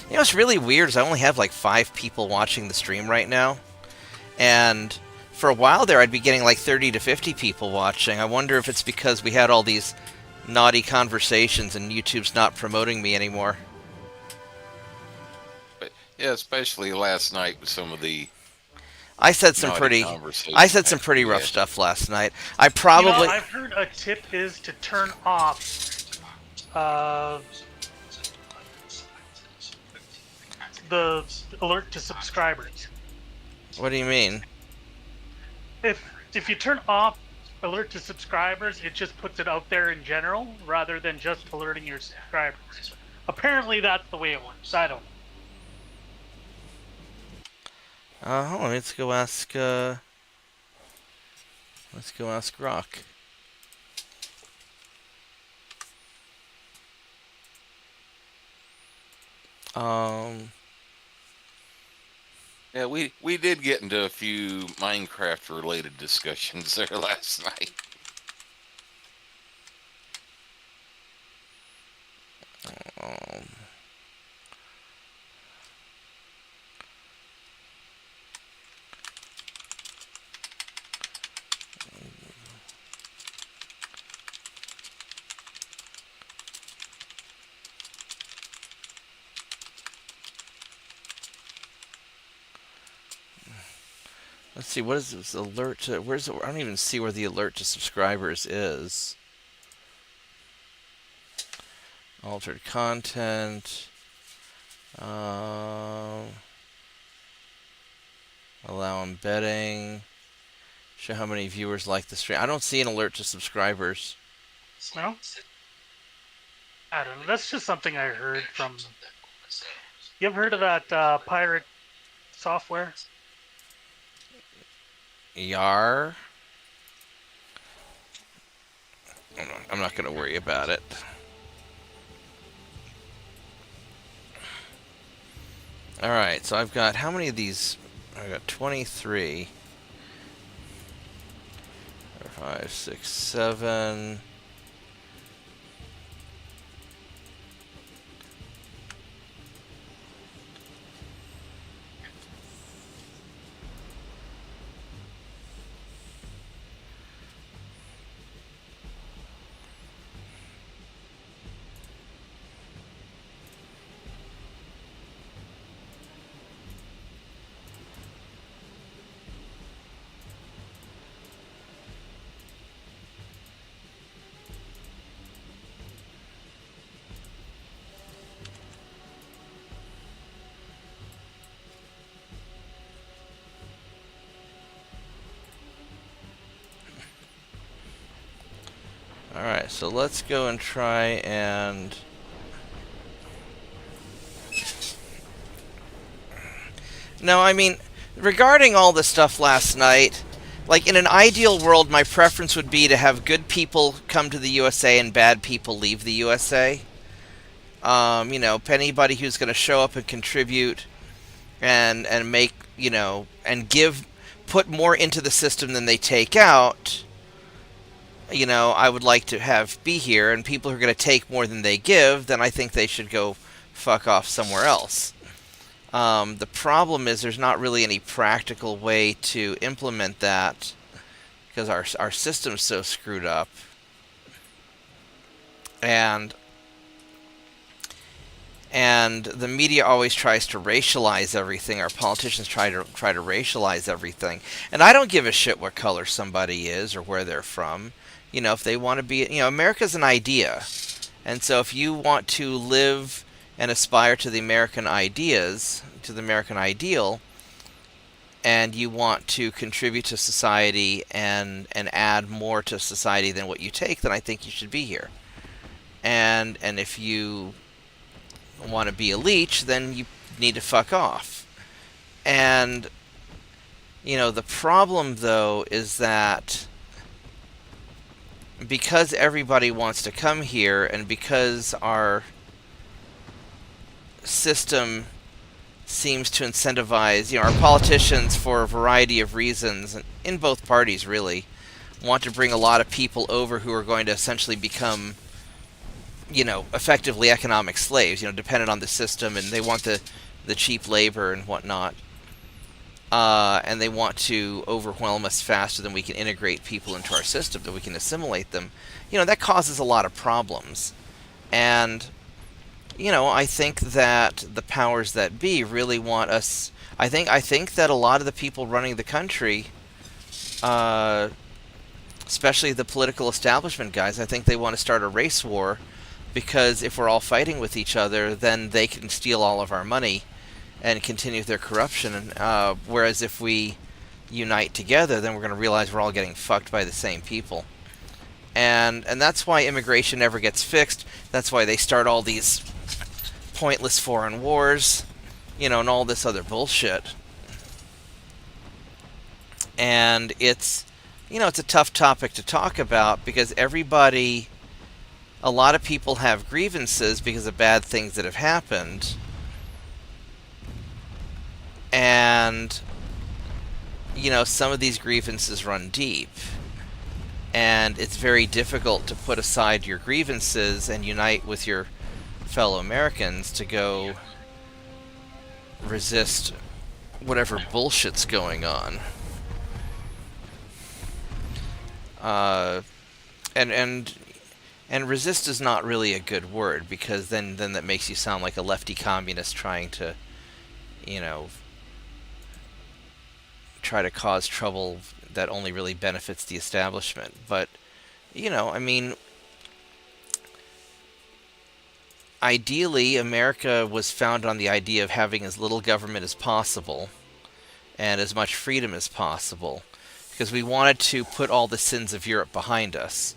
You know what's really weird is I only have like 5 people watching the stream right now. And for a while there, I'd be getting like 30 to 50 people watching. I wonder if it's because we had all these naughty conversations and YouTube's not promoting me anymore. But yeah, especially last night with some of the I said some pretty rough stuff last night. I probably I've heard a tip is to turn off the alert to subscribers. What do you mean? If you turn off alert to subscribers, it just puts it out there in general rather than just alerting your subscribers. Apparently that's the way it works. I don't know. Hold on, let's go ask Rock. Yeah, we did get into a few Minecraft related discussions there last night. Let's see, what is this alert to, I don't even see where the alert to subscribers is. Altered content. Allow embedding. Show how many viewers like the stream. I don't see an alert to subscribers. No? I don't know. That's just something I heard from... You ever heard of that pirate software? Yar. I'm not going to worry about it. Alright, so I've got, how many of these? I've got 23. 4, 5, 6, 7. Alright, so let's go and try and... No, I mean, regarding all the stuff last night, like, in an ideal world, my preference would be to have good people come to the USA and bad people leave the USA. Anybody who's going to show up and contribute and make, and put more into the system than they take out, I would like to have be here. And people who are going to take more than they give, then I think they should go fuck off somewhere else. The problem is there's not really any practical way to implement that because our system's so screwed up. And the media always tries to racialize everything. Our politicians try to racialize everything. And I don't give a shit what color somebody is or where they're from. If they want to be, America's an idea. And so if you want to live and aspire to the American ideas, to the American ideal, and you want to contribute to society and add more to society than what you take, then I think you should be here. And if you want to be a leech, then you need to fuck off. And the problem though is that because everybody wants to come here, and because our system seems to incentivize, our politicians, for a variety of reasons, in both parties really, want to bring a lot of people over who are going to essentially become, effectively economic slaves, dependent on the system, and they want the cheap labor and whatnot. And they want to overwhelm us faster than we can integrate people into our system, that we can assimilate them. That causes a lot of problems. And, I think that the powers that be really want us... I think that a lot of the people running the country, especially the political establishment guys, I think they want to start a race war, because if we're all fighting with each other, then they can steal all of our money and continue their corruption. Whereas if we unite together, then we're going to realize we're all getting fucked by the same people. And that's why immigration never gets fixed. That's why they start all these pointless foreign wars, and all this other bullshit. And it's a tough topic to talk about, because a lot of people have grievances because of bad things that have happened. And, some of these grievances run deep. And it's very difficult to put aside your grievances and unite with your fellow Americans to go resist whatever bullshit's going on. And resist is not really a good word, because then that makes you sound like a lefty communist trying to, try to cause trouble that only really benefits the establishment. But, ideally, America was founded on the idea of having as little government as possible and as much freedom as possible, because we wanted to put all the sins of Europe behind us.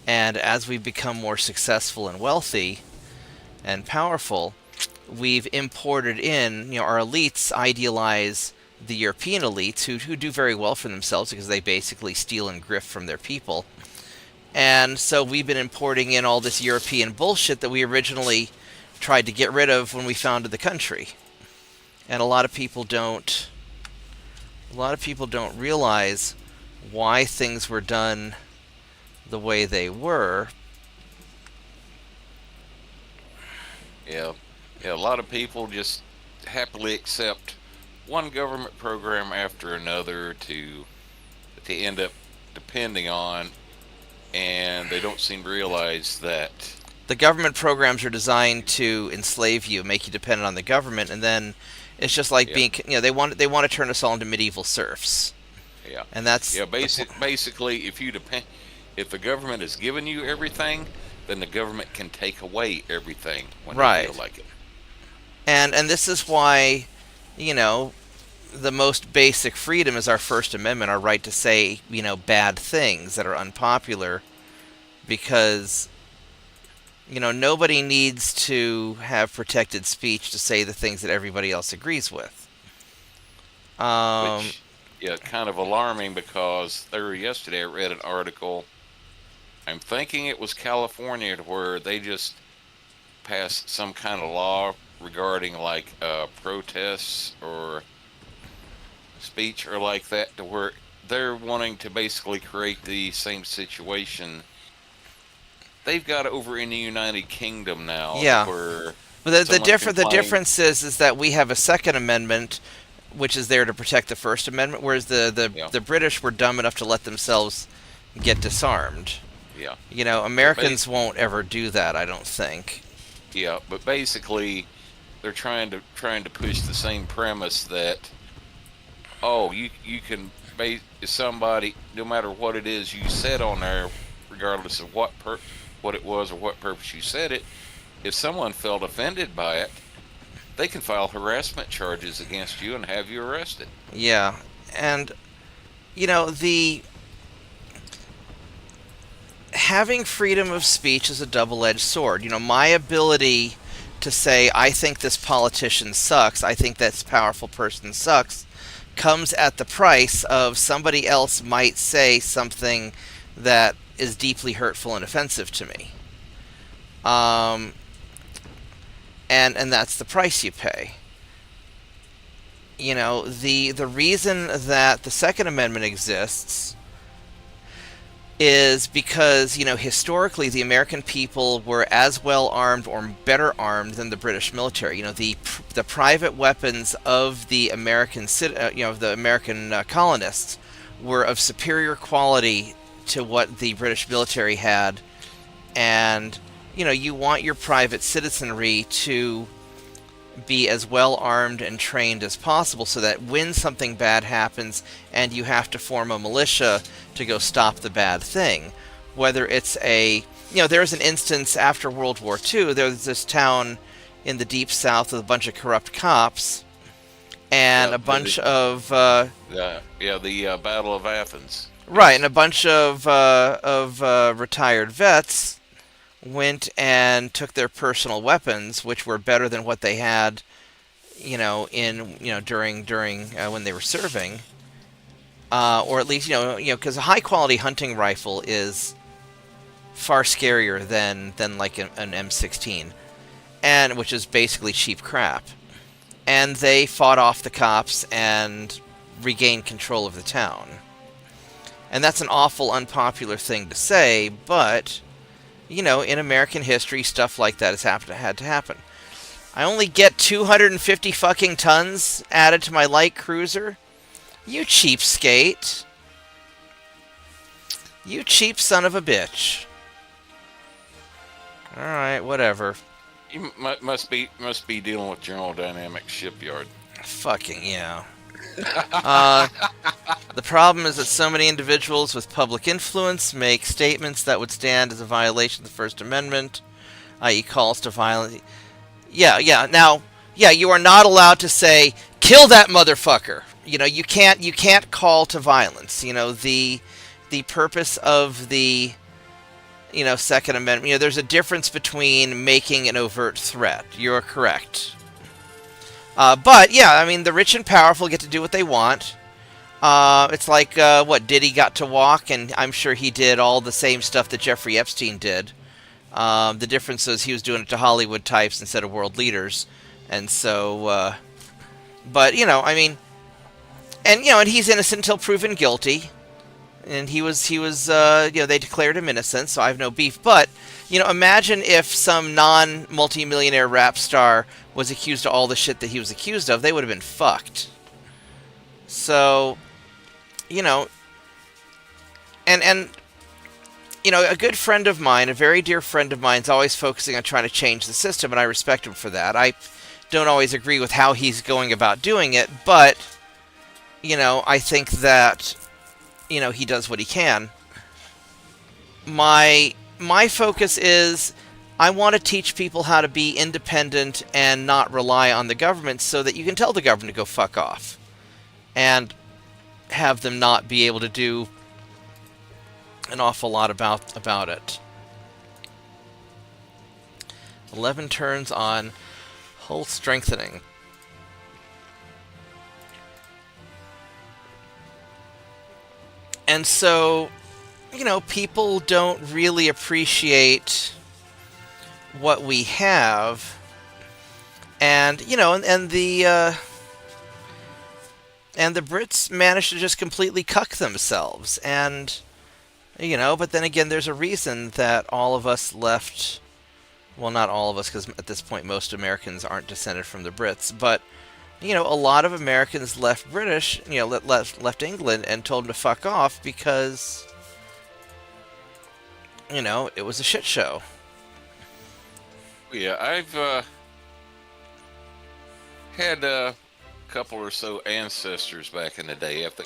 And as we become more successful and wealthy and powerful, we've imported in, our elites idealize the European elites who do very well for themselves because they basically steal and grift from their people. And so we've been importing in all this European bullshit that we originally tried to get rid of when we founded the country. And a lot of people don't realize why things were done the way they were. Yeah, a lot of people just happily accept one government program after another to end up depending on, and they don't seem to realize that the government programs are designed to enslave you, make you dependent on the government, and then it's just like being, they want to turn us all into medieval serfs. Yeah, and that's basically if the government is giving you everything, then the government can take away everything when they feel like it. And this is why, the most basic freedom is our First Amendment, our right to say, bad things that are unpopular, because, nobody needs to have protected speech to say the things that everybody else agrees with. Which, kind of alarming, because yesterday I read an article, I'm thinking it was California, where they just pass some kind of law regarding like protests or speech or like that, to where they're wanting to basically create the same situation they've got over in the United Kingdom now. Yeah. Where But someone can the claim- difference is that we have a Second Amendment, which is there to protect the First Amendment, whereas Yeah. the British were dumb enough to let themselves get disarmed. Yeah. You know, Americans won't ever do that, I don't think. Yeah, but basically, they're trying to push the same premise that, oh, you can base somebody, no matter what it is you said on there, regardless of what it was or what purpose you said it, if someone felt offended by it, they can file harassment charges against you and have you arrested. Yeah, and you know, having freedom of speech is a double-edged sword. You know, my ability to say, I think this politician sucks, I think this powerful person sucks, comes at the price of somebody else might say something that is deeply hurtful and offensive to me. And that's the price you pay. You know, the reason that the Second Amendment exists is because, you know, historically the American people were as well armed or better armed than the British military. You know, the private weapons of the American colonists were of superior quality to what the British military had, and you know, you want your private citizenry to be as well armed and trained as possible, so that when something bad happens and you have to form a militia to go stop the bad thing, whether it's there's an instance after World War II, there was this town in the deep south with a bunch of corrupt cops and a bunch of the Battle of Athens. Right, and a bunch of retired vets went and took their personal weapons, which were better than what they had, during when they were serving, or at least because a high quality hunting rifle is far scarier than like an M16, and which is basically cheap crap. And they fought off the cops and regained control of the town. And that's an awful unpopular thing to say, but in American history, stuff like that has had to happen. I only get 250 fucking tons added to my light cruiser? You cheapskate. You cheap son of a bitch. Alright, whatever. You must be dealing with General Dynamics Shipyard. Fucking yeah. The problem is that so many individuals with public influence make statements that would stand as a violation of the First Amendment, i.e. calls to violence. Now, you are not allowed to say, kill that motherfucker. You can't call to violence. The purpose of the, Second Amendment, there's a difference between making an overt threat. You're correct. But, the rich and powerful get to do what they want. It's like, Diddy got to walk, and I'm sure he did all the same stuff that Jeffrey Epstein did. The difference is he was doing it to Hollywood types instead of world leaders. And so, and he's innocent until proven guilty. And he was, they declared him innocent, so I have no beef. But, imagine if some non-multimillionaire rap star was accused of all the shit that he was accused of. They would have been fucked. So, and a good friend of mine, a very dear friend of mine, is always focusing on trying to change the system, and I respect him for that. I don't always agree with how he's going about doing it, but, I think that, he does what he can. My focus is, I want to teach people how to be independent and not rely on the government, so that you can tell the government to go fuck off. And have them not be able to do an awful lot about it. 11 turns on hull strengthening. And so, people don't really appreciate what we have, and you know, and the Brits managed to just completely cuck themselves, and you know, but then again, there's a reason that all of us left. Well, not all of us, because at this point most Americans aren't descended from the Brits, but you know, a lot of Americans left British, you know, left England and told them to fuck off because, you know, it was a shit show. Yeah, I've had a couple or so ancestors back in the day. If the,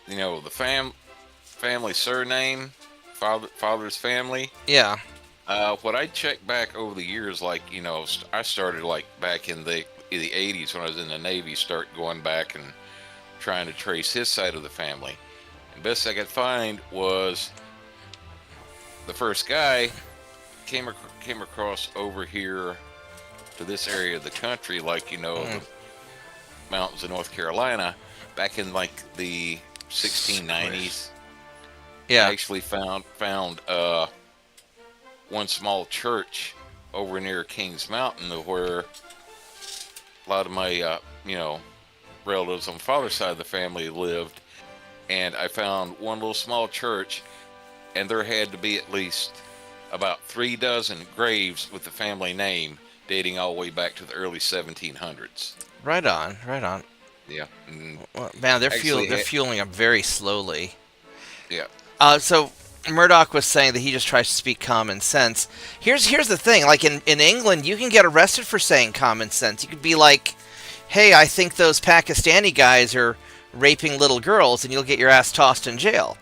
you know, the family surname, father's family. Yeah. What I checked back over the years, like, you know, I started like back in the 80s when I was in the Navy, start going back and trying to trace his side of the family. And best I could find was the first guy came across over here to this area of the country, like, you know, the mountains of North Carolina, back in like the 1690s. Yeah. I actually found one small church over near Kings Mountain where a lot of my you know, relatives on the father's side of the family lived, and I found one little small church, and there had to be at least about 3 dozen graves with the family name dating all the way back to the early 1700s. Right on, right on. Yeah. Well, man, they're Actually, fueling up very slowly. Yeah. So Murdoch was saying that he just tries to speak common sense. Here's the thing. Like in England, you can get arrested for saying common sense. You could be like, hey, I think those Pakistani guys are raping little girls, and you'll get your ass tossed in jail.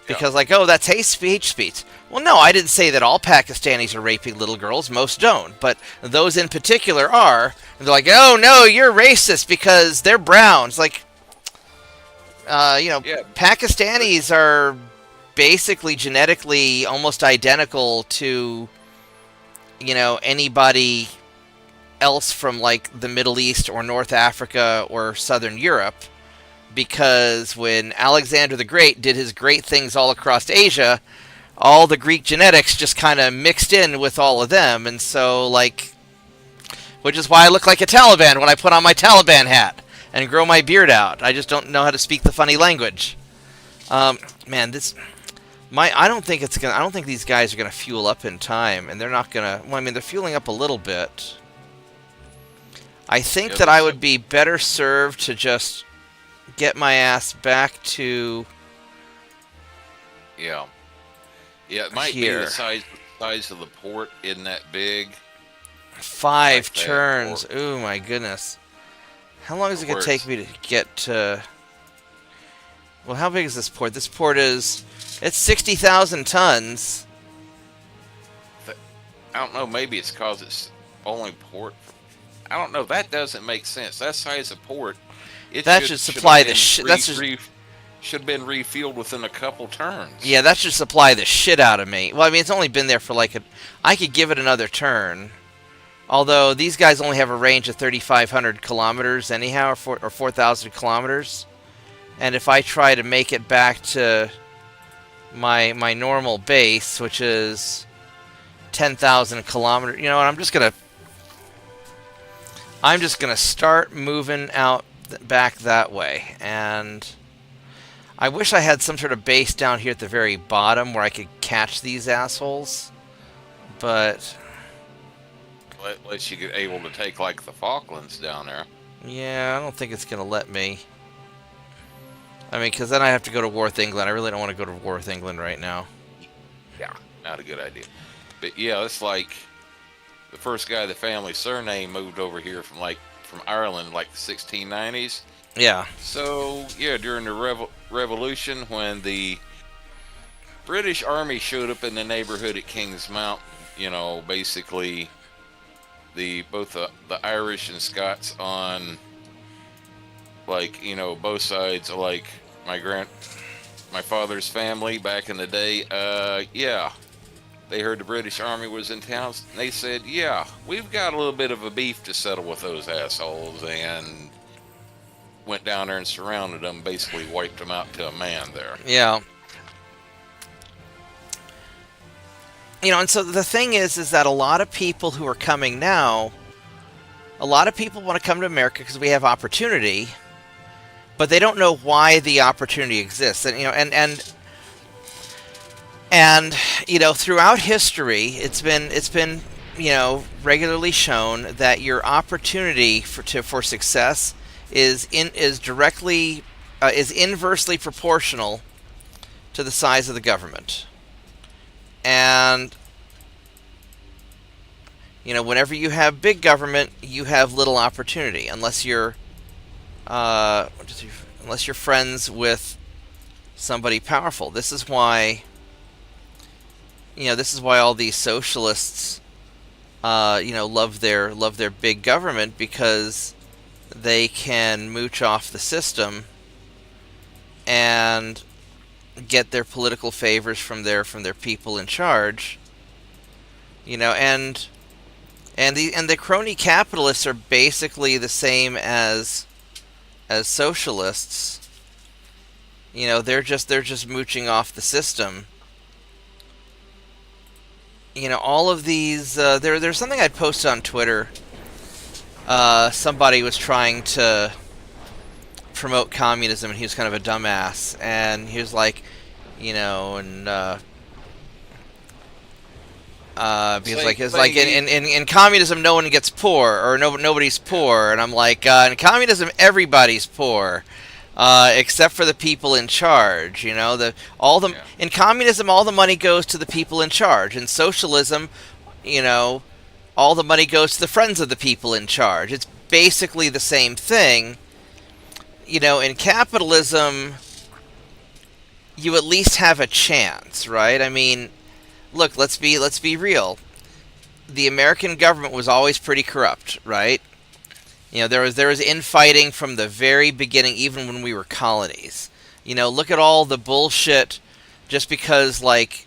Because, like, oh, that's hate speech. Well, no, I didn't say that all Pakistanis are raping little girls. Most don't. But those in particular are. And they're like, oh, no, you're racist because they're brown. It's like, you know, Pakistanis are basically genetically almost identical to, you know, anybody else from, like, the Middle East or North Africa or Southern Europe. Because when Alexander the Great did his great things all across Asia, all the Greek genetics just kind of mixed in with all of them. And so, like, which is why I look like a Taliban when I put on my Taliban hat and grow my beard out. I just don't know how to speak the funny language. Man, I don't think these guys are gonna fuel up in time, and they're not gonna. Well, I mean, they're fueling up a little bit. I think that I would be better served to just get my ass back to Yeah, it might here. be the size of the port isn't that big. 5 Like that, turns. or- Ooh, my goodness. How long is it going to Where take me to get to... Well, how big is this port? This port is... It's 60,000 tons. I don't know, maybe it's because it's only port. I don't know, that doesn't make sense. That size of port, That should supply the shit. Should have been refueled within a couple turns. Yeah, that should supply the shit out of me. Well, I mean, it's only been there for like I could give it another turn. Although these guys only have a range of 3,500 kilometers anyhow, or 4,000 kilometers. And if I try to make it back to my normal base, which is 10,000 kilometers, you know what? I'm just gonna start moving out back that way. And I wish I had some sort of base down here at the very bottom where I could catch these assholes. But Unless you get able to take like the Falklands down there. yeah, I don't think it's gonna let me. I mean, because then I have to go to war with England. I really don't want to go to war with England right now. Yeah, not a good idea. But yeah, it's like the first guy the family surname moved over here from Ireland like the 1690s. Yeah. So yeah, during the Revolution, when the British Army showed up in the neighborhood at Kings Mountain, you know, basically both the Irish and Scots on, like, you know, both sides of like my father's family back in the day. Yeah, they heard the British Army was in town. And they said, yeah, we've got a little bit of a beef to settle with those assholes, and went down there and surrounded them, basically wiped them out to a man there. Yeah. and so the thing is that a lot of people who are coming now, a lot of people want to come to America because we have opportunity, but they don't know why the opportunity exists. And throughout history, it's been regularly shown that your opportunity for success is inversely proportional to the size of the government. And whenever you have big government, you have little opportunity, unless you're friends with somebody powerful. This is why all these socialists love their big government, because they can mooch off the system and get their political favors from their people in charge. And the crony capitalists are basically the same as socialists. They're just mooching off the system. All of these. There's something I'd posted on Twitter. Somebody was trying to promote communism, and he was kind of a dumbass, and he was like, it's like in communism no one gets poor, or nobody's poor, and I'm like, in communism everybody's poor, except for the people in charge. In communism all the money goes to the people in charge. In socialism, all the money goes to the friends of the people in charge. It's basically the same thing. In capitalism, you at least have a chance, right? I mean, look, let's be real. The American government was always pretty corrupt, right? There was infighting from the very beginning, even when we were colonies. Look at all the bullshit. Just because, like,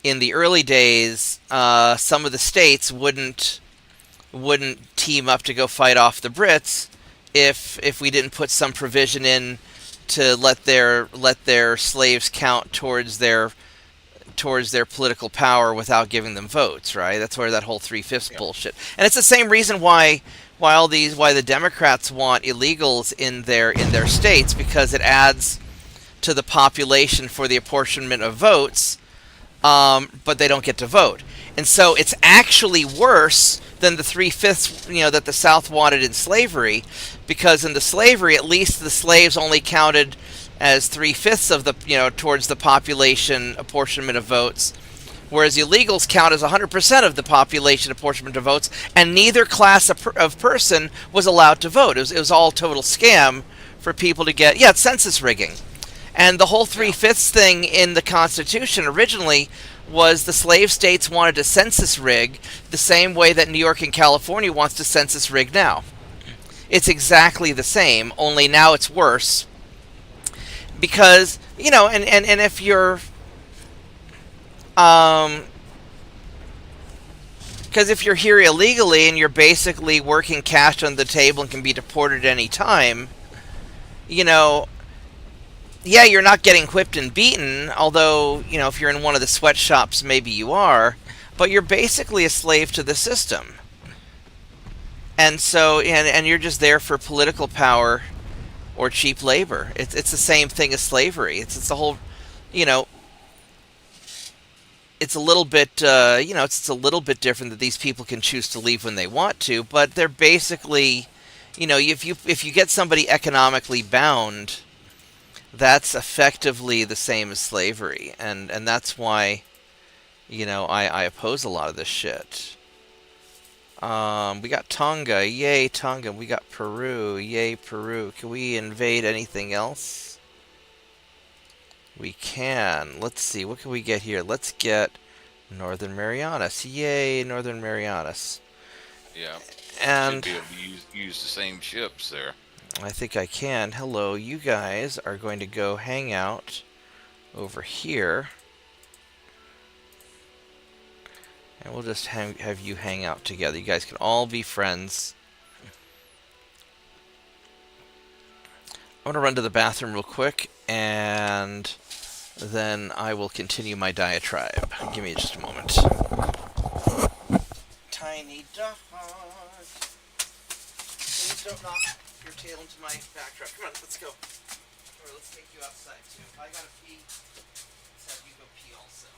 in the early days, some of the states wouldn't team up to go fight off the Brits if we didn't put some provision in to let their slaves count towards their political power without giving them votes, right? That's where that whole 3/5 bullshit. And it's the same reason why the Democrats want illegals in their states, because it adds to the population for the apportionment of votes, but they don't get to vote. And so it's actually worse than the 3/5 that the South wanted in slavery, because in the slavery, at least the slaves only counted as 3/5 of the towards the population apportionment of votes, whereas illegals count as 100% of the population apportionment of votes, and neither class of person was allowed to vote. It was all total scam for people to get. It's census rigging. And the whole 3/5 thing in the Constitution originally was the slave states wanted to census rig the same way that New York and California wants to census rig now. It's exactly the same, only now it's worse. Because, and if you're... Because if you're here illegally and you're basically working cash on the table and can be deported any time, you're not getting whipped and beaten, although, if you're in one of the sweatshops, maybe you are, but you're basically a slave to the system. And so, and you're just there for political power or cheap labor. It's the same thing as slavery. It's the whole, it's a little bit, it's a little bit different that these people can choose to leave when they want to, but they're basically, if you get somebody economically bound, that's effectively the same as slavery, and that's why, I oppose a lot of this shit. We got Tonga, yay Tonga. We got Peru, yay Peru. Can we invade anything else? We can. Let's see, what can we get here? Let's get Northern Marianas, yay Northern Marianas. Yeah. And should be able to use the same ships there. I think I can. Hello, you guys are going to go hang out over here. And we'll just have you hang out together. You guys can all be friends. I'm going to run to the bathroom real quick and then I will continue my diatribe. Give me just a moment. Tiny dog. Please don't knock your tail into my backdrop. Come on, let's go. Or let's take you outside too. I gotta pee. Let's have you go pee also.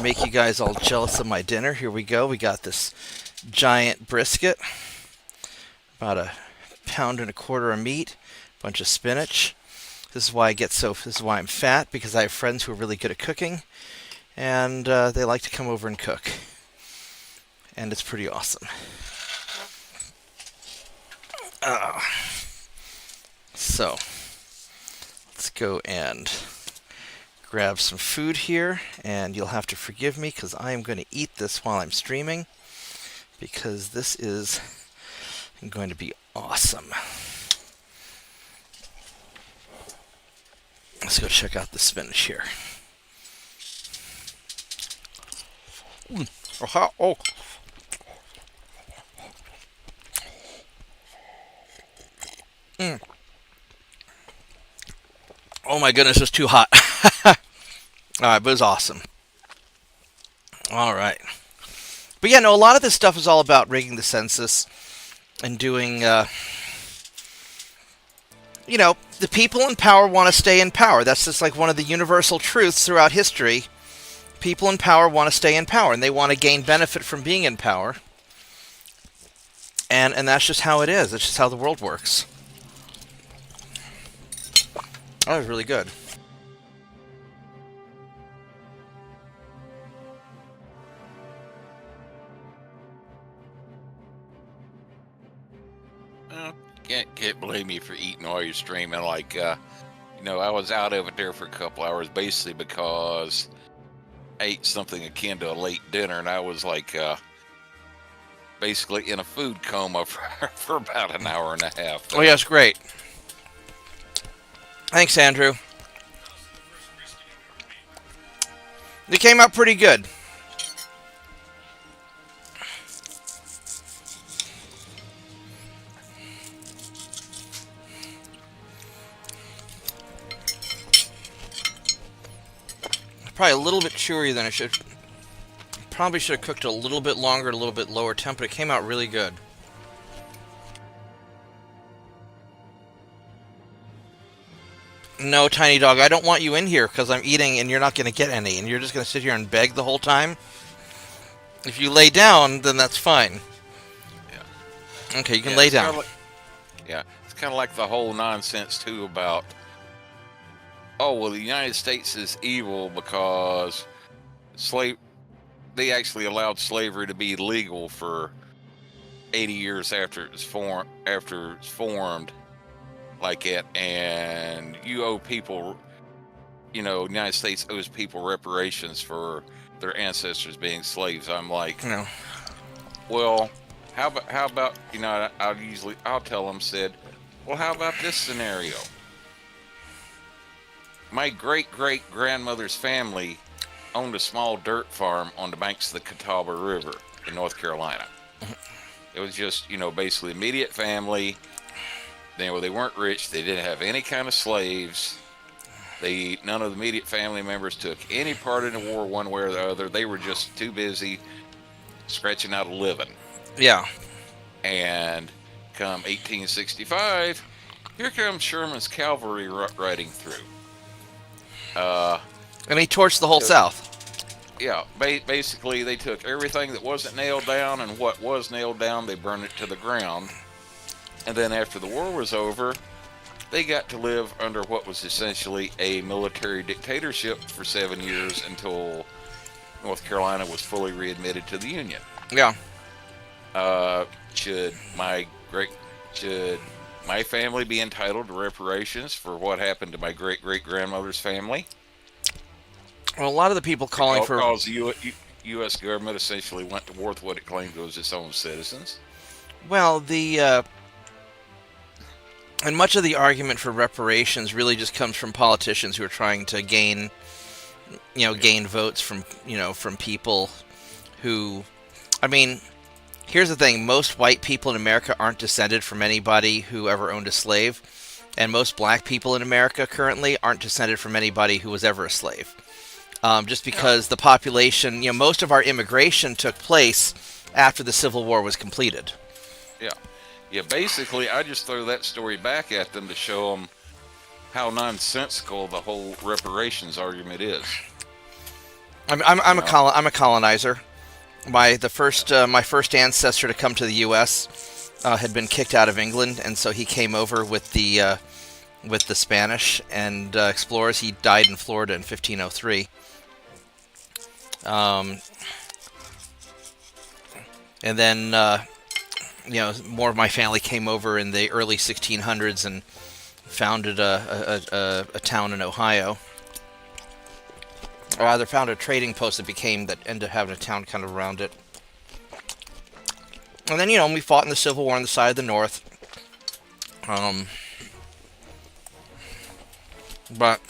Make you guys all jealous of my dinner. Here we go. We got this giant brisket, about 1.25 pounds of meat, a bunch of spinach. This is why this is why I'm fat, because I have friends who are really good at cooking, and they like to come over and cook, and it's pretty awesome. So let's go and grab some food here, and you'll have to forgive me because I am going to eat this while I'm streaming, because this is going to be awesome. Let's go check out the spinach here. Oh. Oh my goodness, it's too hot. Alright, but it was awesome. Alright. But yeah, no, a lot of this stuff is all about rigging the census and doing, the people in power want to stay in power. That's just like one of the universal truths throughout history. People in power want to stay in power, and they want to gain benefit from being in power. And that's just how it is. That's just how the world works. That was really good. Can't blame you for eating while you're streaming. Like, I was out of it there for a couple hours, basically because I ate something akin to a late dinner, and I was like, basically in a food coma for about an hour and a half. Oh yeah, it's great. Thanks, Andrew. They came out pretty good. Probably a little bit chewier than it should. Probably should have cooked it a little bit longer, a little bit lower temp, but it came out really good. No, Tiny Dog, I don't want you in here because I'm eating and you're not going to get any, and you're just going to sit here and beg the whole time. If you lay down, then that's fine. Yeah. Okay, you can lay down. It's kind of like the whole nonsense too about, oh well, the United States is evil because they actually allowed slavery to be legal for 80 years after it's formed like it, and you owe people, you know, the United States owes people reparations for their ancestors being slaves. I'm like, No. well, how about, you know, I'll tell them, said, well, how about this scenario? My great-great-grandmother's family owned a small dirt farm on the banks of the Catawba River in North Carolina. It was just, you know, basically immediate family. They weren't rich. They didn't have any kind of slaves. None of the immediate family members took any part in the war one way or the other. They were just too busy scratching out a living. Yeah. And come 1865, here comes Sherman's cavalry riding through. And he torched the whole South. Yeah, basically they took everything that wasn't nailed down, and what was nailed down, they burned it to the ground. And then after the war was over, they got to live under what was essentially a military dictatorship for 7 years until North Carolina was fully readmitted to the Union. Yeah. Should my family be entitled to reparations for what happened to my great-great-grandmother's family? Well, a lot of the people calling for... Because the U.S. government essentially went to war with what it claimed was its own citizens. Well, and much of the argument for reparations really just comes from politicians who are trying to gain votes from people who, I mean, here's the thing, most white people in America aren't descended from anybody who ever owned a slave, and most black people in America currently aren't descended from anybody who was ever a slave. Just because the population, most of our immigration took place after the Civil War was completed. Yeah, basically, I just throw that story back at them to show them how nonsensical the whole reparations argument is. I'm a colonizer. My first ancestor to come to the U.S. Had been kicked out of England, and so he came over with the Spanish and explorers. He died in Florida in 1503. And then more of my family came over in the early 1600s and founded a town in Ohio. Or rather, founded a trading post that ended up having a town kind of around it. And then, we fought in the Civil War on the side of the North. But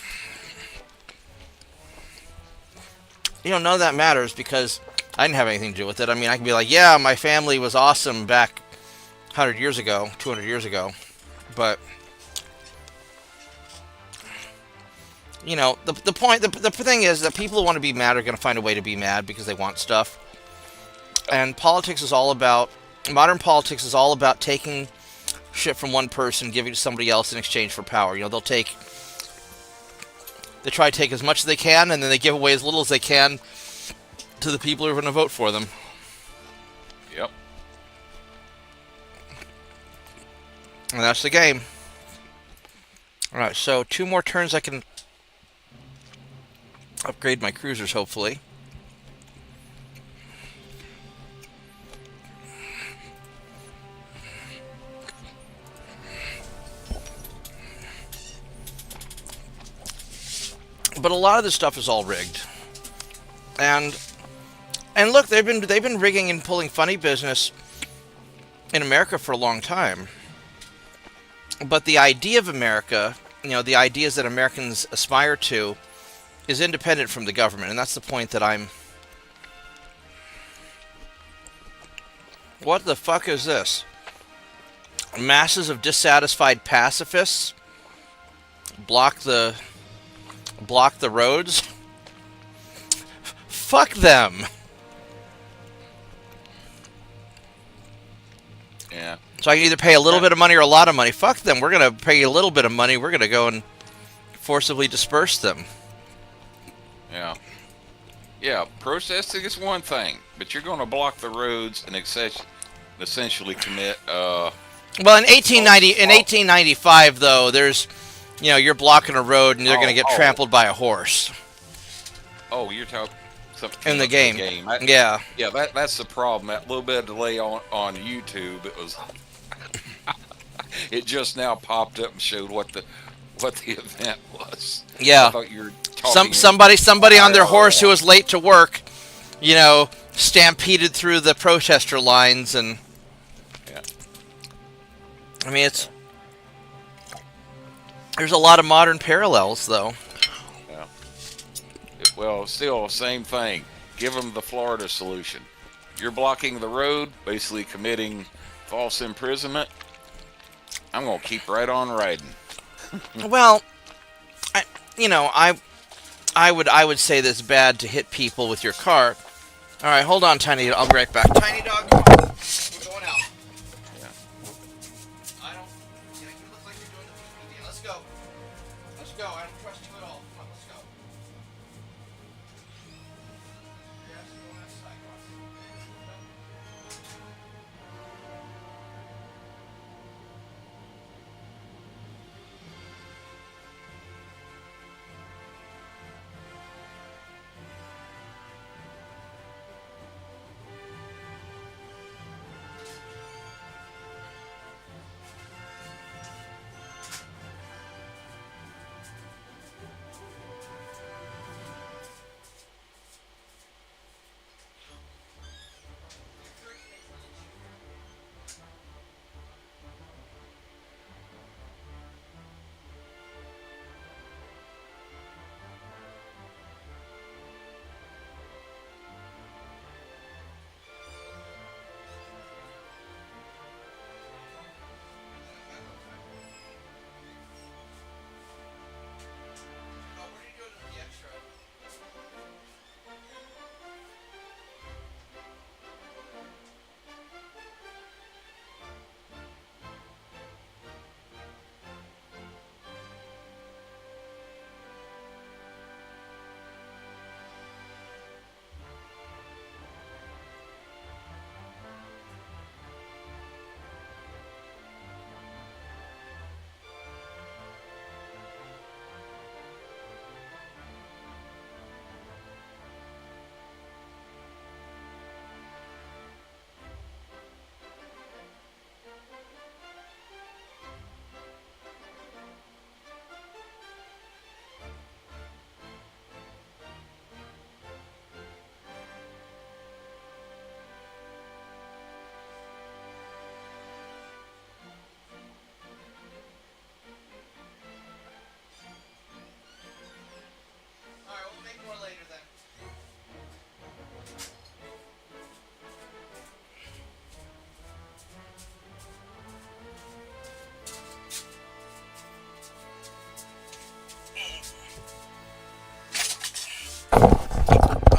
none of that matters because I didn't have anything to do with it. I mean, I can be like, yeah, my family was awesome back 100 years ago, 200 years ago. But, the thing is that people who want to be mad are going to find a way to be mad because they want stuff. And modern politics is all about taking shit from one person, giving it to somebody else in exchange for power. They try to take as much as they can, and then they give away as little as they can to the people who are going to vote for them. Yep. And that's the game. Alright, so 2 more turns I can upgrade my cruisers, hopefully. But a lot of this stuff is all rigged. And look, they've been rigging and pulling funny business in America for a long time. But the idea of America the ideas that Americans aspire to is independent from the government, and that's the point that I'm... What the fuck is this? Masses of dissatisfied pacifists block the roads? Fuck them. Yeah. So I can either pay a little bit of money or a lot of money. Fuck them. We're going to pay you a little bit of money. We're going to go and forcibly disperse them. Yeah. Yeah, protesting is one thing, but you're going to block the roads and essentially commit. Well, in 1895, though, there's, you're blocking a road and they're going to get trampled by a horse. Oh, you're talking something in the game. Yeah. Yeah, that's the problem. That little bit of delay on YouTube, it was. It just now popped up and showed what the event was. Yeah. I thought you were talking somebody on their horse who was late to work, stampeded through the protester lines, and yeah. I mean, there's a lot of modern parallels, though. Yeah. Well, still same thing. Give them the Florida solution. You're blocking the road, basically committing false imprisonment. I'm gonna keep right on riding. Well, I would say this bad to hit people with your car. All right, hold on, Tiny. I'll be right back. Tiny dog, we're going out. Yeah. I don't. You look like you're doing the PPD. Let's go. Let's go. I don't trust you at all. Come on, let's go. Yes, go outside.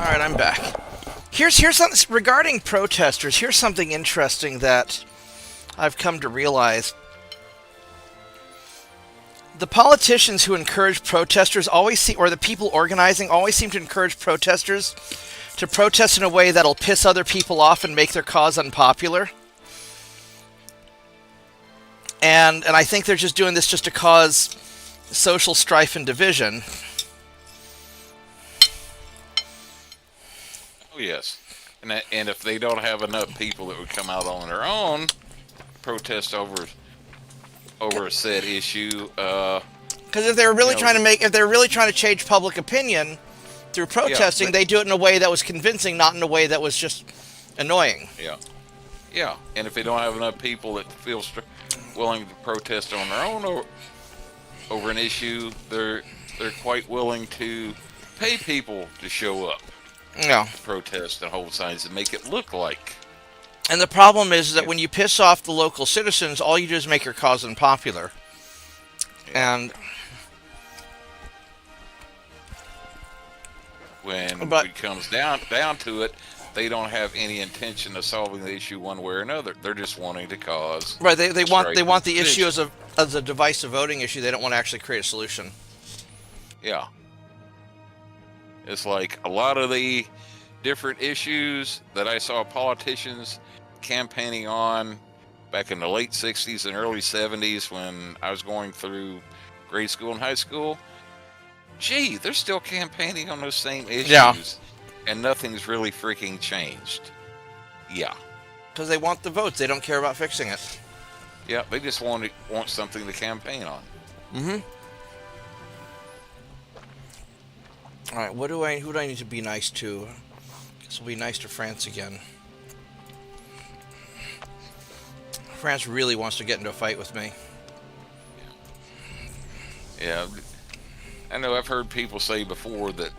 All right, I'm back. Here's something regarding protesters. Here's something interesting that I've come to realize. The politicians who encourage protesters or the people organizing always seem to encourage protesters to protest in a way that'll piss other people off and make their cause unpopular. And I think they're just doing this just to cause social strife and division. Oh yes, and if they don't have enough people that would come out on their own, protest over a said issue. Because if they're really trying to change public opinion through protesting, they do it in a way that was convincing, not in a way that was just annoying. Yeah, and if they don't have enough people that feel willing to protest on their own over an issue, they're quite willing to pay people to show up, Yeah. protest, and hold signs and make it look like. And the problem is that when you piss off the local citizens, all you do is make your cause unpopular. And when But- it comes down to it, they don't have any intention of solving the issue one way or another. They're just wanting to cause. right, they want the strife. issue as a divisive voting issue. They don't want to actually create a solution. Yeah. It's like a lot of the different issues that I saw politicians campaigning on back in the late 60s and early 70s when I was going through grade school and high school. Gee, they're still campaigning on those same issues. Yeah. And nothing's really freaking changed. Yeah. Because they want the votes. They don't care about fixing it. Yeah, they just want something to campaign on. Mm-hmm. All right, who do I need to be nice to? Guess we'll be nice to France again. France really wants to get into a fight with me. Yeah. I know I've heard people say before that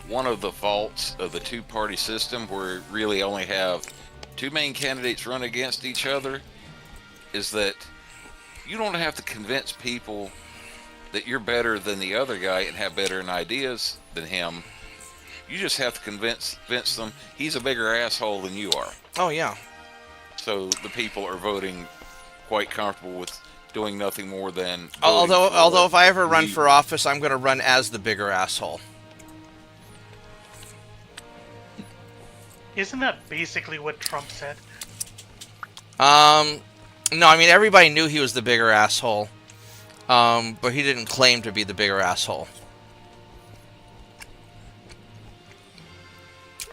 one of the faults of the two-party system, where you really only have two main candidates run against each other, is that you don't have to convince people that you're better than the other guy and have better ideas than him. You just have to convince them he's a bigger asshole than you are. Oh, yeah. So the people are voting quite comfortable with doing nothing more than... Although if I ever run the- for office, I'm going to run as the bigger asshole. Isn't that basically what Trump said? No, I mean, everybody knew he was the bigger asshole. But he didn't claim to be the bigger asshole.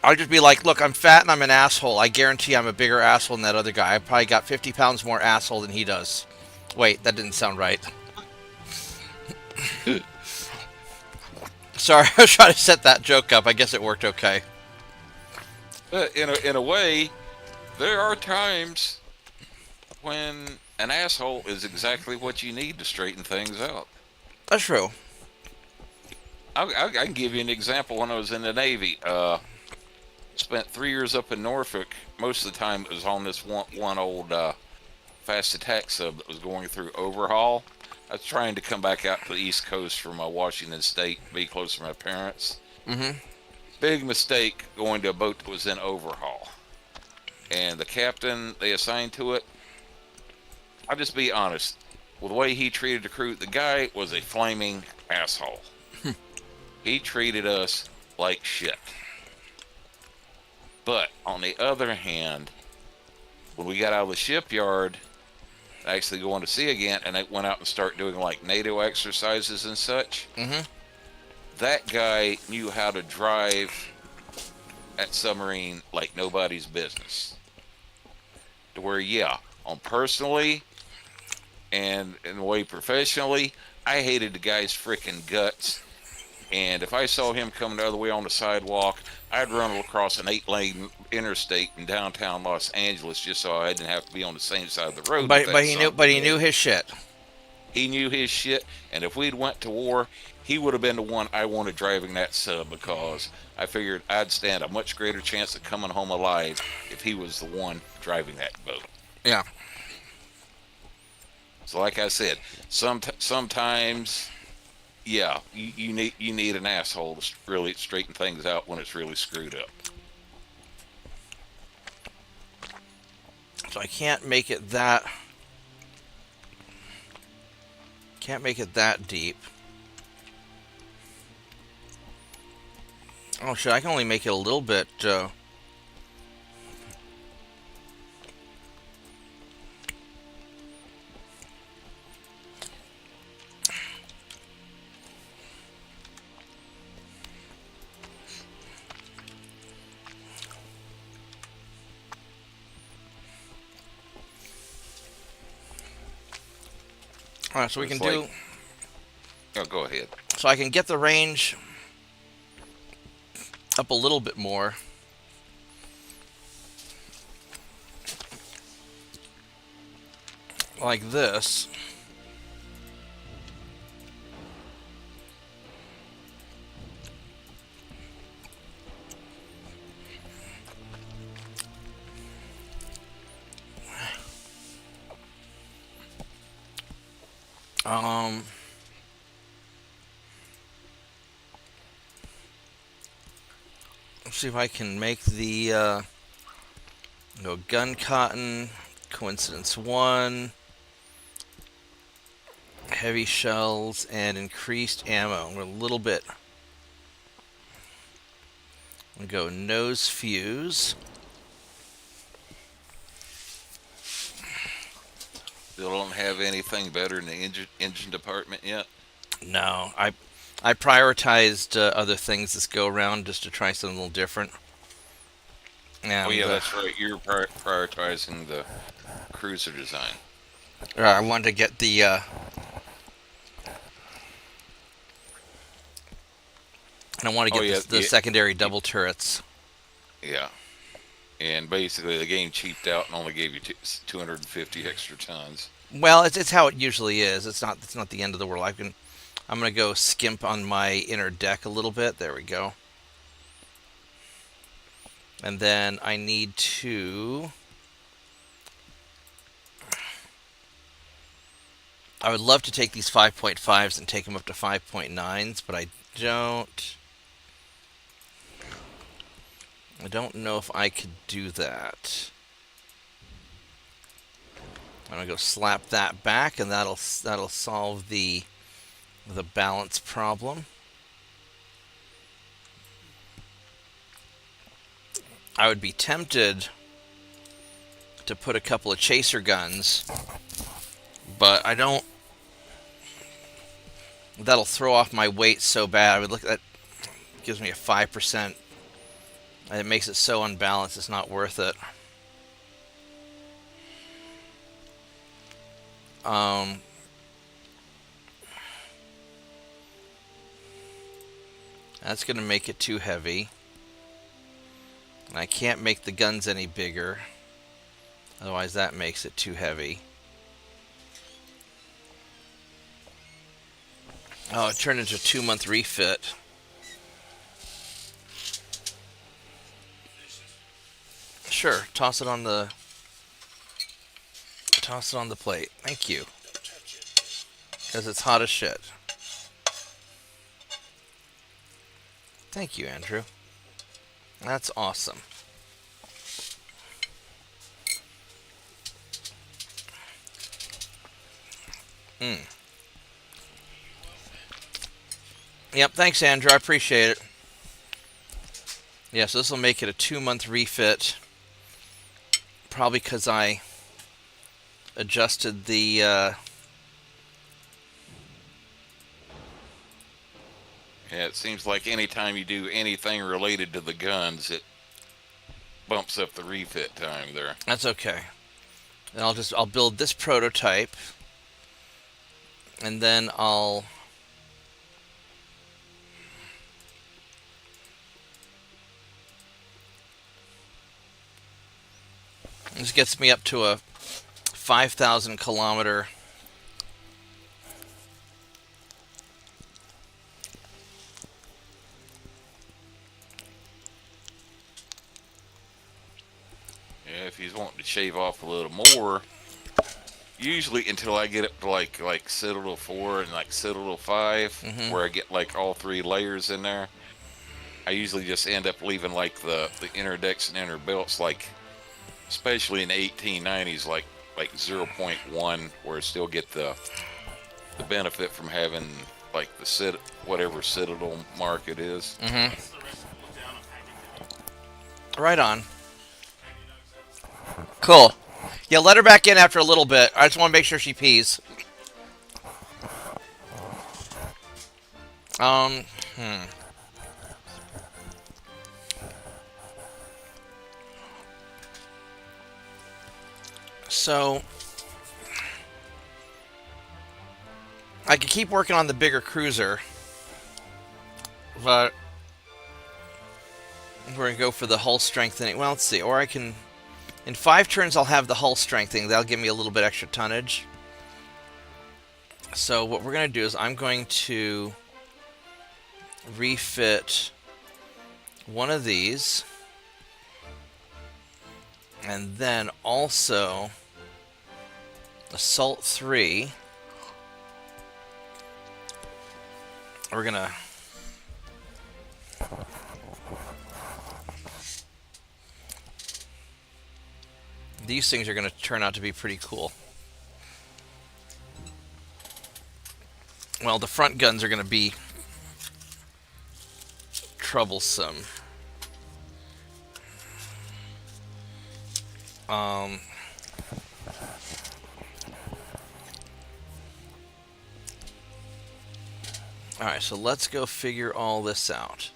I'd just be like, look, I'm fat and I'm an asshole. I guarantee I'm a bigger asshole than that other guy. I probably got 50 pounds more asshole than he does. Wait, that didn't sound right. Sorry, I was trying to set that joke up. I guess it worked okay. But in a way, there are times when an asshole is exactly what you need to straighten things out. That's true. I can give you an example. When I was in the Navy, spent 3 years up in Norfolk. Most of the time it was on this one old fast attack sub that was going through overhaul. I was trying to come back out to the East Coast from Washington State, be close to my parents. Mm-hmm. Big mistake going to a boat that was in overhaul. And the captain they assigned to it, I'll just be honest, with the way he treated the crew, the guy was a flaming asshole. He treated us like shit. But on the other hand, when we got out of the shipyard, actually going to sea again, and I went out and started doing like NATO exercises and such, that guy knew how to drive that submarine like nobody's business. To where, yeah, on personally and in a way professionally, I hated the guy's freaking guts. And if I saw him coming the other way on the sidewalk, I'd run across an 8-lane interstate in downtown Los Angeles just so I didn't have to be on the same side of the road. But he knew his shit. He knew his shit, and if we'd went to war, he would have been the one I wanted driving that sub, because I figured I'd stand a much greater chance of coming home alive if he was the one driving that boat. Yeah. So like I said, sometimes, yeah, you need an asshole to really straighten things out when it's really screwed up. So I can't make it that deep. Oh shit, I can only make it a little bit Alright, so we can It's do... like- Oh, go ahead. So I can get the range up a little bit more. Like this. Um, let's see if I can make the gun cotton, coincidence 1, heavy shells, and increased ammo. A little bit. We'll go nose fuse. Still don't have anything better in the engine department yet. No, I prioritized other things this go around just to try something a little different. And, Oh yeah, that's right. You're prioritizing the cruiser design. I wanted to get the and I want to get the secondary double turrets. Yeah. And basically, the game cheaped out and only gave you 250 extra tons. Well, it's how it usually is. It's not the end of the world. I'm gonna go skimp on my inner deck a little bit. There we go. And then I need to. I would love to take these 5.5s and take them up to 5.9s, but I don't. I don't know if I could do that. I'm gonna go slap that back, and that'll solve the balance problem. I would be tempted to put a couple of chaser guns, but I don't. That'll throw off my weight so bad. I would look at that. Gives me a 5%. And it makes it so unbalanced. It's not worth it. That's going to make it too heavy. And I can't make the guns any bigger. Otherwise that makes it too heavy. Oh, it turned into a 2-month refit. Sure, toss it on the plate. Thank you. Because it's hot as shit. Thank you, Andrew. That's awesome. Yep, thanks, Andrew. I appreciate it. Yeah, so this will make it a 2-month refit. Probably because I adjusted the Yeah, it seems like anytime you do anything related to the guns, it bumps up the refit time there. That's okay. And I'll build this prototype, and then this gets me up to a 5,000 kilometer Yeah, if he's wanting to shave off a little more, usually until I get up to like Citadel 4 and like Citadel 5, where I get like all 3 layers in there, I usually just end up leaving like the inner decks and inner belts, like especially in the 1890s, like 0.1, where I still get the benefit from having like the whatever Citadel mark it is. Right on. Cool. Yeah, let her back in after a little bit. I just want to make sure she pees. So I could keep working on the bigger cruiser, but we're gonna go for the hull strengthening. Well, let's see. Or I can, in 5 turns, I'll have the hull strengthening. That'll give me a little bit extra tonnage. So what we're gonna do is I'm going to refit one of these, and then also Assault 3. we're gonna... These things are gonna turn out to be pretty cool. Well, the front guns are gonna be troublesome. Alright, so let's go figure all this out.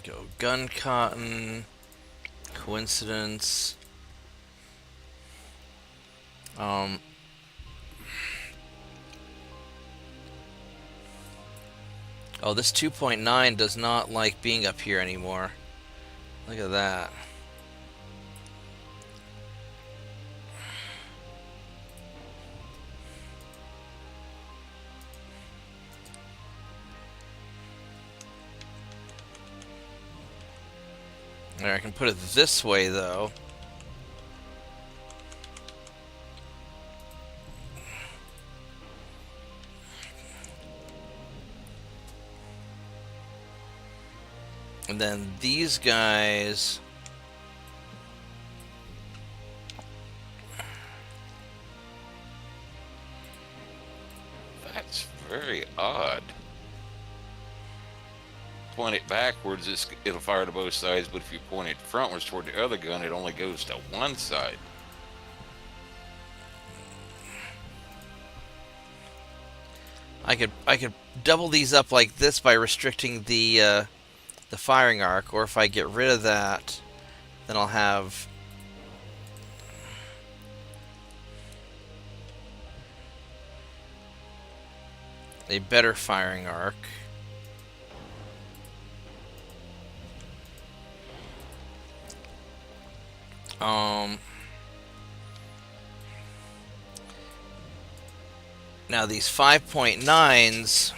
Go gun cotton, coincidence. Oh, this 2.9 does not like being up here anymore. Look at that. There, I can put it this way, though. And then these guys... That's very odd. Point it backwards, it'll fire to both sides, but if you point it frontwards toward the other gun, it only goes to one side. I could double these up like this by restricting the firing arc, or if I get rid of that, then I'll have a better firing arc. Now these 5.9s,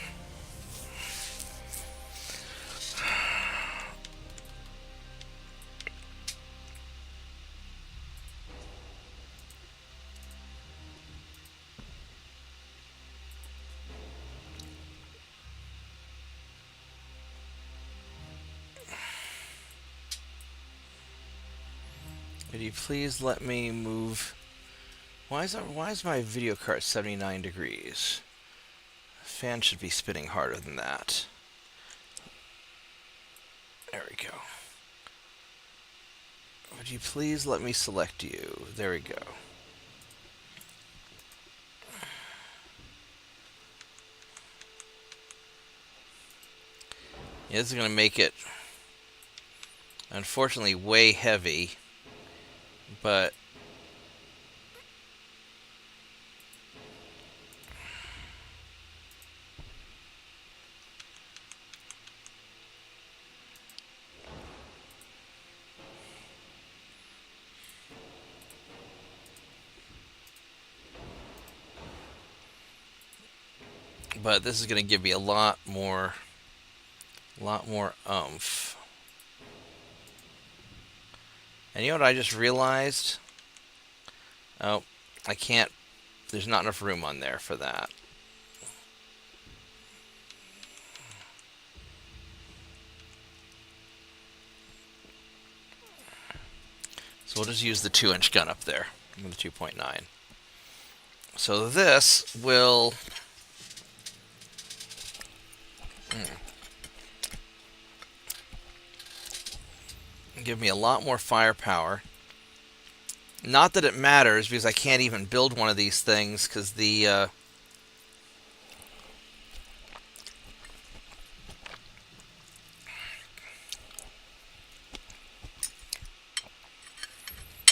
could you please let me move? Why is my video card 79 degrees? Fan should be spinning harder than that. There we go. Would you please let me select you? There we go. Yeah, this is going to make it, unfortunately, way heavy, but this is going to give me a lot more oomph. And you know what I just realized? Oh, I can't, there's not enough room on there for that. So we'll just use the 2-inch gun up there, with the 2.9. So this will... give me a lot more firepower. Not that it matters, because I can't even build one of these things, because the... oh,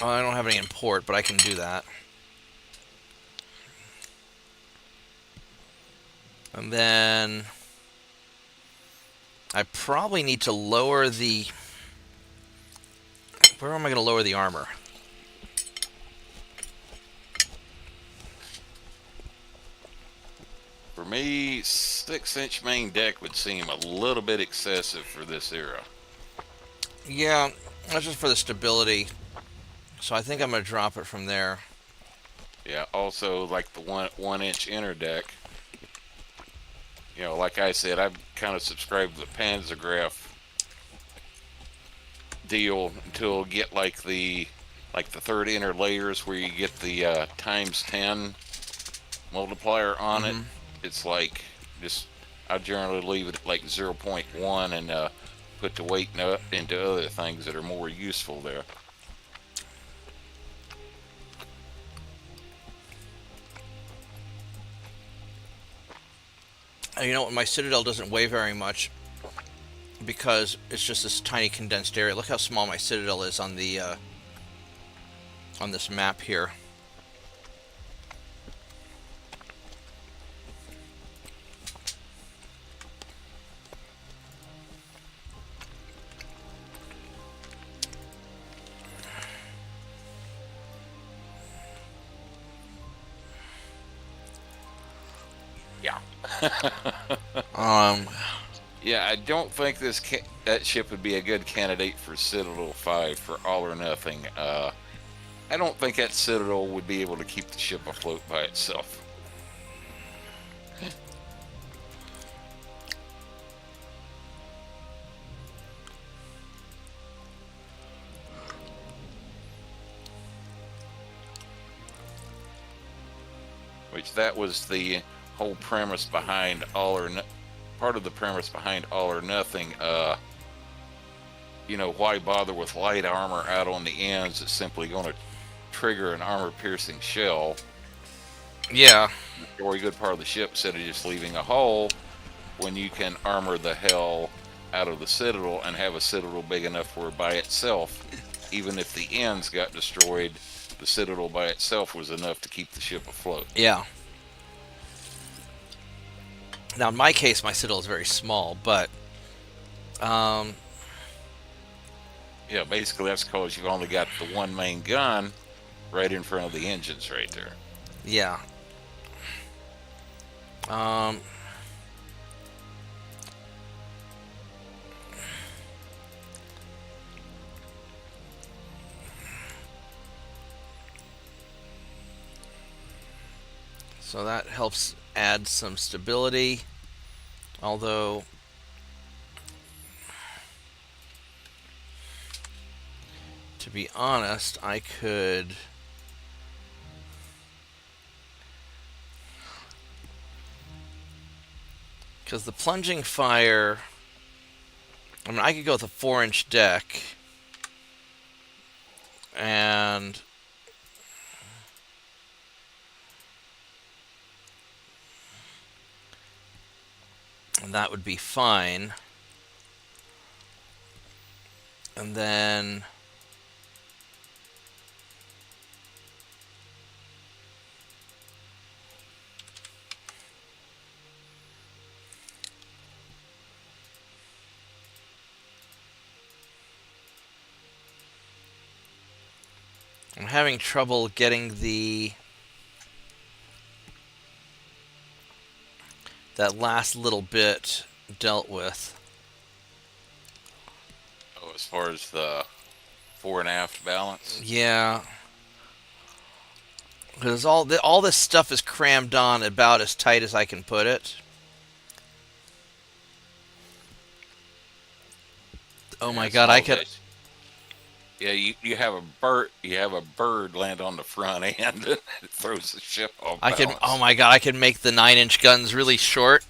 I don't have any in port, but I can do that. And then... I probably need to lower the... Where am I going to lower the armor? For me, 6-inch main deck would seem a little bit excessive for this era. Yeah, That's just for the stability. So I think I'm going to drop it from there. Yeah. Also, like the one-inch inner deck. You know, like I said, I've kind of subscribed to the Panzergraph deal until get like the third inner layers where you get the times 10 multiplier on it. It's like just I generally leave it at like 0.1 and put the weight into other things that are more useful there. You know what? My Citadel doesn't weigh very much because it's just this tiny condensed area. Look how small my Citadel is on the on this map here. Yeah. Yeah, I don't think that ship would be a good candidate for Citadel 5 for all or nothing. I don't think that Citadel would be able to keep the ship afloat by itself. Which that was the whole premise behind part of the premise behind all or nothing. You know, why bother with light armor out on the ends? It's simply going to trigger an armor-piercing shell. Yeah. Destroy a good part of the ship instead of just leaving a hole. When you can armor the hell out of the Citadel and have a Citadel big enough where by itself, even if the ends got destroyed, the Citadel by itself was enough to keep the ship afloat. Yeah. Now, in my case, my Citadel is very small, but yeah, basically that's because you've only got the one main gun right in front of the engines right there. yeah. So that helps add some stability, although to be honest, I could because the plunging fire, I mean, I could go with a 4-inch deck and that would be fine. And then I'm having trouble getting that last little bit dealt with. Oh, as far as the fore and aft balance? Yeah. Because all this stuff is crammed on about as tight as I can put it. Oh my god, I could... Yeah, you have a bird. You have a bird land on the front end, and it throws the ship off balance. Oh my god, I could make the 9-inch guns really short.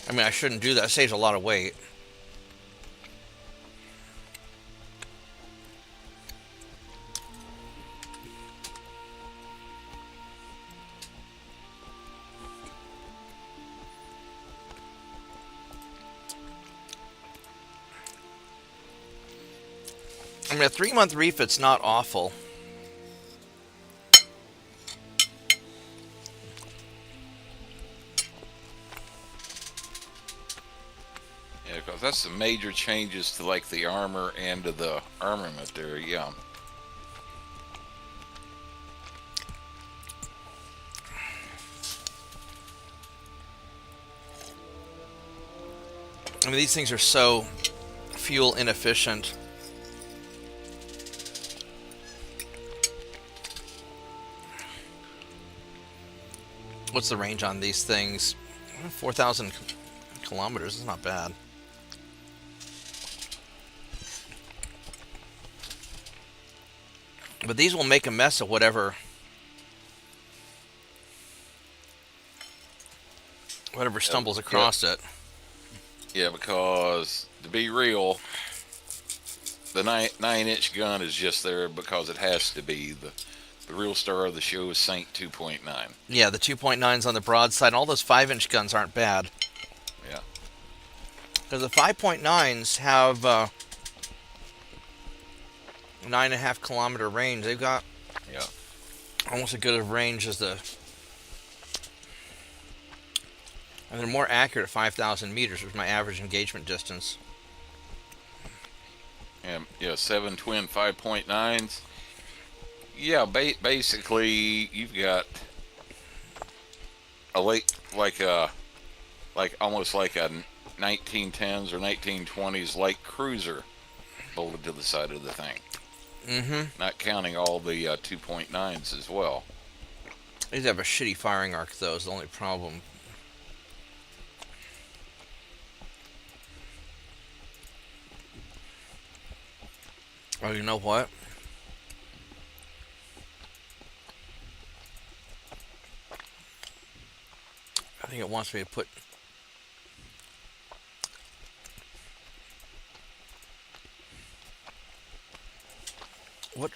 I mean, I shouldn't do that. It saves a lot of weight. I mean, a 3-month refit's not awful. Yeah, because that's some major changes to like the armor and to the armament there. Yeah. I mean, these things are so fuel inefficient. What's the range on these things? 4,000 kilometers is not bad. But these will make a mess of whatever stumbles across it. Yeah, because to be real, the 9-inch gun is just there because it has to be. The real star of the show is Saint 2.9. Yeah, the 2.9s on the broadside. All those 5-inch guns aren't bad. Yeah. Because the 5.9s have 9.5 kilometer range. They've got almost as good a range as the... And they're more accurate at 5,000 meters, which is my average engagement distance. And yeah, 7 twin 5.9s. Yeah, basically you've got a almost like a 1910s or 1920s light cruiser bolted to the side of the thing. Mm-hmm. Not counting all the 2.9s as well. These have a shitty firing arc, though, is the only problem. Oh, you know what? I think it wants me to put... What?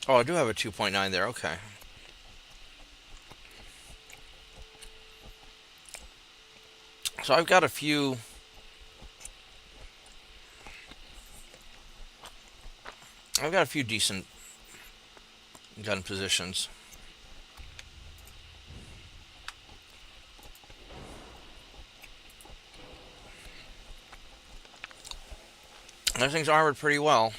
Oh, I do have a 2.9 there, okay. So I've got a few... decent gun positions. Everything's armored pretty well.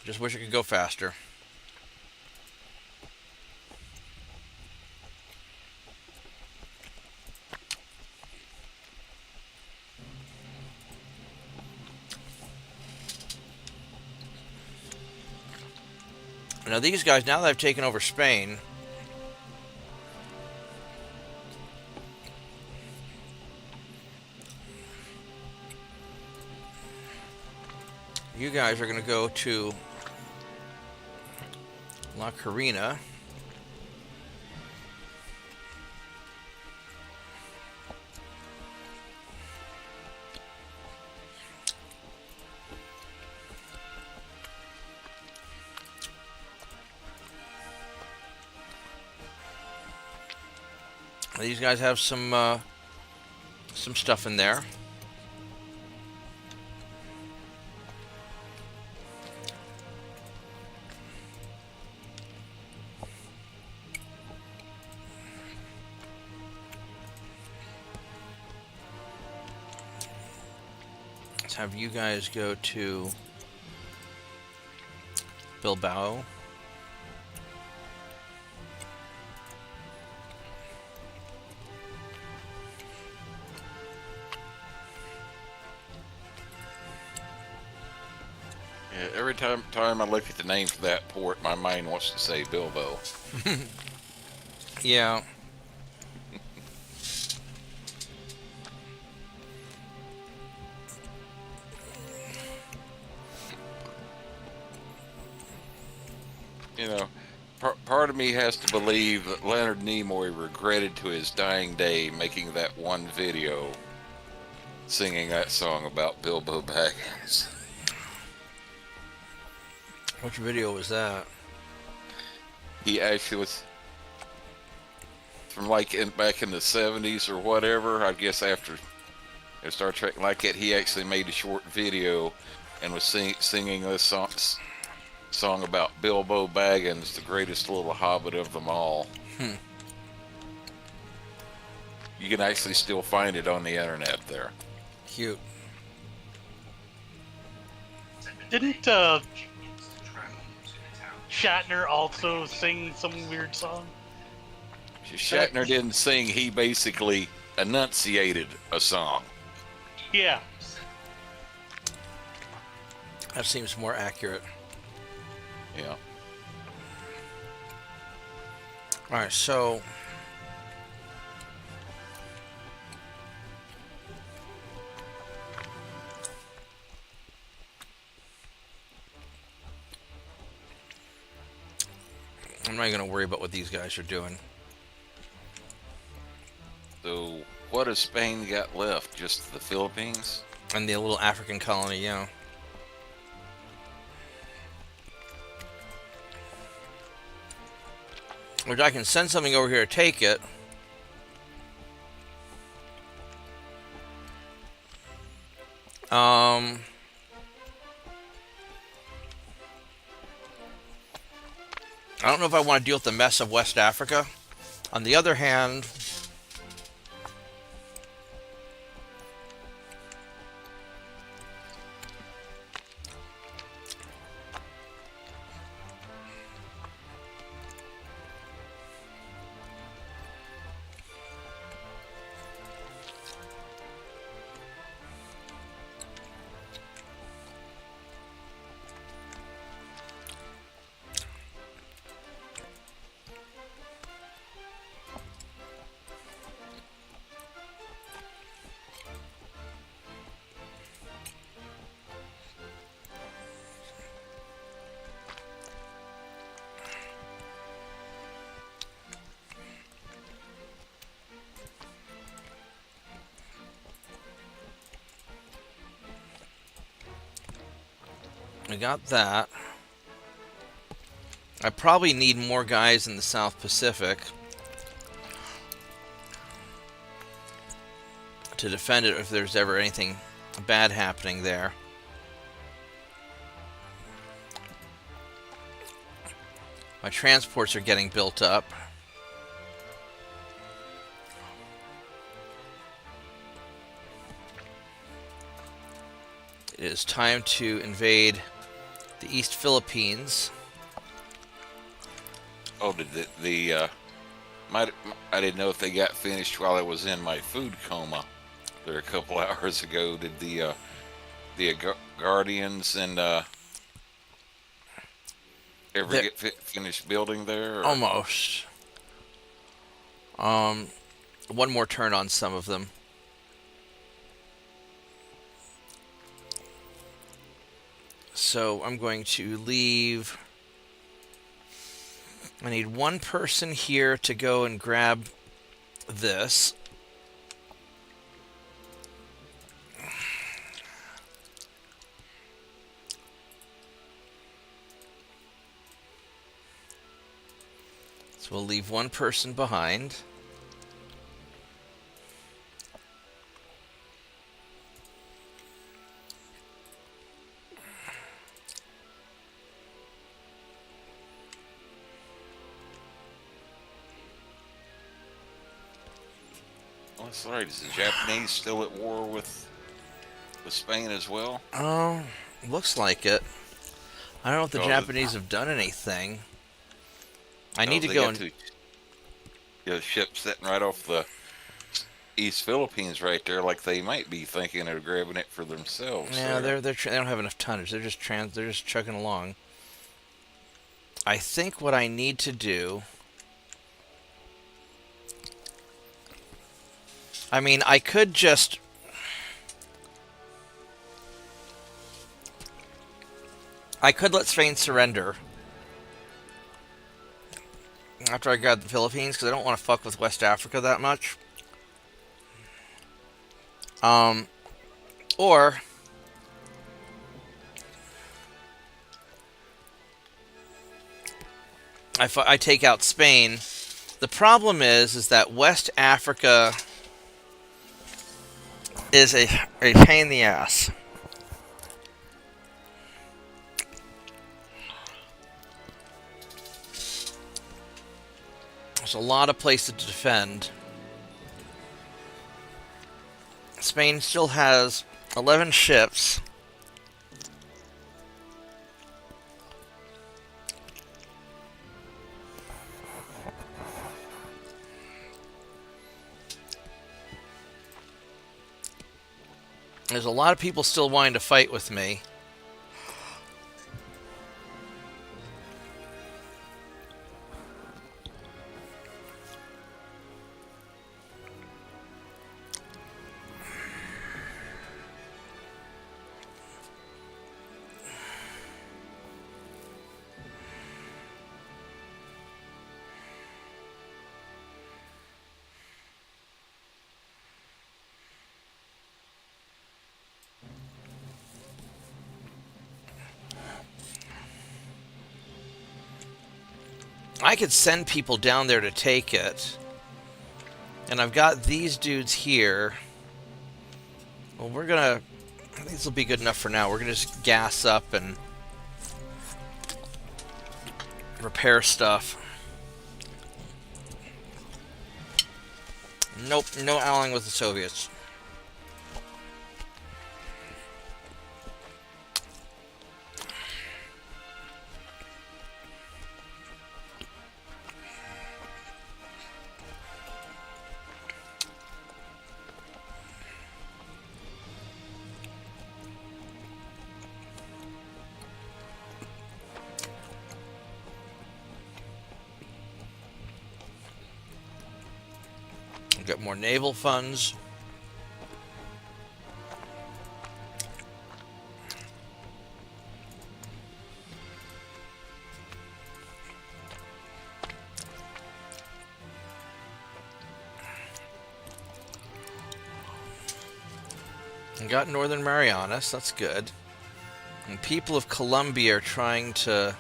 Just wish it could go faster. Now these guys, now that I've taken over Spain, you guys are going to go to La Carina. These guys have some stuff in there. Let's have you guys go to Bilbao. Every time I look at the name for that port, my mind wants to say Bilbo. Yeah. You know, part of me has to believe that Leonard Nimoy regretted to his dying day making that one video singing that song about Bilbo Baggins. Which video was that? He actually was from like back in the 70s or whatever. I guess after Star Trek like it, he actually made a short video and was singing this song about Bilbo Baggins, the greatest little hobbit of them all. You can actually still find it on the internet there. Cute. Didn't Shatner also sing some weird song? Shatner didn't sing, he basically enunciated a song. Yeah. That seems more accurate. Yeah. All right, so I'm not going to worry about what these guys are doing. So, what has Spain got left? Just the Philippines? And the little African colony, yeah. Which I can send something over here to take it. I don't know if I want to deal with the mess of West Africa. On the other hand, we got that. I probably need more guys in the South Pacific to defend it if there's ever anything bad happening there. My transports are getting built up. It is time to invade the East Philippines. Oh, did I didn't know if they got finished while I was in my food coma there a couple hours ago. Did the Guardians and ever get finished building there? Or? Almost. One more turn on some of them. So I'm going to leave. I need one person here to go and grab this. So we'll leave one person behind. That's right. Is the Japanese still at war with Spain as well? Oh, looks like it. I don't know if the Oh, Japanese have done anything. I need to go and... The ship sitting right off the East Philippines right there, like they might be thinking of grabbing it for themselves. Yeah, they don't have enough tonnage. They're just chugging along. I think what I need to do... I mean, I could just... I could let Spain surrender after I grab the Philippines, because I don't want to fuck with West Africa that much. Or... I take out Spain. The problem is that West Africa is a pain in the ass. There's a lot of places to defend. Spain still has 11 ships. There's a lot of people still wanting to fight with me. I could send people down there to take it. And I've got these dudes here. Well, we're gonna... I think this will be good enough for now. We're gonna just gas up and repair stuff. Nope, no allying with the Soviets. Get more naval funds. And got Northern Marianas, that's good. And people of Colombia are trying to...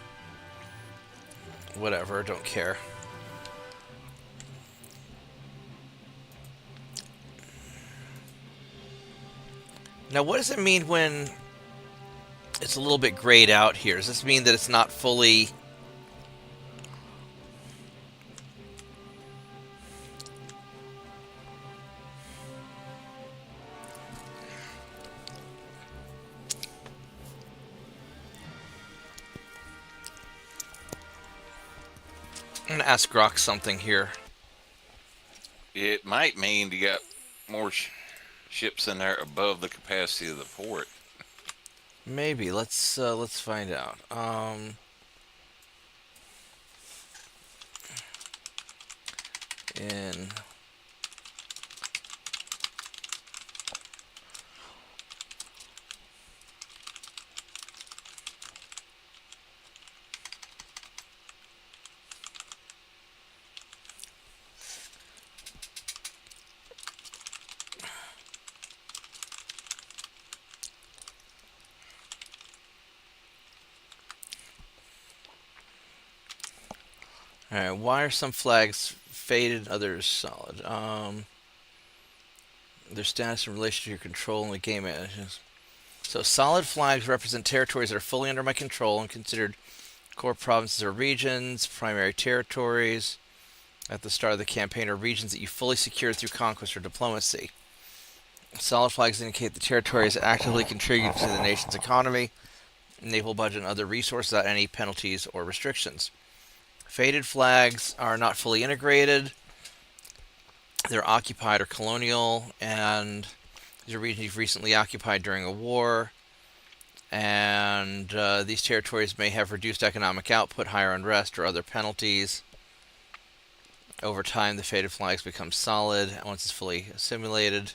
whatever, don't care. Now, what does it mean when it's a little bit grayed out here? Does this mean that it's not fully... I'm going to ask Grok something here. It might mean you got more ships in there above the capacity of the port. Maybe. Let's find out. In Alright, why are some flags faded, others solid? Their status in relation to your control in the game. So solid flags represent territories that are fully under my control and considered core provinces or regions, primary territories at the start of the campaign, or regions that you fully secured through conquest or diplomacy. Solid flags indicate the territory is actively contributing to the nation's economy, naval budget, and other resources without any penalties or restrictions. Faded flags are not fully integrated. They're occupied or colonial, and these are regions you've recently occupied during a war. And these territories may have reduced economic output, higher unrest, or other penalties. Over time, the faded flags become solid once it's fully assimilated.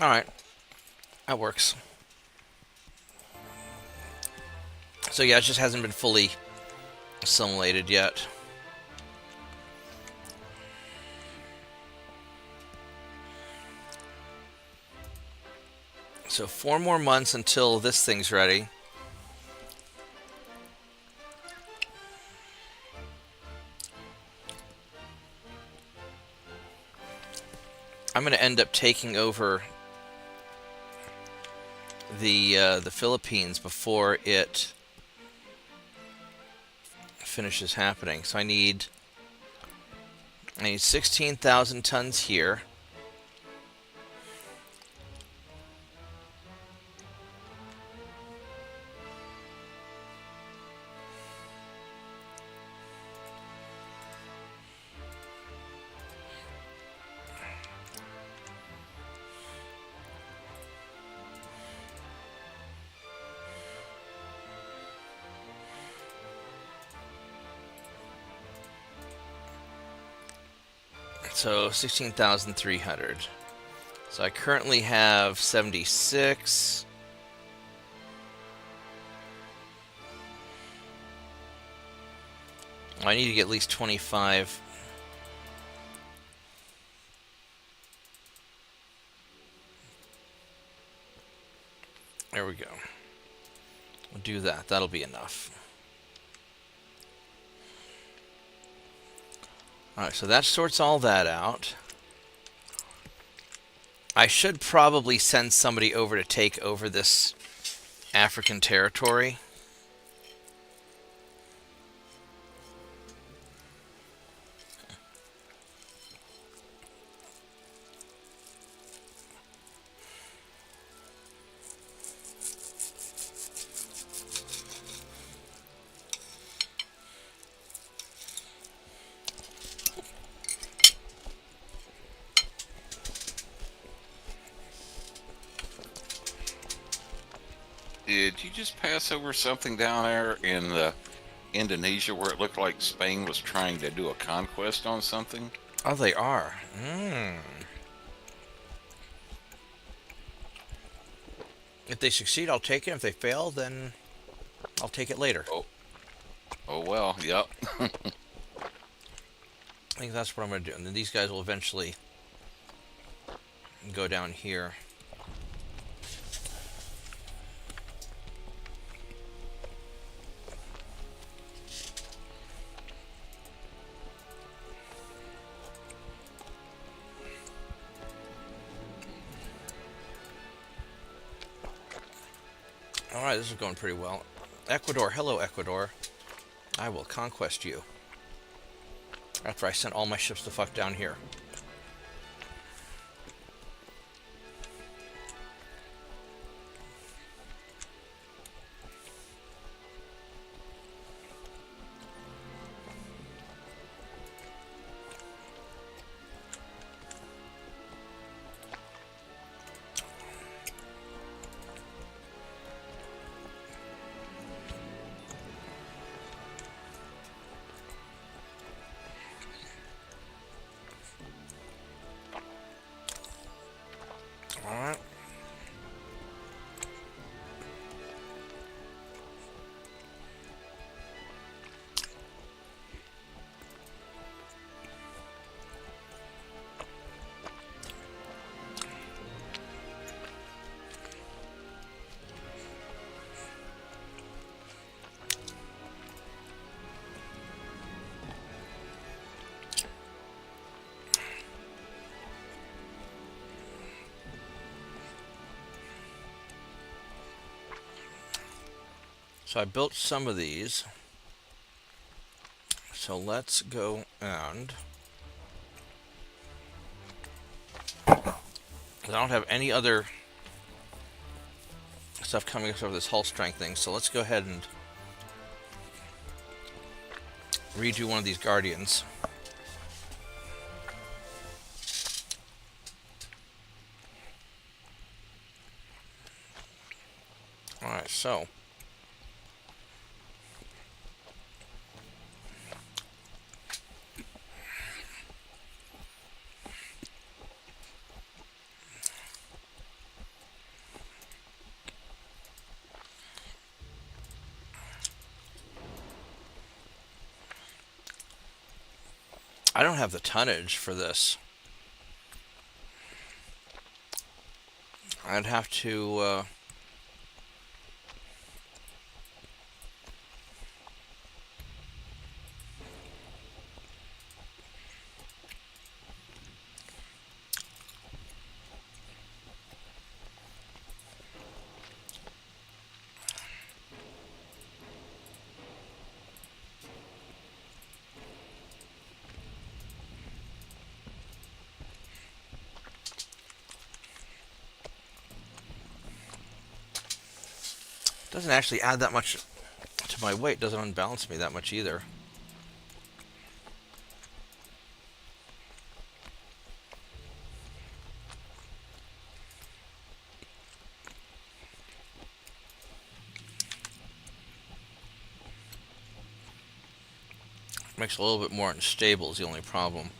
Alright, that works. So yeah, it just hasn't been fully assimilated yet. So 4 more months until this thing's ready. I'm going to end up taking over the Philippines before it finishes happening. So I need 16,000 tons here. So 16,300. So I currently have 76. I need to get at least 25. There we go. We'll do that. That'll be enough. Alright, so that sorts all that out. I should probably send somebody over to take over this African territory. Did you just pass over something down there in the Indonesia where it looked like Spain was trying to do a conquest on something? Oh, they are. If they succeed, I'll take it. If they fail, then I'll take it later. Oh well, yep. I think that's what I'm going to do. And then these guys will eventually go down here. Alright, this is going pretty well. Ecuador, hello Ecuador. I will conquest you. After I sent all my ships the fuck down here. Alright. So I built some of these. So let's go and... because I don't have any other stuff coming up over this hull strength thing. So let's go ahead and redo one of these Guardians. Alright, so... I don't have the tonnage for this. I'd have to... Doesn't actually add that much to my weight. Doesn't unbalance me that much either. Makes it a little bit more unstable is the only problem.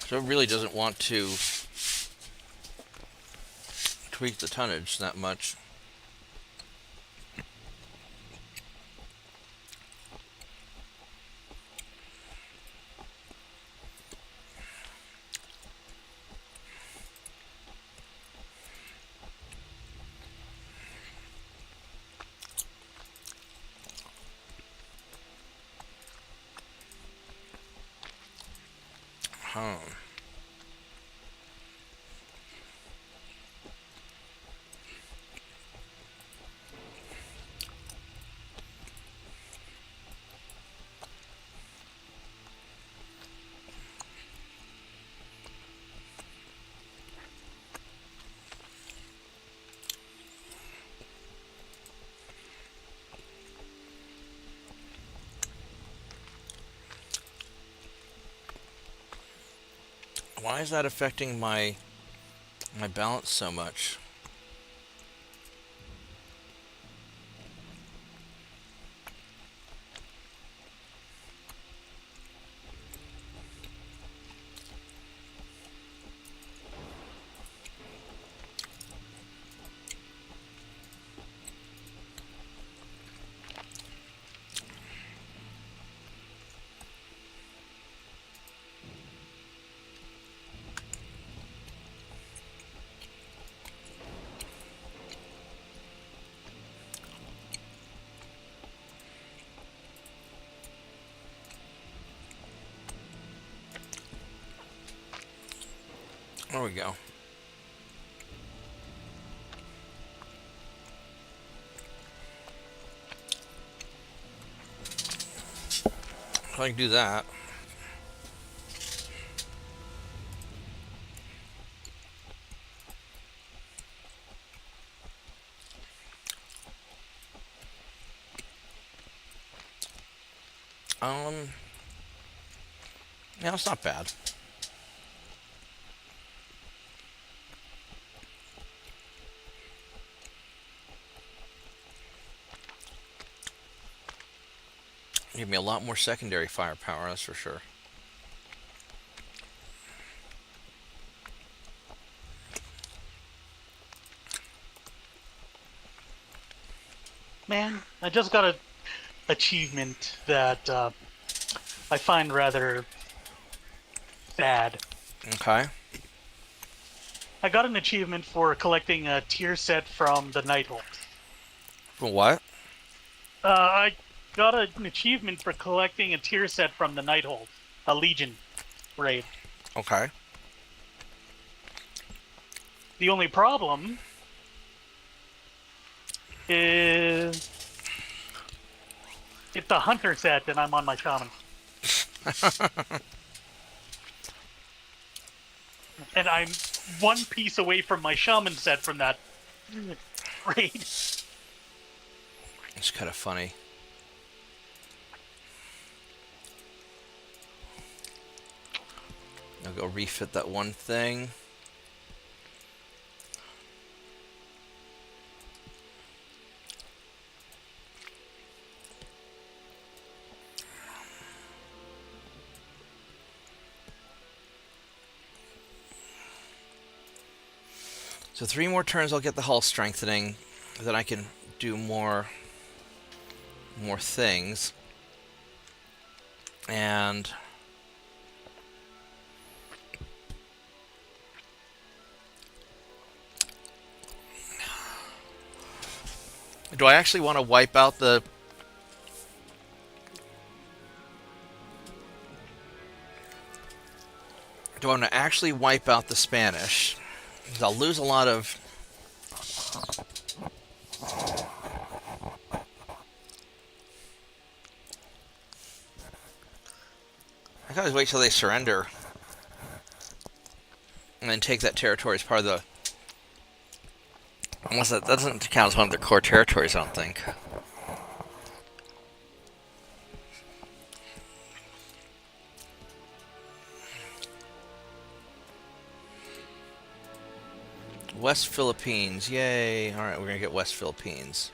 So it really doesn't want to tweak the tonnage that much. Huh. Why is that affecting my balance so much? There we go. I can do that. Yeah, it's not bad. Give me a lot more secondary firepower, that's for sure. Man, I just got a achievement that I find rather bad. Okay. I got an achievement for collecting a tier set from the Nighthold. For what? I got an achievement for collecting a tier set from the Nighthold, a Legion raid. Okay. The only problem is it's a hunter set and I'm on my shaman. And I'm one piece away from my shaman set from that raid. It's kind of funny. I'll go refit that one thing. So 3 more turns I'll get the hull strengthening. Then I can do more things. And do I actually want to wipe out the... Do I want to actually wipe out the Spanish? 'Cause I'll lose a lot of... I can always wait till they surrender. And then take that territory as part of the... Unless that doesn't count as one of their core territories, I don't think. West Philippines, yay. Alright, we're gonna get West Philippines.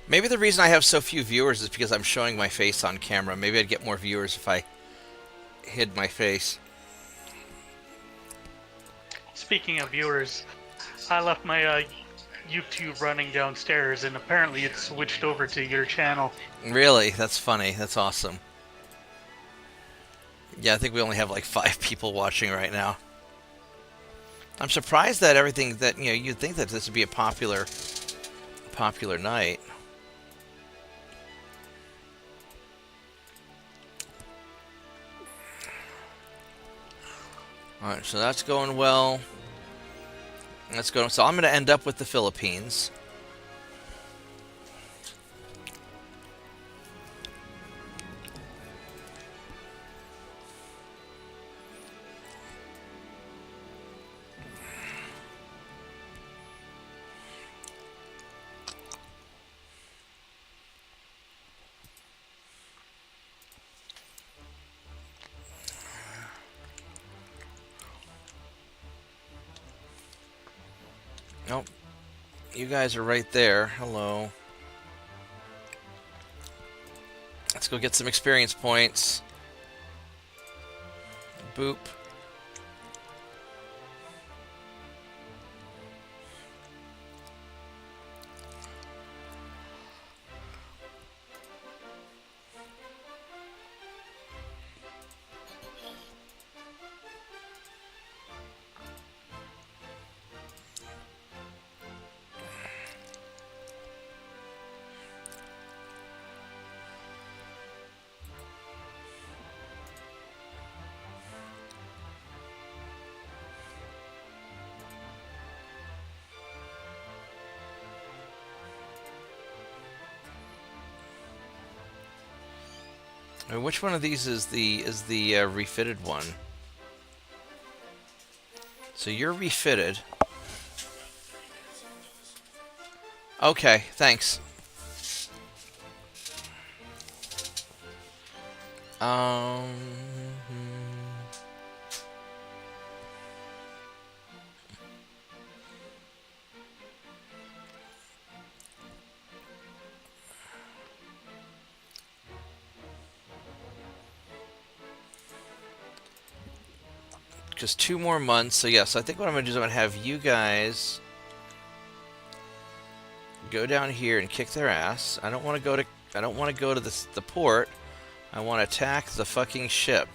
Maybe the reason I have so few viewers is because I'm showing my face on camera. Maybe I'd get more viewers if I hid my face. Speaking of viewers, I left my YouTube running downstairs, and apparently it switched over to your channel. Really? That's funny. That's awesome. Yeah, I think we only have like 5 people watching right now. I'm surprised that everything that, you'd think that this would be a popular night. Alright, so that's going well. That's going. So I'm going to end up with the Philippines. Nope. You guys are right there. Hello. Let's go get some experience points. Boop. Which one of these is the refitted one? So you're refitted. Okay, thanks. Just 2 more months. So yes, I think what I'm gonna do is I'm gonna have you guys go down here and kick their ass. I don't want to go to the port. I want to attack the fucking ship.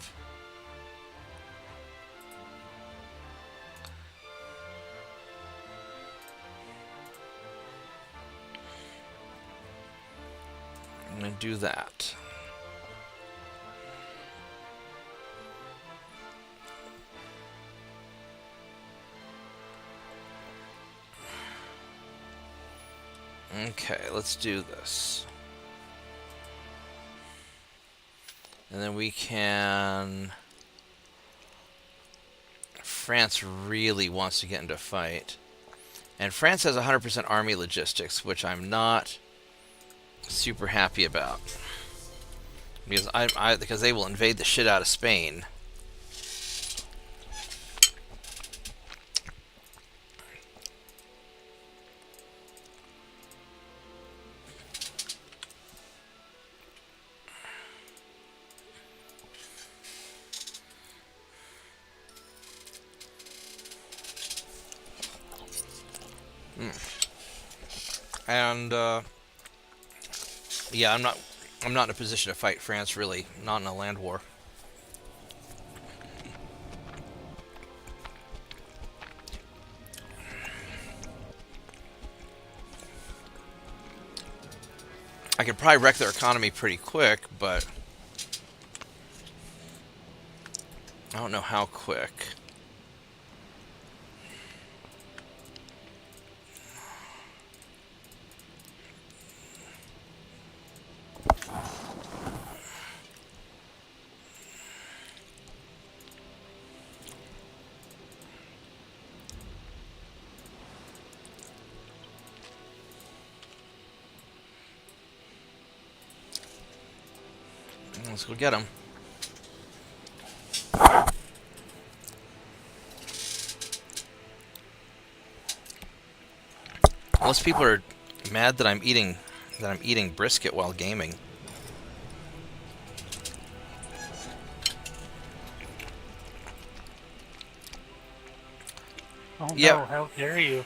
I'm gonna do that. Okay, let's do this. And then we can... France really wants to get into a fight. And France has 100% army logistics, which I'm not super happy about. Because they will invade the shit out of Spain. And yeah, I'm not in a position to fight France, really, not in a land war. I could probably wreck their economy pretty quick, but I don't know how quick. Let's go get him. Most people are mad that I'm eating brisket while gaming. Oh Yep. no, how dare you?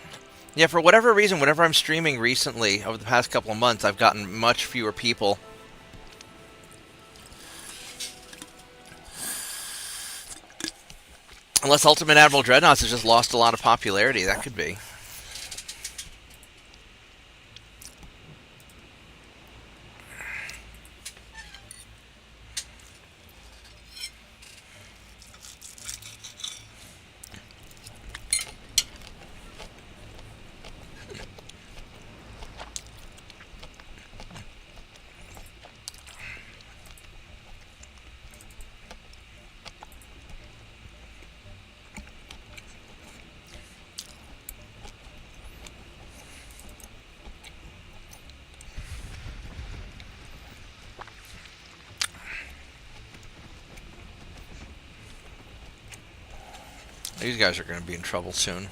Yeah, for whatever reason, whenever I'm streaming recently, over the past couple of months, I've gotten much fewer people. Unless Ultimate Admiral Dreadnoughts has just lost a lot of popularity, that could be. These guys are going to be in trouble soon.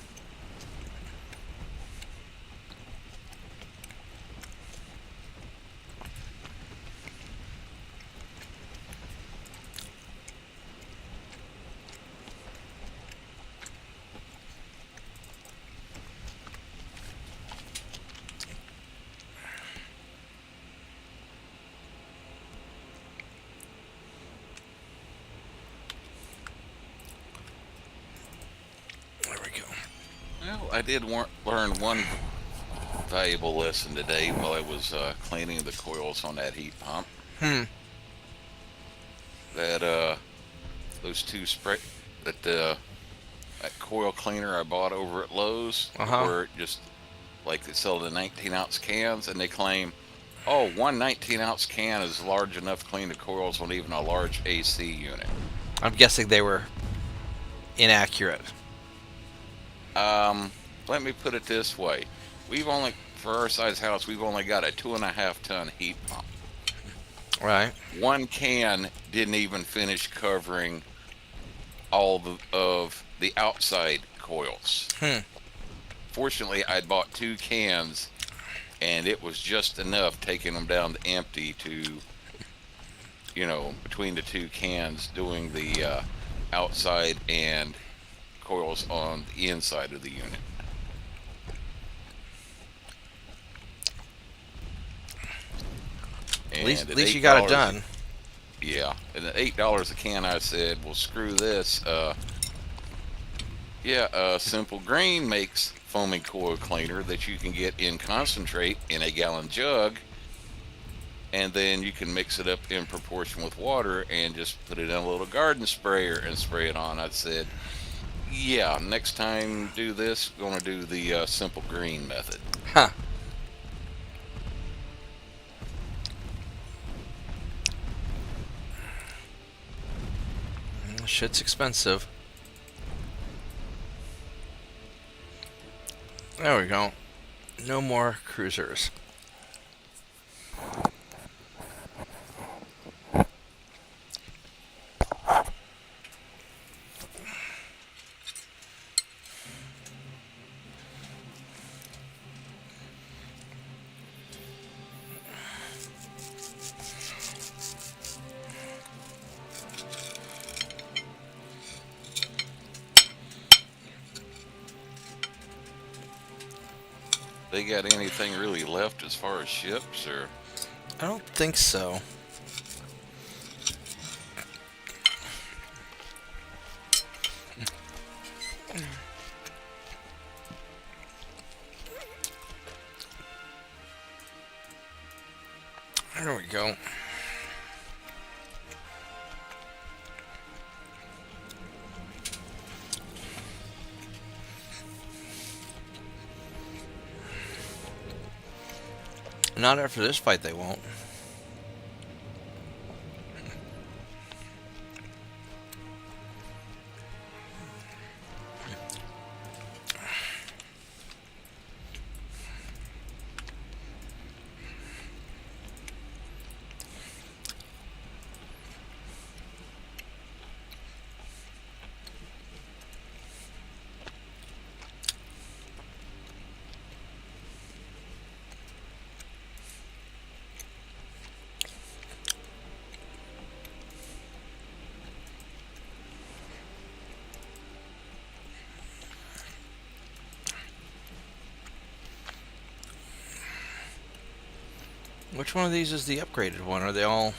There we go. Well, I did learn one valuable lesson today while I was cleaning the coils on that heat pump. That those two spray that coil cleaner I bought over at Lowe's, where just like they sell the 19-ounce cans, and they claim, oh, one 19-ounce can is large enough to clean the coils on even a large AC unit. I'm guessing they were inaccurate. Let me put it this way: for our size house, we've only got a 2.5-ton heat pump. Right. One can didn't even finish covering all of the outside coils. Fortunately, I bought 2 cans, and it was just enough taking them down to empty to, between the 2 cans, doing the outside and coils on the inside of the unit. At least you got it done. Yeah, and at $8 a can, I said, well, screw this. Simple Green makes foaming coil cleaner that you can get in concentrate in a gallon jug, and then you can mix it up in proportion with water and just put it in a little garden sprayer and spray it on. I said, yeah, next time do this, we're going to do the Simple Green method. Huh. Shit's expensive. There we go. No more cruisers. They got anything really left as far as ships, or? I don't think so. There we go. Not after this fight, they won't. Which one of these is the upgraded one? Are they all...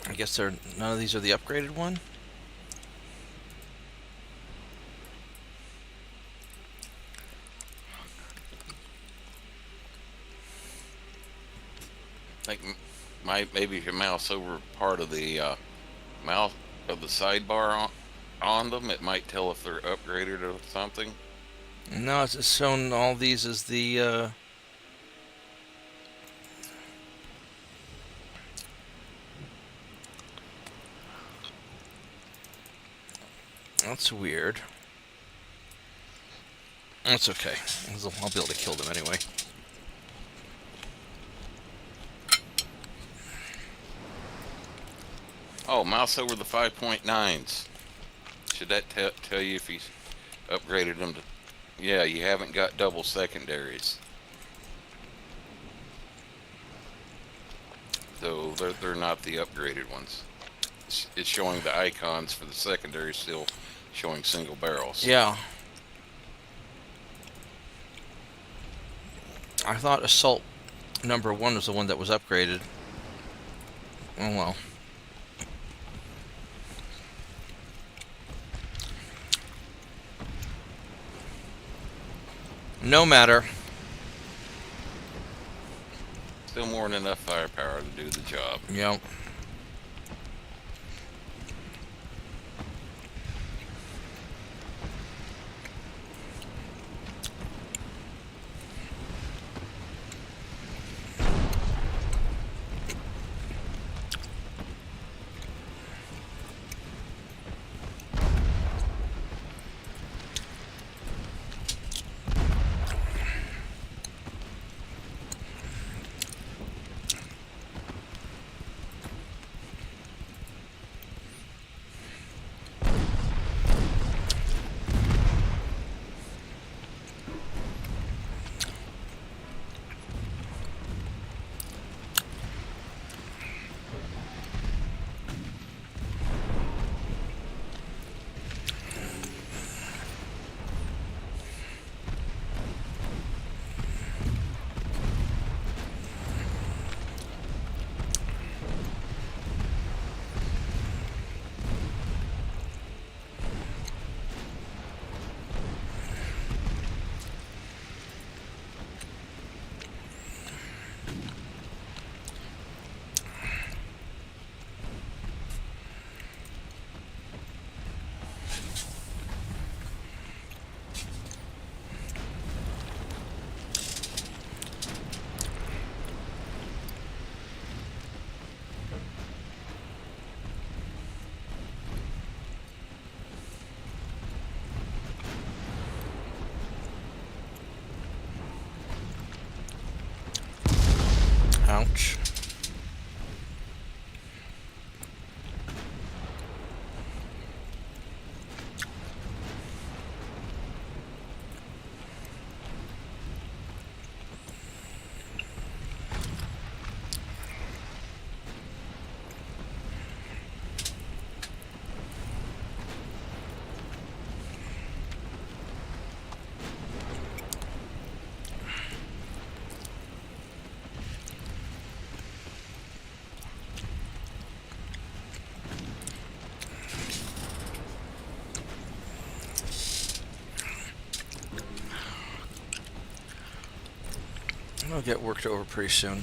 I guess none of these are the upgraded one? Like, maybe if you mouse over part of the mouse of the sidebar on them, it might tell if they're upgraded or something. No, it's just showing all these as the... That's weird. That's okay. I'll be able to kill them anyway. Oh, mouse over the 5.9s. Should that tell you if he's upgraded them to... Yeah, you haven't got double secondaries. So they're not the upgraded ones. It's showing the icons for the secondaries still showing single barrels. Yeah. I thought Assault number 1 was the one that was upgraded. Oh well. No matter. Still more than enough firepower to do the job. Yep. It'll get worked over pretty soon.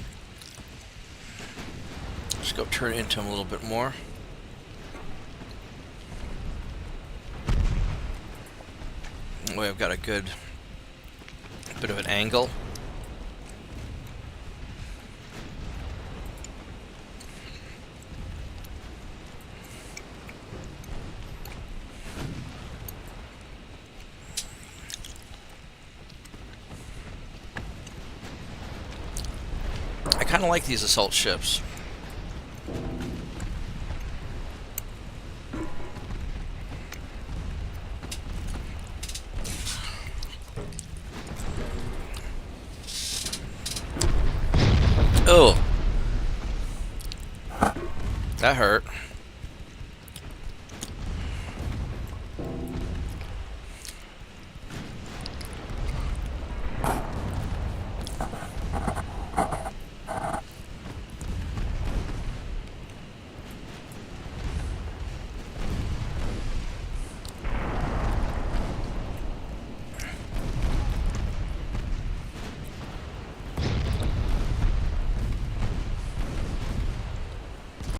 Just go turn it into him a little bit more. That way I've got a good bit of an angle. I kind of like these assault ships. Oh, that hurt.